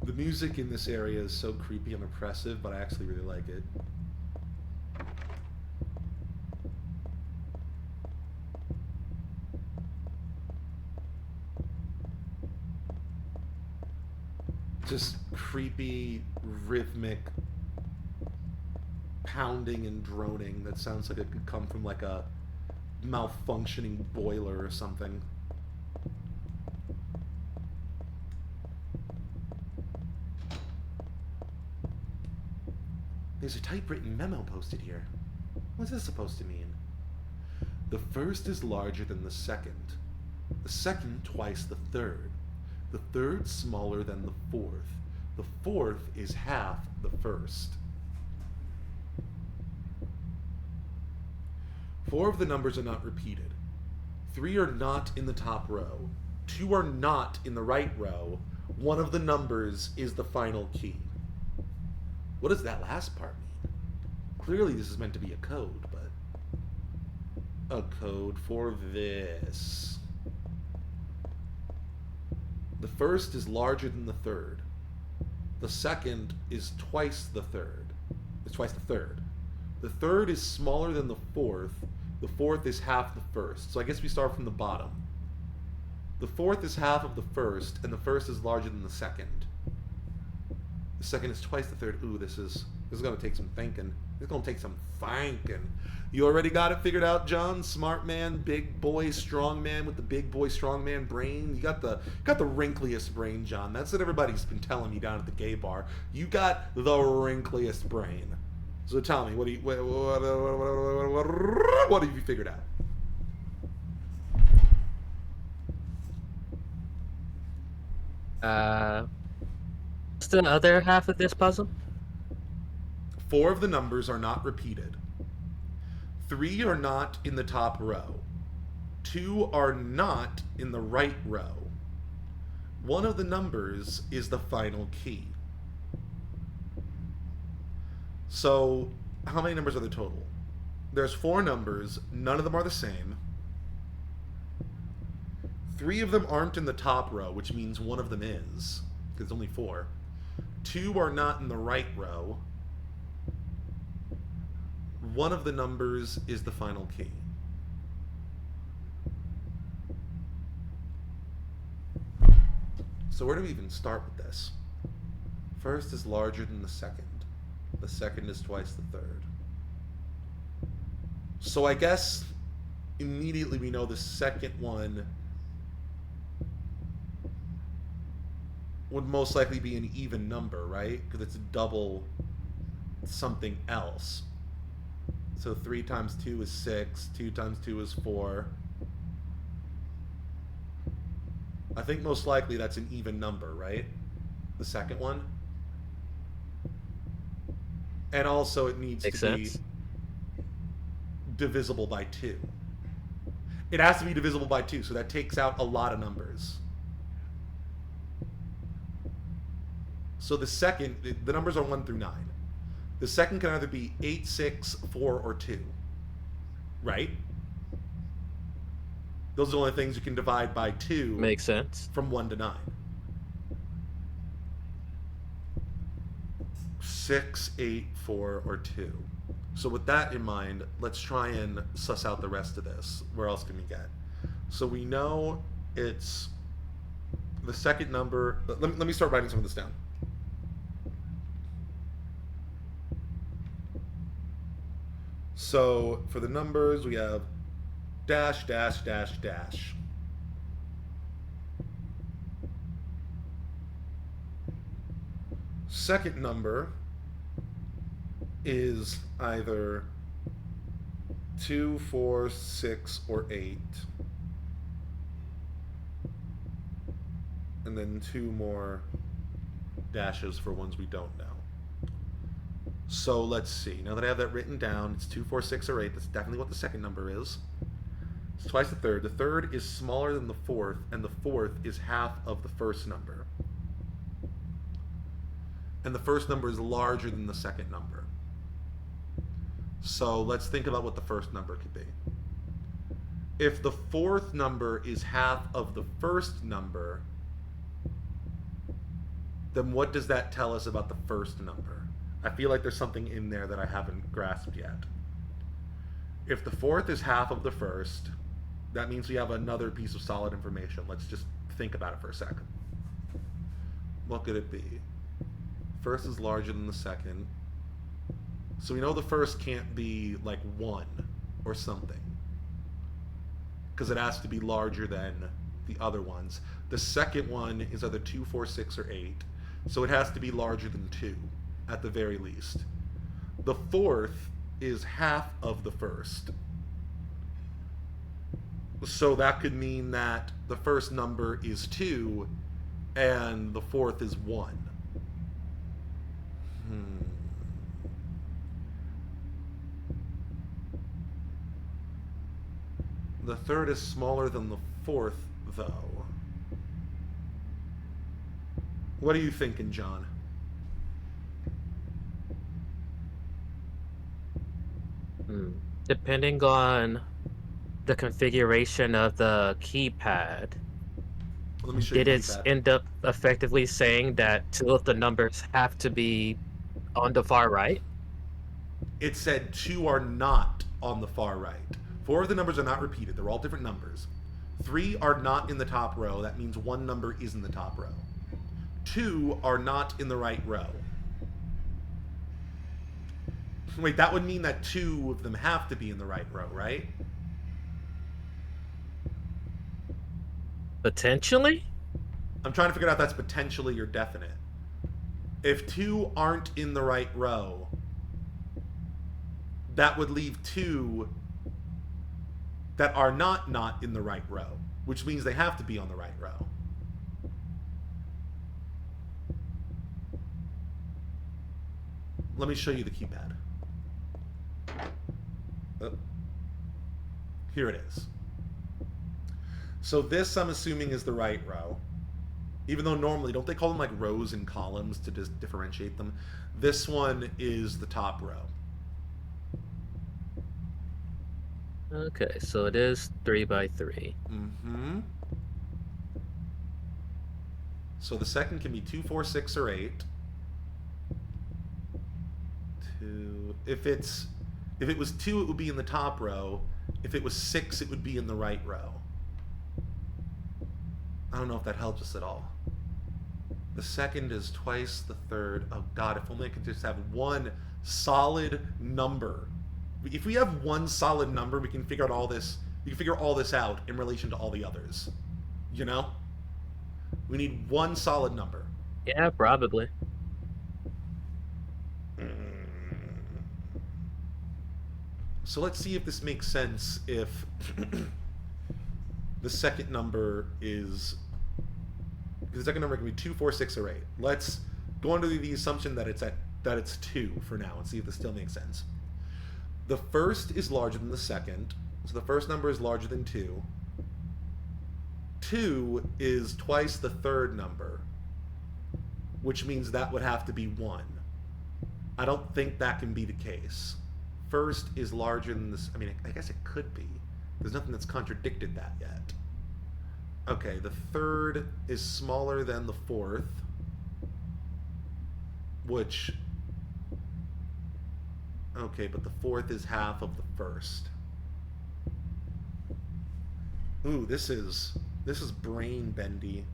S7: The music in this area is so creepy and oppressive, but I actually really like it. Just creepy, rhythmic pounding and droning that sounds like it could come from like a malfunctioning boiler or something. There's a typewritten memo posted here. What's this supposed to mean? The first is larger than the second. The second twice the third. The third smaller than the fourth. The fourth is half the first. 4 of the numbers are not repeated. 3 are not in the top row. 2 are not in the right row. 1 of the numbers is the final key. What does that last part mean? Clearly this is meant to be a code, but... a code for this. The first is larger than the third. The second is twice the third. It's twice the third. The third is smaller than the fourth. The fourth is half the first. So I guess we start from the bottom. The fourth is half of the first, and the first is larger than the second. The second is twice the third. Ooh, this is gonna take some thinking. It's gonna take some thinking. You already got it figured out, John? Smart man, big boy, strong man with the big boy, strong man brain. You got the wrinkliest brain, John. That's what everybody's been telling me down at the gay bar. You got the wrinkliest brain. So tell me, what have you figured out?
S8: What's the other half of this puzzle?
S7: 4 of the numbers are not repeated. 3 are not in the top row. 2 are not in the right row. One of the numbers is the final key. So, how many numbers are there total? There's 4 numbers, none of them are the same. 3 of them aren't in the top row, which means one of them is, because it's only 4. 2 are not in the right row. One of the numbers is the final key. So where do we even start with this? First is larger than the second. The second is twice the third. So I guess immediately we know the second one would most likely be an even number, right? Because it's double something else. So 3 times 2 is 6, 2 times 2 is 4. I think most likely that's an even number, right? The second one. And also it needs to be divisible by 2. It has to be divisible by 2, so that takes out a lot of numbers. So the second, the numbers are 1 through 9. The second can either be 8, 6, 4, or 2. Right? Those are the only things you can divide by 2.
S8: Makes sense.
S7: From 1 to 9. 6, 8, 4, or 2. So with that in mind, let's try and suss out the rest of this. Where else can we get? So we know it's the second number. Let me start writing some of this down. So for the numbers, we have dash, dash, dash, dash. Second number is either 2, 4, 6, or 8. And then 2 more dashes for ones we don't know. So let's see. Now that I have that written down, it's 2, 4, 6, or 8. That's definitely what the second number is. It's twice the third. The third is smaller than the fourth, and the fourth is half of the first number. And the first number is larger than the second number. So let's think about what the first number could be. If the fourth number is half of the first number, then what does that tell us about the first number? I feel like there's something in there that I haven't grasped yet. If the fourth is half of the first, that means we have another piece of solid information. Let's just think about it for a second. What could it be? First is larger than the second. So we know the first can't be like 1 or something, because it has to be larger than the other ones. The second one is either 2, 4, 6, or 8. So it has to be larger than 2. At the very least. The fourth is half of the first. So that could mean that the first number is 2 and the fourth is 1. The third is smaller than the fourth, though. What are you thinking, John?
S8: Depending on the configuration of the keypad,
S7: Let me show
S8: Did
S7: you
S8: it
S7: that.
S8: end up effectively saying that 2 of the numbers have to be on the far right?
S7: It said 2 are not on the far right. 4 of the numbers are not repeated. They're all different numbers. 3 are not in the top row. That means 1 number is in the top row. 2 are not in the right row. Wait, that would mean that 2 of them have to be in the right row, right?
S8: Potentially?
S7: I'm trying to figure out if that's potentially or definite. If 2 aren't in the right row, that would leave 2 that are not in the right row, which means they have to be on the right row. Let me show you the keypad. Oh. Here it is. So this, I'm assuming, is the right row. Even though normally, don't they call them like rows and columns to just differentiate them? This one is the top row.
S8: Okay, so it is 3 by 3.
S7: Mm-hmm. So the second can be 2, 4, 6, or 8. 2. If it was 2, it would be in the top row. If it was 6, it would be in the right row. I don't know if that helps us at all. The second is twice the third. Oh God, if only I could just have one solid number. If we have one solid number, we can figure out all this. We can figure all this out in relation to all the others. You know? We need one solid number.
S8: Yeah, probably.
S7: So let's see if this makes sense if the second number is... The second number can be 2, 4, 6, or 8. Let's go under the assumption that it's 2 for now and see if this still makes sense. The first is larger than the second, so the first number is larger than 2. 2 is twice the third number, which means that would have to be 1. I don't think that can be the case. First is larger than this. I mean, I guess it could be. There's nothing that's contradicted that yet. Okay, the third is smaller than the fourth, which... Okay, but the fourth is half of the first. Ooh, this is brain bendy.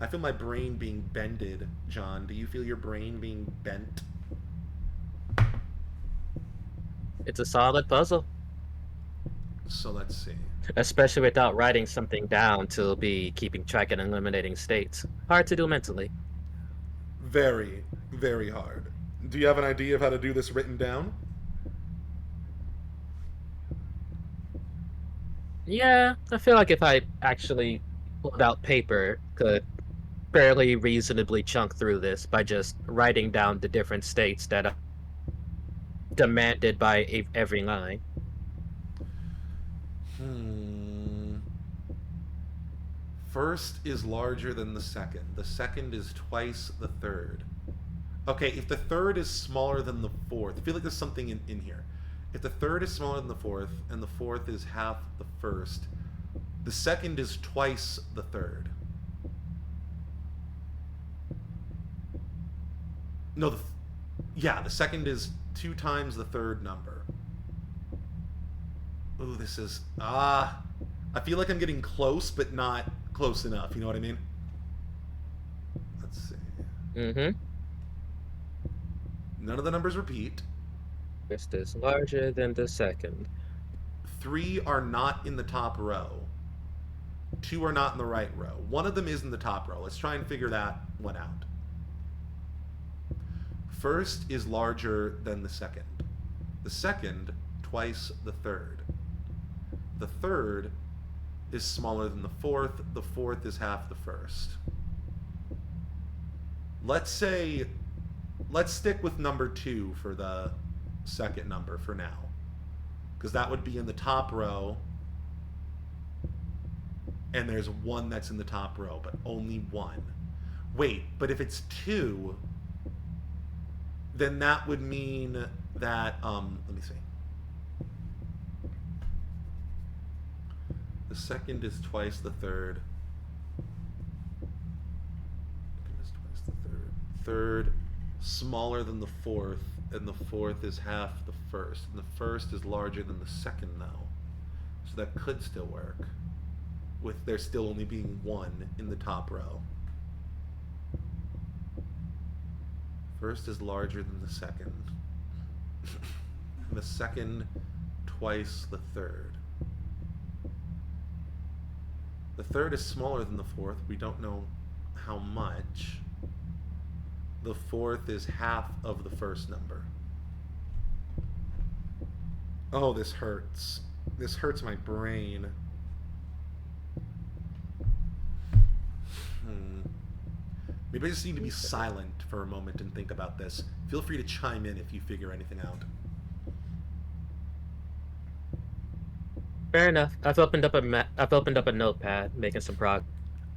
S7: I feel my brain being bended, John. Do you feel your brain being bent?
S8: It's a solid puzzle.
S7: So let's see.
S8: Especially without writing something down to be keeping track and eliminating states. Hard to do mentally.
S7: Very, very hard. Do you have an idea of how to do this written down?
S8: Yeah, I feel like if I actually pulled out paper, could fairly reasonably chunk through this by just writing down the different states that are demanded by every line.
S7: First is larger than the second. The second is twice the third. Okay, if the third is smaller than the fourth, I feel like there's something in here. If the third is smaller than the fourth, and the fourth is half the first, the second is twice the third. No, the second is 2 times the third number. Ooh, this is... I feel like I'm getting close, but not close enough. You know what I mean? Let's see.
S8: Mm-hmm.
S7: None of the numbers repeat.
S8: First is larger than the second.
S7: 3 are not in the top row. 2 are not in the right row. One of them is in the top row. Let's try and figure that one out. First is larger than the second. The second, twice the third. The third is smaller than the fourth. The fourth is half the first. Let's stick with number 2 for the second number for now, because that would be in the top row, and there's 1 that's in the top row, but only 1. Wait, but if it's 2, then that would mean that, let me see. The second is twice the third. third smaller than the fourth, and the fourth is half the first, and the first is larger than the second now. So that could still work, with there still only being one in the top row. First is larger than the second. And the second twice the third. The third is smaller than the fourth. We don't know how much. The fourth is half of the first number. Oh, this hurts. This hurts my brain. Maybe I just need to be silent for a moment and think about this. Feel free to chime in if you figure anything out.
S8: Fair enough. I've opened up a notepad, making some progress.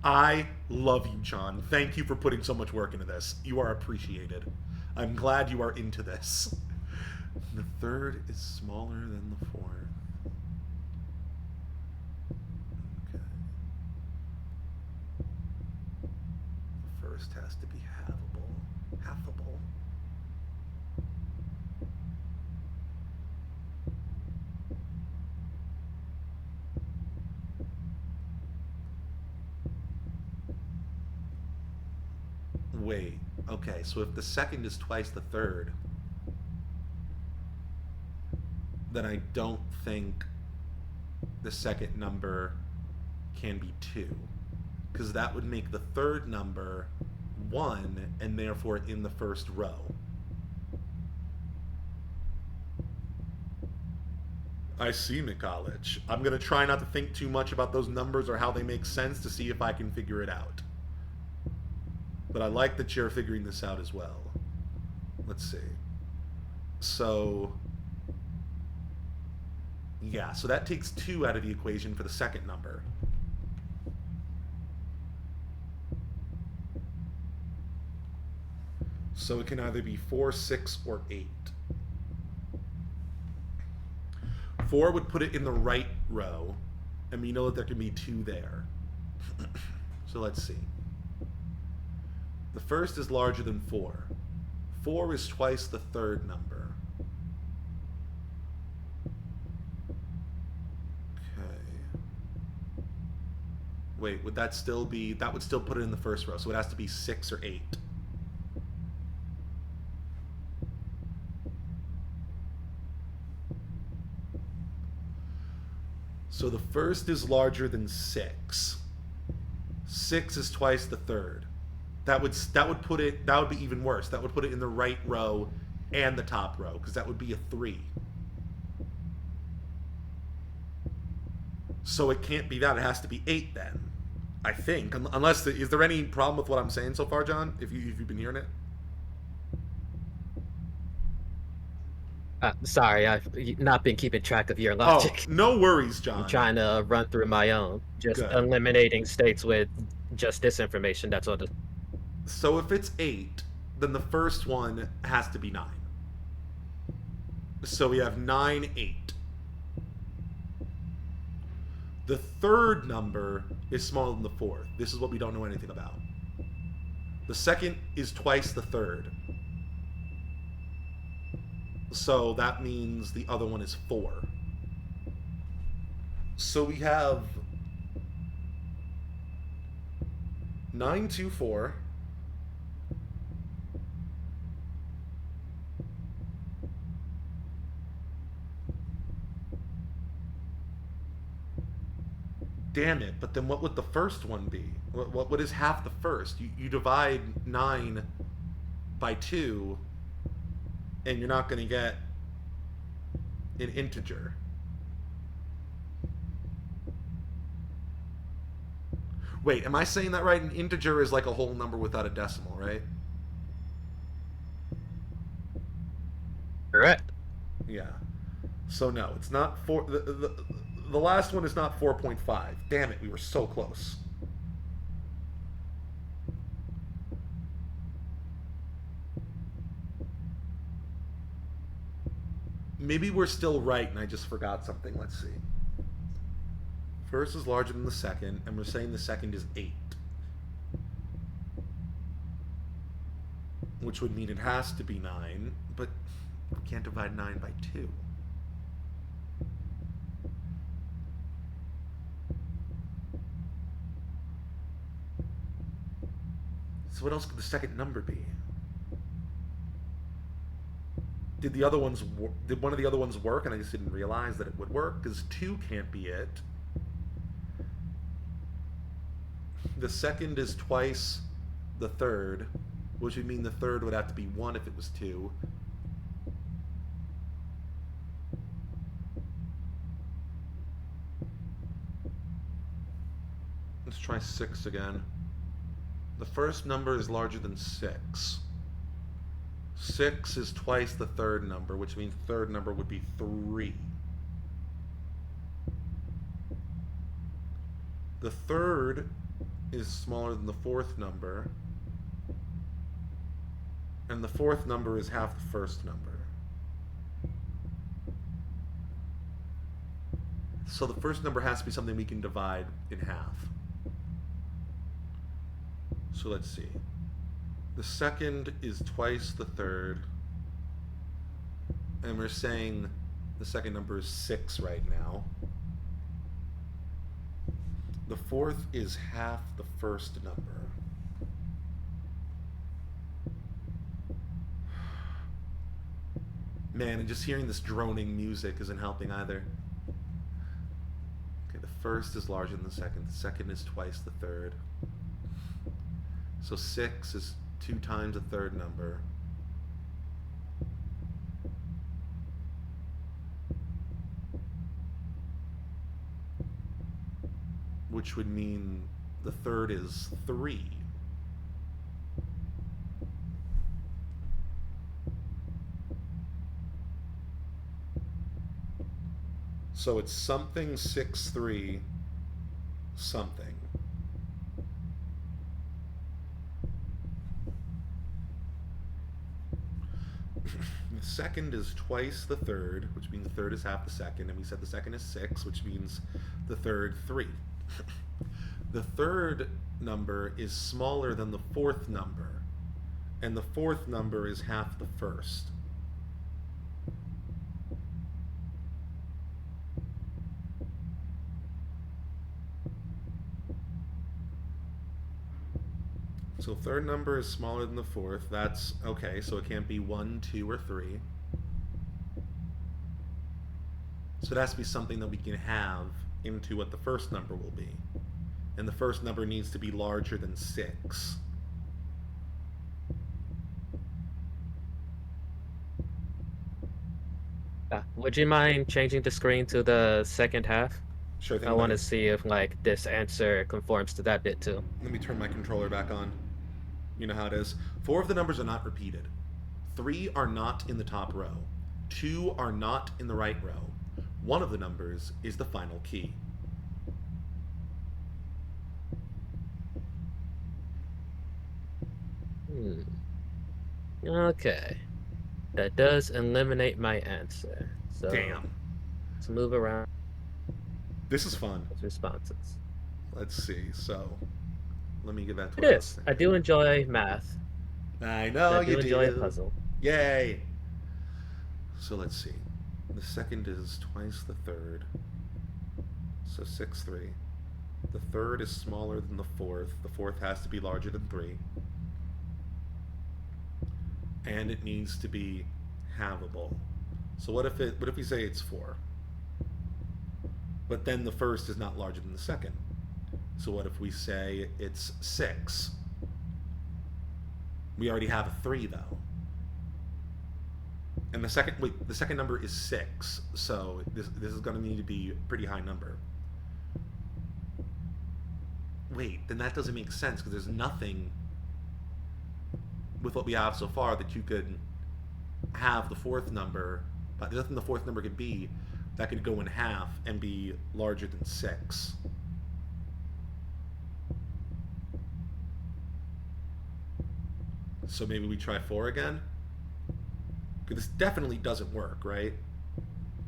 S7: I love you, John. Thank you for putting so much work into this. You are appreciated. I'm glad you are into this. The third is smaller than the fourth. Okay. The first has to be halvable. Halfable. Wait, okay, so if the second is twice the third, then I don't think the second number can be 2. Because that would make the third number 1, and therefore in the first row. I see, Mikalich. I'm going to try not to think too much about those numbers or how they make sense to see if I can figure it out. But I like that you're figuring this out as well. Let's see. So, yeah, so that takes 2 out of the equation for the second number. So it can either be 4, 6, or 8. 4 would put it in the right row, and we know that there can be 2 there. So let's see. The first is larger than 4. 4 is twice the third number. Okay. Wait, would that still be... That would still put it in the first row, so it has to be 6 or 8. So the first is larger than 6. 6 is twice the third. That would be even worse. That would put it in the right row and the top row, because that would be a 3. So it can't be that. It has to be 8 then, I think. Unless, is there any problem with what I'm saying so far, John? If you've been hearing it?
S8: Sorry, I've not been keeping track of your logic.
S7: Oh, no worries, John.
S8: I'm trying to run through my own. Just
S7: Good.
S8: eliminating states with just this information. That's all.
S7: So if it's 8, then the first one has to be 9. So we have 9, 8. The third number is smaller than the fourth. This is what we don't know anything about. The second is twice the third. So that means the other one is 4. So we have 924. Damn it, but then what would the first one be? What is half the first? You divide 9 by 2, and you're not going to get an integer. Wait, am I saying that right? An integer is like a whole number without a decimal, right?
S8: Correct.
S7: Yeah. So no, it's not 4... The last one is not 4.5. Damn it, we were so close. Maybe we're still right and I just forgot something. Let's see. First is larger than the second, and we're saying the second is 8. which would mean it has to be 9, but we can't divide 9 by 2. So what else could the second number be? Did one of the other ones work and I just didn't realize that it would work? Because 2 can't be it. The second is twice the third, which would mean the third would have to be 1 if it was 2. Let's try 6 again. The first number is larger than 6. 6 is twice the third number, which means the third number would be 3. The third is smaller than the fourth number, and the fourth number is half the first number. So the first number has to be something we can divide in half. So let's see. The second is twice the third, and we're saying the second number is 6 right now. The fourth is half the first number. Man, and just hearing this droning music isn't helping either. Okay, the first is larger than the second is twice the third. So 6 is 2 times the third number. Which would mean the third is 3. So it's something 6, 3, something. The second is twice the third, which means the third is half the second, and we said the second is 6, which means the third 3. The third number is smaller than the fourth number, and the fourth number is half the first. So third number is smaller than the fourth. That's okay, so it can't be 1, 2, or 3. So it has to be something that we can have into what the first number will be. And the first number needs to be larger than 6.
S8: Would you mind changing the screen to the second half?
S7: Sure thing.
S8: I want to see if like this answer conforms to that bit too.
S7: Let me turn my controller back on. You know how it is. 4 of the numbers are not repeated. 3 are not in the top row. 2 are not in the right row. 1 of the numbers is the final key.
S8: Okay. That does eliminate my answer. So
S7: Damn.
S8: Let's move around.
S7: This is fun.
S8: With responses.
S7: Let's see. So, let me get back to
S8: It is. I do enjoy math.
S7: I know you do.
S8: I do enjoy a puzzle.
S7: Yay! So let's see. The second is twice the third. So 6, 3. The third is smaller than the fourth. The fourth has to be larger than 3. And it needs to be halvable. So what if we say it's 4? But then the first is not larger than the second. So what if we say it's 6? We already have a 3 though. And the second number is 6, so this is going to need to be a pretty high number. Wait, then that doesn't make sense because there's nothing with what we have so far that you could have the fourth number, but there's nothing the fourth number could be that could go in half and be larger than 6. So maybe we try 4 again? Because this definitely doesn't work, right?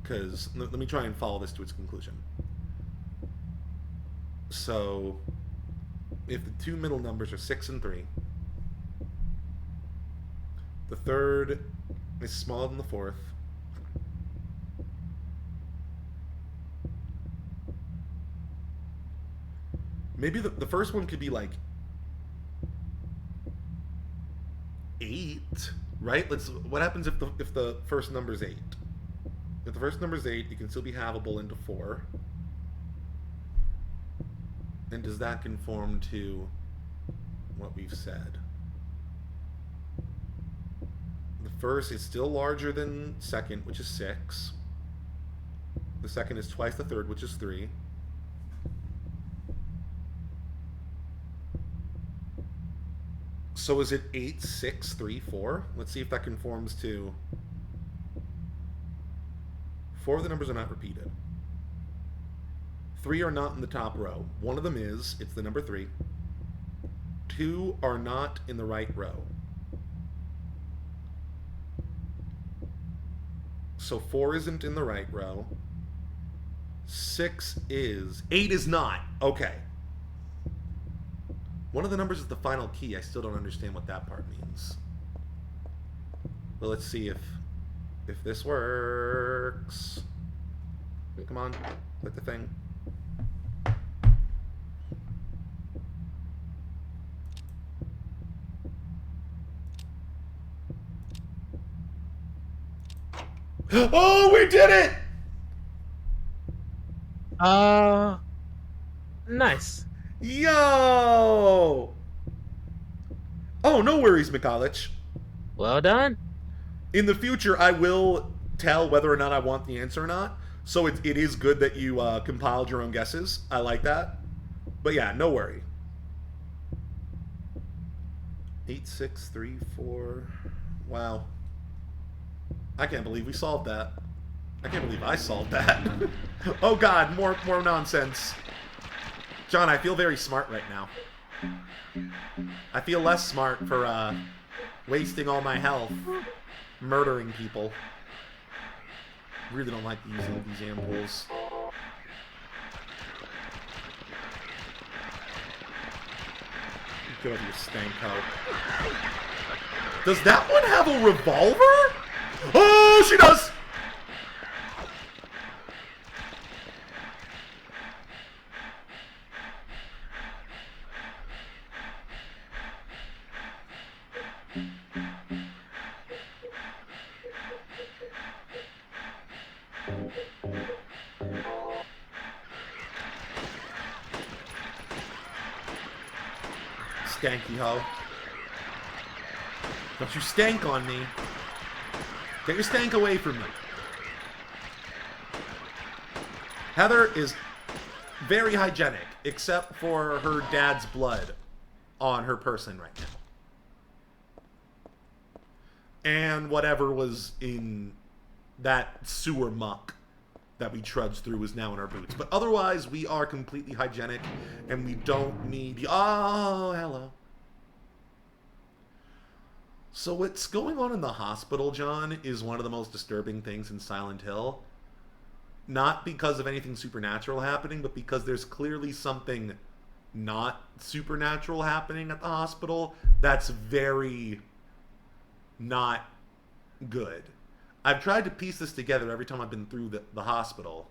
S7: Because let me try and follow this to its conclusion. So if the two middle numbers are 6 and 3, The third is smaller than the fourth. Maybe the first one could be like 8, right? What happens if the first number is 8? If the first number is 8, it can still be halvable into 4. And does that conform to what we've said? The first is still larger than second, which is 6. The second is twice the third, which is 3. So is it 8, 6, 3, 4? Let's see if that conforms to... 4 of the numbers are not repeated. 3 are not in the top row. One of them is, it's the number 3. 2 are not in the right row. So 4 isn't in the right row. 6 is. 8 is not. Okay. One of the numbers is the final key. I still don't understand what that part means. But let's see if this works. Come on, click the thing. Oh, we did it!
S1: Nice.
S7: Yo! Oh, no worries, Mikalich.
S1: Well done.
S7: In the future, I will tell whether or not I want the answer or not. So it is good that you compiled your own guesses. I like that. But yeah, no worry. 8, 6, 3, 4. Wow. I can't believe we solved that. I can't believe I solved that. Oh god, more nonsense. John, I feel very smart right now. I feel less smart for wasting all my health murdering people. Really don't like using these ampules. Go to your stank hoe. Does that one have a revolver? Oh, she does! Stanky hoe. Don't you stank on me. Get your stank away from me. Heather is very hygienic, except for her dad's blood on her person right now. And whatever was in that sewer muck that we trudged through is now in our boots. But otherwise, we are completely hygienic, and we don't need... Oh, hello. So what's going on in the hospital, John, is one of the most disturbing things in Silent Hill. Not because of anything supernatural happening, but because there's clearly something not supernatural happening at the hospital that's very not good. I've tried to piece this together every time I've been through the hospital,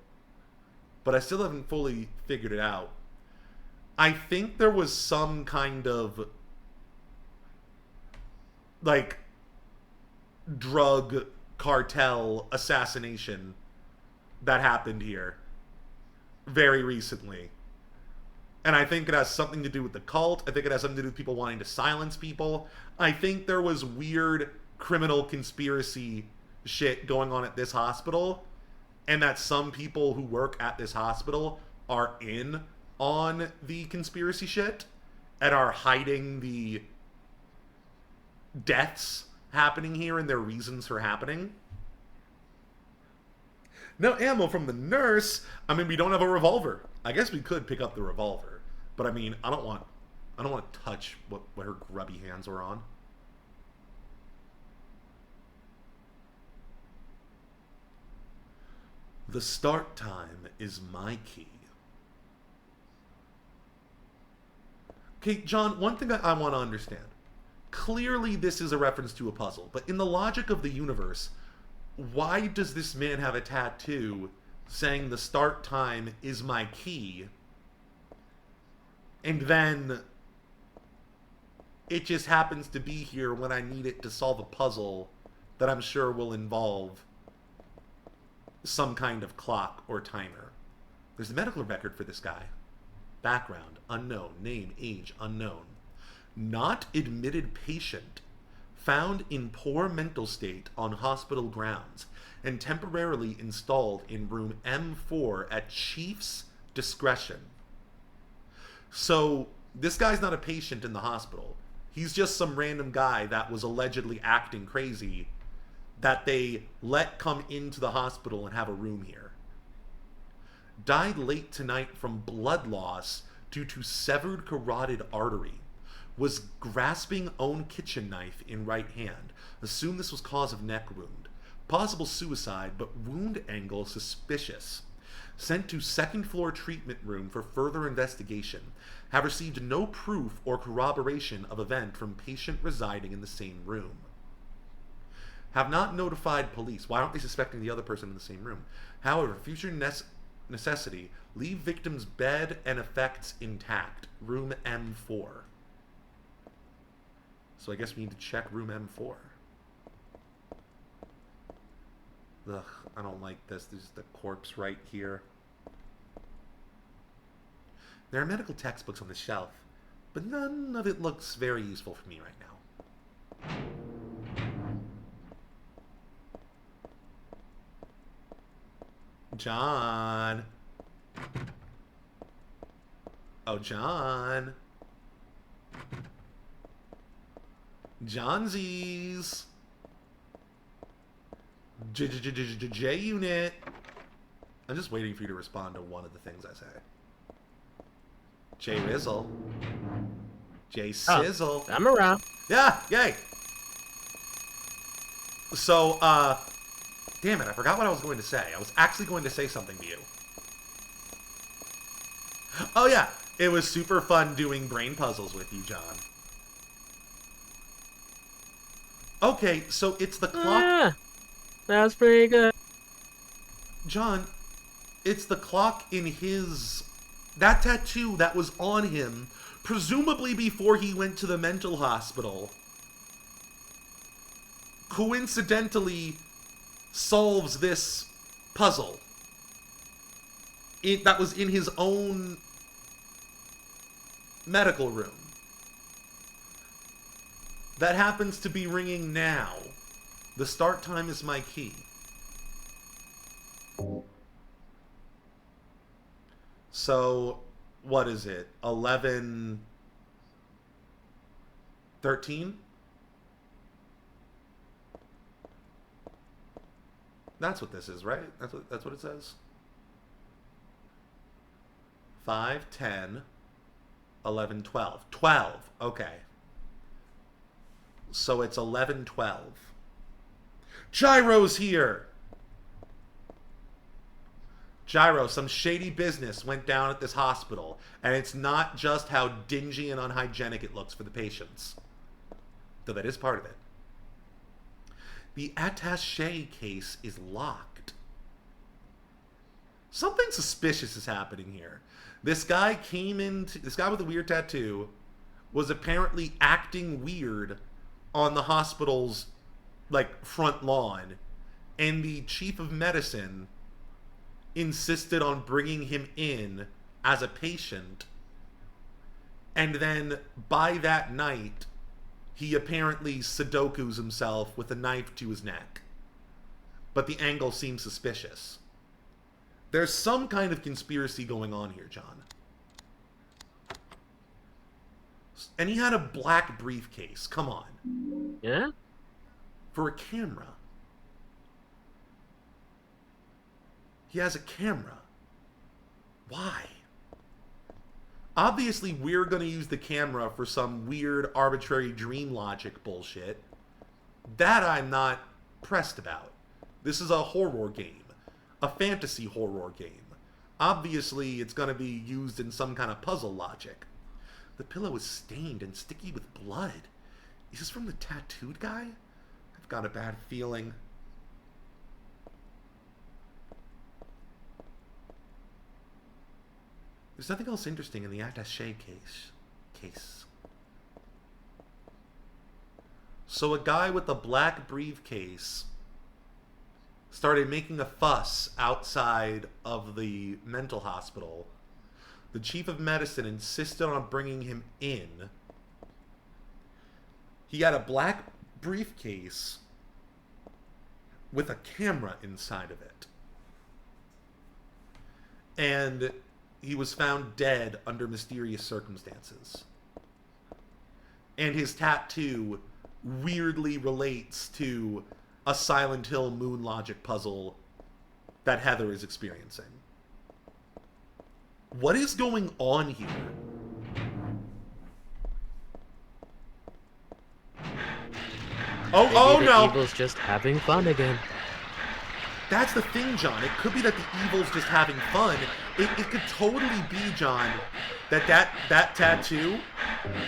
S7: but I still haven't fully figured it out. I think there was some kind of like drug cartel assassination that happened here very recently. And I think it has something to do with the cult. I think it has something to do with people wanting to silence people. I think there was weird criminal conspiracy shit going on at this hospital, and that some people who work at this hospital are in on the conspiracy shit and are hiding the deaths happening here and their reasons for happening. No ammo from the nurse. I mean, we don't have a revolver. I guess we could pick up the revolver, but I mean, I don't want to touch what her grubby hands were on. The start time is my key. Okay, John, one thing I want to understand. Clearly this is a reference to a puzzle, but in the logic of the universe, why does this man have a tattoo saying the start time is my key, and then it just happens to be here when I need it to solve a puzzle that I'm sure will involve some kind of clock or timer? There's a medical record for this guy. Background, unknown. Name, age, unknown. Not admitted patient. Found in poor mental state on hospital grounds and temporarily installed in room M4 at chief's discretion. So, this guy's not a patient in the hospital. He's just some random guy that was allegedly acting crazy that they let come into the hospital and have a room here. Died late tonight from blood loss due to severed carotid artery. Was grasping own kitchen knife in right hand. Assumed this was cause of neck wound. Possible suicide, but wound angle suspicious. Sent to second floor treatment room for further investigation. Have received no proof or corroboration of event from patient residing in the same room. Have not notified police. Why aren't they suspecting the other person in the same room? However, future necessity, leave victim's bed and effects intact. Room M4. So I guess we need to check room M4. Ugh, I don't like this. There's the corpse right here. There are medical textbooks on the shelf, but none of it looks very useful for me right now. John. Oh, John. Johnsies. J-Unit. I'm just waiting for you to respond to one of the things I say. J Rizzle. J Sizzle.
S1: Oh, I'm around.
S7: Yeah, yay. So, damn it, I forgot what I was going to say. I was actually going to say something to you. Oh yeah, it was super fun doing brain puzzles with you, John. Okay, so it's the clock.
S1: Ah, that was pretty good.
S7: John, it's the clock in his... That tattoo that was on him, presumably before he went to the mental hospital, coincidentally solves this puzzle. That was in his own medical room. That happens to be ringing now. The start time is my key. So, what is it? 11:13? That's what this is, right? That's what it says. 5, 10, 11, 12. 12. Okay. So it's 11:12. Gyro's here! Gyro, some shady business went down at this hospital, and it's not just how dingy and unhygienic it looks for the patients. Though that is part of it. The attaché case is locked. Something suspicious is happening here. This guy this guy with a weird tattoo was apparently acting weird on the hospital's, like, front lawn, and the chief of medicine insisted on bringing him in as a patient, and then by that night he apparently Sudokus himself with a knife to his neck. But the angle seems suspicious. There's some kind of conspiracy going on here, John. And he had a black briefcase. Come on.
S1: Yeah?
S7: For a camera. He has a camera. Why? Obviously, we're going to use the camera for some weird, arbitrary dream logic bullshit. That I'm not pressed about. This is a horror game. A fantasy horror game. Obviously, it's going to be used in some kind of puzzle logic. The pillow is stained and sticky with blood. Is this from the tattooed guy? I've got a bad feeling. There's nothing else interesting in the attaché case. So a guy with a black briefcase started making a fuss outside of the mental hospital. The chief of medicine insisted on bringing him in. He had a black briefcase with a camera inside of it. And he was found dead under mysterious circumstances. And his tattoo weirdly relates to a Silent Hill moon logic puzzle that Heather is experiencing. What is going on here? Oh no!
S8: The evil's just having fun again.
S7: That's the thing, John. It could be that the evil's just having fun. It could totally be, John, that tattoo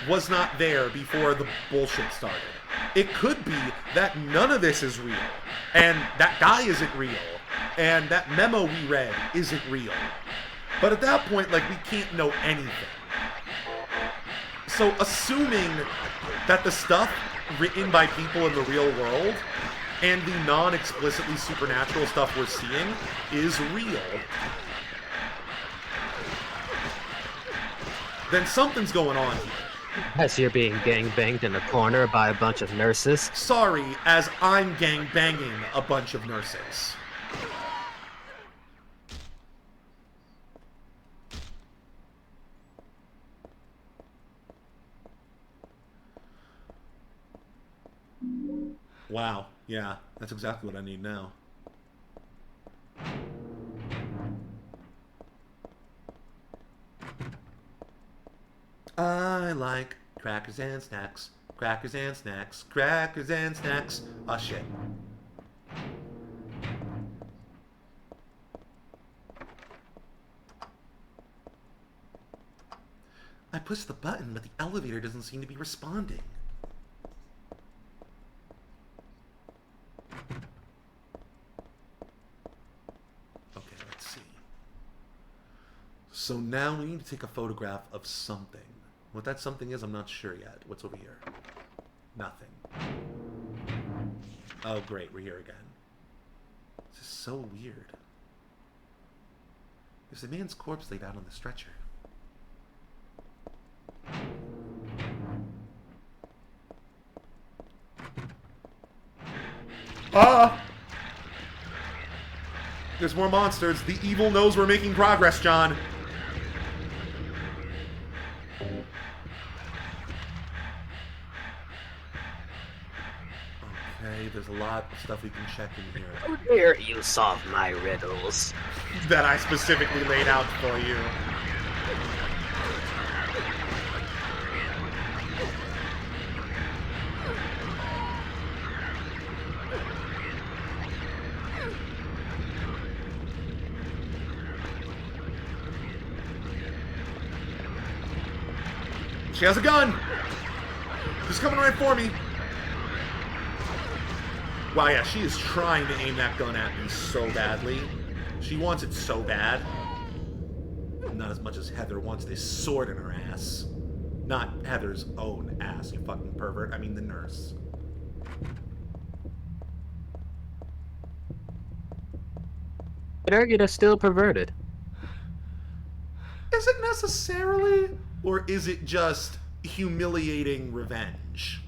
S7: was not there before the bullshit started. It could be that none of this is real, and that guy isn't real, and that memo we read isn't real. But at that point, like, we can't know anything. So assuming that the stuff written by people in the real world and the non-explicitly supernatural stuff we're seeing is real, then something's going on here.
S8: As you're being gangbanged in the corner by a bunch of nurses.
S7: Sorry, as I'm gangbanging a bunch of nurses. Wow, yeah, that's exactly what I need now. I like crackers and snacks, crackers and snacks, crackers and snacks. Ah, shit. I pushed the button, but the elevator doesn't seem to be responding. Okay, let's see. So now we need to take a photograph of something. What that something is, I'm not sure yet. What's over here? Nothing. Oh, great. We're here again. This is so weird. There's a man's corpse laid out on the stretcher. Ah! There's more monsters. The evil knows we're making progress, John. Okay, there's a lot of stuff we can check in here.
S8: How dare you solve my riddles?
S7: That I specifically laid out for you. She has a gun! She's coming right for me. Wow, yeah, she is trying to aim that gun at me so badly. She wants it so bad. Not as much as Heather wants this sword in her ass. Not Heather's own ass, you fucking pervert. I mean the nurse.
S8: I'd argue that's still perverted.
S7: Is it necessarily? Or is it just humiliating revenge?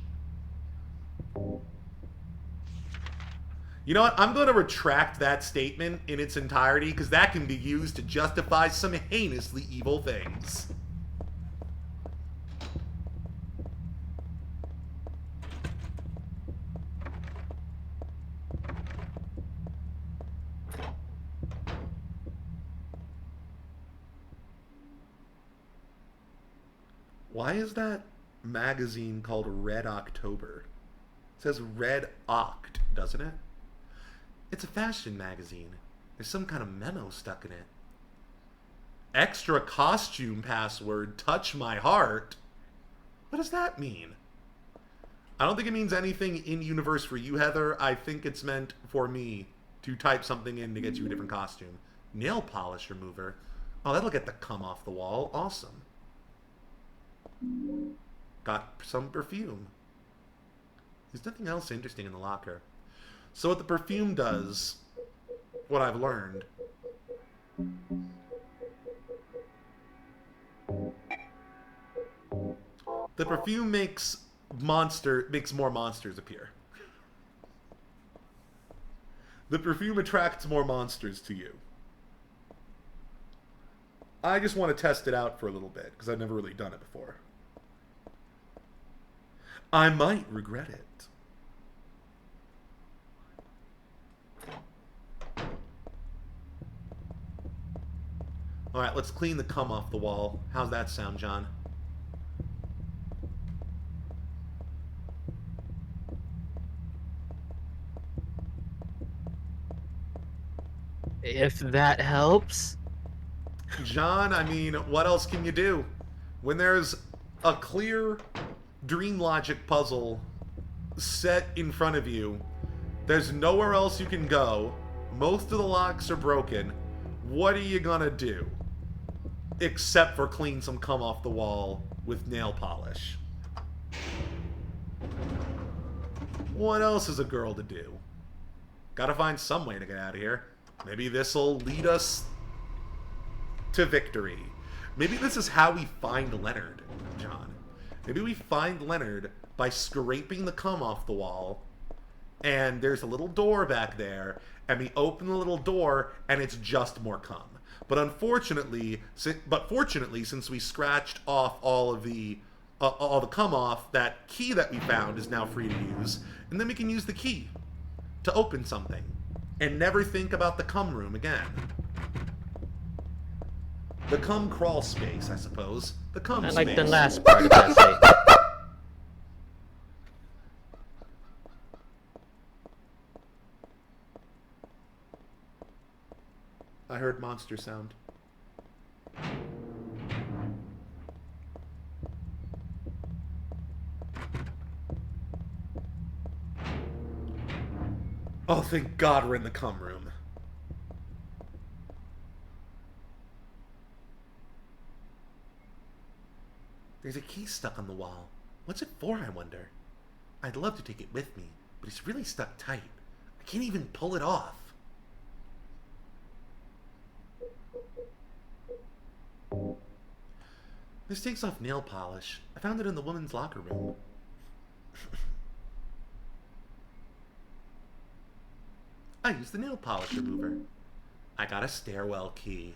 S7: You know what? I'm going to retract that statement in its entirety because that can be used to justify some heinously evil things. Why is that magazine called Red October? It says Red Oct, doesn't it? It's a fashion magazine. There's some kind of memo stuck in it. Extra costume password, touch my heart. What does that mean? I don't think it means anything in universe for you, Heather. I think it's meant for me to type something in to get you a different costume. Nail polish remover. Oh, that'll get the cum off the wall. Awesome. Got some perfume. There's nothing else interesting in the locker. So what the perfume does, what I've learned, the perfume makes more monsters appear. The perfume attracts more monsters to you. I just want to test it out for a little bit, because I've never really done it before. I might regret it. Alright, let's clean the cum off the wall. How's that sound, John?
S8: If that helps.
S7: John, I mean, what else can you do? When there's a clear dream logic puzzle set in front of you, there's nowhere else you can go, most of the locks are broken, what are you gonna do? Except for clean some cum off the wall with nail polish. What else is a girl to do? Gotta find some way to get out of here. Maybe this'll lead us to victory. Maybe this is how we find Leonard, John. Maybe we find Leonard by scraping the cum off the wall, and there's a little door back there, and we open the little door, and it's just more cum. But fortunately, since we scratched off all the cum off, that key that we found is now free to use, and then we can use the key to open something, and never think about the cum room again. The cum crawl space, I suppose. The cum space.
S8: I like the last part of that statement.
S7: I heard monster sound. Oh, thank God we're in the cum room. There's a key stuck on the wall. What's it for, I wonder? I'd love to take it with me, but it's really stuck tight. I can't even pull it off. This takes off nail polish. I found it in the woman's locker room. I used the nail polish remover. I got a stairwell key.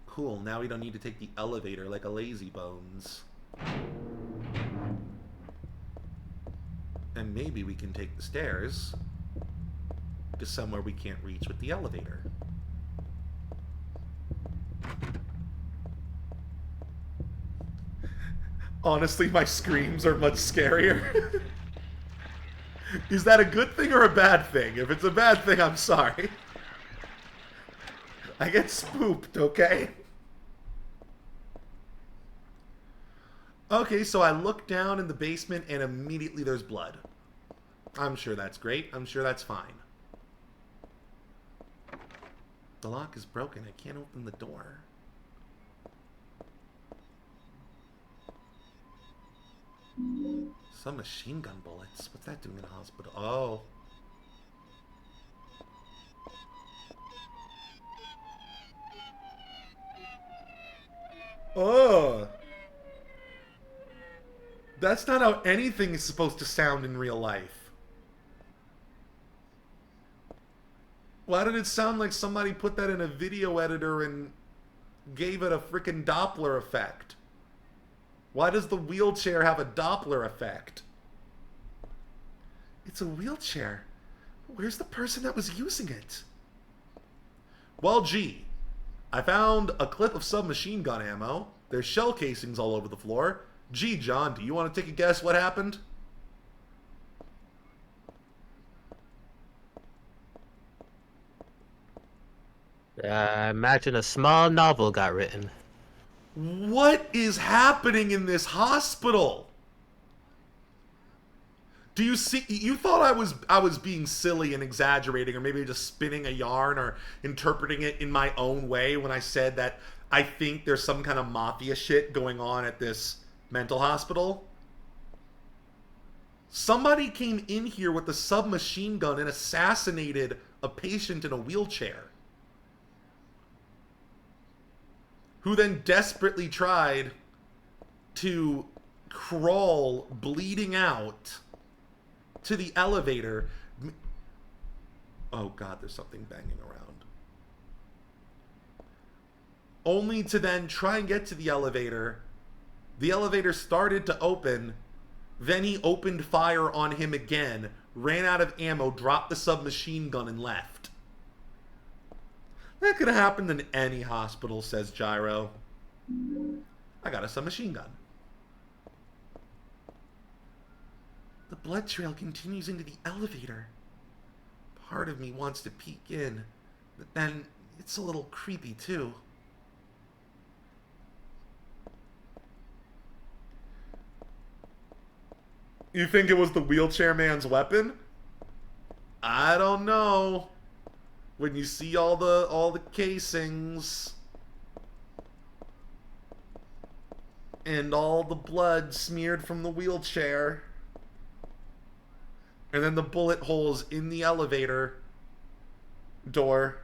S7: Cool, now we don't need to take the elevator like a lazy bones. And maybe we can take the stairs to somewhere we can't reach with the elevator. Honestly, my screams are much scarier. Is that a good thing or a bad thing? If it's a bad thing, I'm sorry. I get spooked, okay? Okay, so I look down in the basement and immediately there's blood. I'm sure that's great. I'm sure that's fine. The lock is broken. I can't open the door. Some machine gun bullets. What's that doing in a hospital? Oh. Oh. That's not how anything is supposed to sound in real life. Why did it sound like somebody put that in a video editor and gave it a frickin' Doppler effect? Why does the wheelchair have a Doppler effect? It's a wheelchair. Where's the person that was using it? Well, gee. I found a clip of submachine gun ammo. There's shell casings all over the floor. Gee, John, do you want to take a guess what happened?
S8: I imagine a small novel got written.
S7: What is happening in this hospital? Do you see? You thought I was being silly and exaggerating, or maybe just spinning a yarn or interpreting it in my own way when I said that I think there's some kind of mafia shit going on at this mental hospital. Somebody came in here with a submachine gun and assassinated a patient in a wheelchair, who then desperately tried to crawl, bleeding out, to the elevator. Oh God, there's something banging around. Only to then try and get to the elevator. The elevator started to open. Then he opened fire on him again, ran out of ammo, dropped the submachine gun, and left. That could have happened in any hospital, says Gyro. I got a submachine gun. The blood trail continues into the elevator. Part of me wants to peek in, but then it's a little creepy too. You think it was the wheelchair man's weapon? I don't know. When you see all the casings and all the blood smeared from the wheelchair, and then the bullet holes in the elevator door.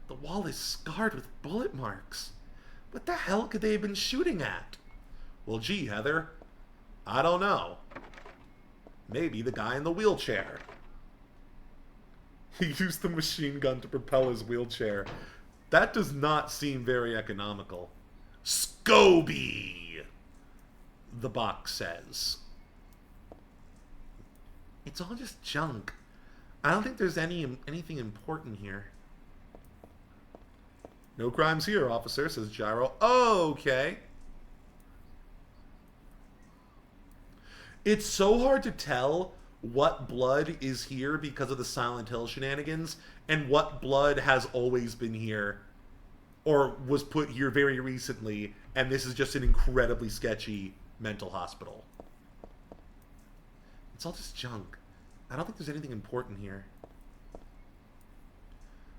S7: The wall is scarred with bullet marks. What the hell could they have been shooting at? Well, gee, Heather, I don't know. Maybe the guy in the wheelchair. He used the machine gun to propel his wheelchair. That does not seem very economical. Scobie, the box says. It's all just junk. I don't think there's anything important here. No crimes here, officer, says Gyro. Okay. It's so hard to tell what blood is here because of the Silent Hill shenanigans and what blood has always been here or was put here very recently, and this is just an incredibly sketchy mental hospital. It's all just junk. I don't think there's anything important here.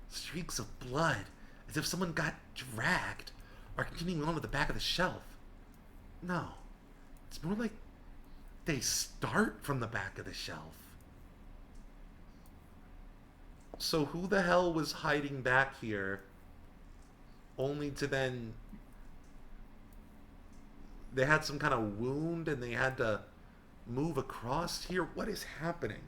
S7: Streaks of blood, as if someone got dragged, are continuing on with the back of the shelf. No, it's more like they start from the back of the shelf. So who the hell was hiding back here only to then... They had some kind of wound and they had to move across here? What is happening?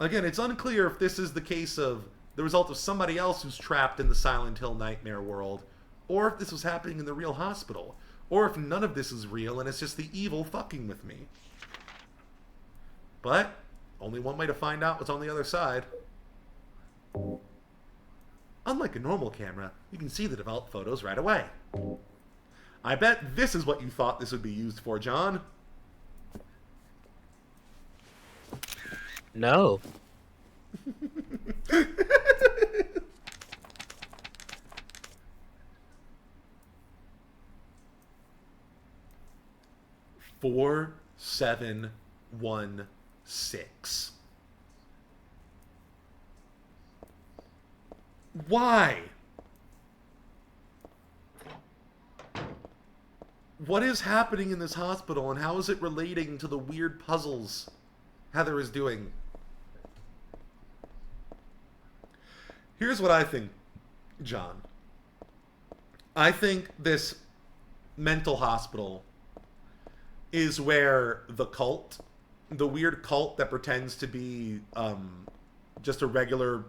S7: Again, it's unclear if this is the case of the result of somebody else who's trapped in the Silent Hill nightmare world, or if this was happening in the real hospital. Or if none of this is real and it's just the evil fucking with me. But only one way to find out what's on the other side. Unlike a normal camera, you can see the developed photos right away. I bet this is what you thought this would be used for, John.
S8: No.
S7: Four, 7, 1, 6. Why? What is happening in this hospital, and how is it relating to the weird puzzles Heather is doing? Here's what I think, John. I think this mental hospital is where the cult, the weird cult that pretends to be just a regular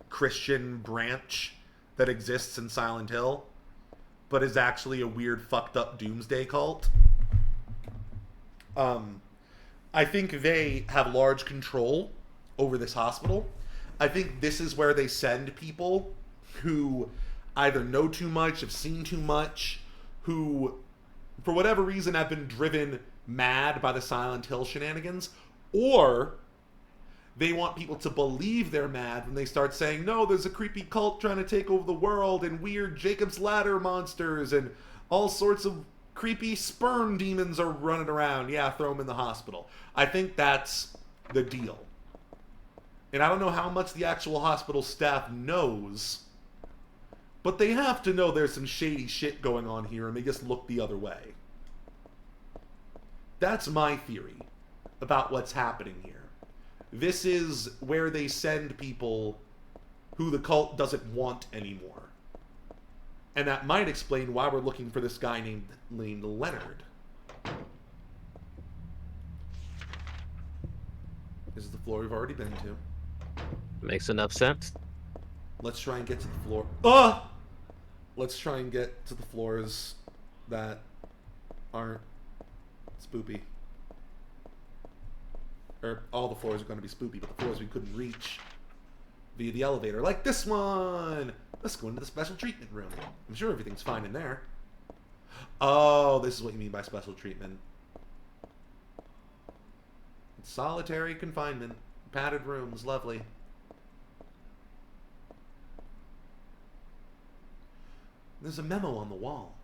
S7: Christian branch that exists in Silent Hill, but is actually a weird fucked up doomsday cult. I think they have large control over this hospital. I think this is where they send people who either know too much, have seen too much, who for whatever reason have been driven mad by the Silent Hill shenanigans, or they want people to believe they're mad when they start saying, no, there's a creepy cult trying to take over the world and weird Jacob's Ladder monsters and all sorts of creepy sperm demons are running around. Yeah, throw them in the hospital. I think that's the deal. And I don't know how much the actual hospital staff knows, but they have to know there's some shady shit going on here, and they just look the other way. That's my theory about what's happening here. This is where they send people who the cult doesn't want anymore. And that might explain why we're looking for this guy named Leonard. This is the floor we've already been to.
S8: Makes enough sense.
S7: Let's try and get to the floor. Let's try and get to the floors that aren't spoopy. Or all the floors are going to be spoopy, but the floors we couldn't reach via the elevator, like this one. Let's go into the special treatment room. I'm sure everything's fine in there. Oh, this is what you mean by special treatment. Solitary confinement. Padded rooms. Lovely. There's a memo on the wall.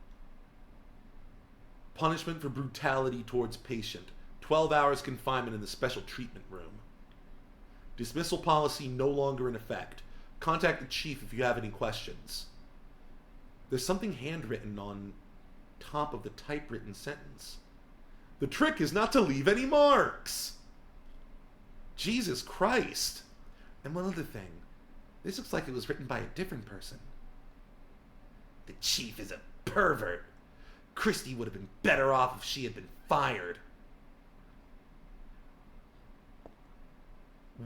S7: Punishment for brutality towards patient. 12 hours confinement in the special treatment room. Dismissal policy no longer in effect. Contact the chief if you have any questions. There's something handwritten on top of the typewritten sentence. The trick is not to leave any marks. Jesus Christ. And one other thing. This looks like it was written by a different person. The chief is a pervert. Christy would have been better off if she had been fired.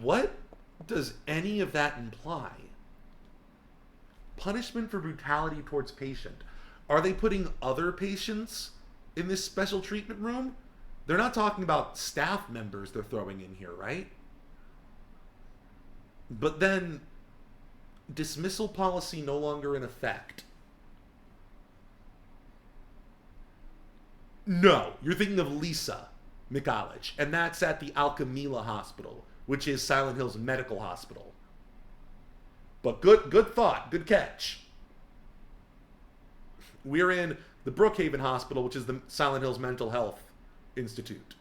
S7: What does any of that imply? Punishment for brutality towards patient. Are they putting other patients in this special treatment room? They're not talking about staff members they're throwing in here, right? But then, dismissal policy no longer in effect. No, you're thinking of Lisa Mikalich, and that's at the Alchemila Hospital, which is Silent Hill's medical hospital. But good thought, good catch. We're in the Brookhaven Hospital, which is the Silent Hill's mental health institute.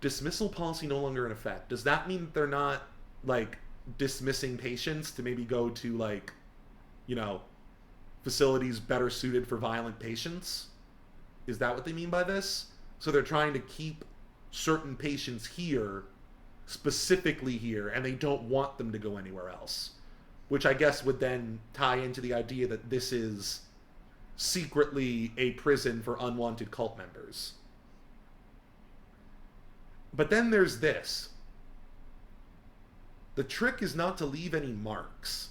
S7: Dismissal policy no longer in effect. Does that mean that they're not, like, dismissing patients to maybe go to, like, you know, facilities better suited for violent patients? Is that what they mean by this? So they're trying to keep certain patients here, specifically here, and they don't want them to go anywhere else. Which I guess would then tie into the idea that this is secretly a prison for unwanted cult members. But then there's this. The trick is not to leave any marks.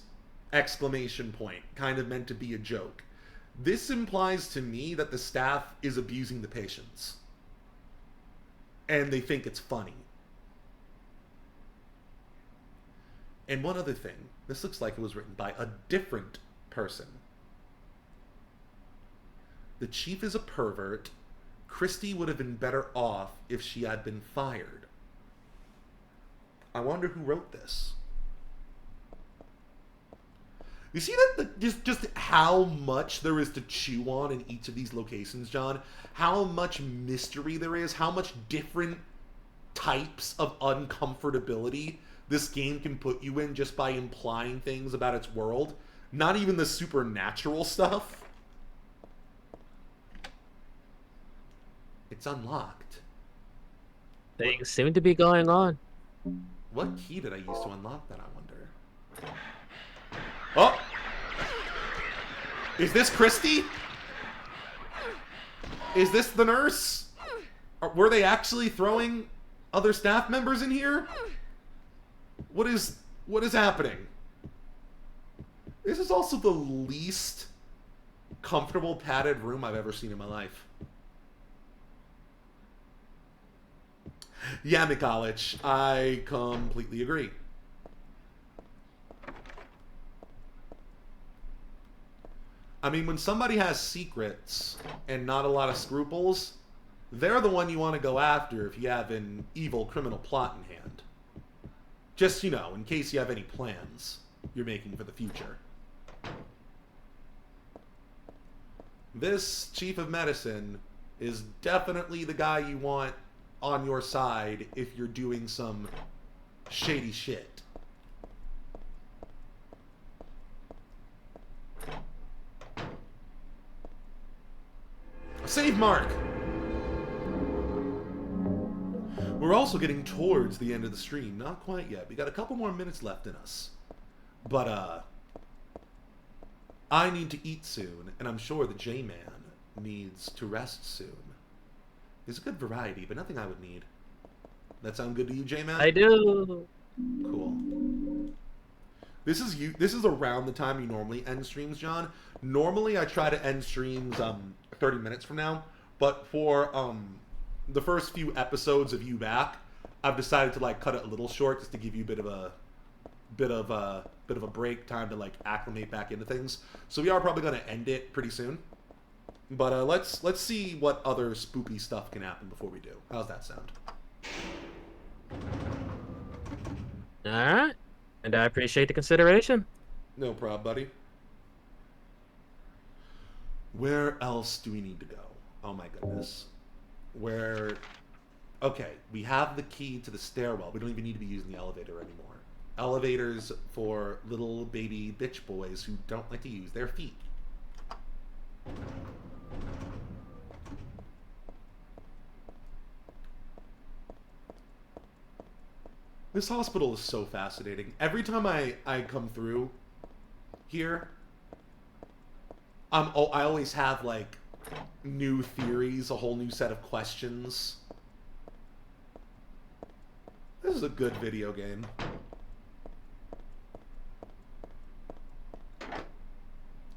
S7: Exclamation point. Kind of meant to be a joke. This implies to me that the staff is abusing the patients. And they think it's funny. And one other thing. This looks like it was written by a different person. The chief is a pervert. Christy would have been better off if she had been fired. I wonder who wrote this. You see that just how much there is to chew on in each of these locations, John? How much mystery there is, how much different types of uncomfortability this game can put you in just by implying things about its world. Not even the supernatural stuff. It's unlocked.
S8: Things seem to be going on.
S7: What key did I use to unlock that, I wonder? Oh! Is this Christy? Is this the nurse? Were they actually throwing other staff members in here? What is happening? This is also the least comfortable padded room I've ever seen in my life. Yeah, Mikalich, I completely agree. I mean, when somebody has secrets and not a lot of scruples, they're the one you want to go after if you have an evil criminal plot in hand. Just, you know, in case you have any plans you're making for the future. This chief of medicine is definitely the guy you want on your side if you're doing some shady shit. Save mark! We're also getting towards the end of the stream. Not quite yet. We got a couple more minutes left in us. But, I need to eat soon, and I'm sure the J-Man needs to rest soon. There's a good variety, but nothing I would need. That sound good to you, J-Man?
S1: I do.
S7: Cool. This is around the time you normally end streams, John. Normally, I try to end streams 30 minutes from now, but for the first few episodes of You Back, I've decided to like cut it a little short just to give you a bit of a break, time to like acclimate back into things. So we are probably going to end it pretty soon. But let's see what other spooky stuff can happen before we do. How's that sound?
S1: All right. And I appreciate the consideration.
S7: No problem, buddy. Where else do we need to go? Oh my goodness. Okay, we have the key to the stairwell. We don't even need to be using the elevator anymore. Elevators for little baby bitch boys who don't like to use their feet. This hospital is so fascinating. Every time I come through here, I always have like new theories, a whole new set of questions. This is a good video game.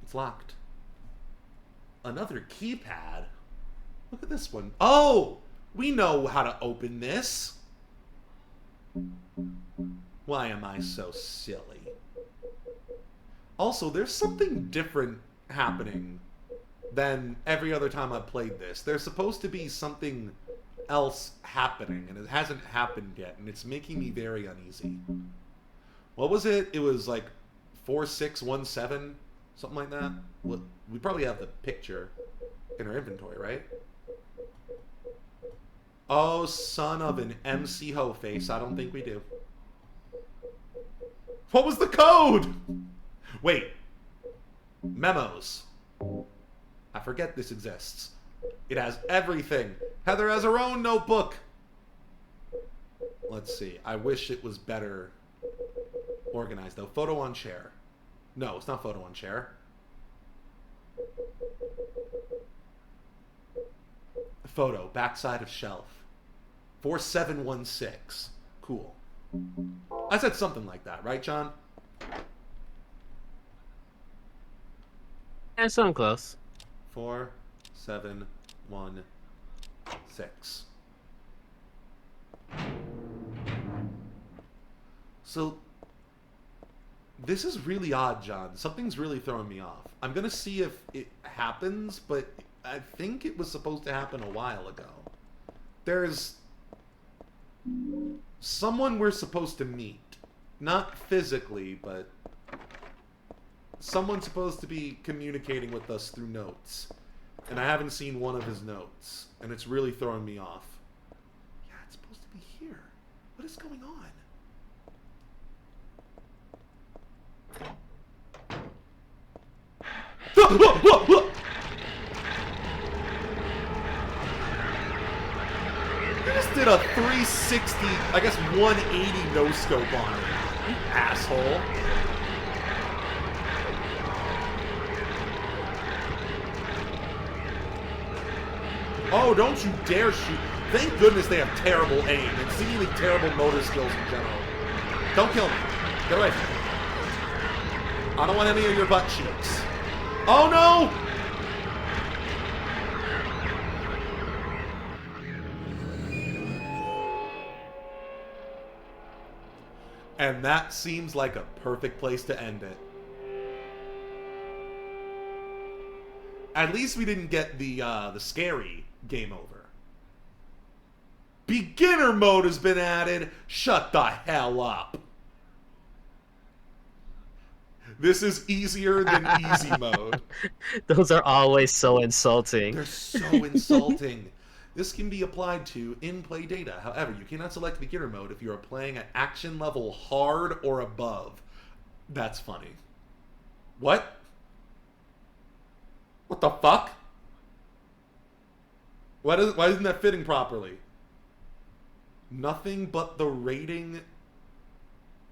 S7: It's locked. Another keypad? Look at this one. Oh! We know how to open this. Why am I so silly? Also, there's something different happening than every other time I've played this. There's supposed to be something else happening, and it hasn't happened yet, and it's making me very uneasy. What was it? It was like 4617, something like that. We probably have the picture in our inventory, right? Oh, son of an MC Ho face. I don't think we do. What was the code? Wait. Memos. I forget this exists. It has everything. Heather has her own notebook. Let's see. I wish it was better organized, though. Photo on chair. No, it's not photo on chair. Photo. Backside of shelf. 4716. Cool. I said something like that, right, John?
S1: Yeah, something close.
S7: 4716. So, this is really odd, John. Something's really throwing me off. I'm gonna see if it happens, but I think it was supposed to happen a while ago. There's someone we're supposed to meet. Not physically, but someone's supposed to be communicating with us through notes. And I haven't seen one of his notes. And it's really throwing me off. Yeah, it's supposed to be here. What is going on? You just did a 360, I guess 180 no-scope on it. You asshole. Oh, don't you dare shoot. Thank goodness they have terrible aim and seemingly terrible motor skills in general. Don't kill me. Get away from me. I don't want any of your butt cheeks. Oh no! And that seems like a perfect place to end it. At least we didn't get the scary game over. Beginner mode has been added. Shut the hell up. This is easier than easy mode.
S8: Those are always so insulting.
S7: They're so insulting. This can be applied to in-play data. However, you cannot select beginner mode if you are playing at action level hard or above. That's funny. What? What the fuck? Why isn't that fitting properly? Nothing but the rating.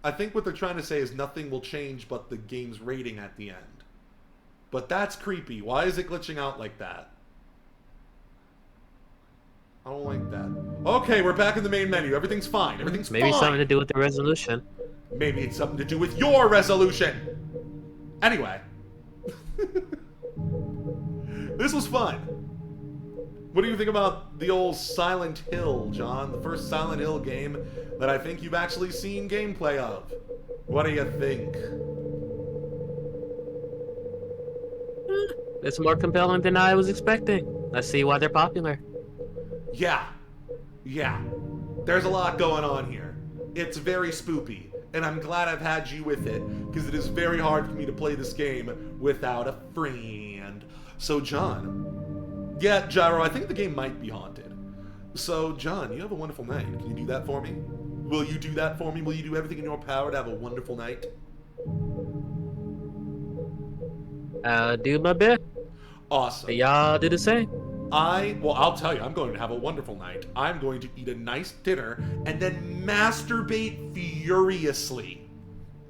S7: I think what they're trying to say is nothing will change but the game's rating at the end. But that's creepy. Why is it glitching out like that? I don't like that. Okay, we're back in the main menu. Everything's fine. Everything's fine.
S8: Maybe something to do with the resolution.
S7: Maybe it's something to do with your resolution. Anyway. This was fun. What do you think about the old Silent Hill, John? The first Silent Hill game that I think you've actually seen gameplay of. What do you think?
S8: It's more compelling than I was expecting. I see why they're popular.
S7: Yeah. Yeah. There's a lot going on here. It's very spoopy, and I'm glad I've had you with it, because it is very hard for me to play this game without a friend. So, John. Yeah, Gyro, I think the game might be haunted. So, John, you have a wonderful night. Can you do that for me? Will you do that for me? Will you do everything in your power to have a wonderful night?
S8: I'll do my best.
S7: Awesome.
S8: Y'all do the same.
S7: Well, I'll tell you, I'm going to have a wonderful night. I'm going to eat a nice dinner and then masturbate furiously.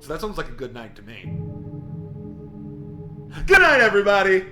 S7: So that sounds like a good night to me. Good night, everybody!